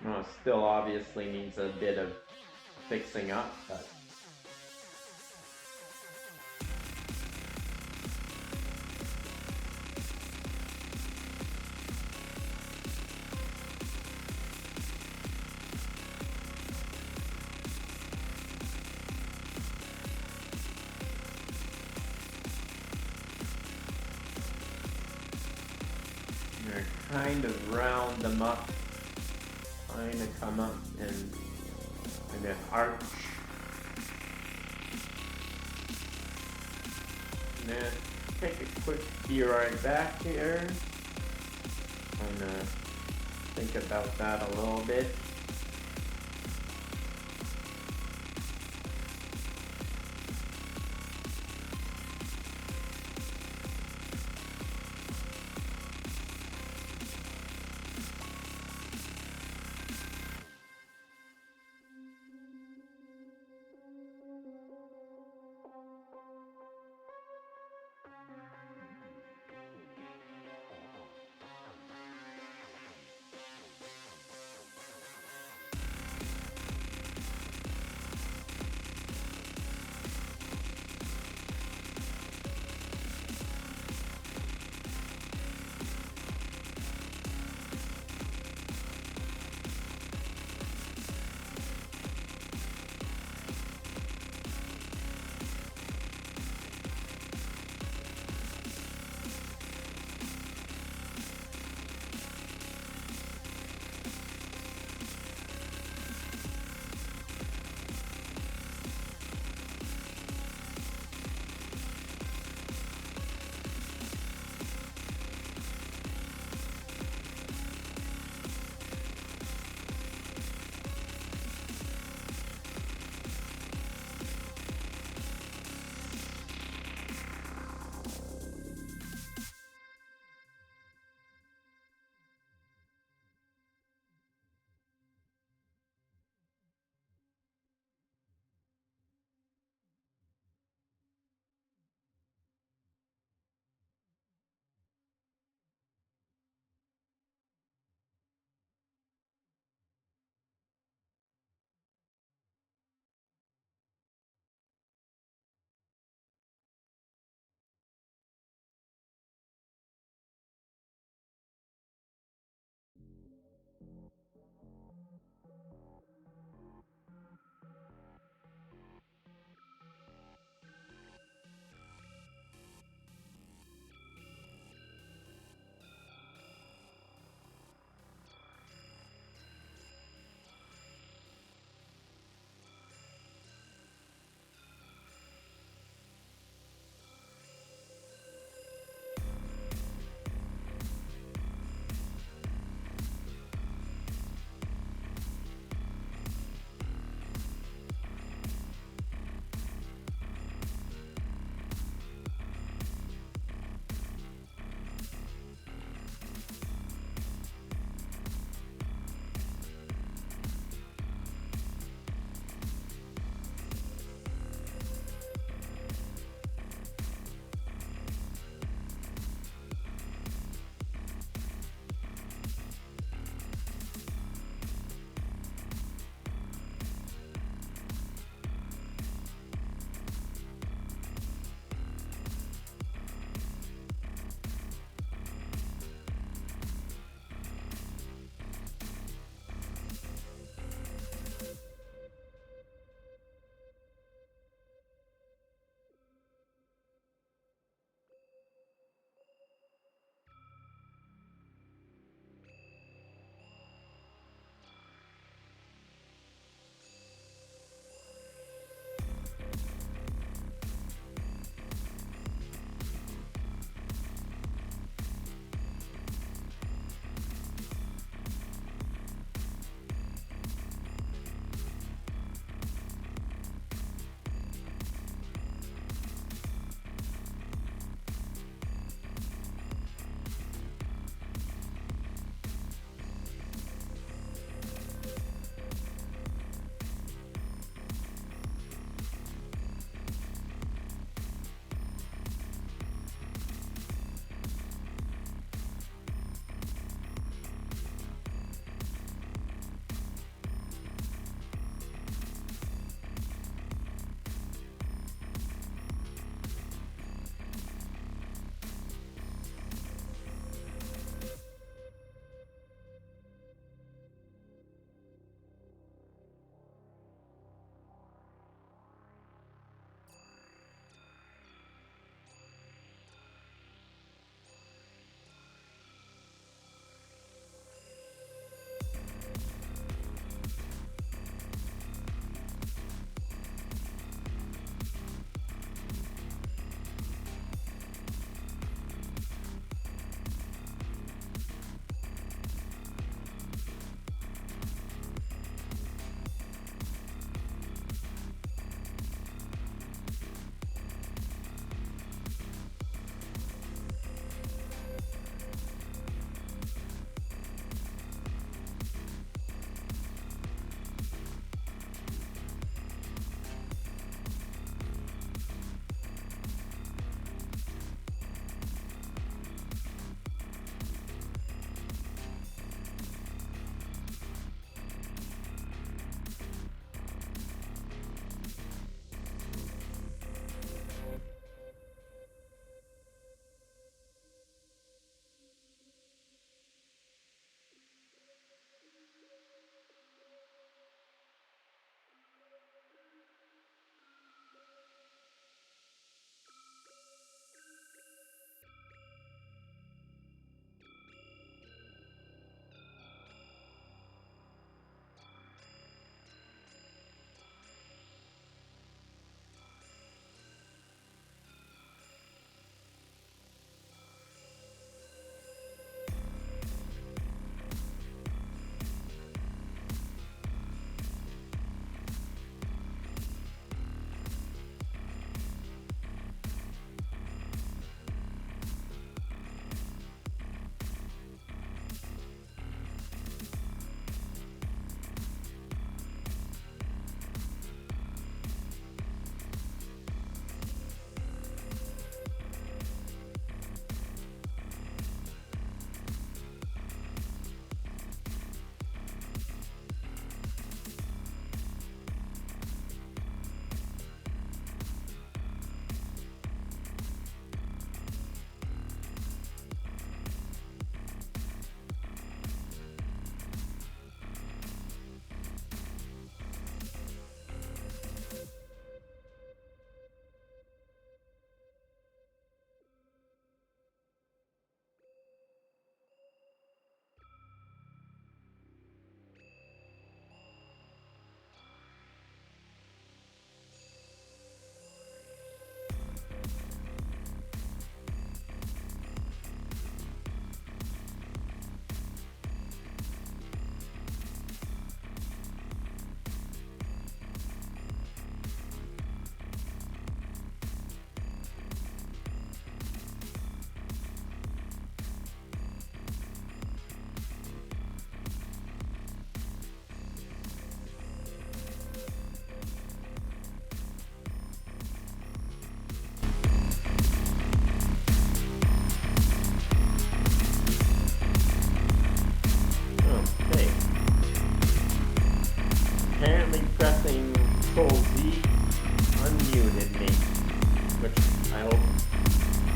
Well, still obviously needs a bit of fixing up, but you're kind of round them up. Trying to come up and an arch. And then take a quick be right back here. And think about that a little bit.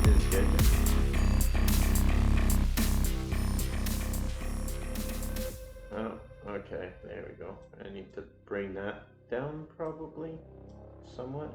is good. Oh, okay, there we go. I need to bring that down probably, somewhat.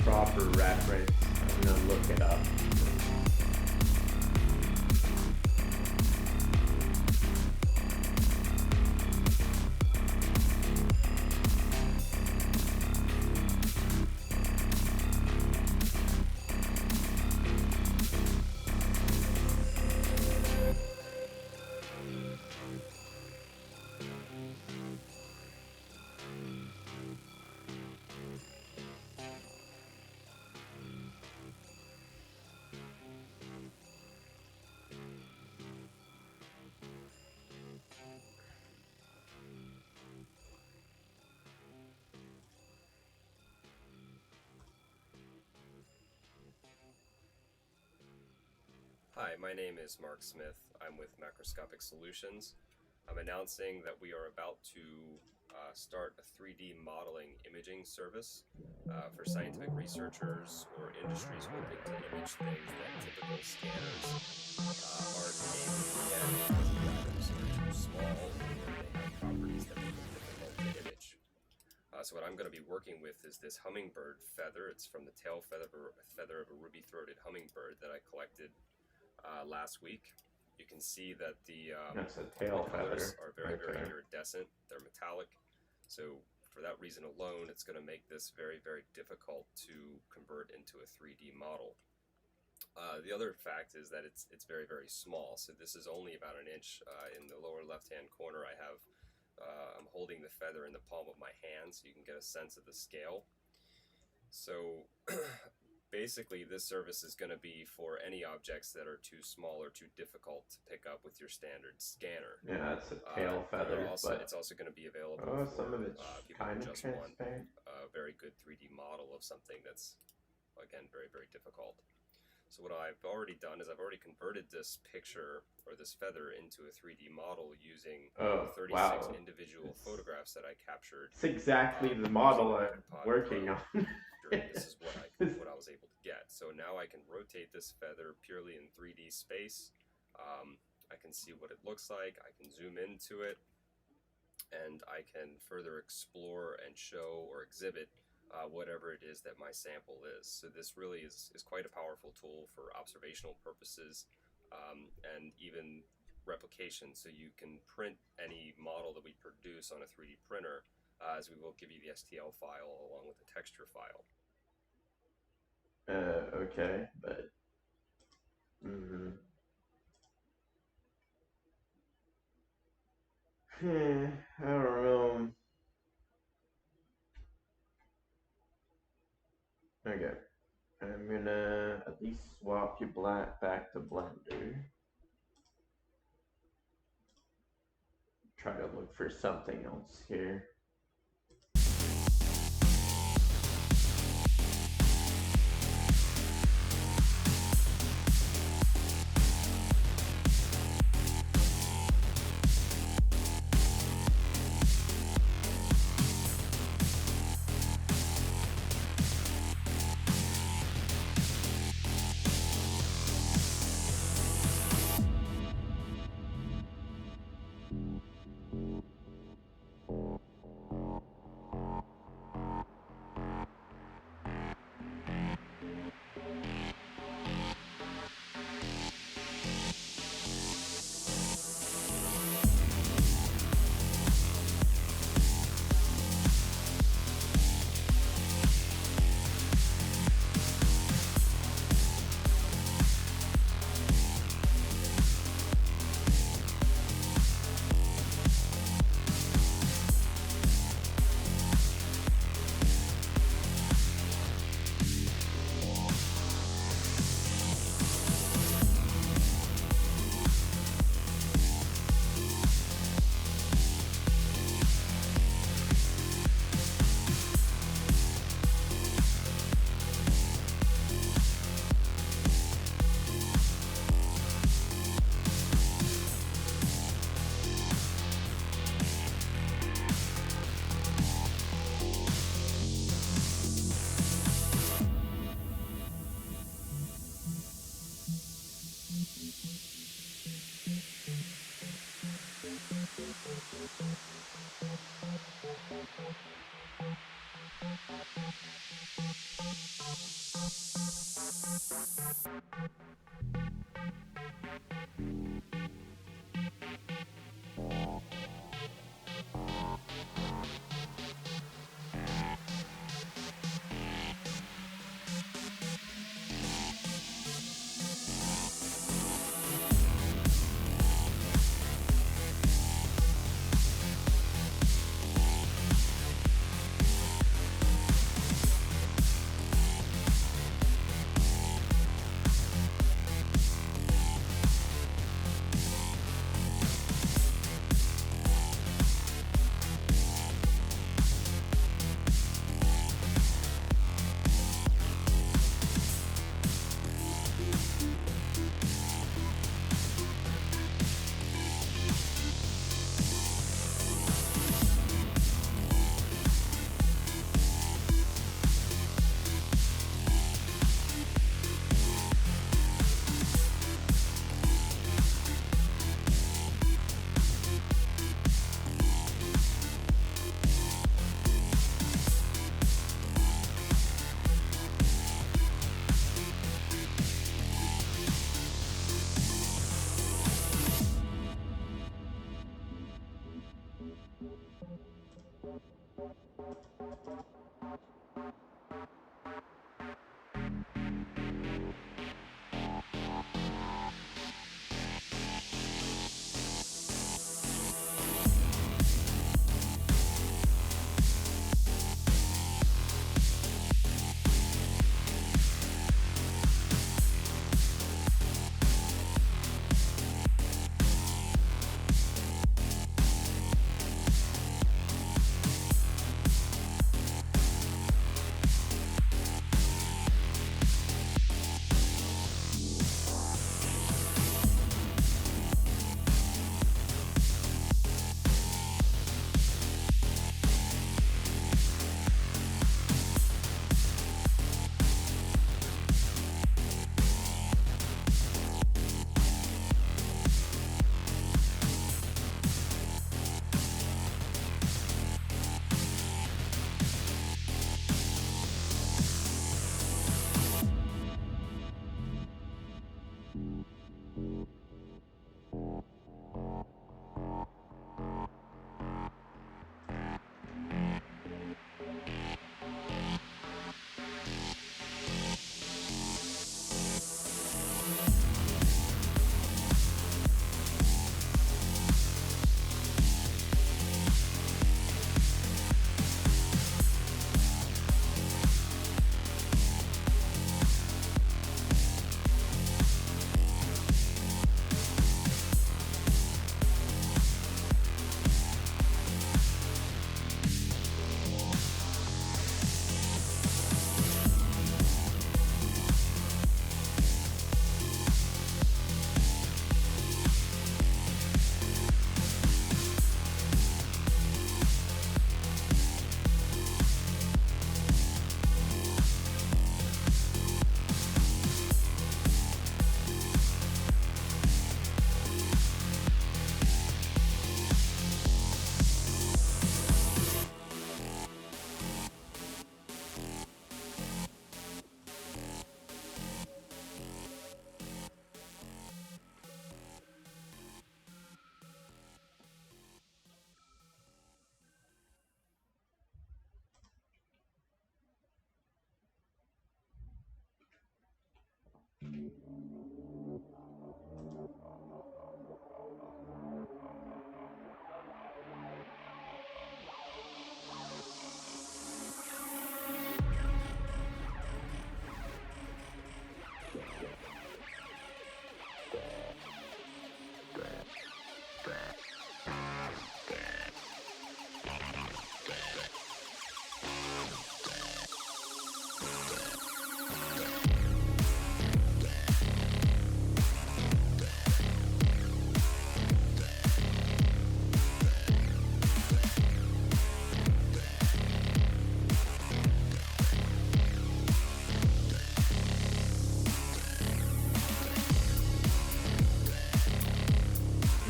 Proper reference. I'm gonna look it up. Hi, my name is Mark Smith. I'm with Macroscopic Solutions. I'm announcing that we are about to start a 3D modeling imaging service for scientific researchers or industries hoping to image things that typical scanners aren't able to get because the items are too small or they have properties that make them difficult to image. So what I'm going to be working with is this hummingbird feather. It's from the tail feather of a ruby-throated hummingbird that I collected last week. You can see that the colors are very, very iridescent. They're metallic. So for that reason alone, it's going to make this very, very difficult to convert into a 3D model. The other fact is that it's very, very small. So this is only about an inch. In the lower left-hand corner, I'm holding the feather in the palm of my hand, so you can get a sense of the scale. So basically, this service is going to be for any objects that are too small or too difficult to pick up with your standard scanner. Yeah, it's a tail feather, but it's also going to be available for some of it's people kind who of just want transparent. a very good 3D model of something that's, again, very, very difficult. So what I've already done is I've already converted this picture or this feather into a 3D model using 36 individual photographs that I captured. It's exactly the model I'm working on. This is what I was able to get. So now I can rotate this feather purely in 3D space. I can see what it looks like. I can zoom into it, and I can further explore and show or exhibit whatever it is that my sample is. So this really is quite a powerful tool for observational purposes and even replication. So you can print any model that we produce on a 3D printer, as we will give you the STL file along with the texture file. Okay, but I don't know. Okay, I'm gonna at least swap your back to Blender. Try to look for something else here.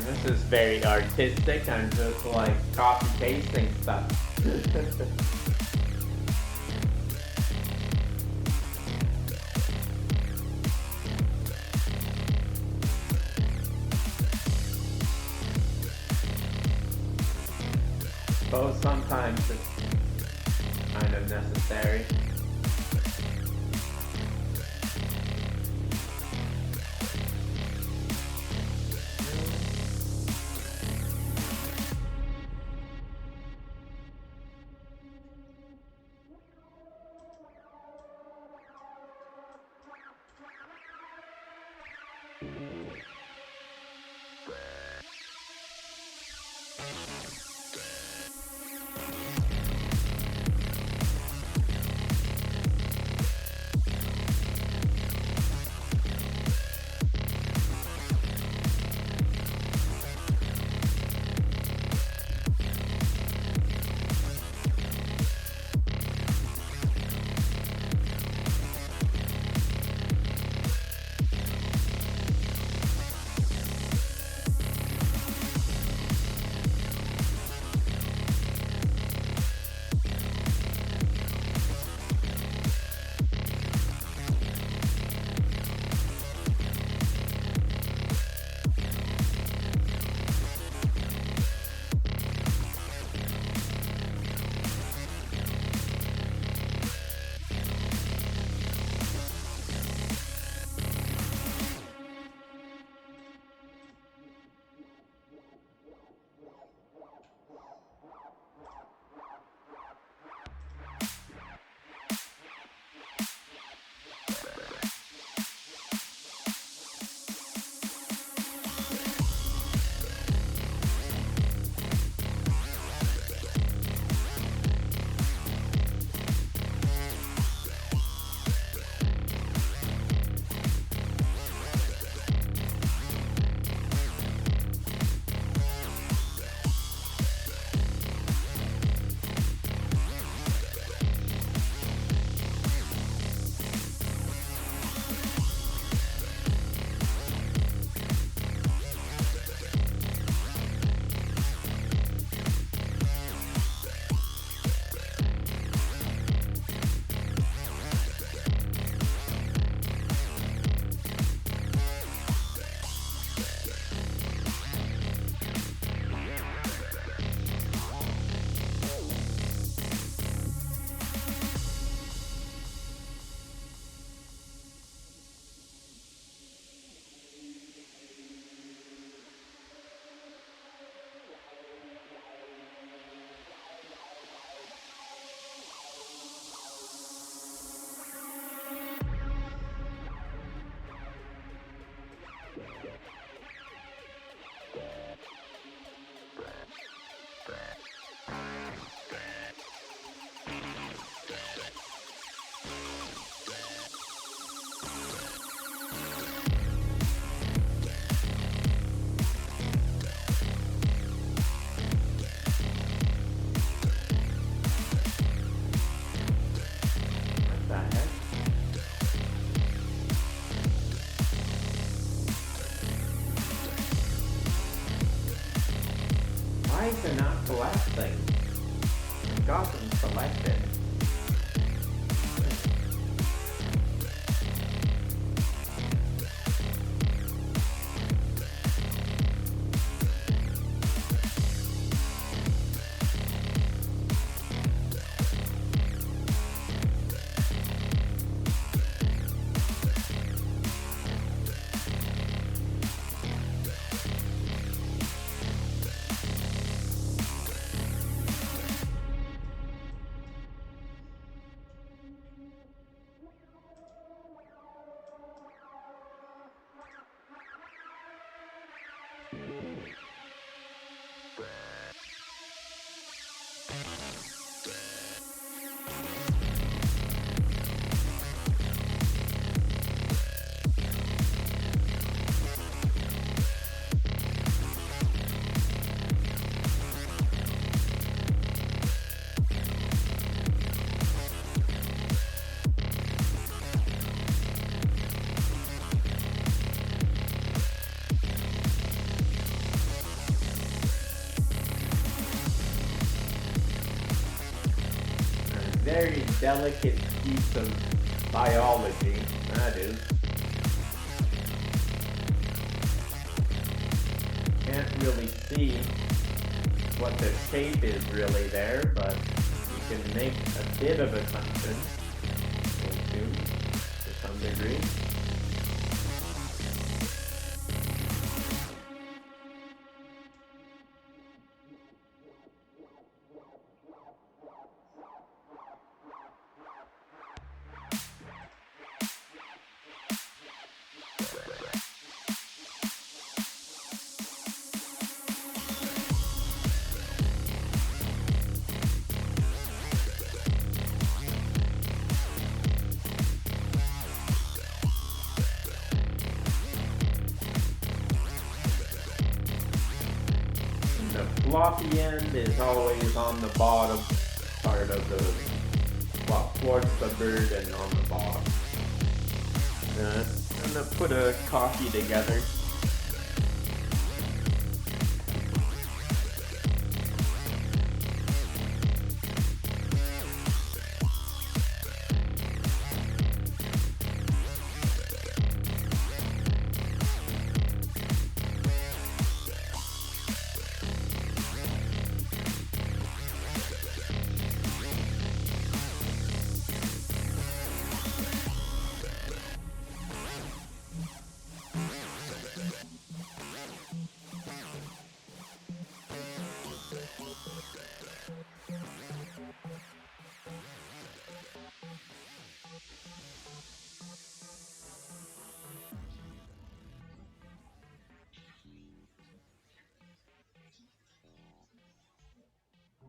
This is very artistic. I'm just like copy pasting stuff. Suppose sometimes it's kind of necessary. Why is it not collapsing? I've got them selected. very delicate piece of biology, that is. Can't really see what the shape is really there, but you can make a bit of assumption, to some degree. Floppy end is always on the bottom part of the, well, towards the bird and on the bottom. I'm gonna put a copy together.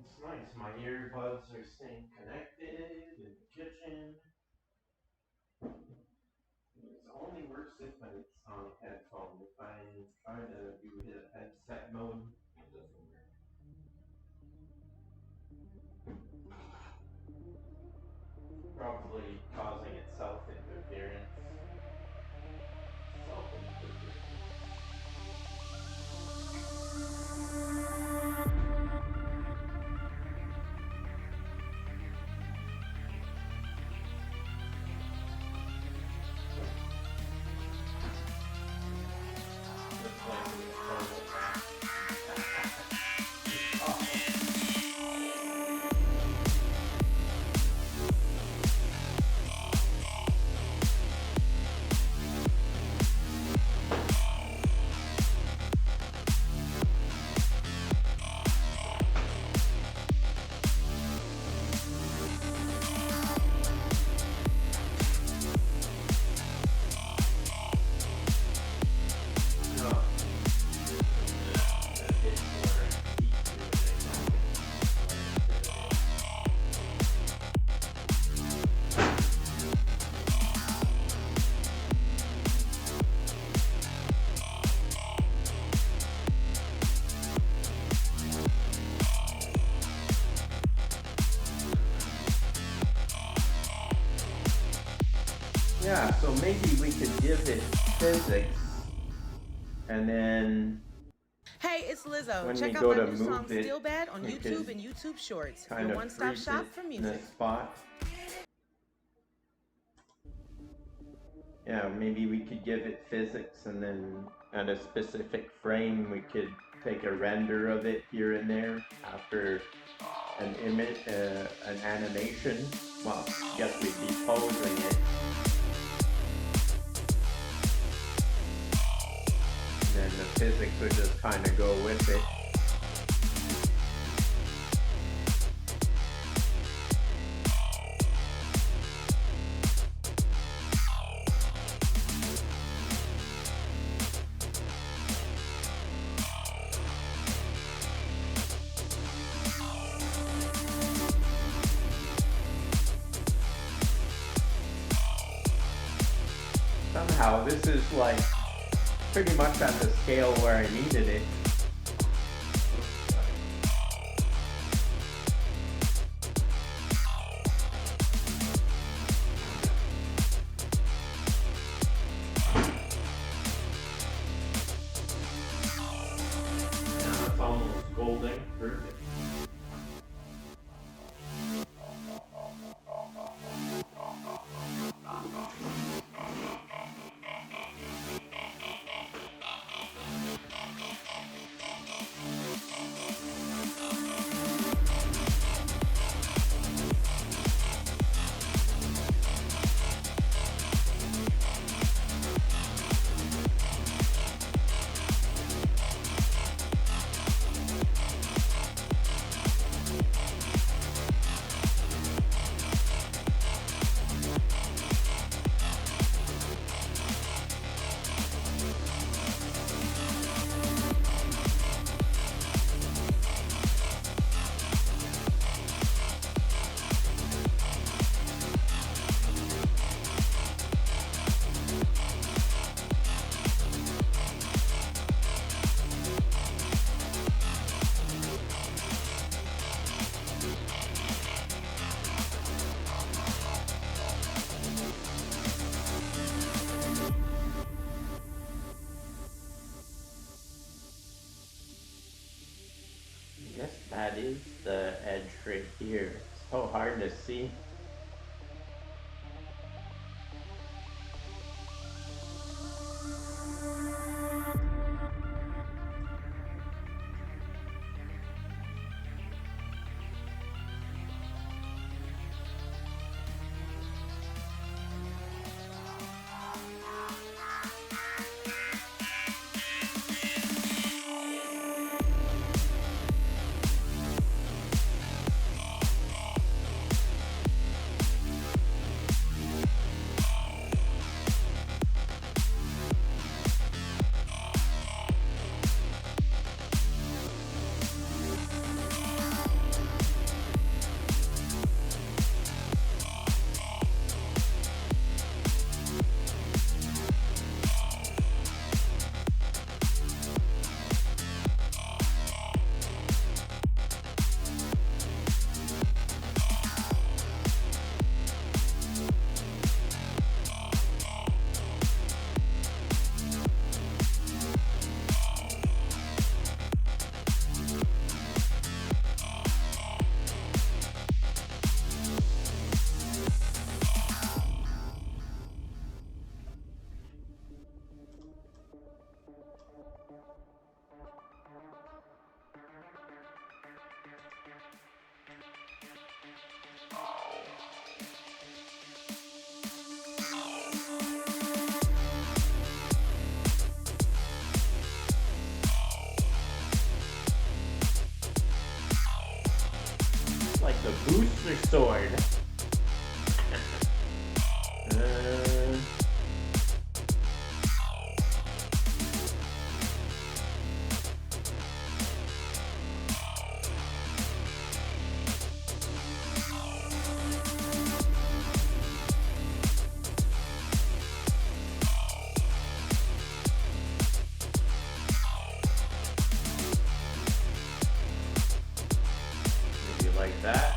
It's nice, my earbuds are staying connected in the kitchen. It only works if it's on headphone. If I try to do the headset mode, it doesn't work. Probably causing it self-interference. Yeah, so maybe we could give it physics, and then hey, it's Lizzo. when Check we out go my to new song move it, Still Bad on we YouTube could and YouTube Shorts. kind Your of one-stop freeze shop it for in music. a spot. Yeah, maybe we could give it physics, and then at a specific frame we could take a render of it here and there after an image, an animation. Well, I guess we'd be posing it. And the physics would just kind of go with it. Somehow this is like pretty much at the scale where I needed it. Now it's almost golden, perfect. guess that is the edge right here. It's so hard to see. Like the booster sword. Maybe like that.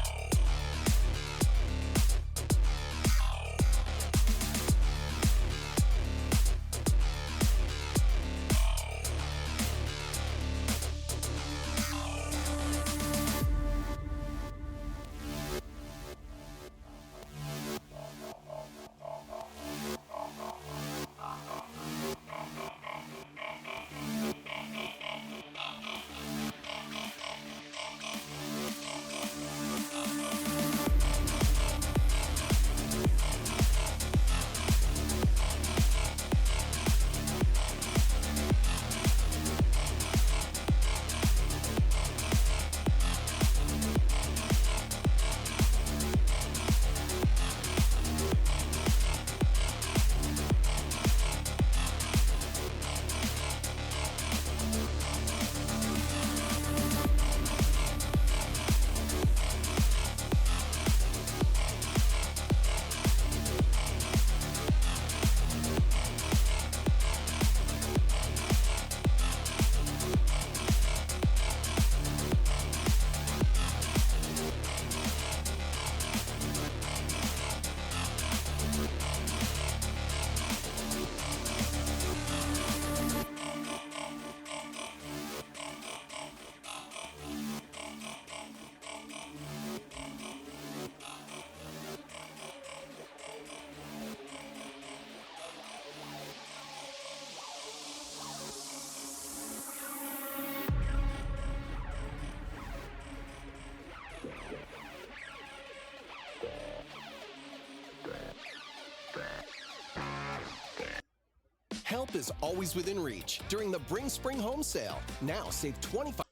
Help is always within reach during the Bring Spring Home Sale. Now save 25.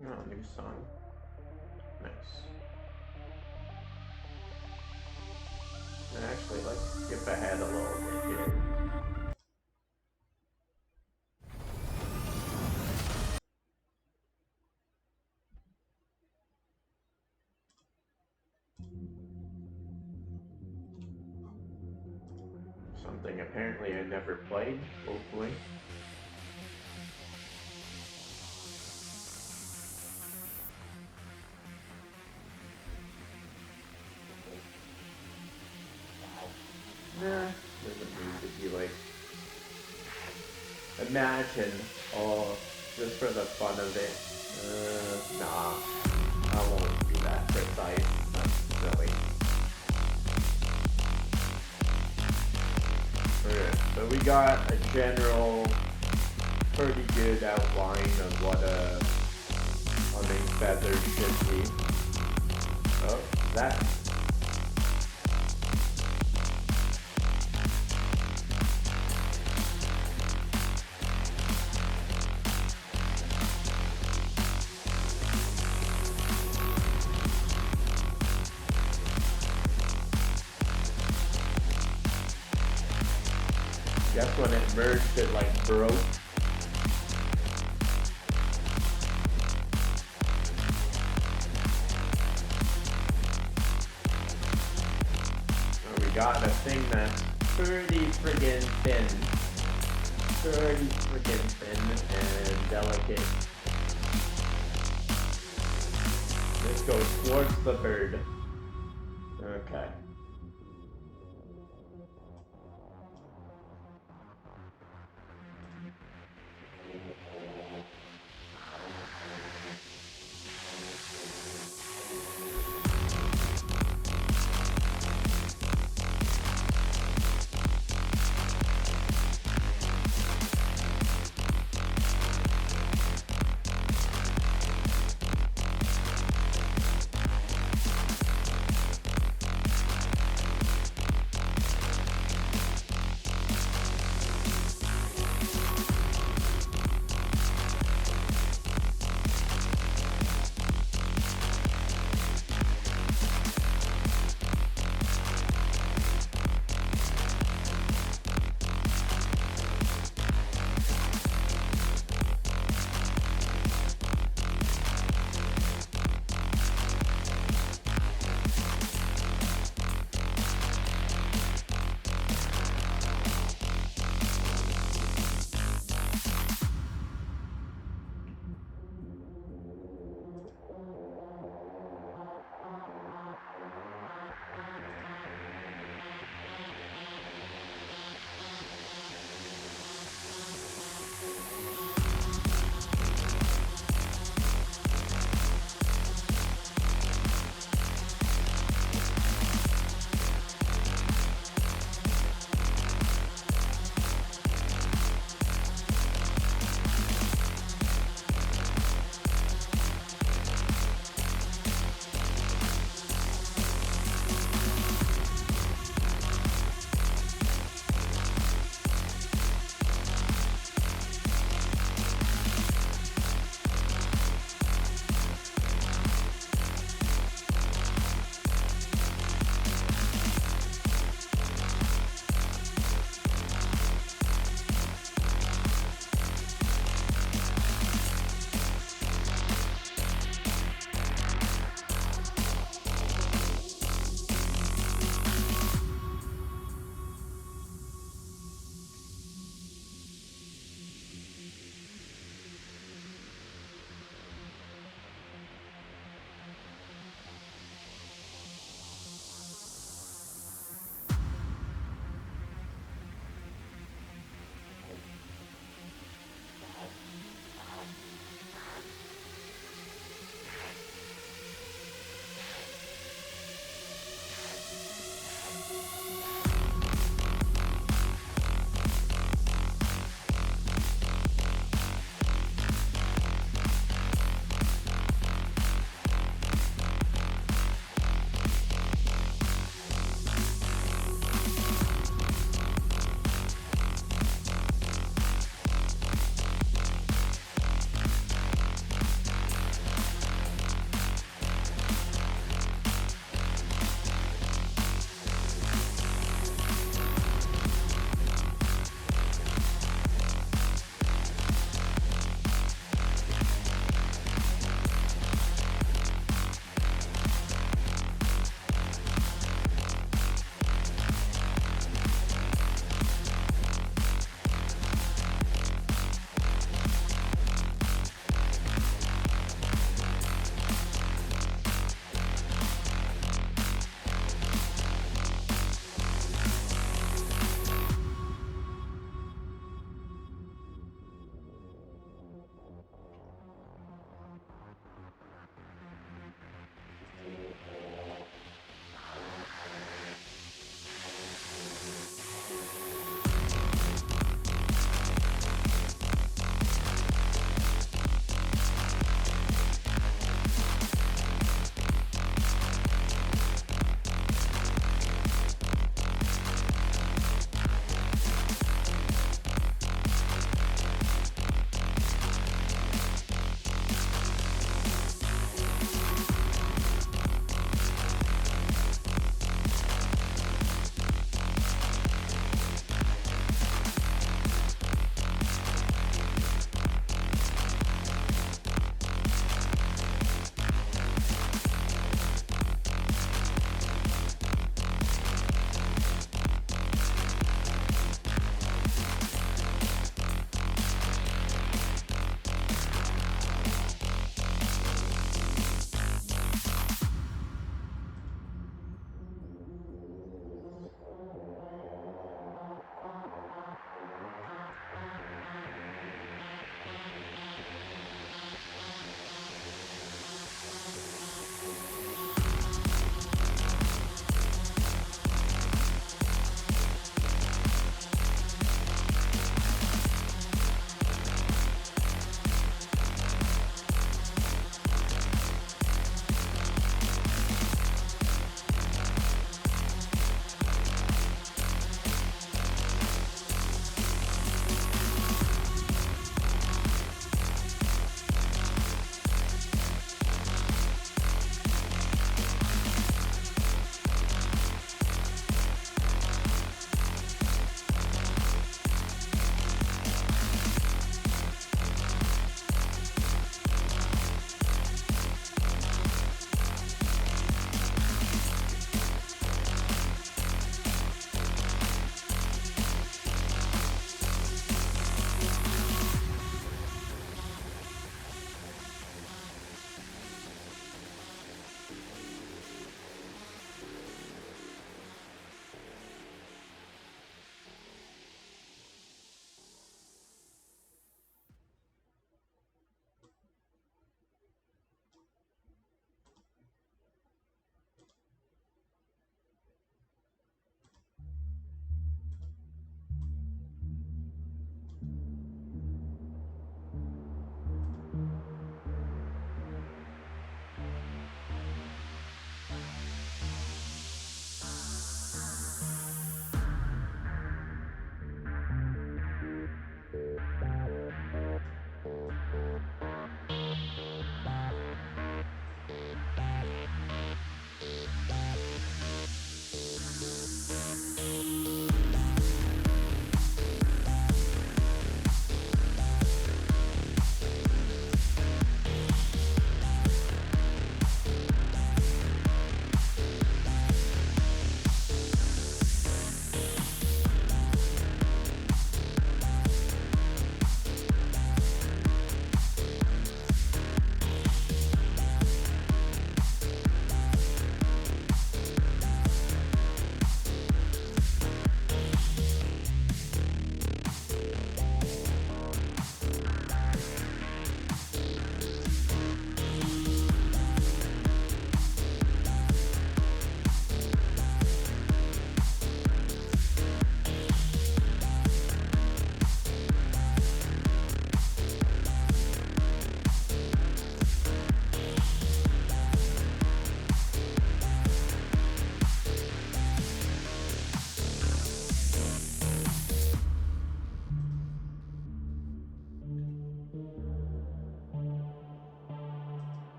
Oh, new song. Nice. Actually, let's skip ahead a little bit here. Something apparently I never played, hopefully. Doesn't need to be like. Imagine, just for the fun of it. Nah, I won't be that precise. That's silly. Okay, so we got a general, pretty good outline of what a humming feather should be. Oh, that. Guess when it merged, it like broke. We got a thing that's pretty friggin' thin. Pretty friggin' thin and delicate. This goes towards the bird. Okay.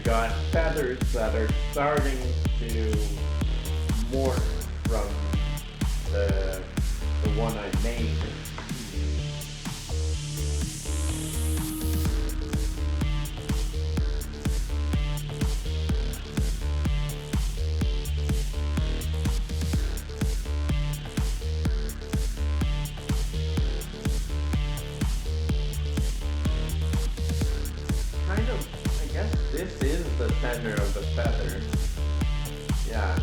got feathers that are starting to morph from the one I made. Kind of, I guess this is the center of the feather. Yeah.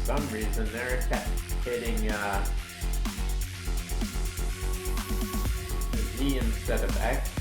some reason there it kept hitting Z instead of X.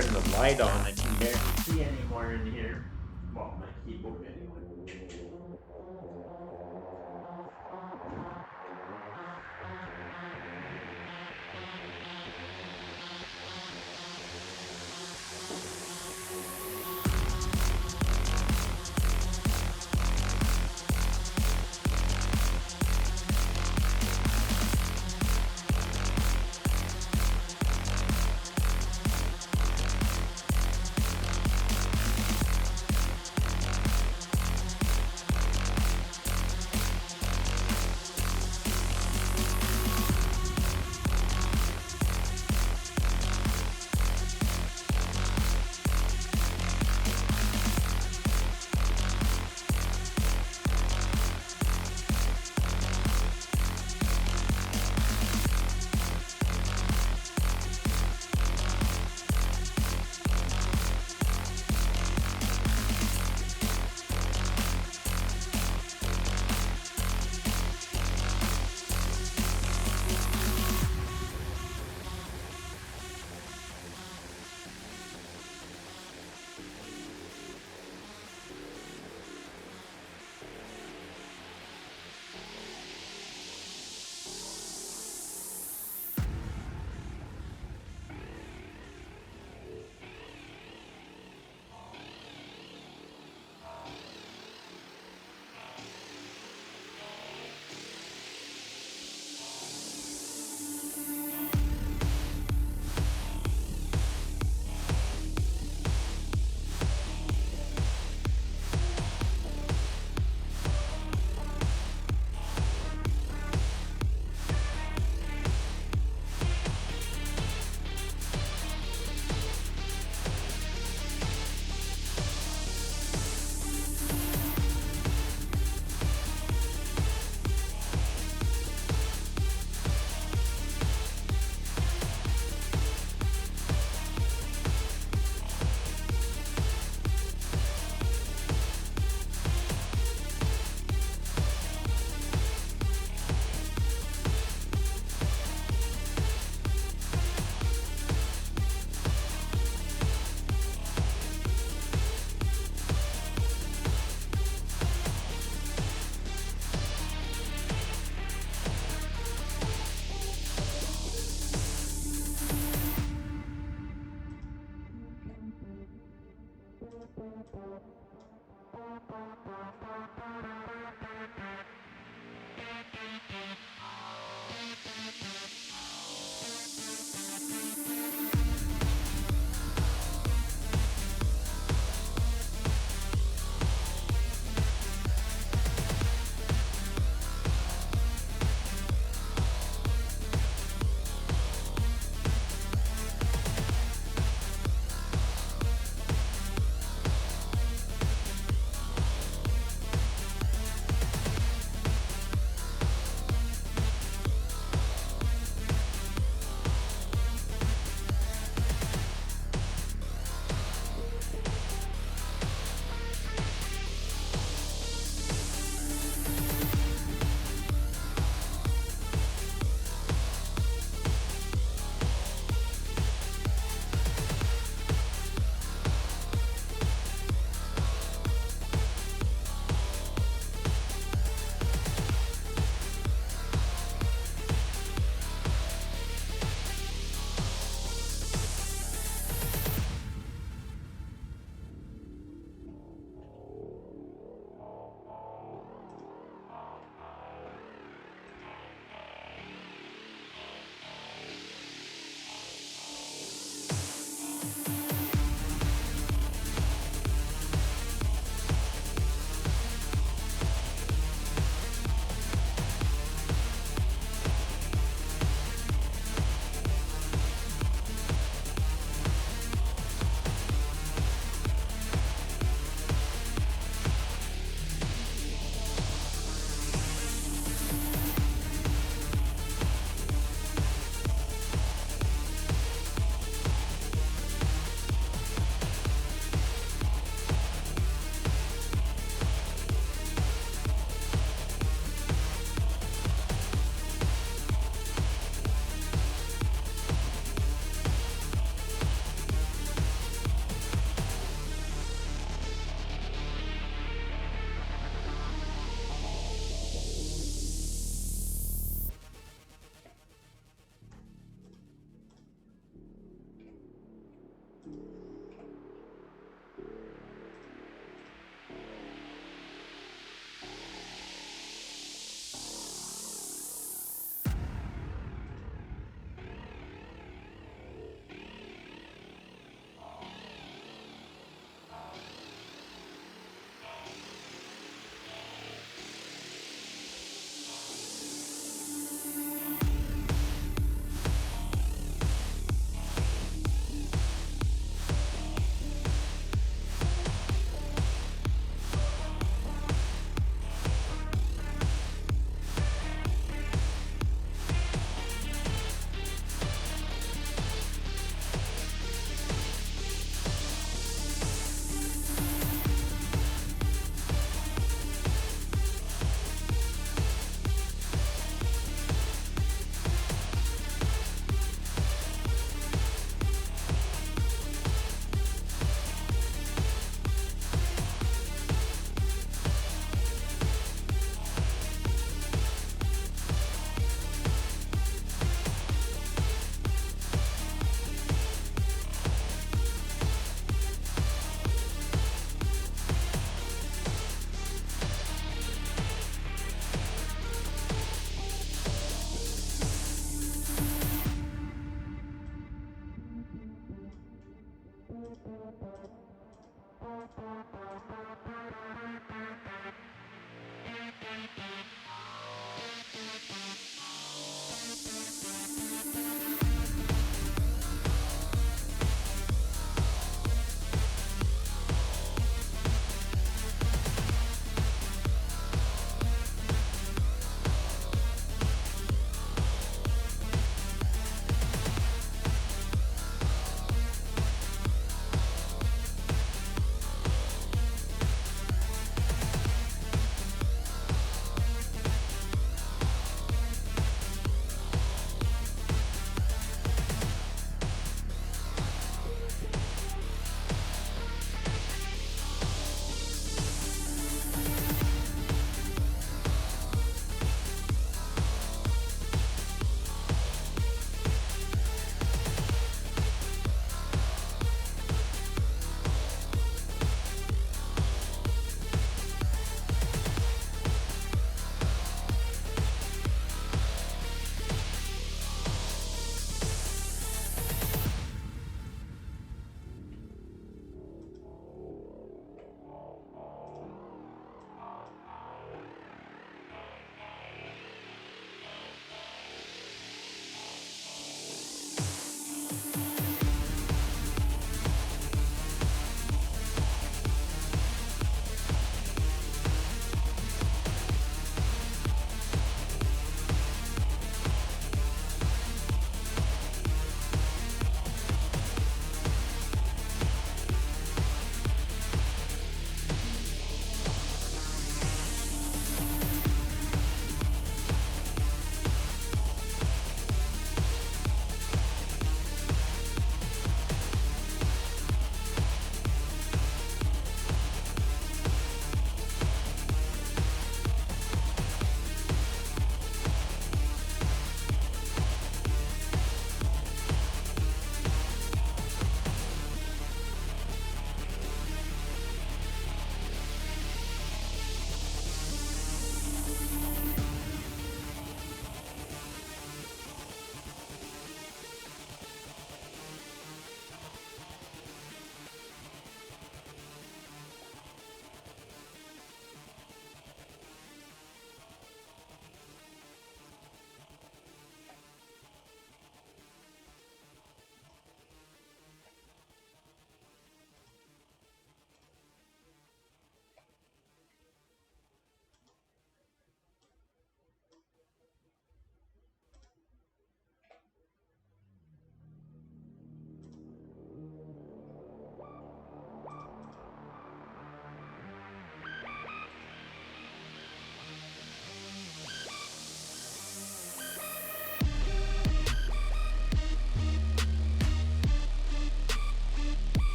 turn the light on, I can barely see anymore in here. Well, my keyboard anyway.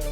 go.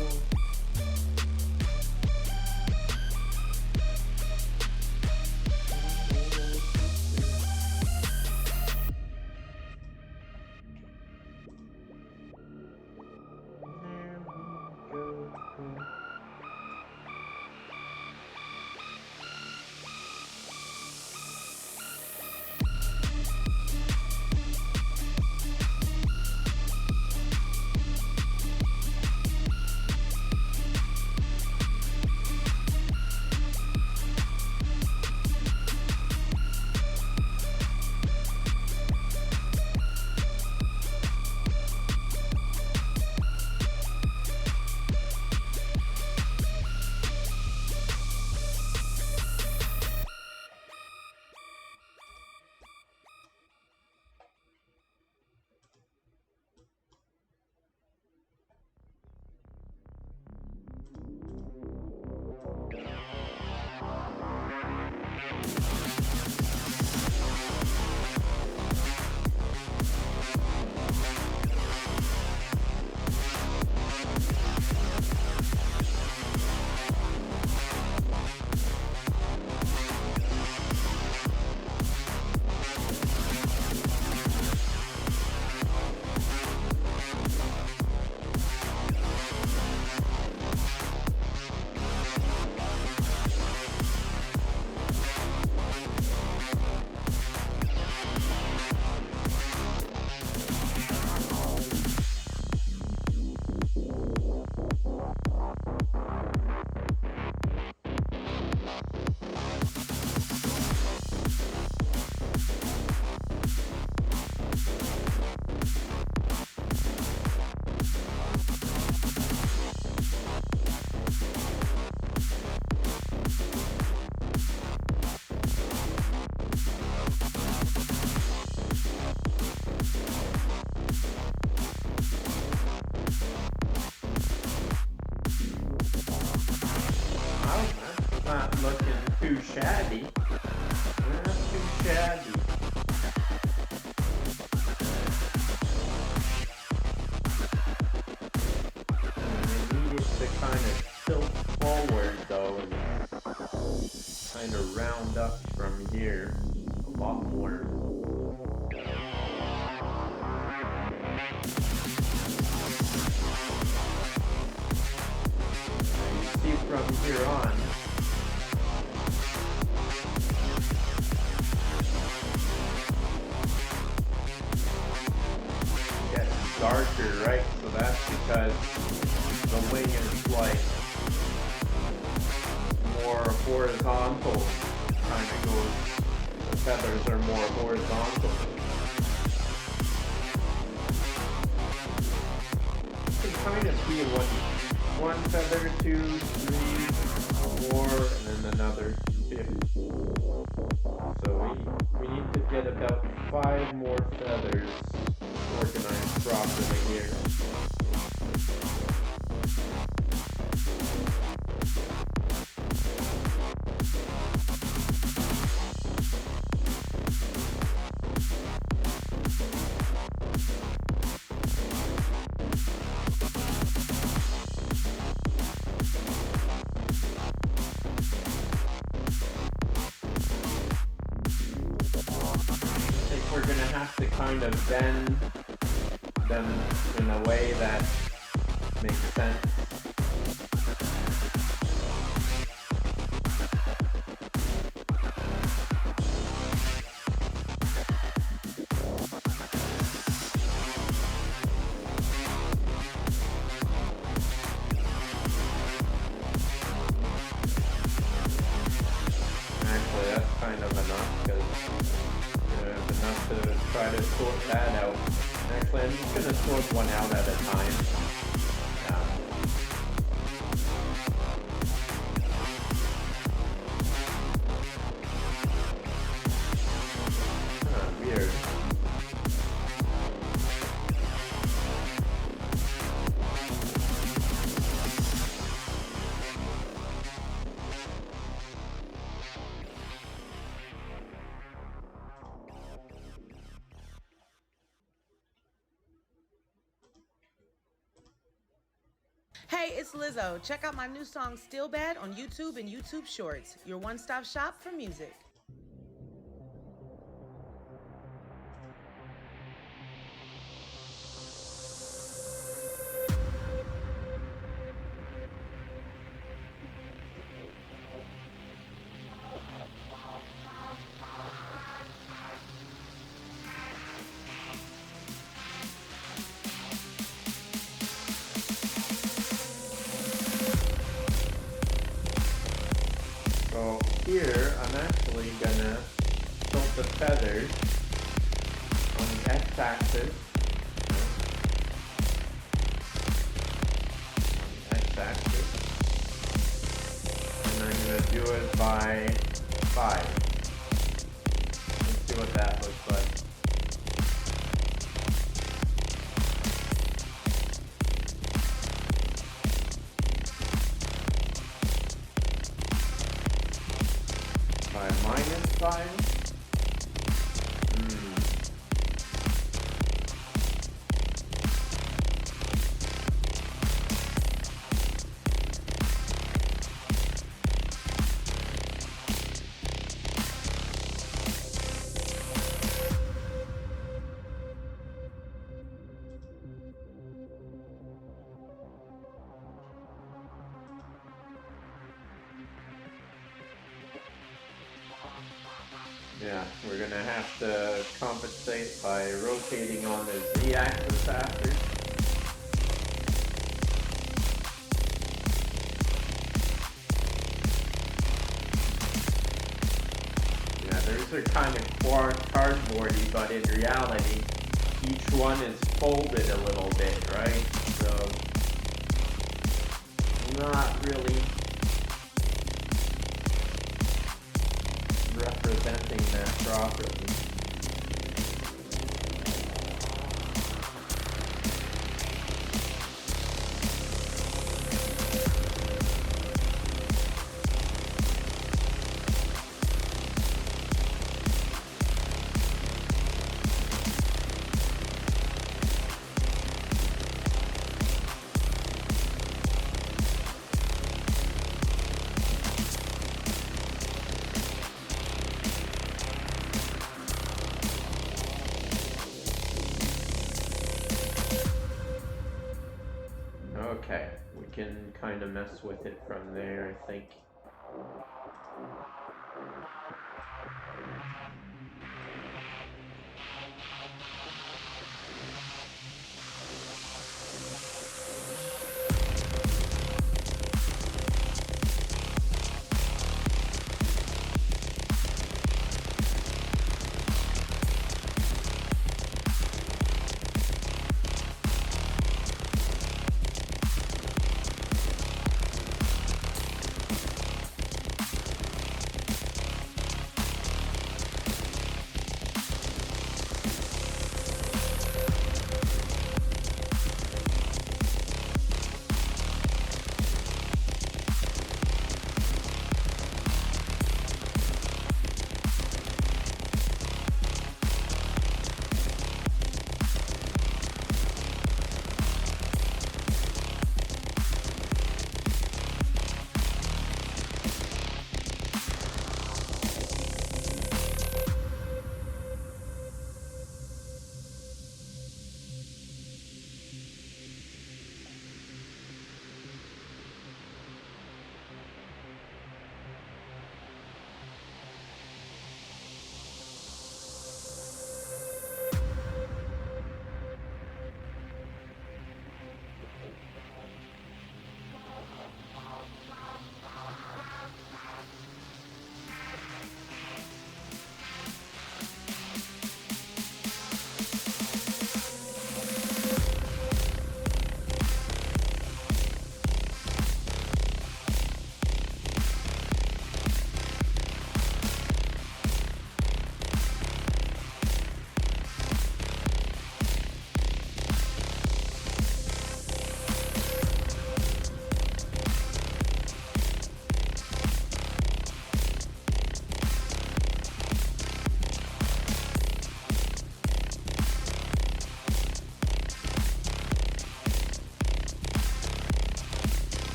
Not looking too shabby. Not too shabby. I need it to kind of tilt forward though and kind of round up from here a lot more. See from here on. Darker, right? So that's because the wing is like more horizontal, kind of goes, the feathers are more horizontal. You can kind of feel one feather, 2, 3, 4, and then another 5. So we need to get about 5 more feathers organized properly here. I think we're gonna have to kind of bend them in a way that makes sense. Actually, that's kind of enough because there's enough to try to sort that out. Actually, I'm just going to sort one out at a time. Weird. Hey, it's Lizzo. Check out my new song Still Bad on YouTube and YouTube Shorts, your one-stop shop for music. So here, I'm actually gonna tilt the feathers on the x-axis. X-axis. And I'm gonna do it by 5. Let's see what that looks like. By -5? Yeah, we're gonna have to compensate by rotating on the z-axis after. Yeah, those are kind of cardboardy, but in reality, each one is folded a little bit, right? So, not really representing that properly. Okay, we can kind of mess with it from there, I think.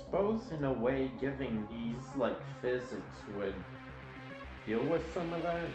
suppose in a way giving these like physics would deal with some of that.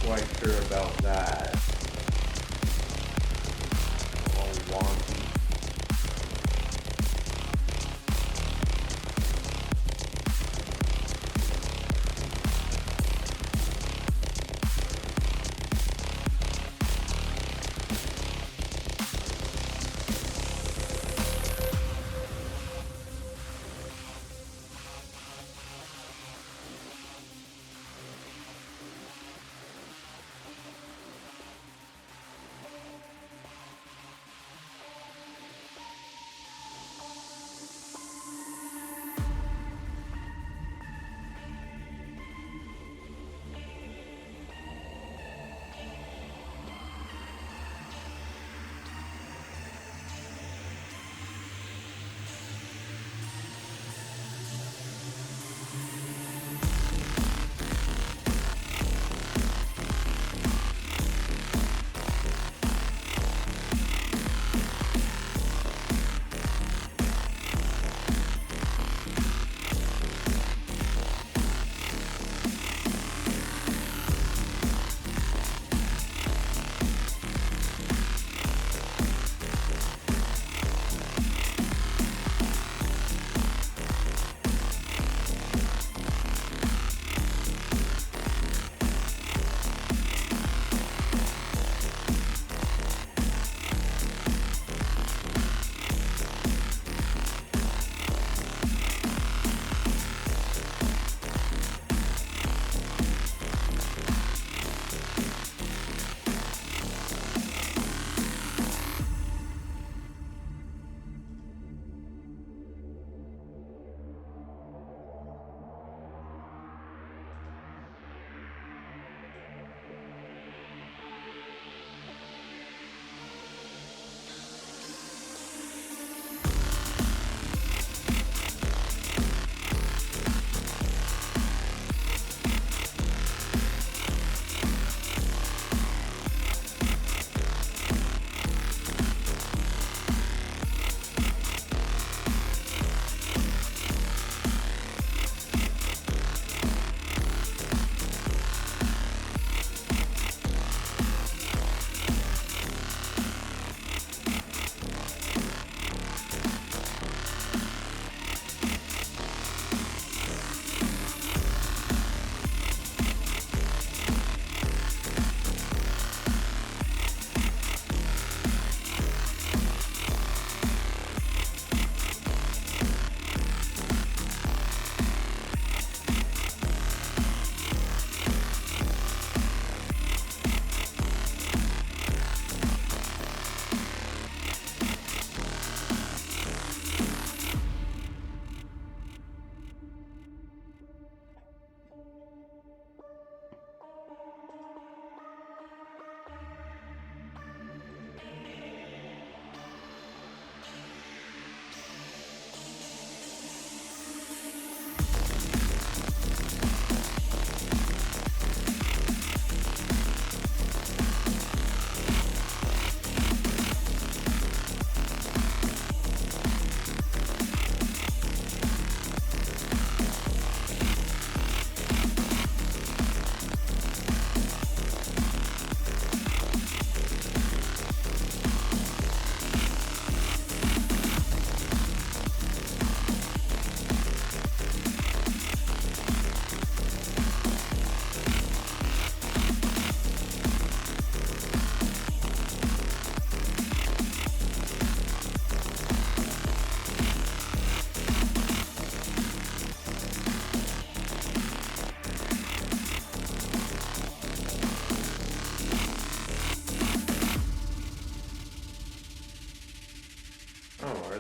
Quite sure about that. All wonky.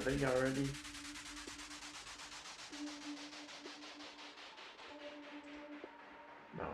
they already? No.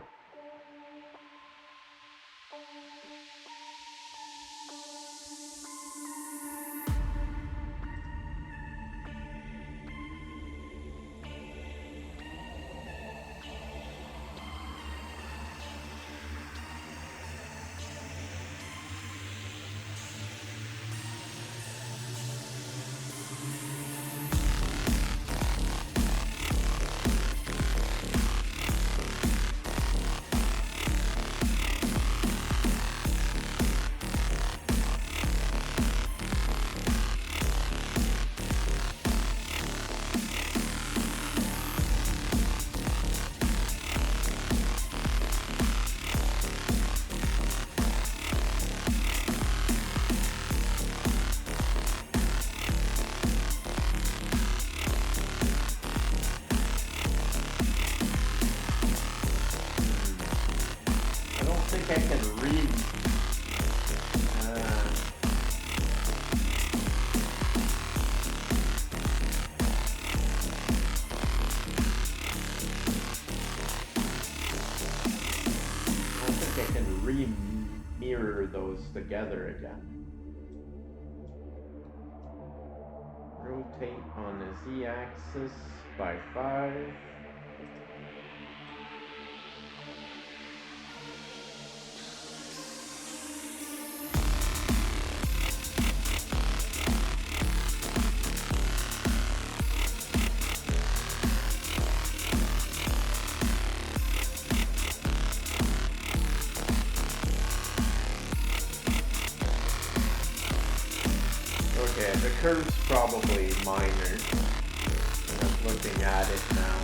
I can read. I don't think I can re-mirror those together again. Rotate on the Z-axis by 5. Okay, the curve's probably minor. I'm just looking at it now.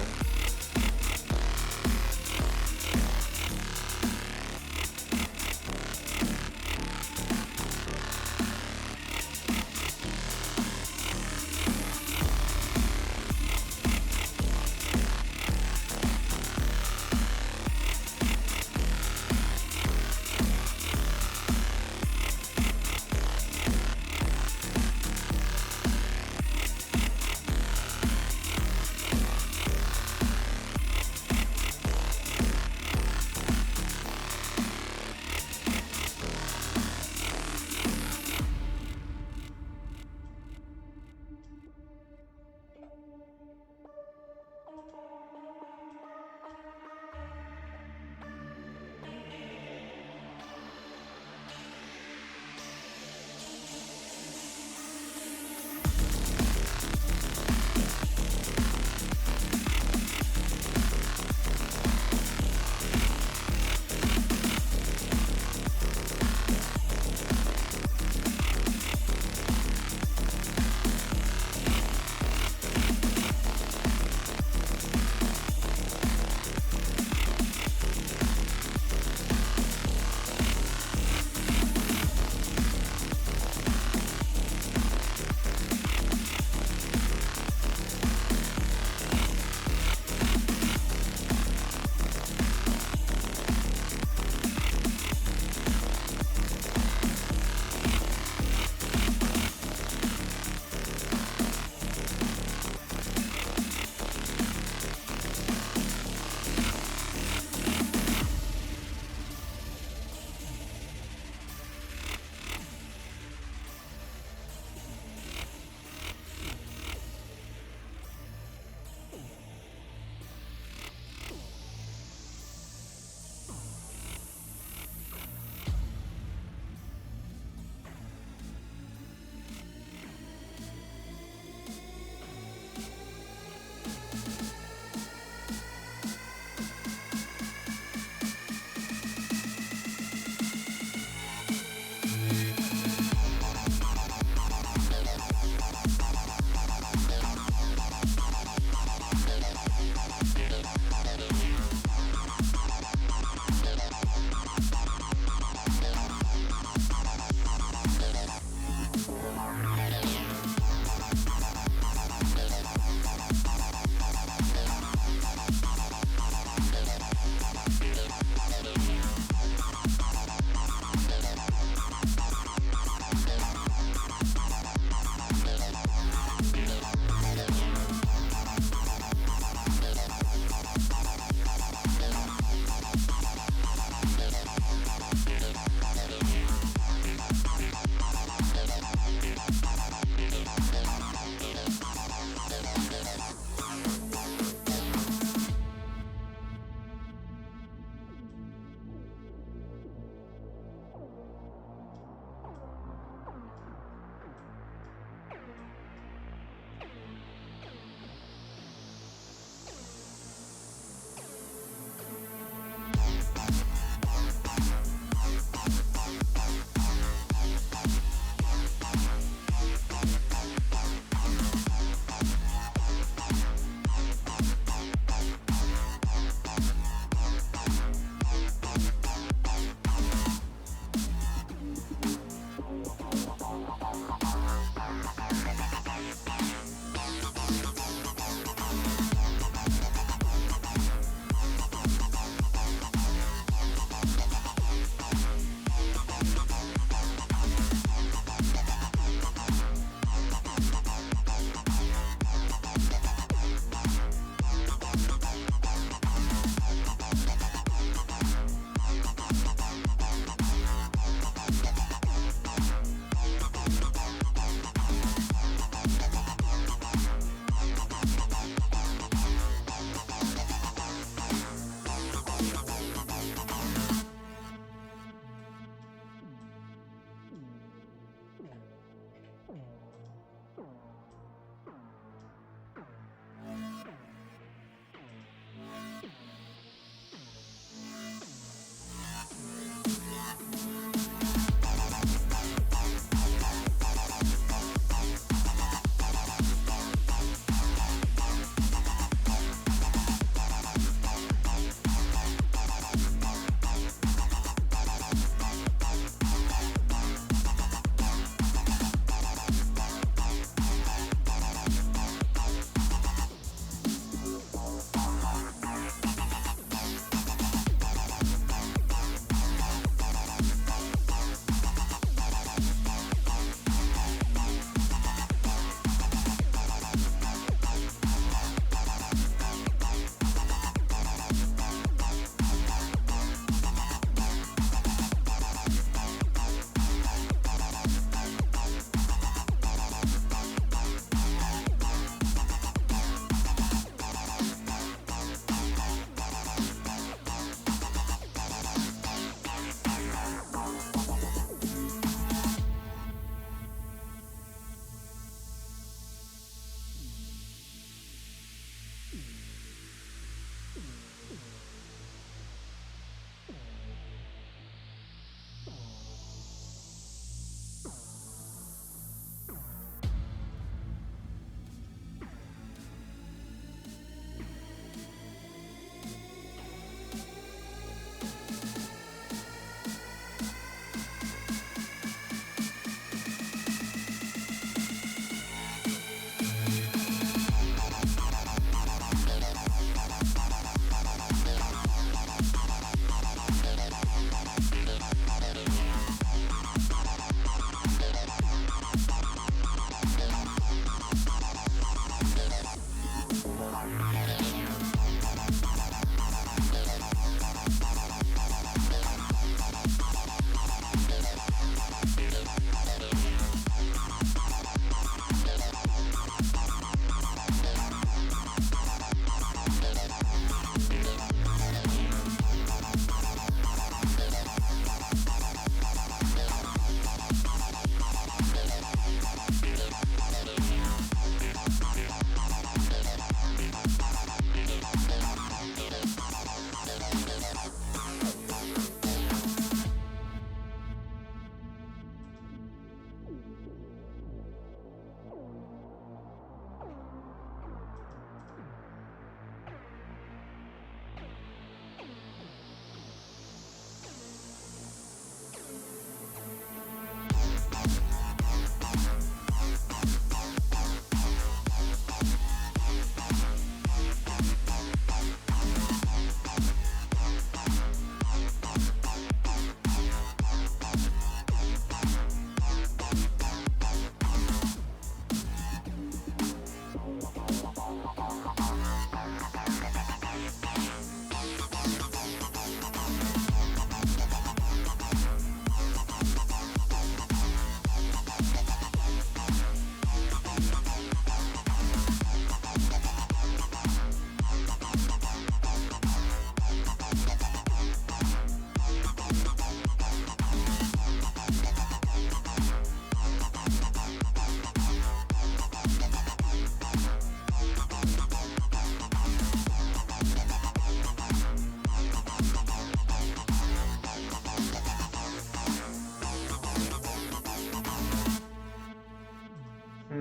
I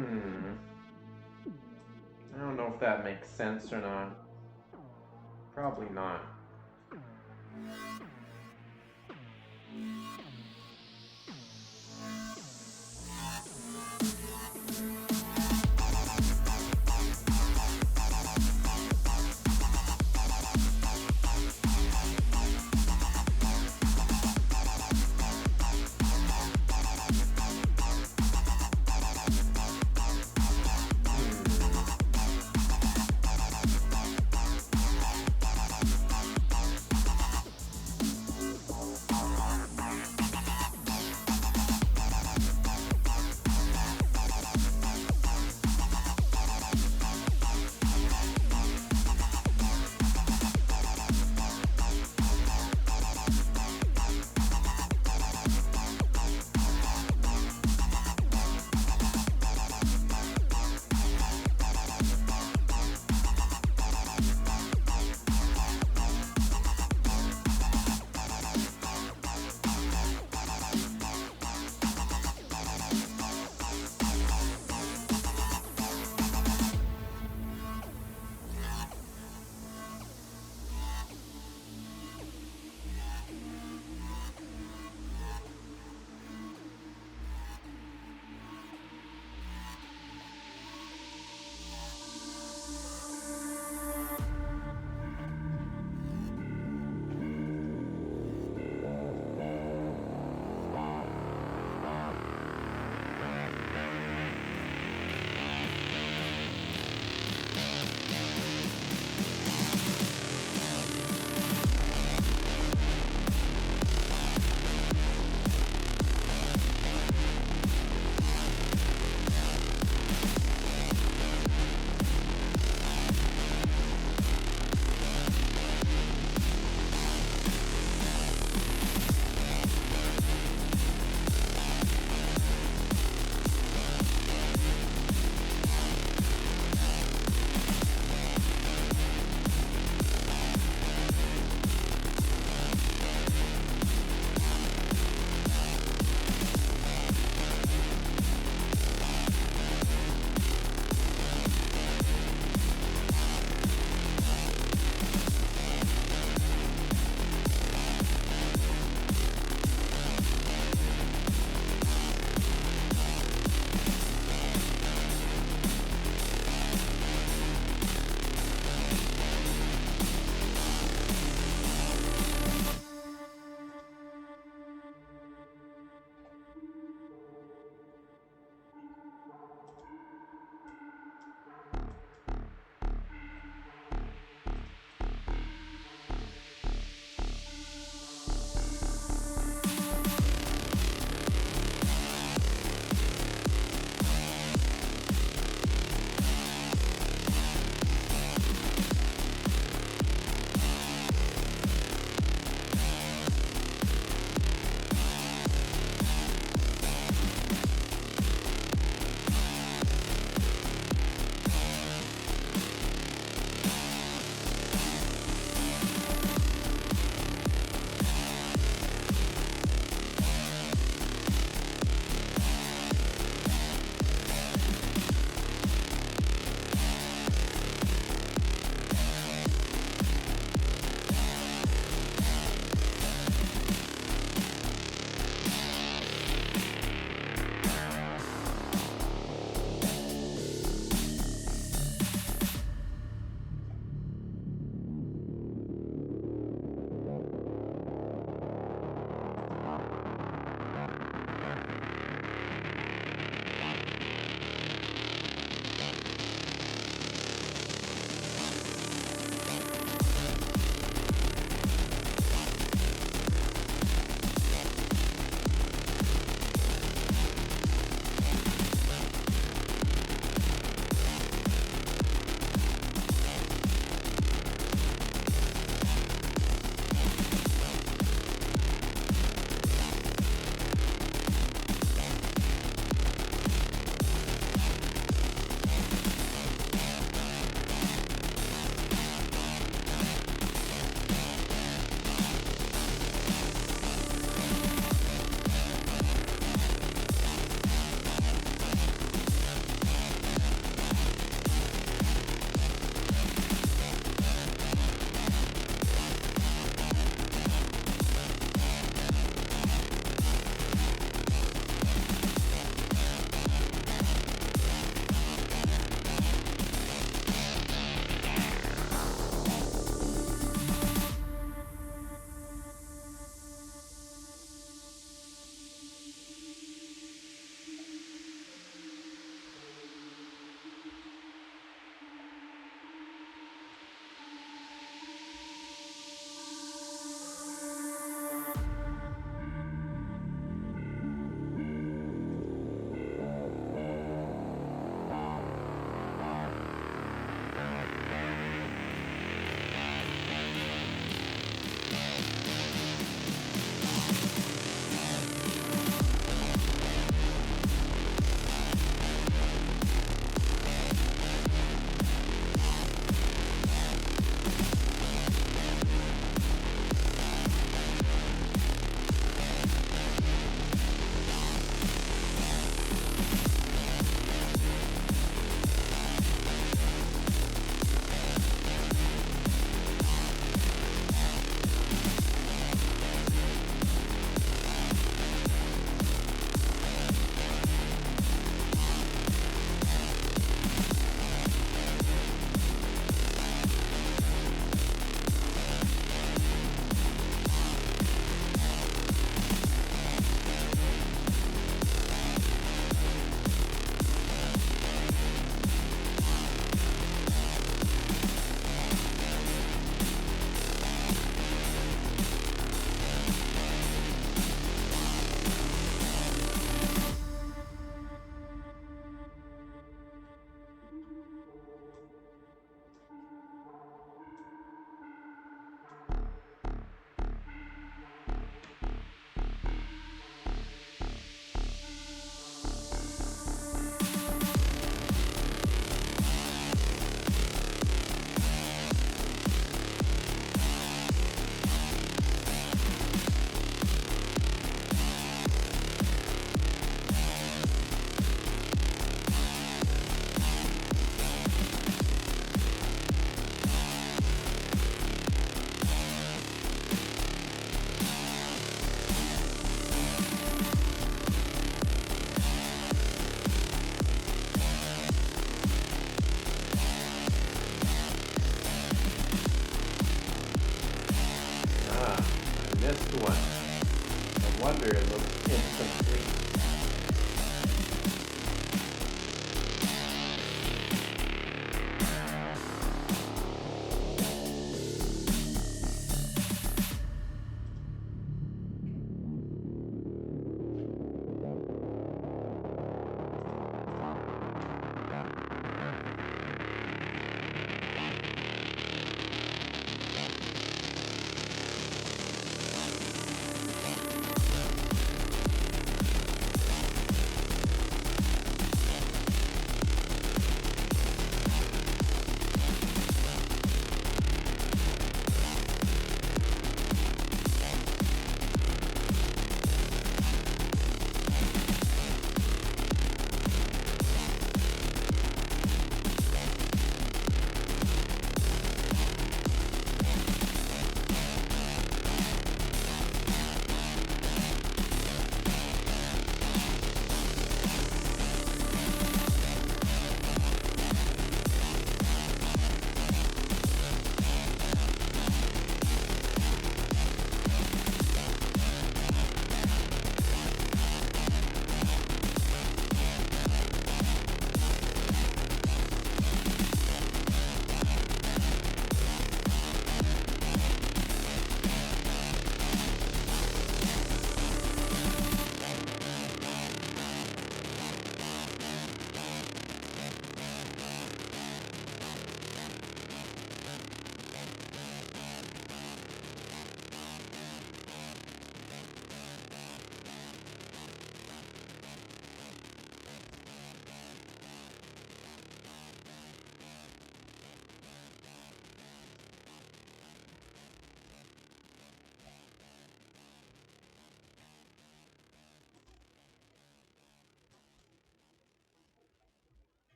don't know if that makes sense or not. Probably not.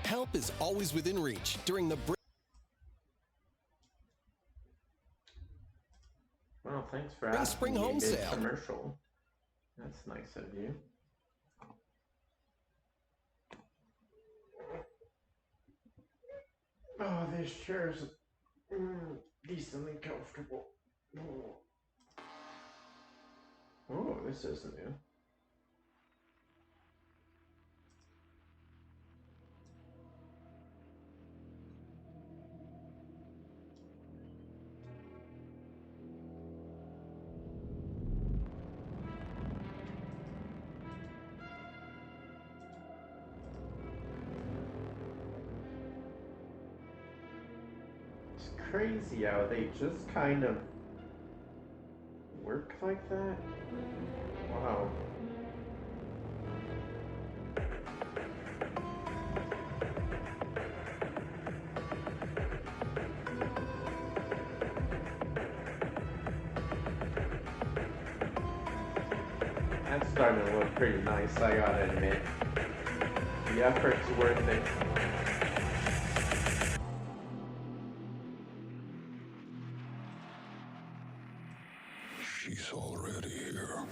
Help is always within reach during the Well, thanks for asking Spring me Home a big Sale. commercial. That's nice of you. Oh, this chair's decently comfortable. Oh, this is new. It's crazy how they just kind of work like that. Wow. That's starting to look pretty nice, I gotta admit. The effort's worth it. She's already here.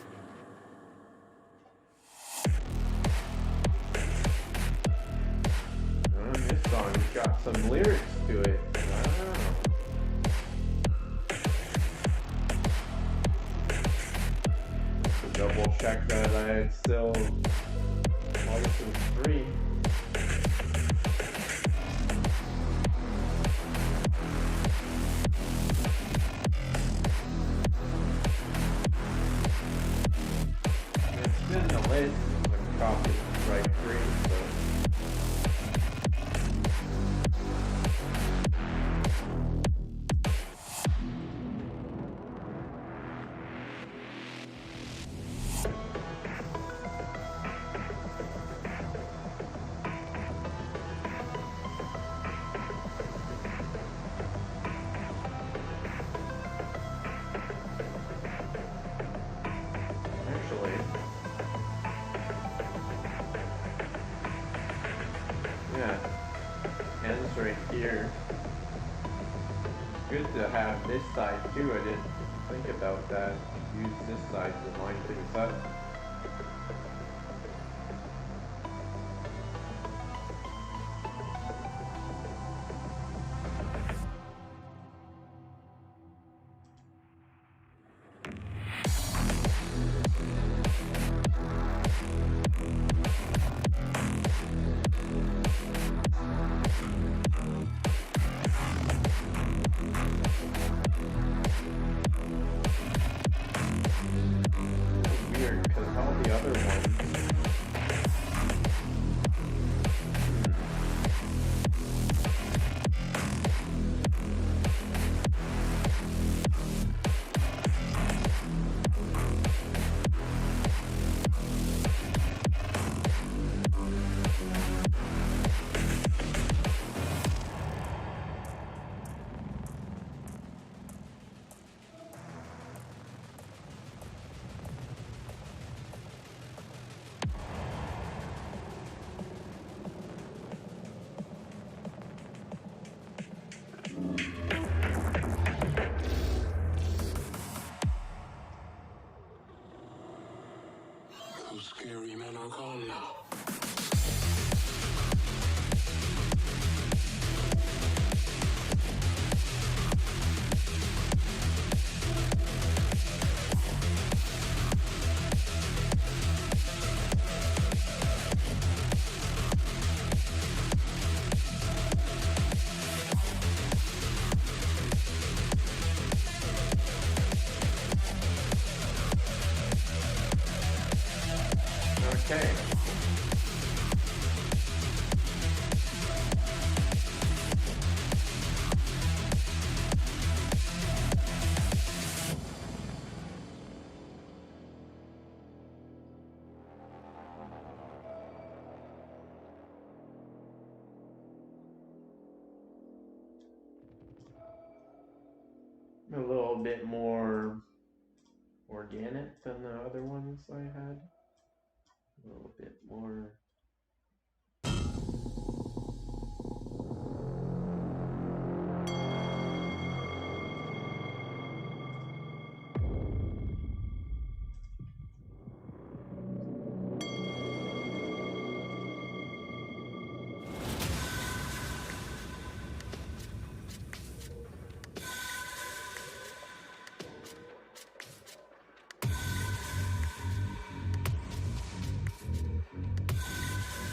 This song's got some lyrics to it. Wow. To double check that it's still license free. It's in the list, the copyright free, so. Actually, yeah, ends right here. Good to have this side too. I didn't think about that. Use this side to line things up. Weird, because so scary, man. I can't now. Okay. A little bit more organic than the other ones I had. A little bit more.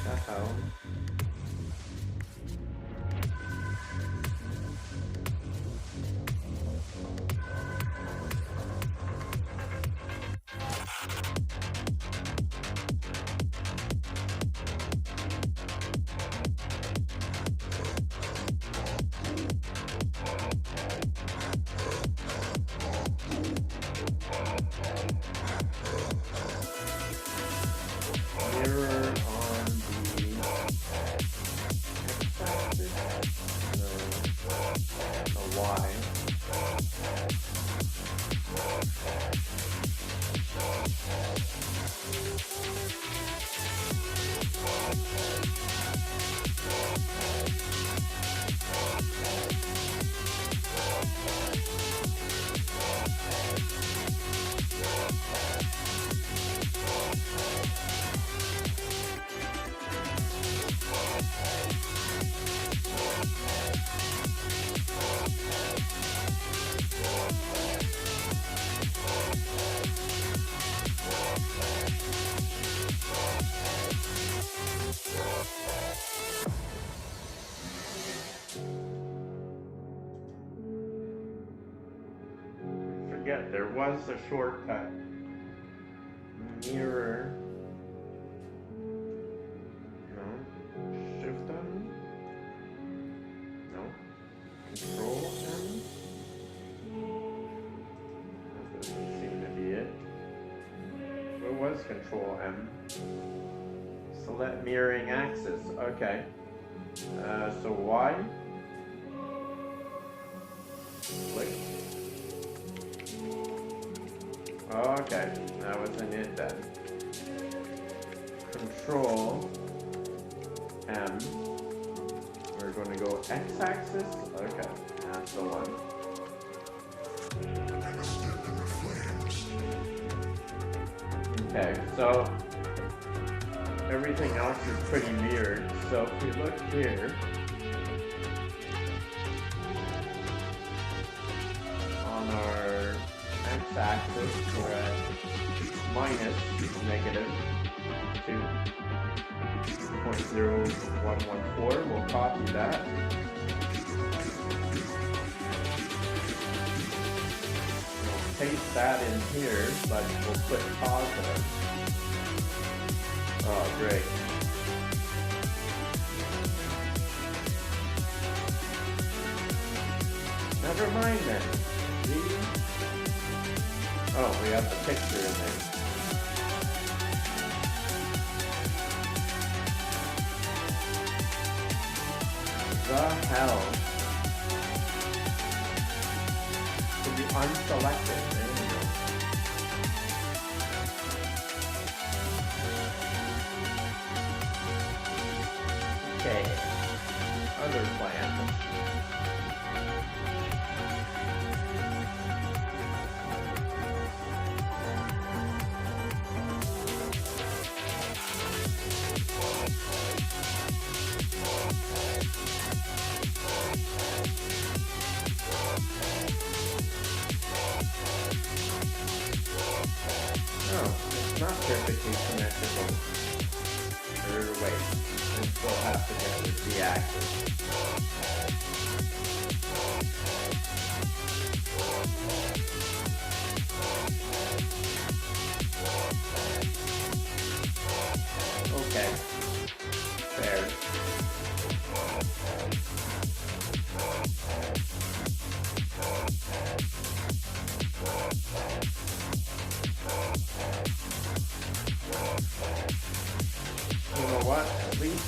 Uh-oh. Mirror on the x-axis? No, the y. Forget there was a shortcut. Mirror. No. Shift M? No. Control M? That doesn't seem to be it. What was Control M? Select mirroring axis. Okay. So Y? Click. Okay, that wasn't it then. Control M. We're going to go x-axis. Okay, that's the one. Okay, so everything else is pretty mirrored. So if we look here, on our x-axis, we're at minus negative 2.0114. We'll copy that. We'll paste that in here, but we'll put positive. Oh, great. Never mind then. Oh, we have the picture in there. The hell? To be unselected. There you go. Okay. Other plan. not perfectly symmetrical. Or wait, I still have to get the Z-axis. Okay. Fair. You know what? At least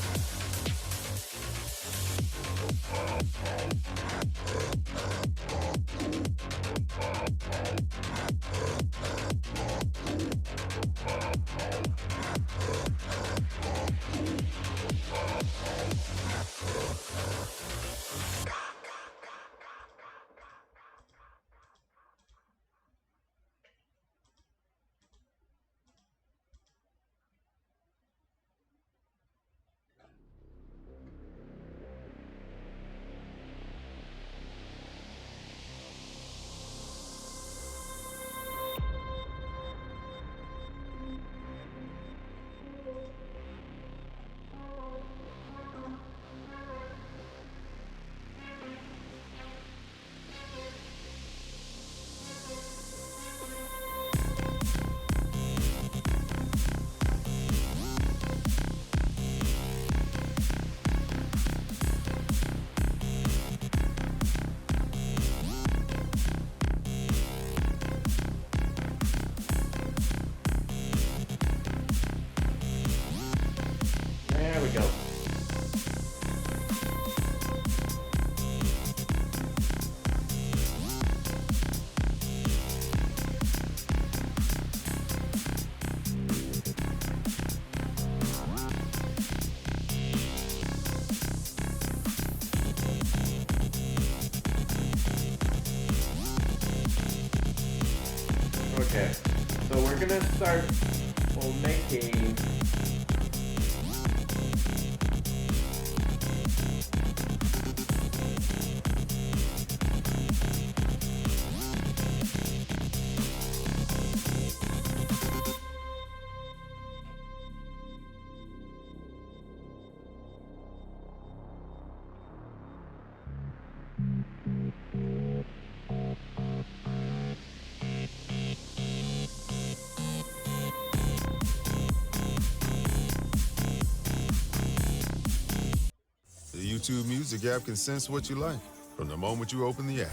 there we go. Okay, so we're gonna start, we'll make a The YouTube Music app can sense what you like from the moment you open the app.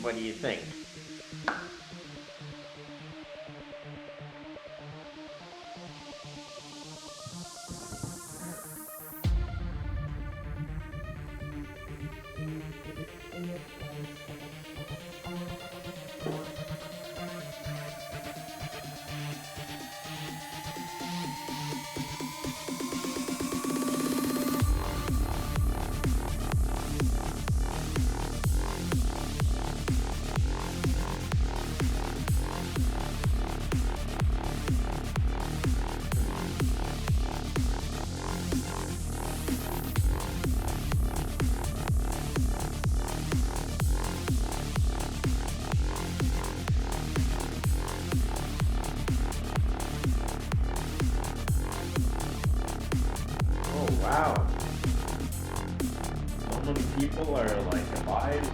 What do you think? Wow. So many people are like alive.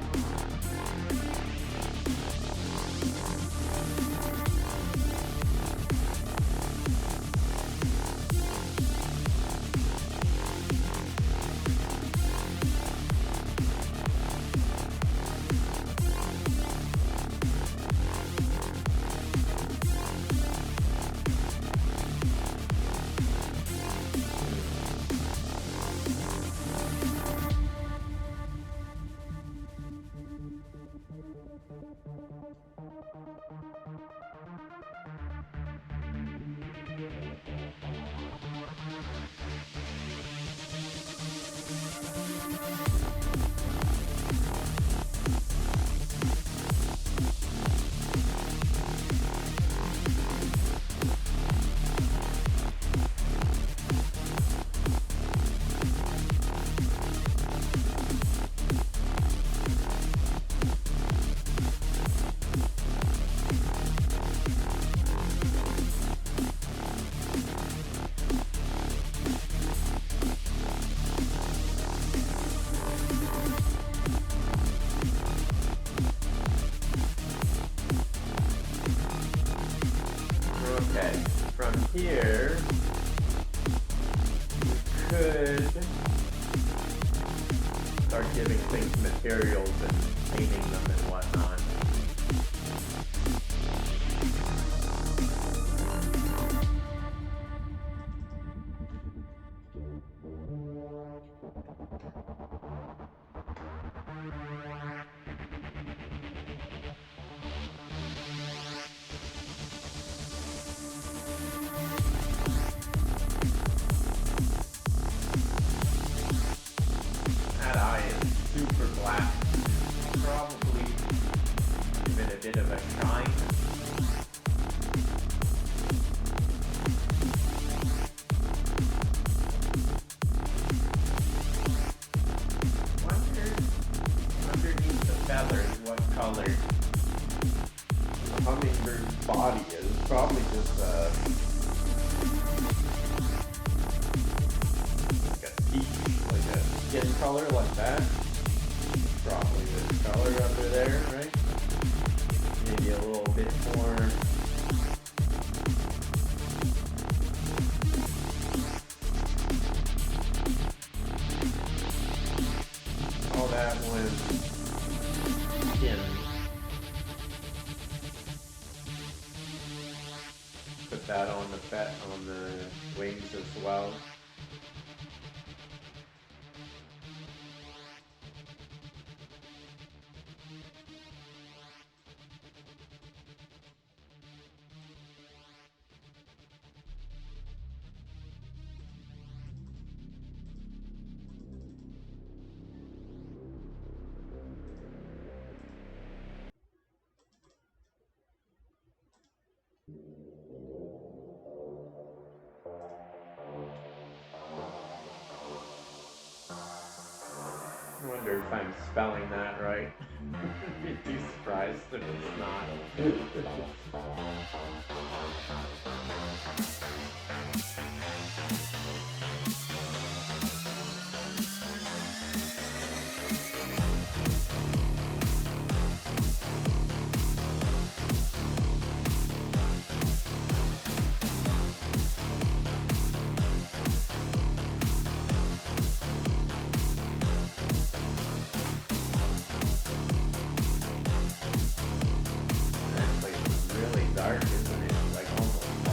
could start giving things materials and painting them and whatnot. That eye is super black. Probably give it a bit of a shine. Wonder underneath the feathers what color the hummingbird's body is. Probably just like a skin color like that. Probably this color under there, right? Maybe a little bit more. All that was skin. Put that on the wings as well. I wonder if I'm spelling that right. You'd be surprised if it's not. That place is really dark, isn't it? Like almost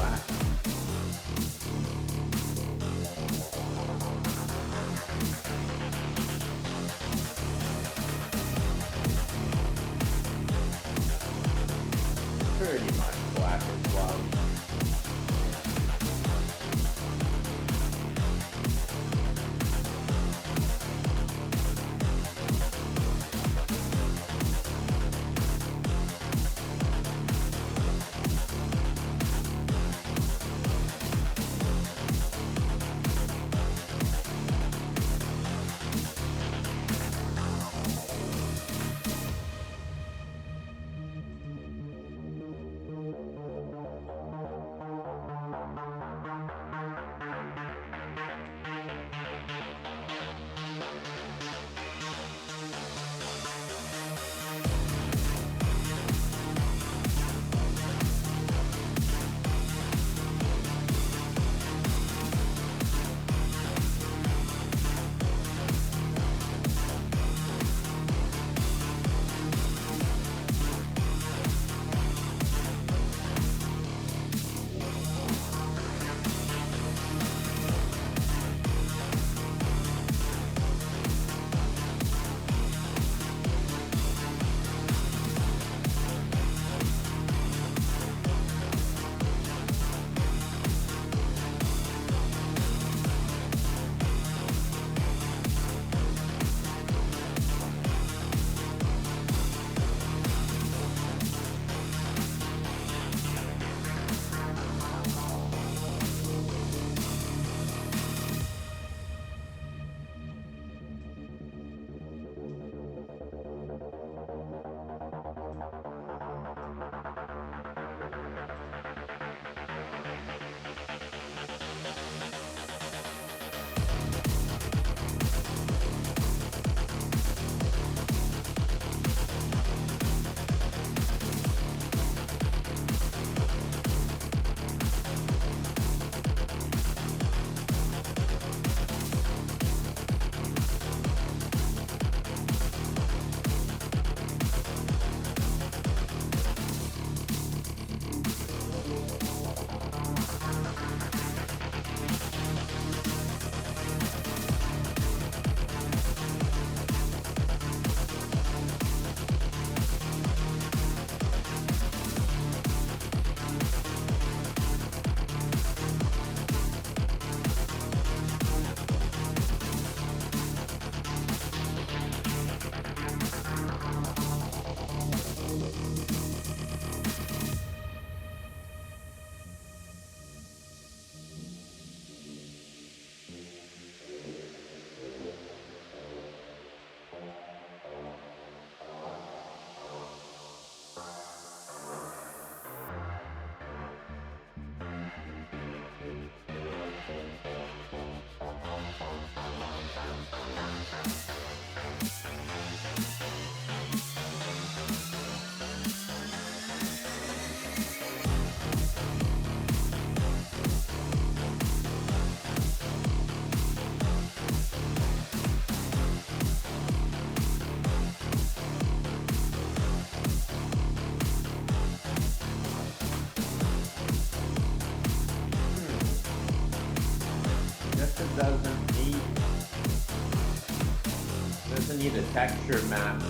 doesn't need a texture map.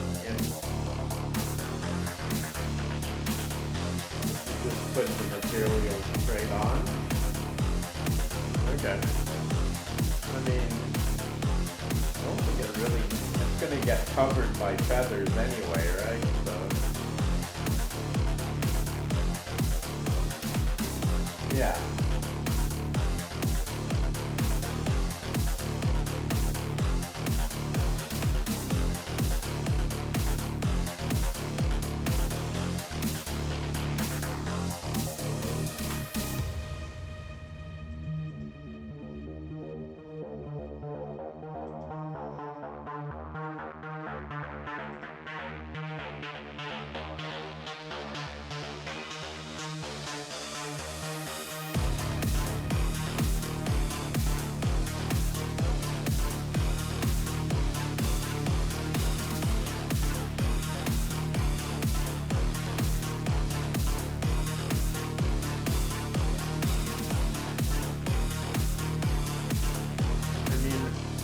Just put the material straight on. Okay. I mean, I don't think it really, it's gonna get covered by feathers anyway, right? So, yeah.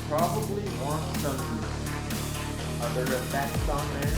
Probably want some other effects on there.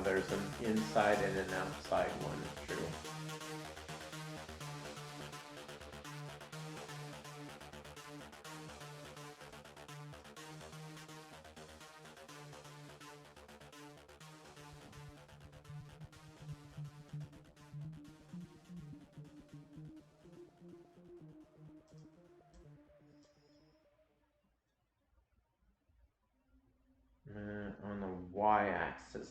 There's an inside and an outside one, true. On the y-axis.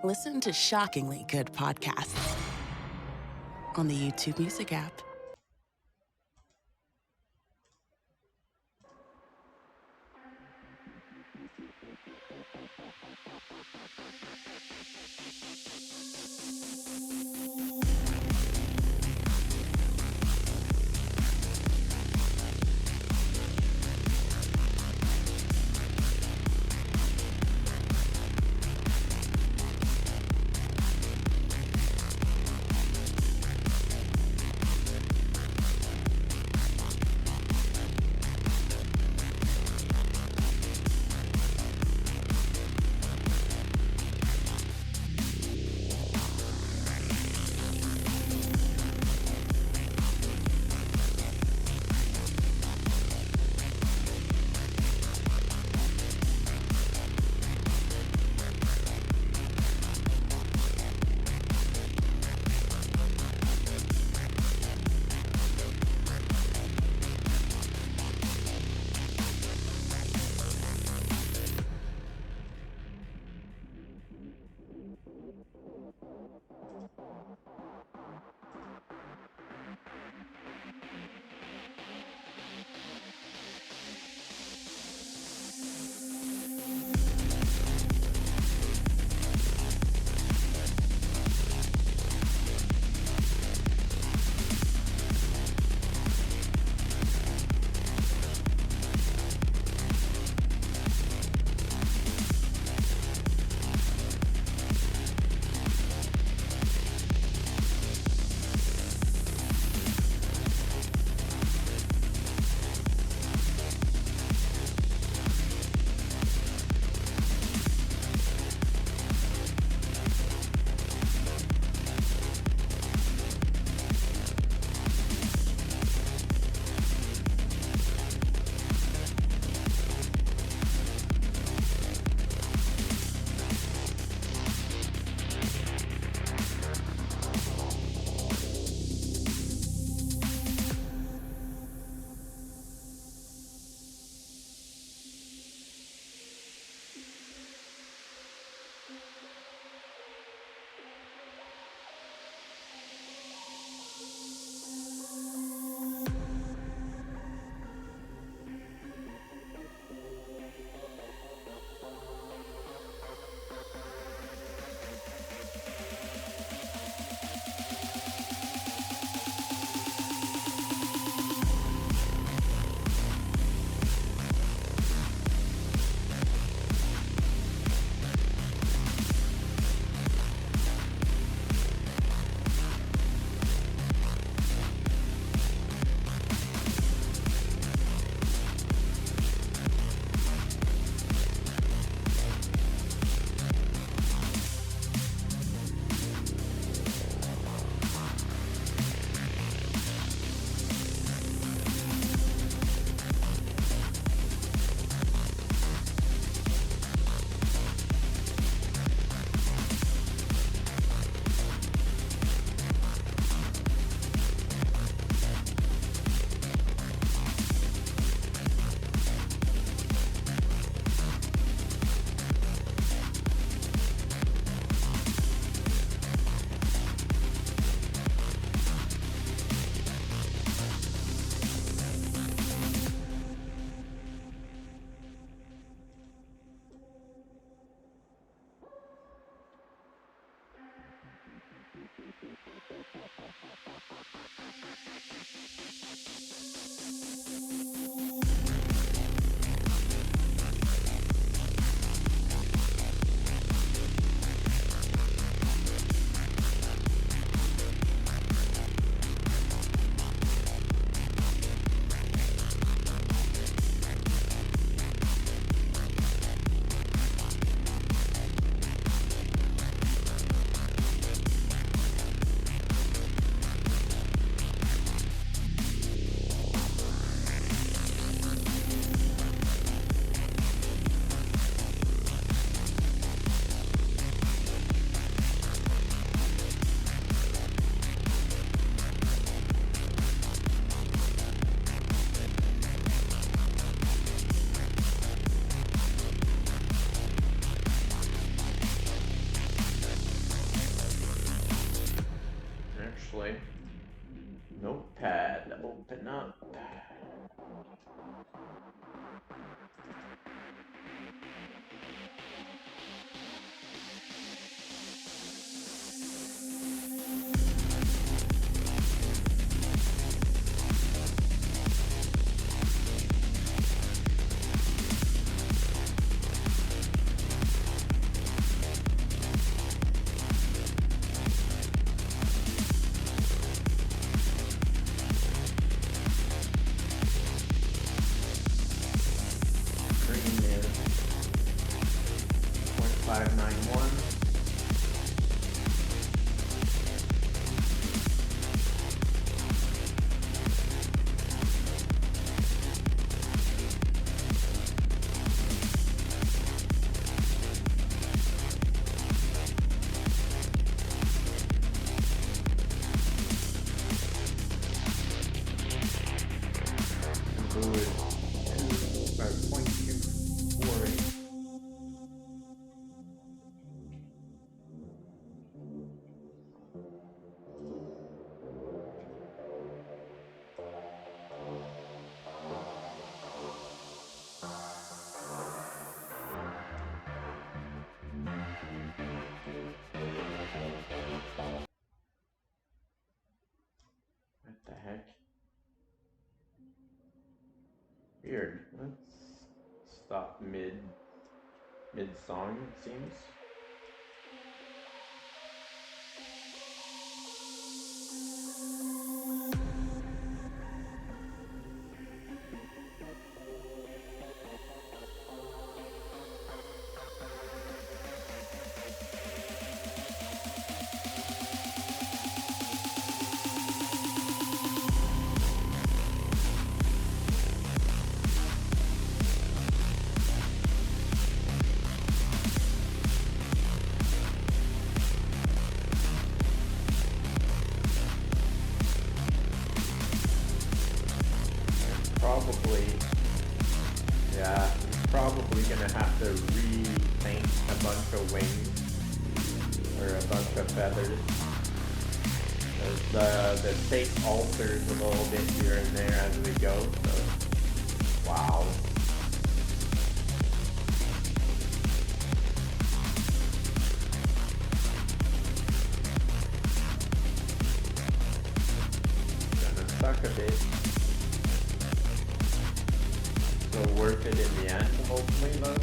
Listen to shockingly good podcasts on the YouTube Music app. What the heck? Weird. Let's stop mid song, it seems. Probably gonna have to repaint a bunch of wings or a bunch of feathers. The shape alters a little bit here and there as we go. So, wow. Gonna suck a bit. Still worth it in the end, hopefully, though.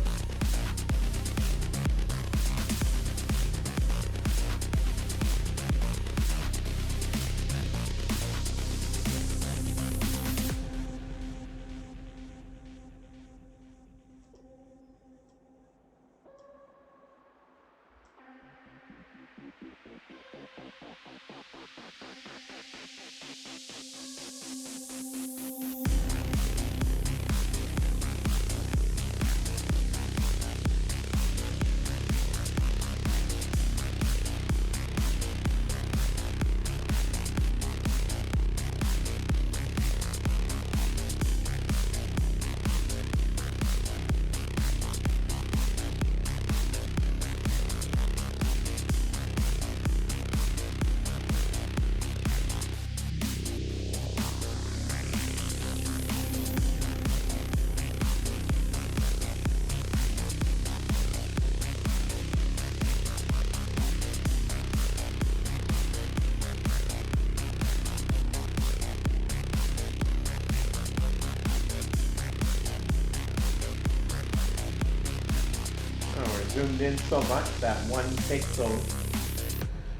Zoomed in so much that one pixel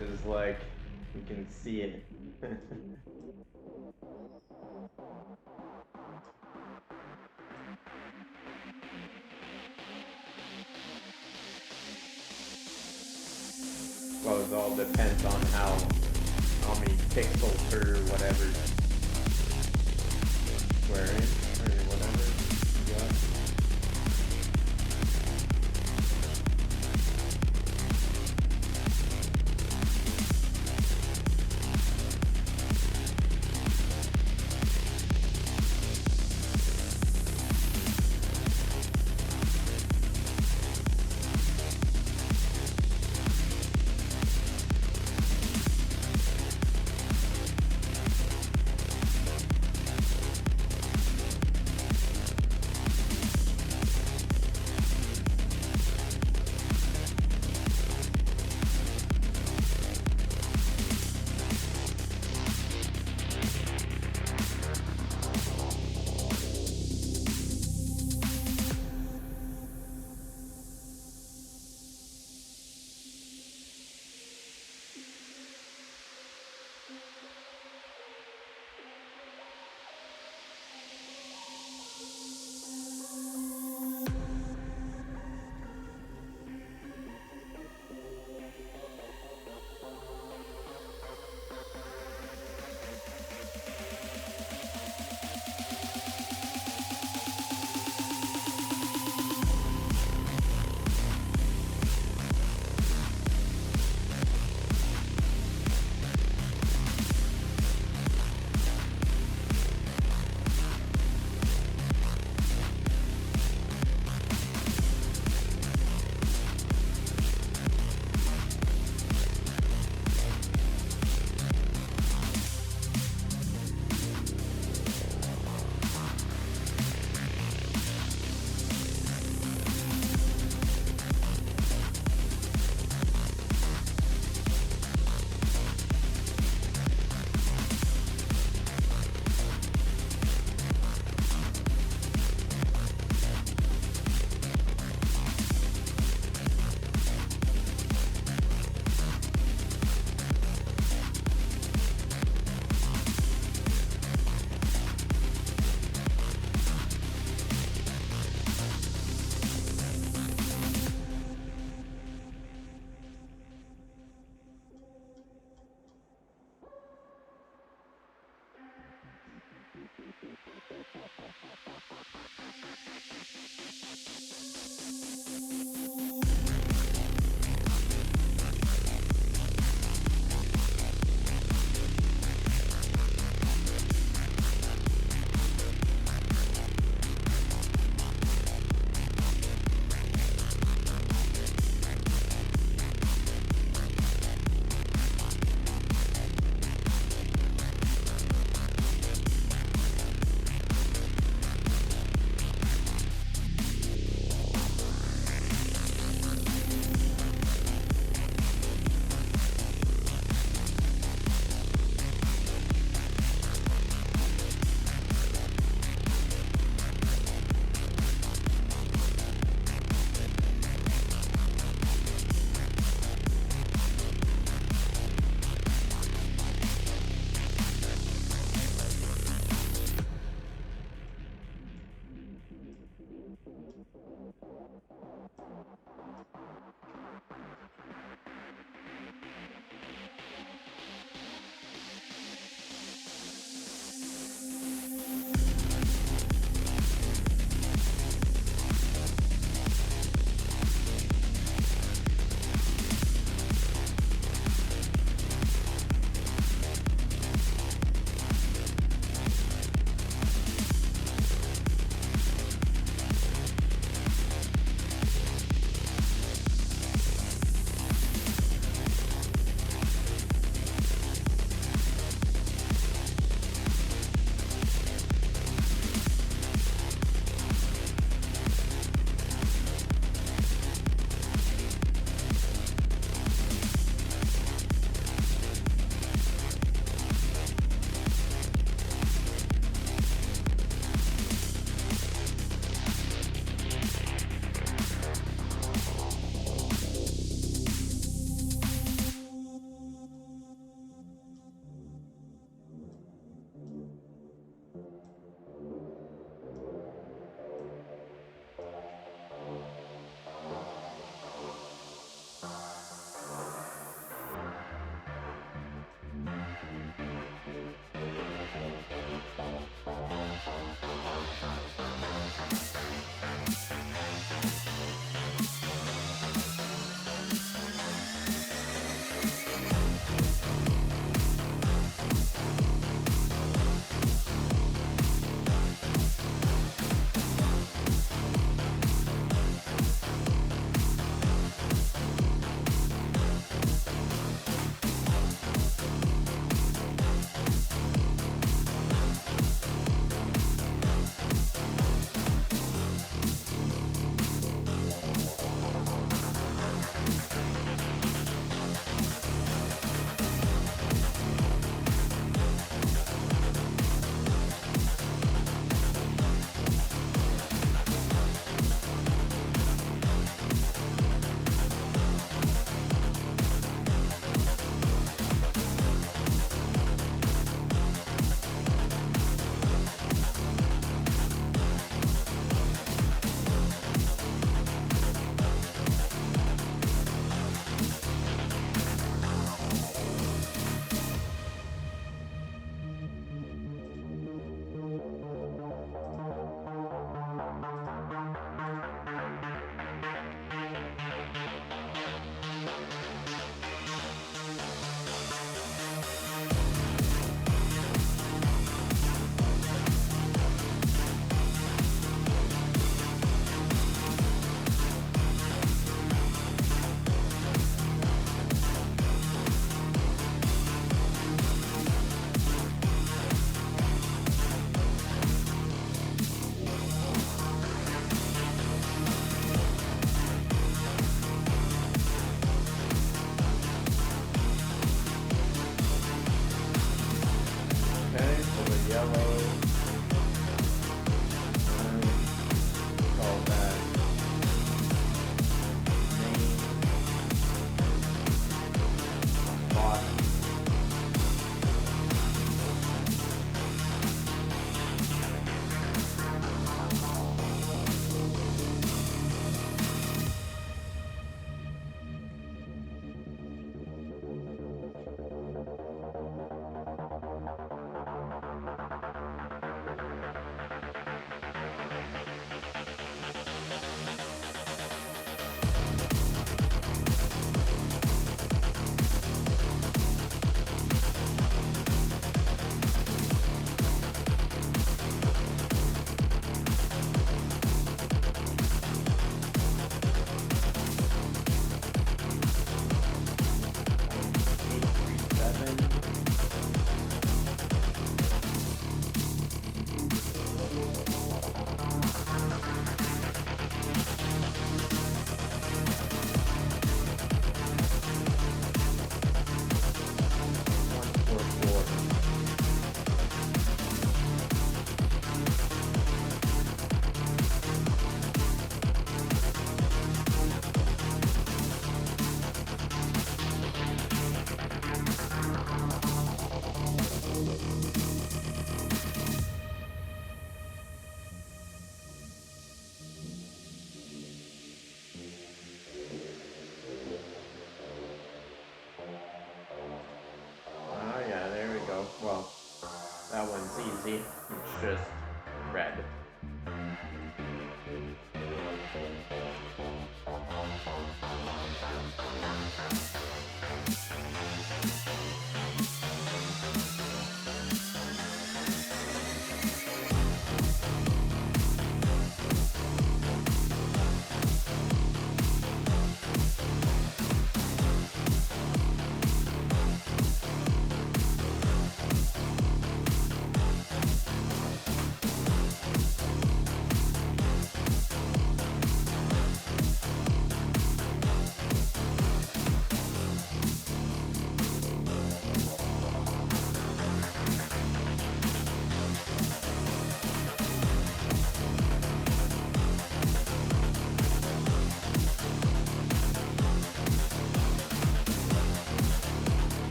is like, you can see it. Well, it all depends on how many pixels or whatever square inch or whatever you got.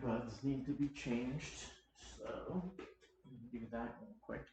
earbuds need to be changed, so do that real quick.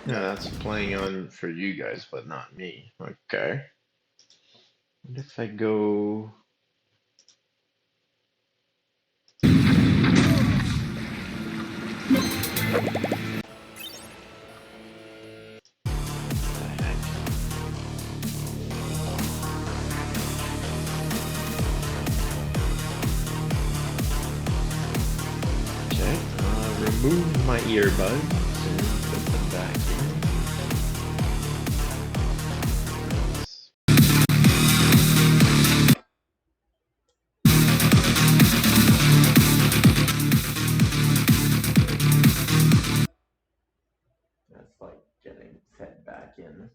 Yeah, that's playing on for you guys, but not me. Okay. What if I go... Okay, remove my earbuds and put them back in. That's like getting fed back in.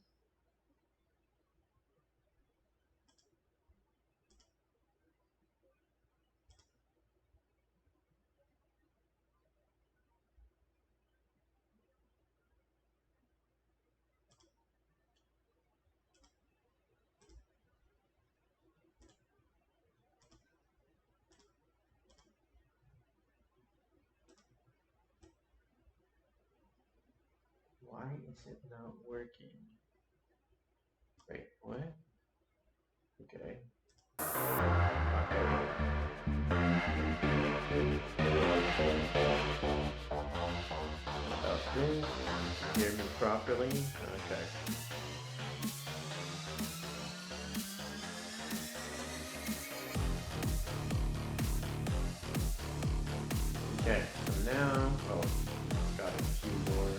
Why is it not working? Wait, what? Okay. About this? Hear me properly? Okay. Okay, so now, oh, got a few more.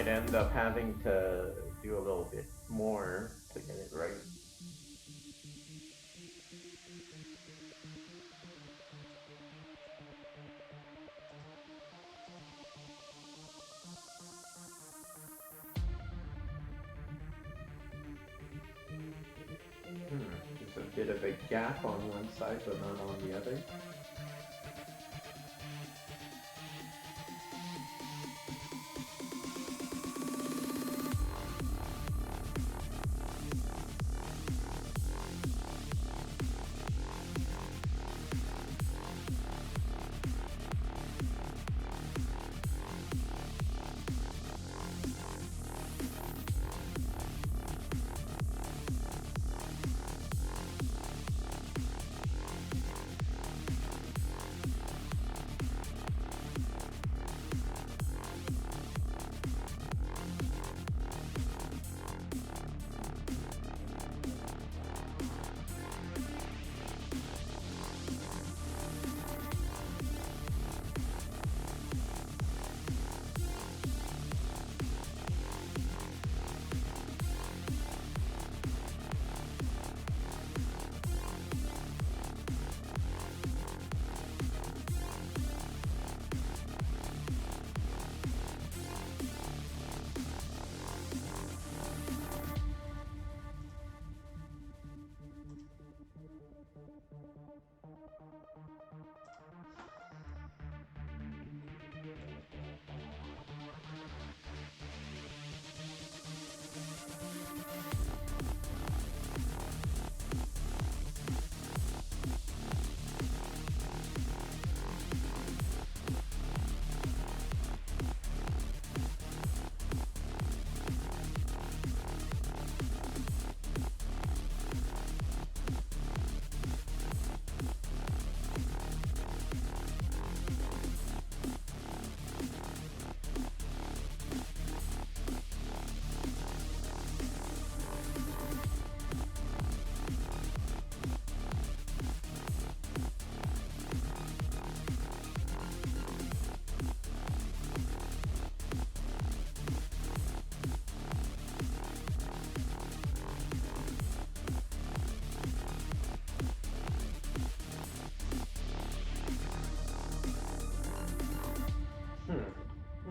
might end up having to do a little bit more to get it right. There's a bit of a gap on one side, but not on the other.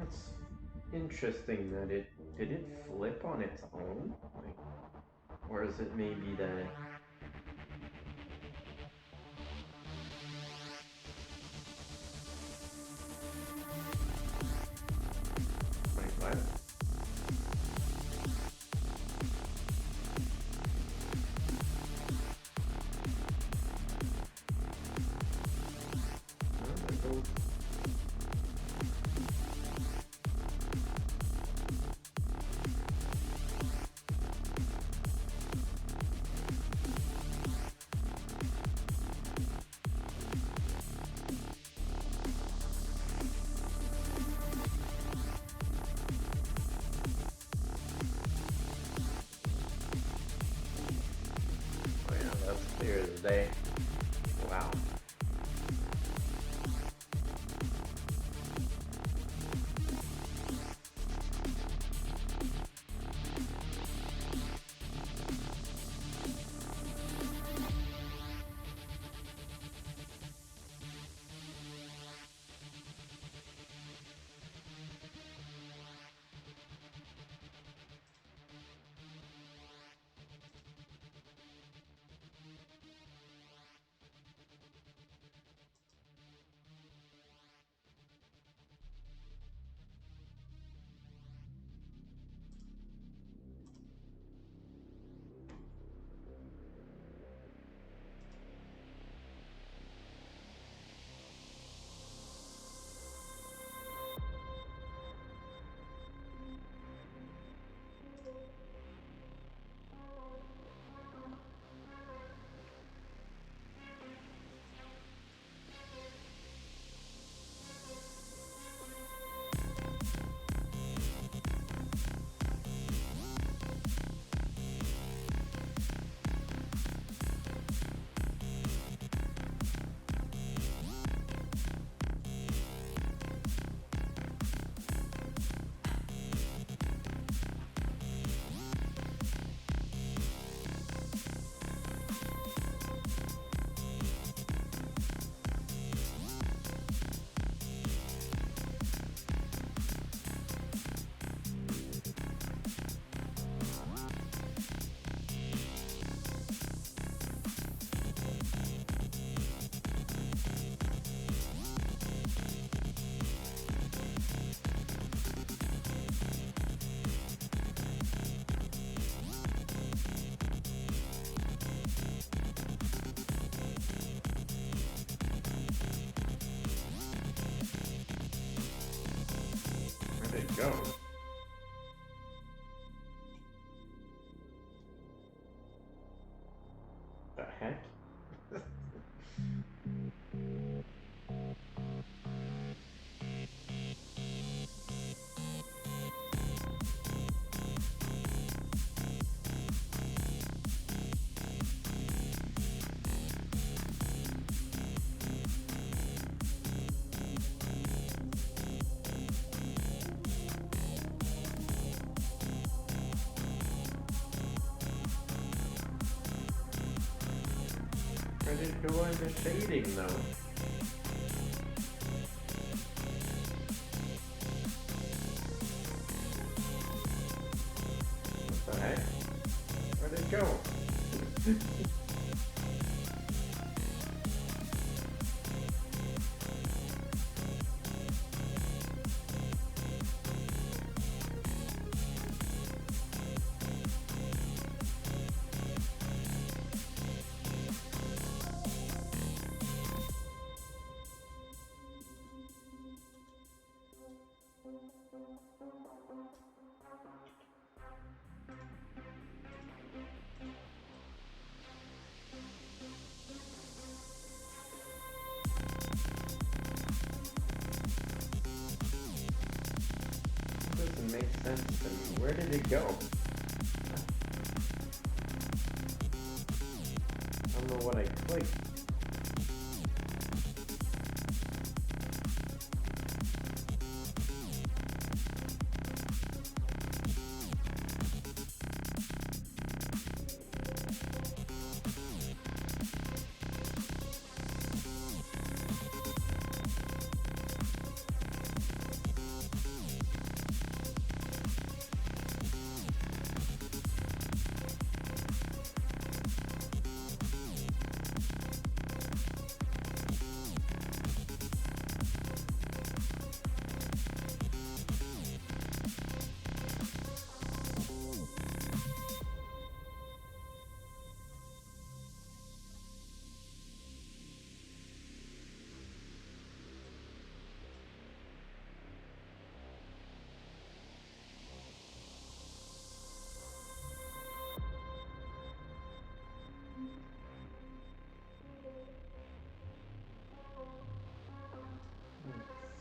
It's interesting that did it flip on its own? Like, or is it maybe that... That's clear as day. Wow. go? The heck? Where did it go under shading though? What the heck? Where did it go? Doesn't make sense to me. Where did it go? I don't know what I clicked.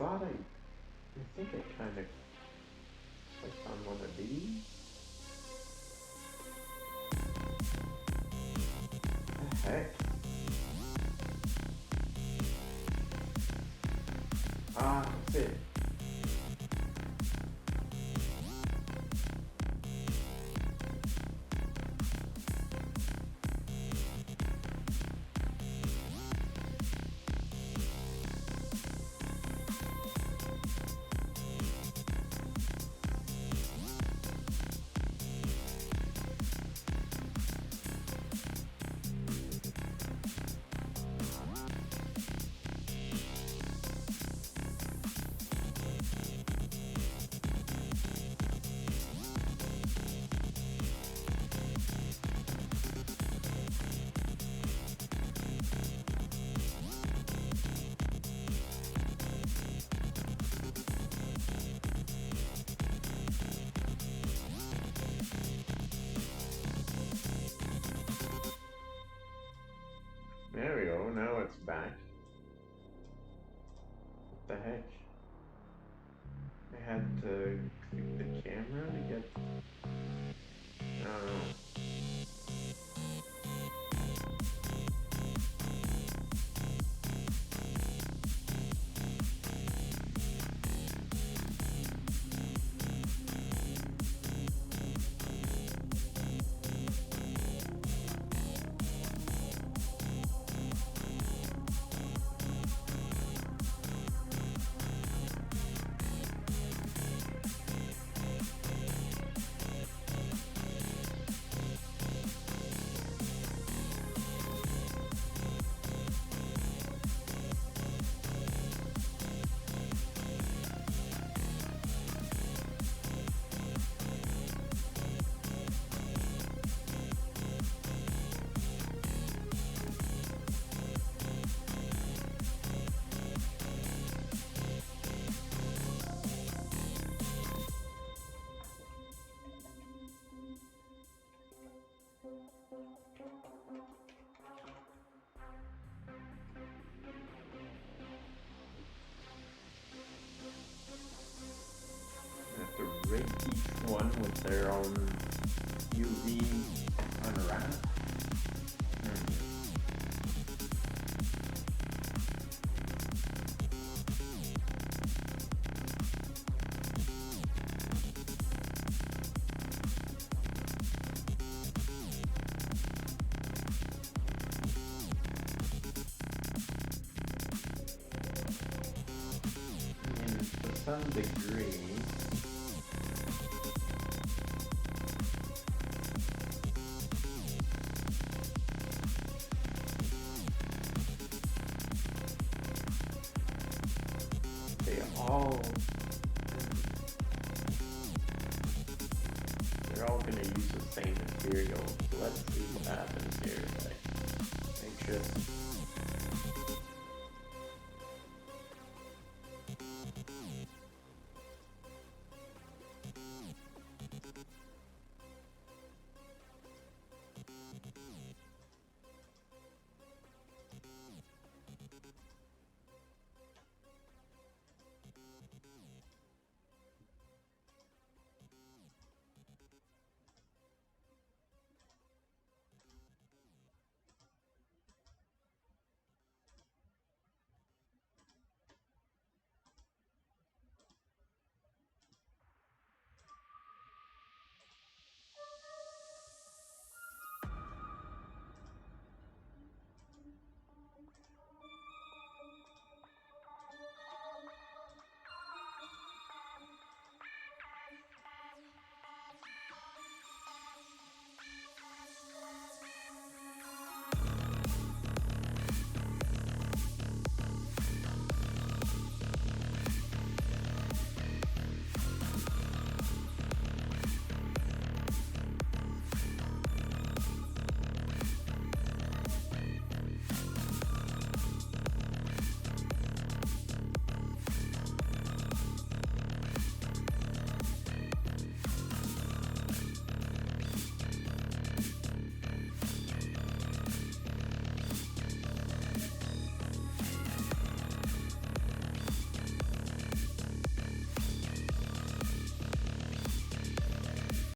I think I kind of clicked on one of these. What the heck? Ah, that's it. There we go, now it's back. What the heck? I had to click the camera to get... I don't know. each one with their own UV unwrap. To some degree, they're all going to use the same material. So let's see what happens here. Like, make sure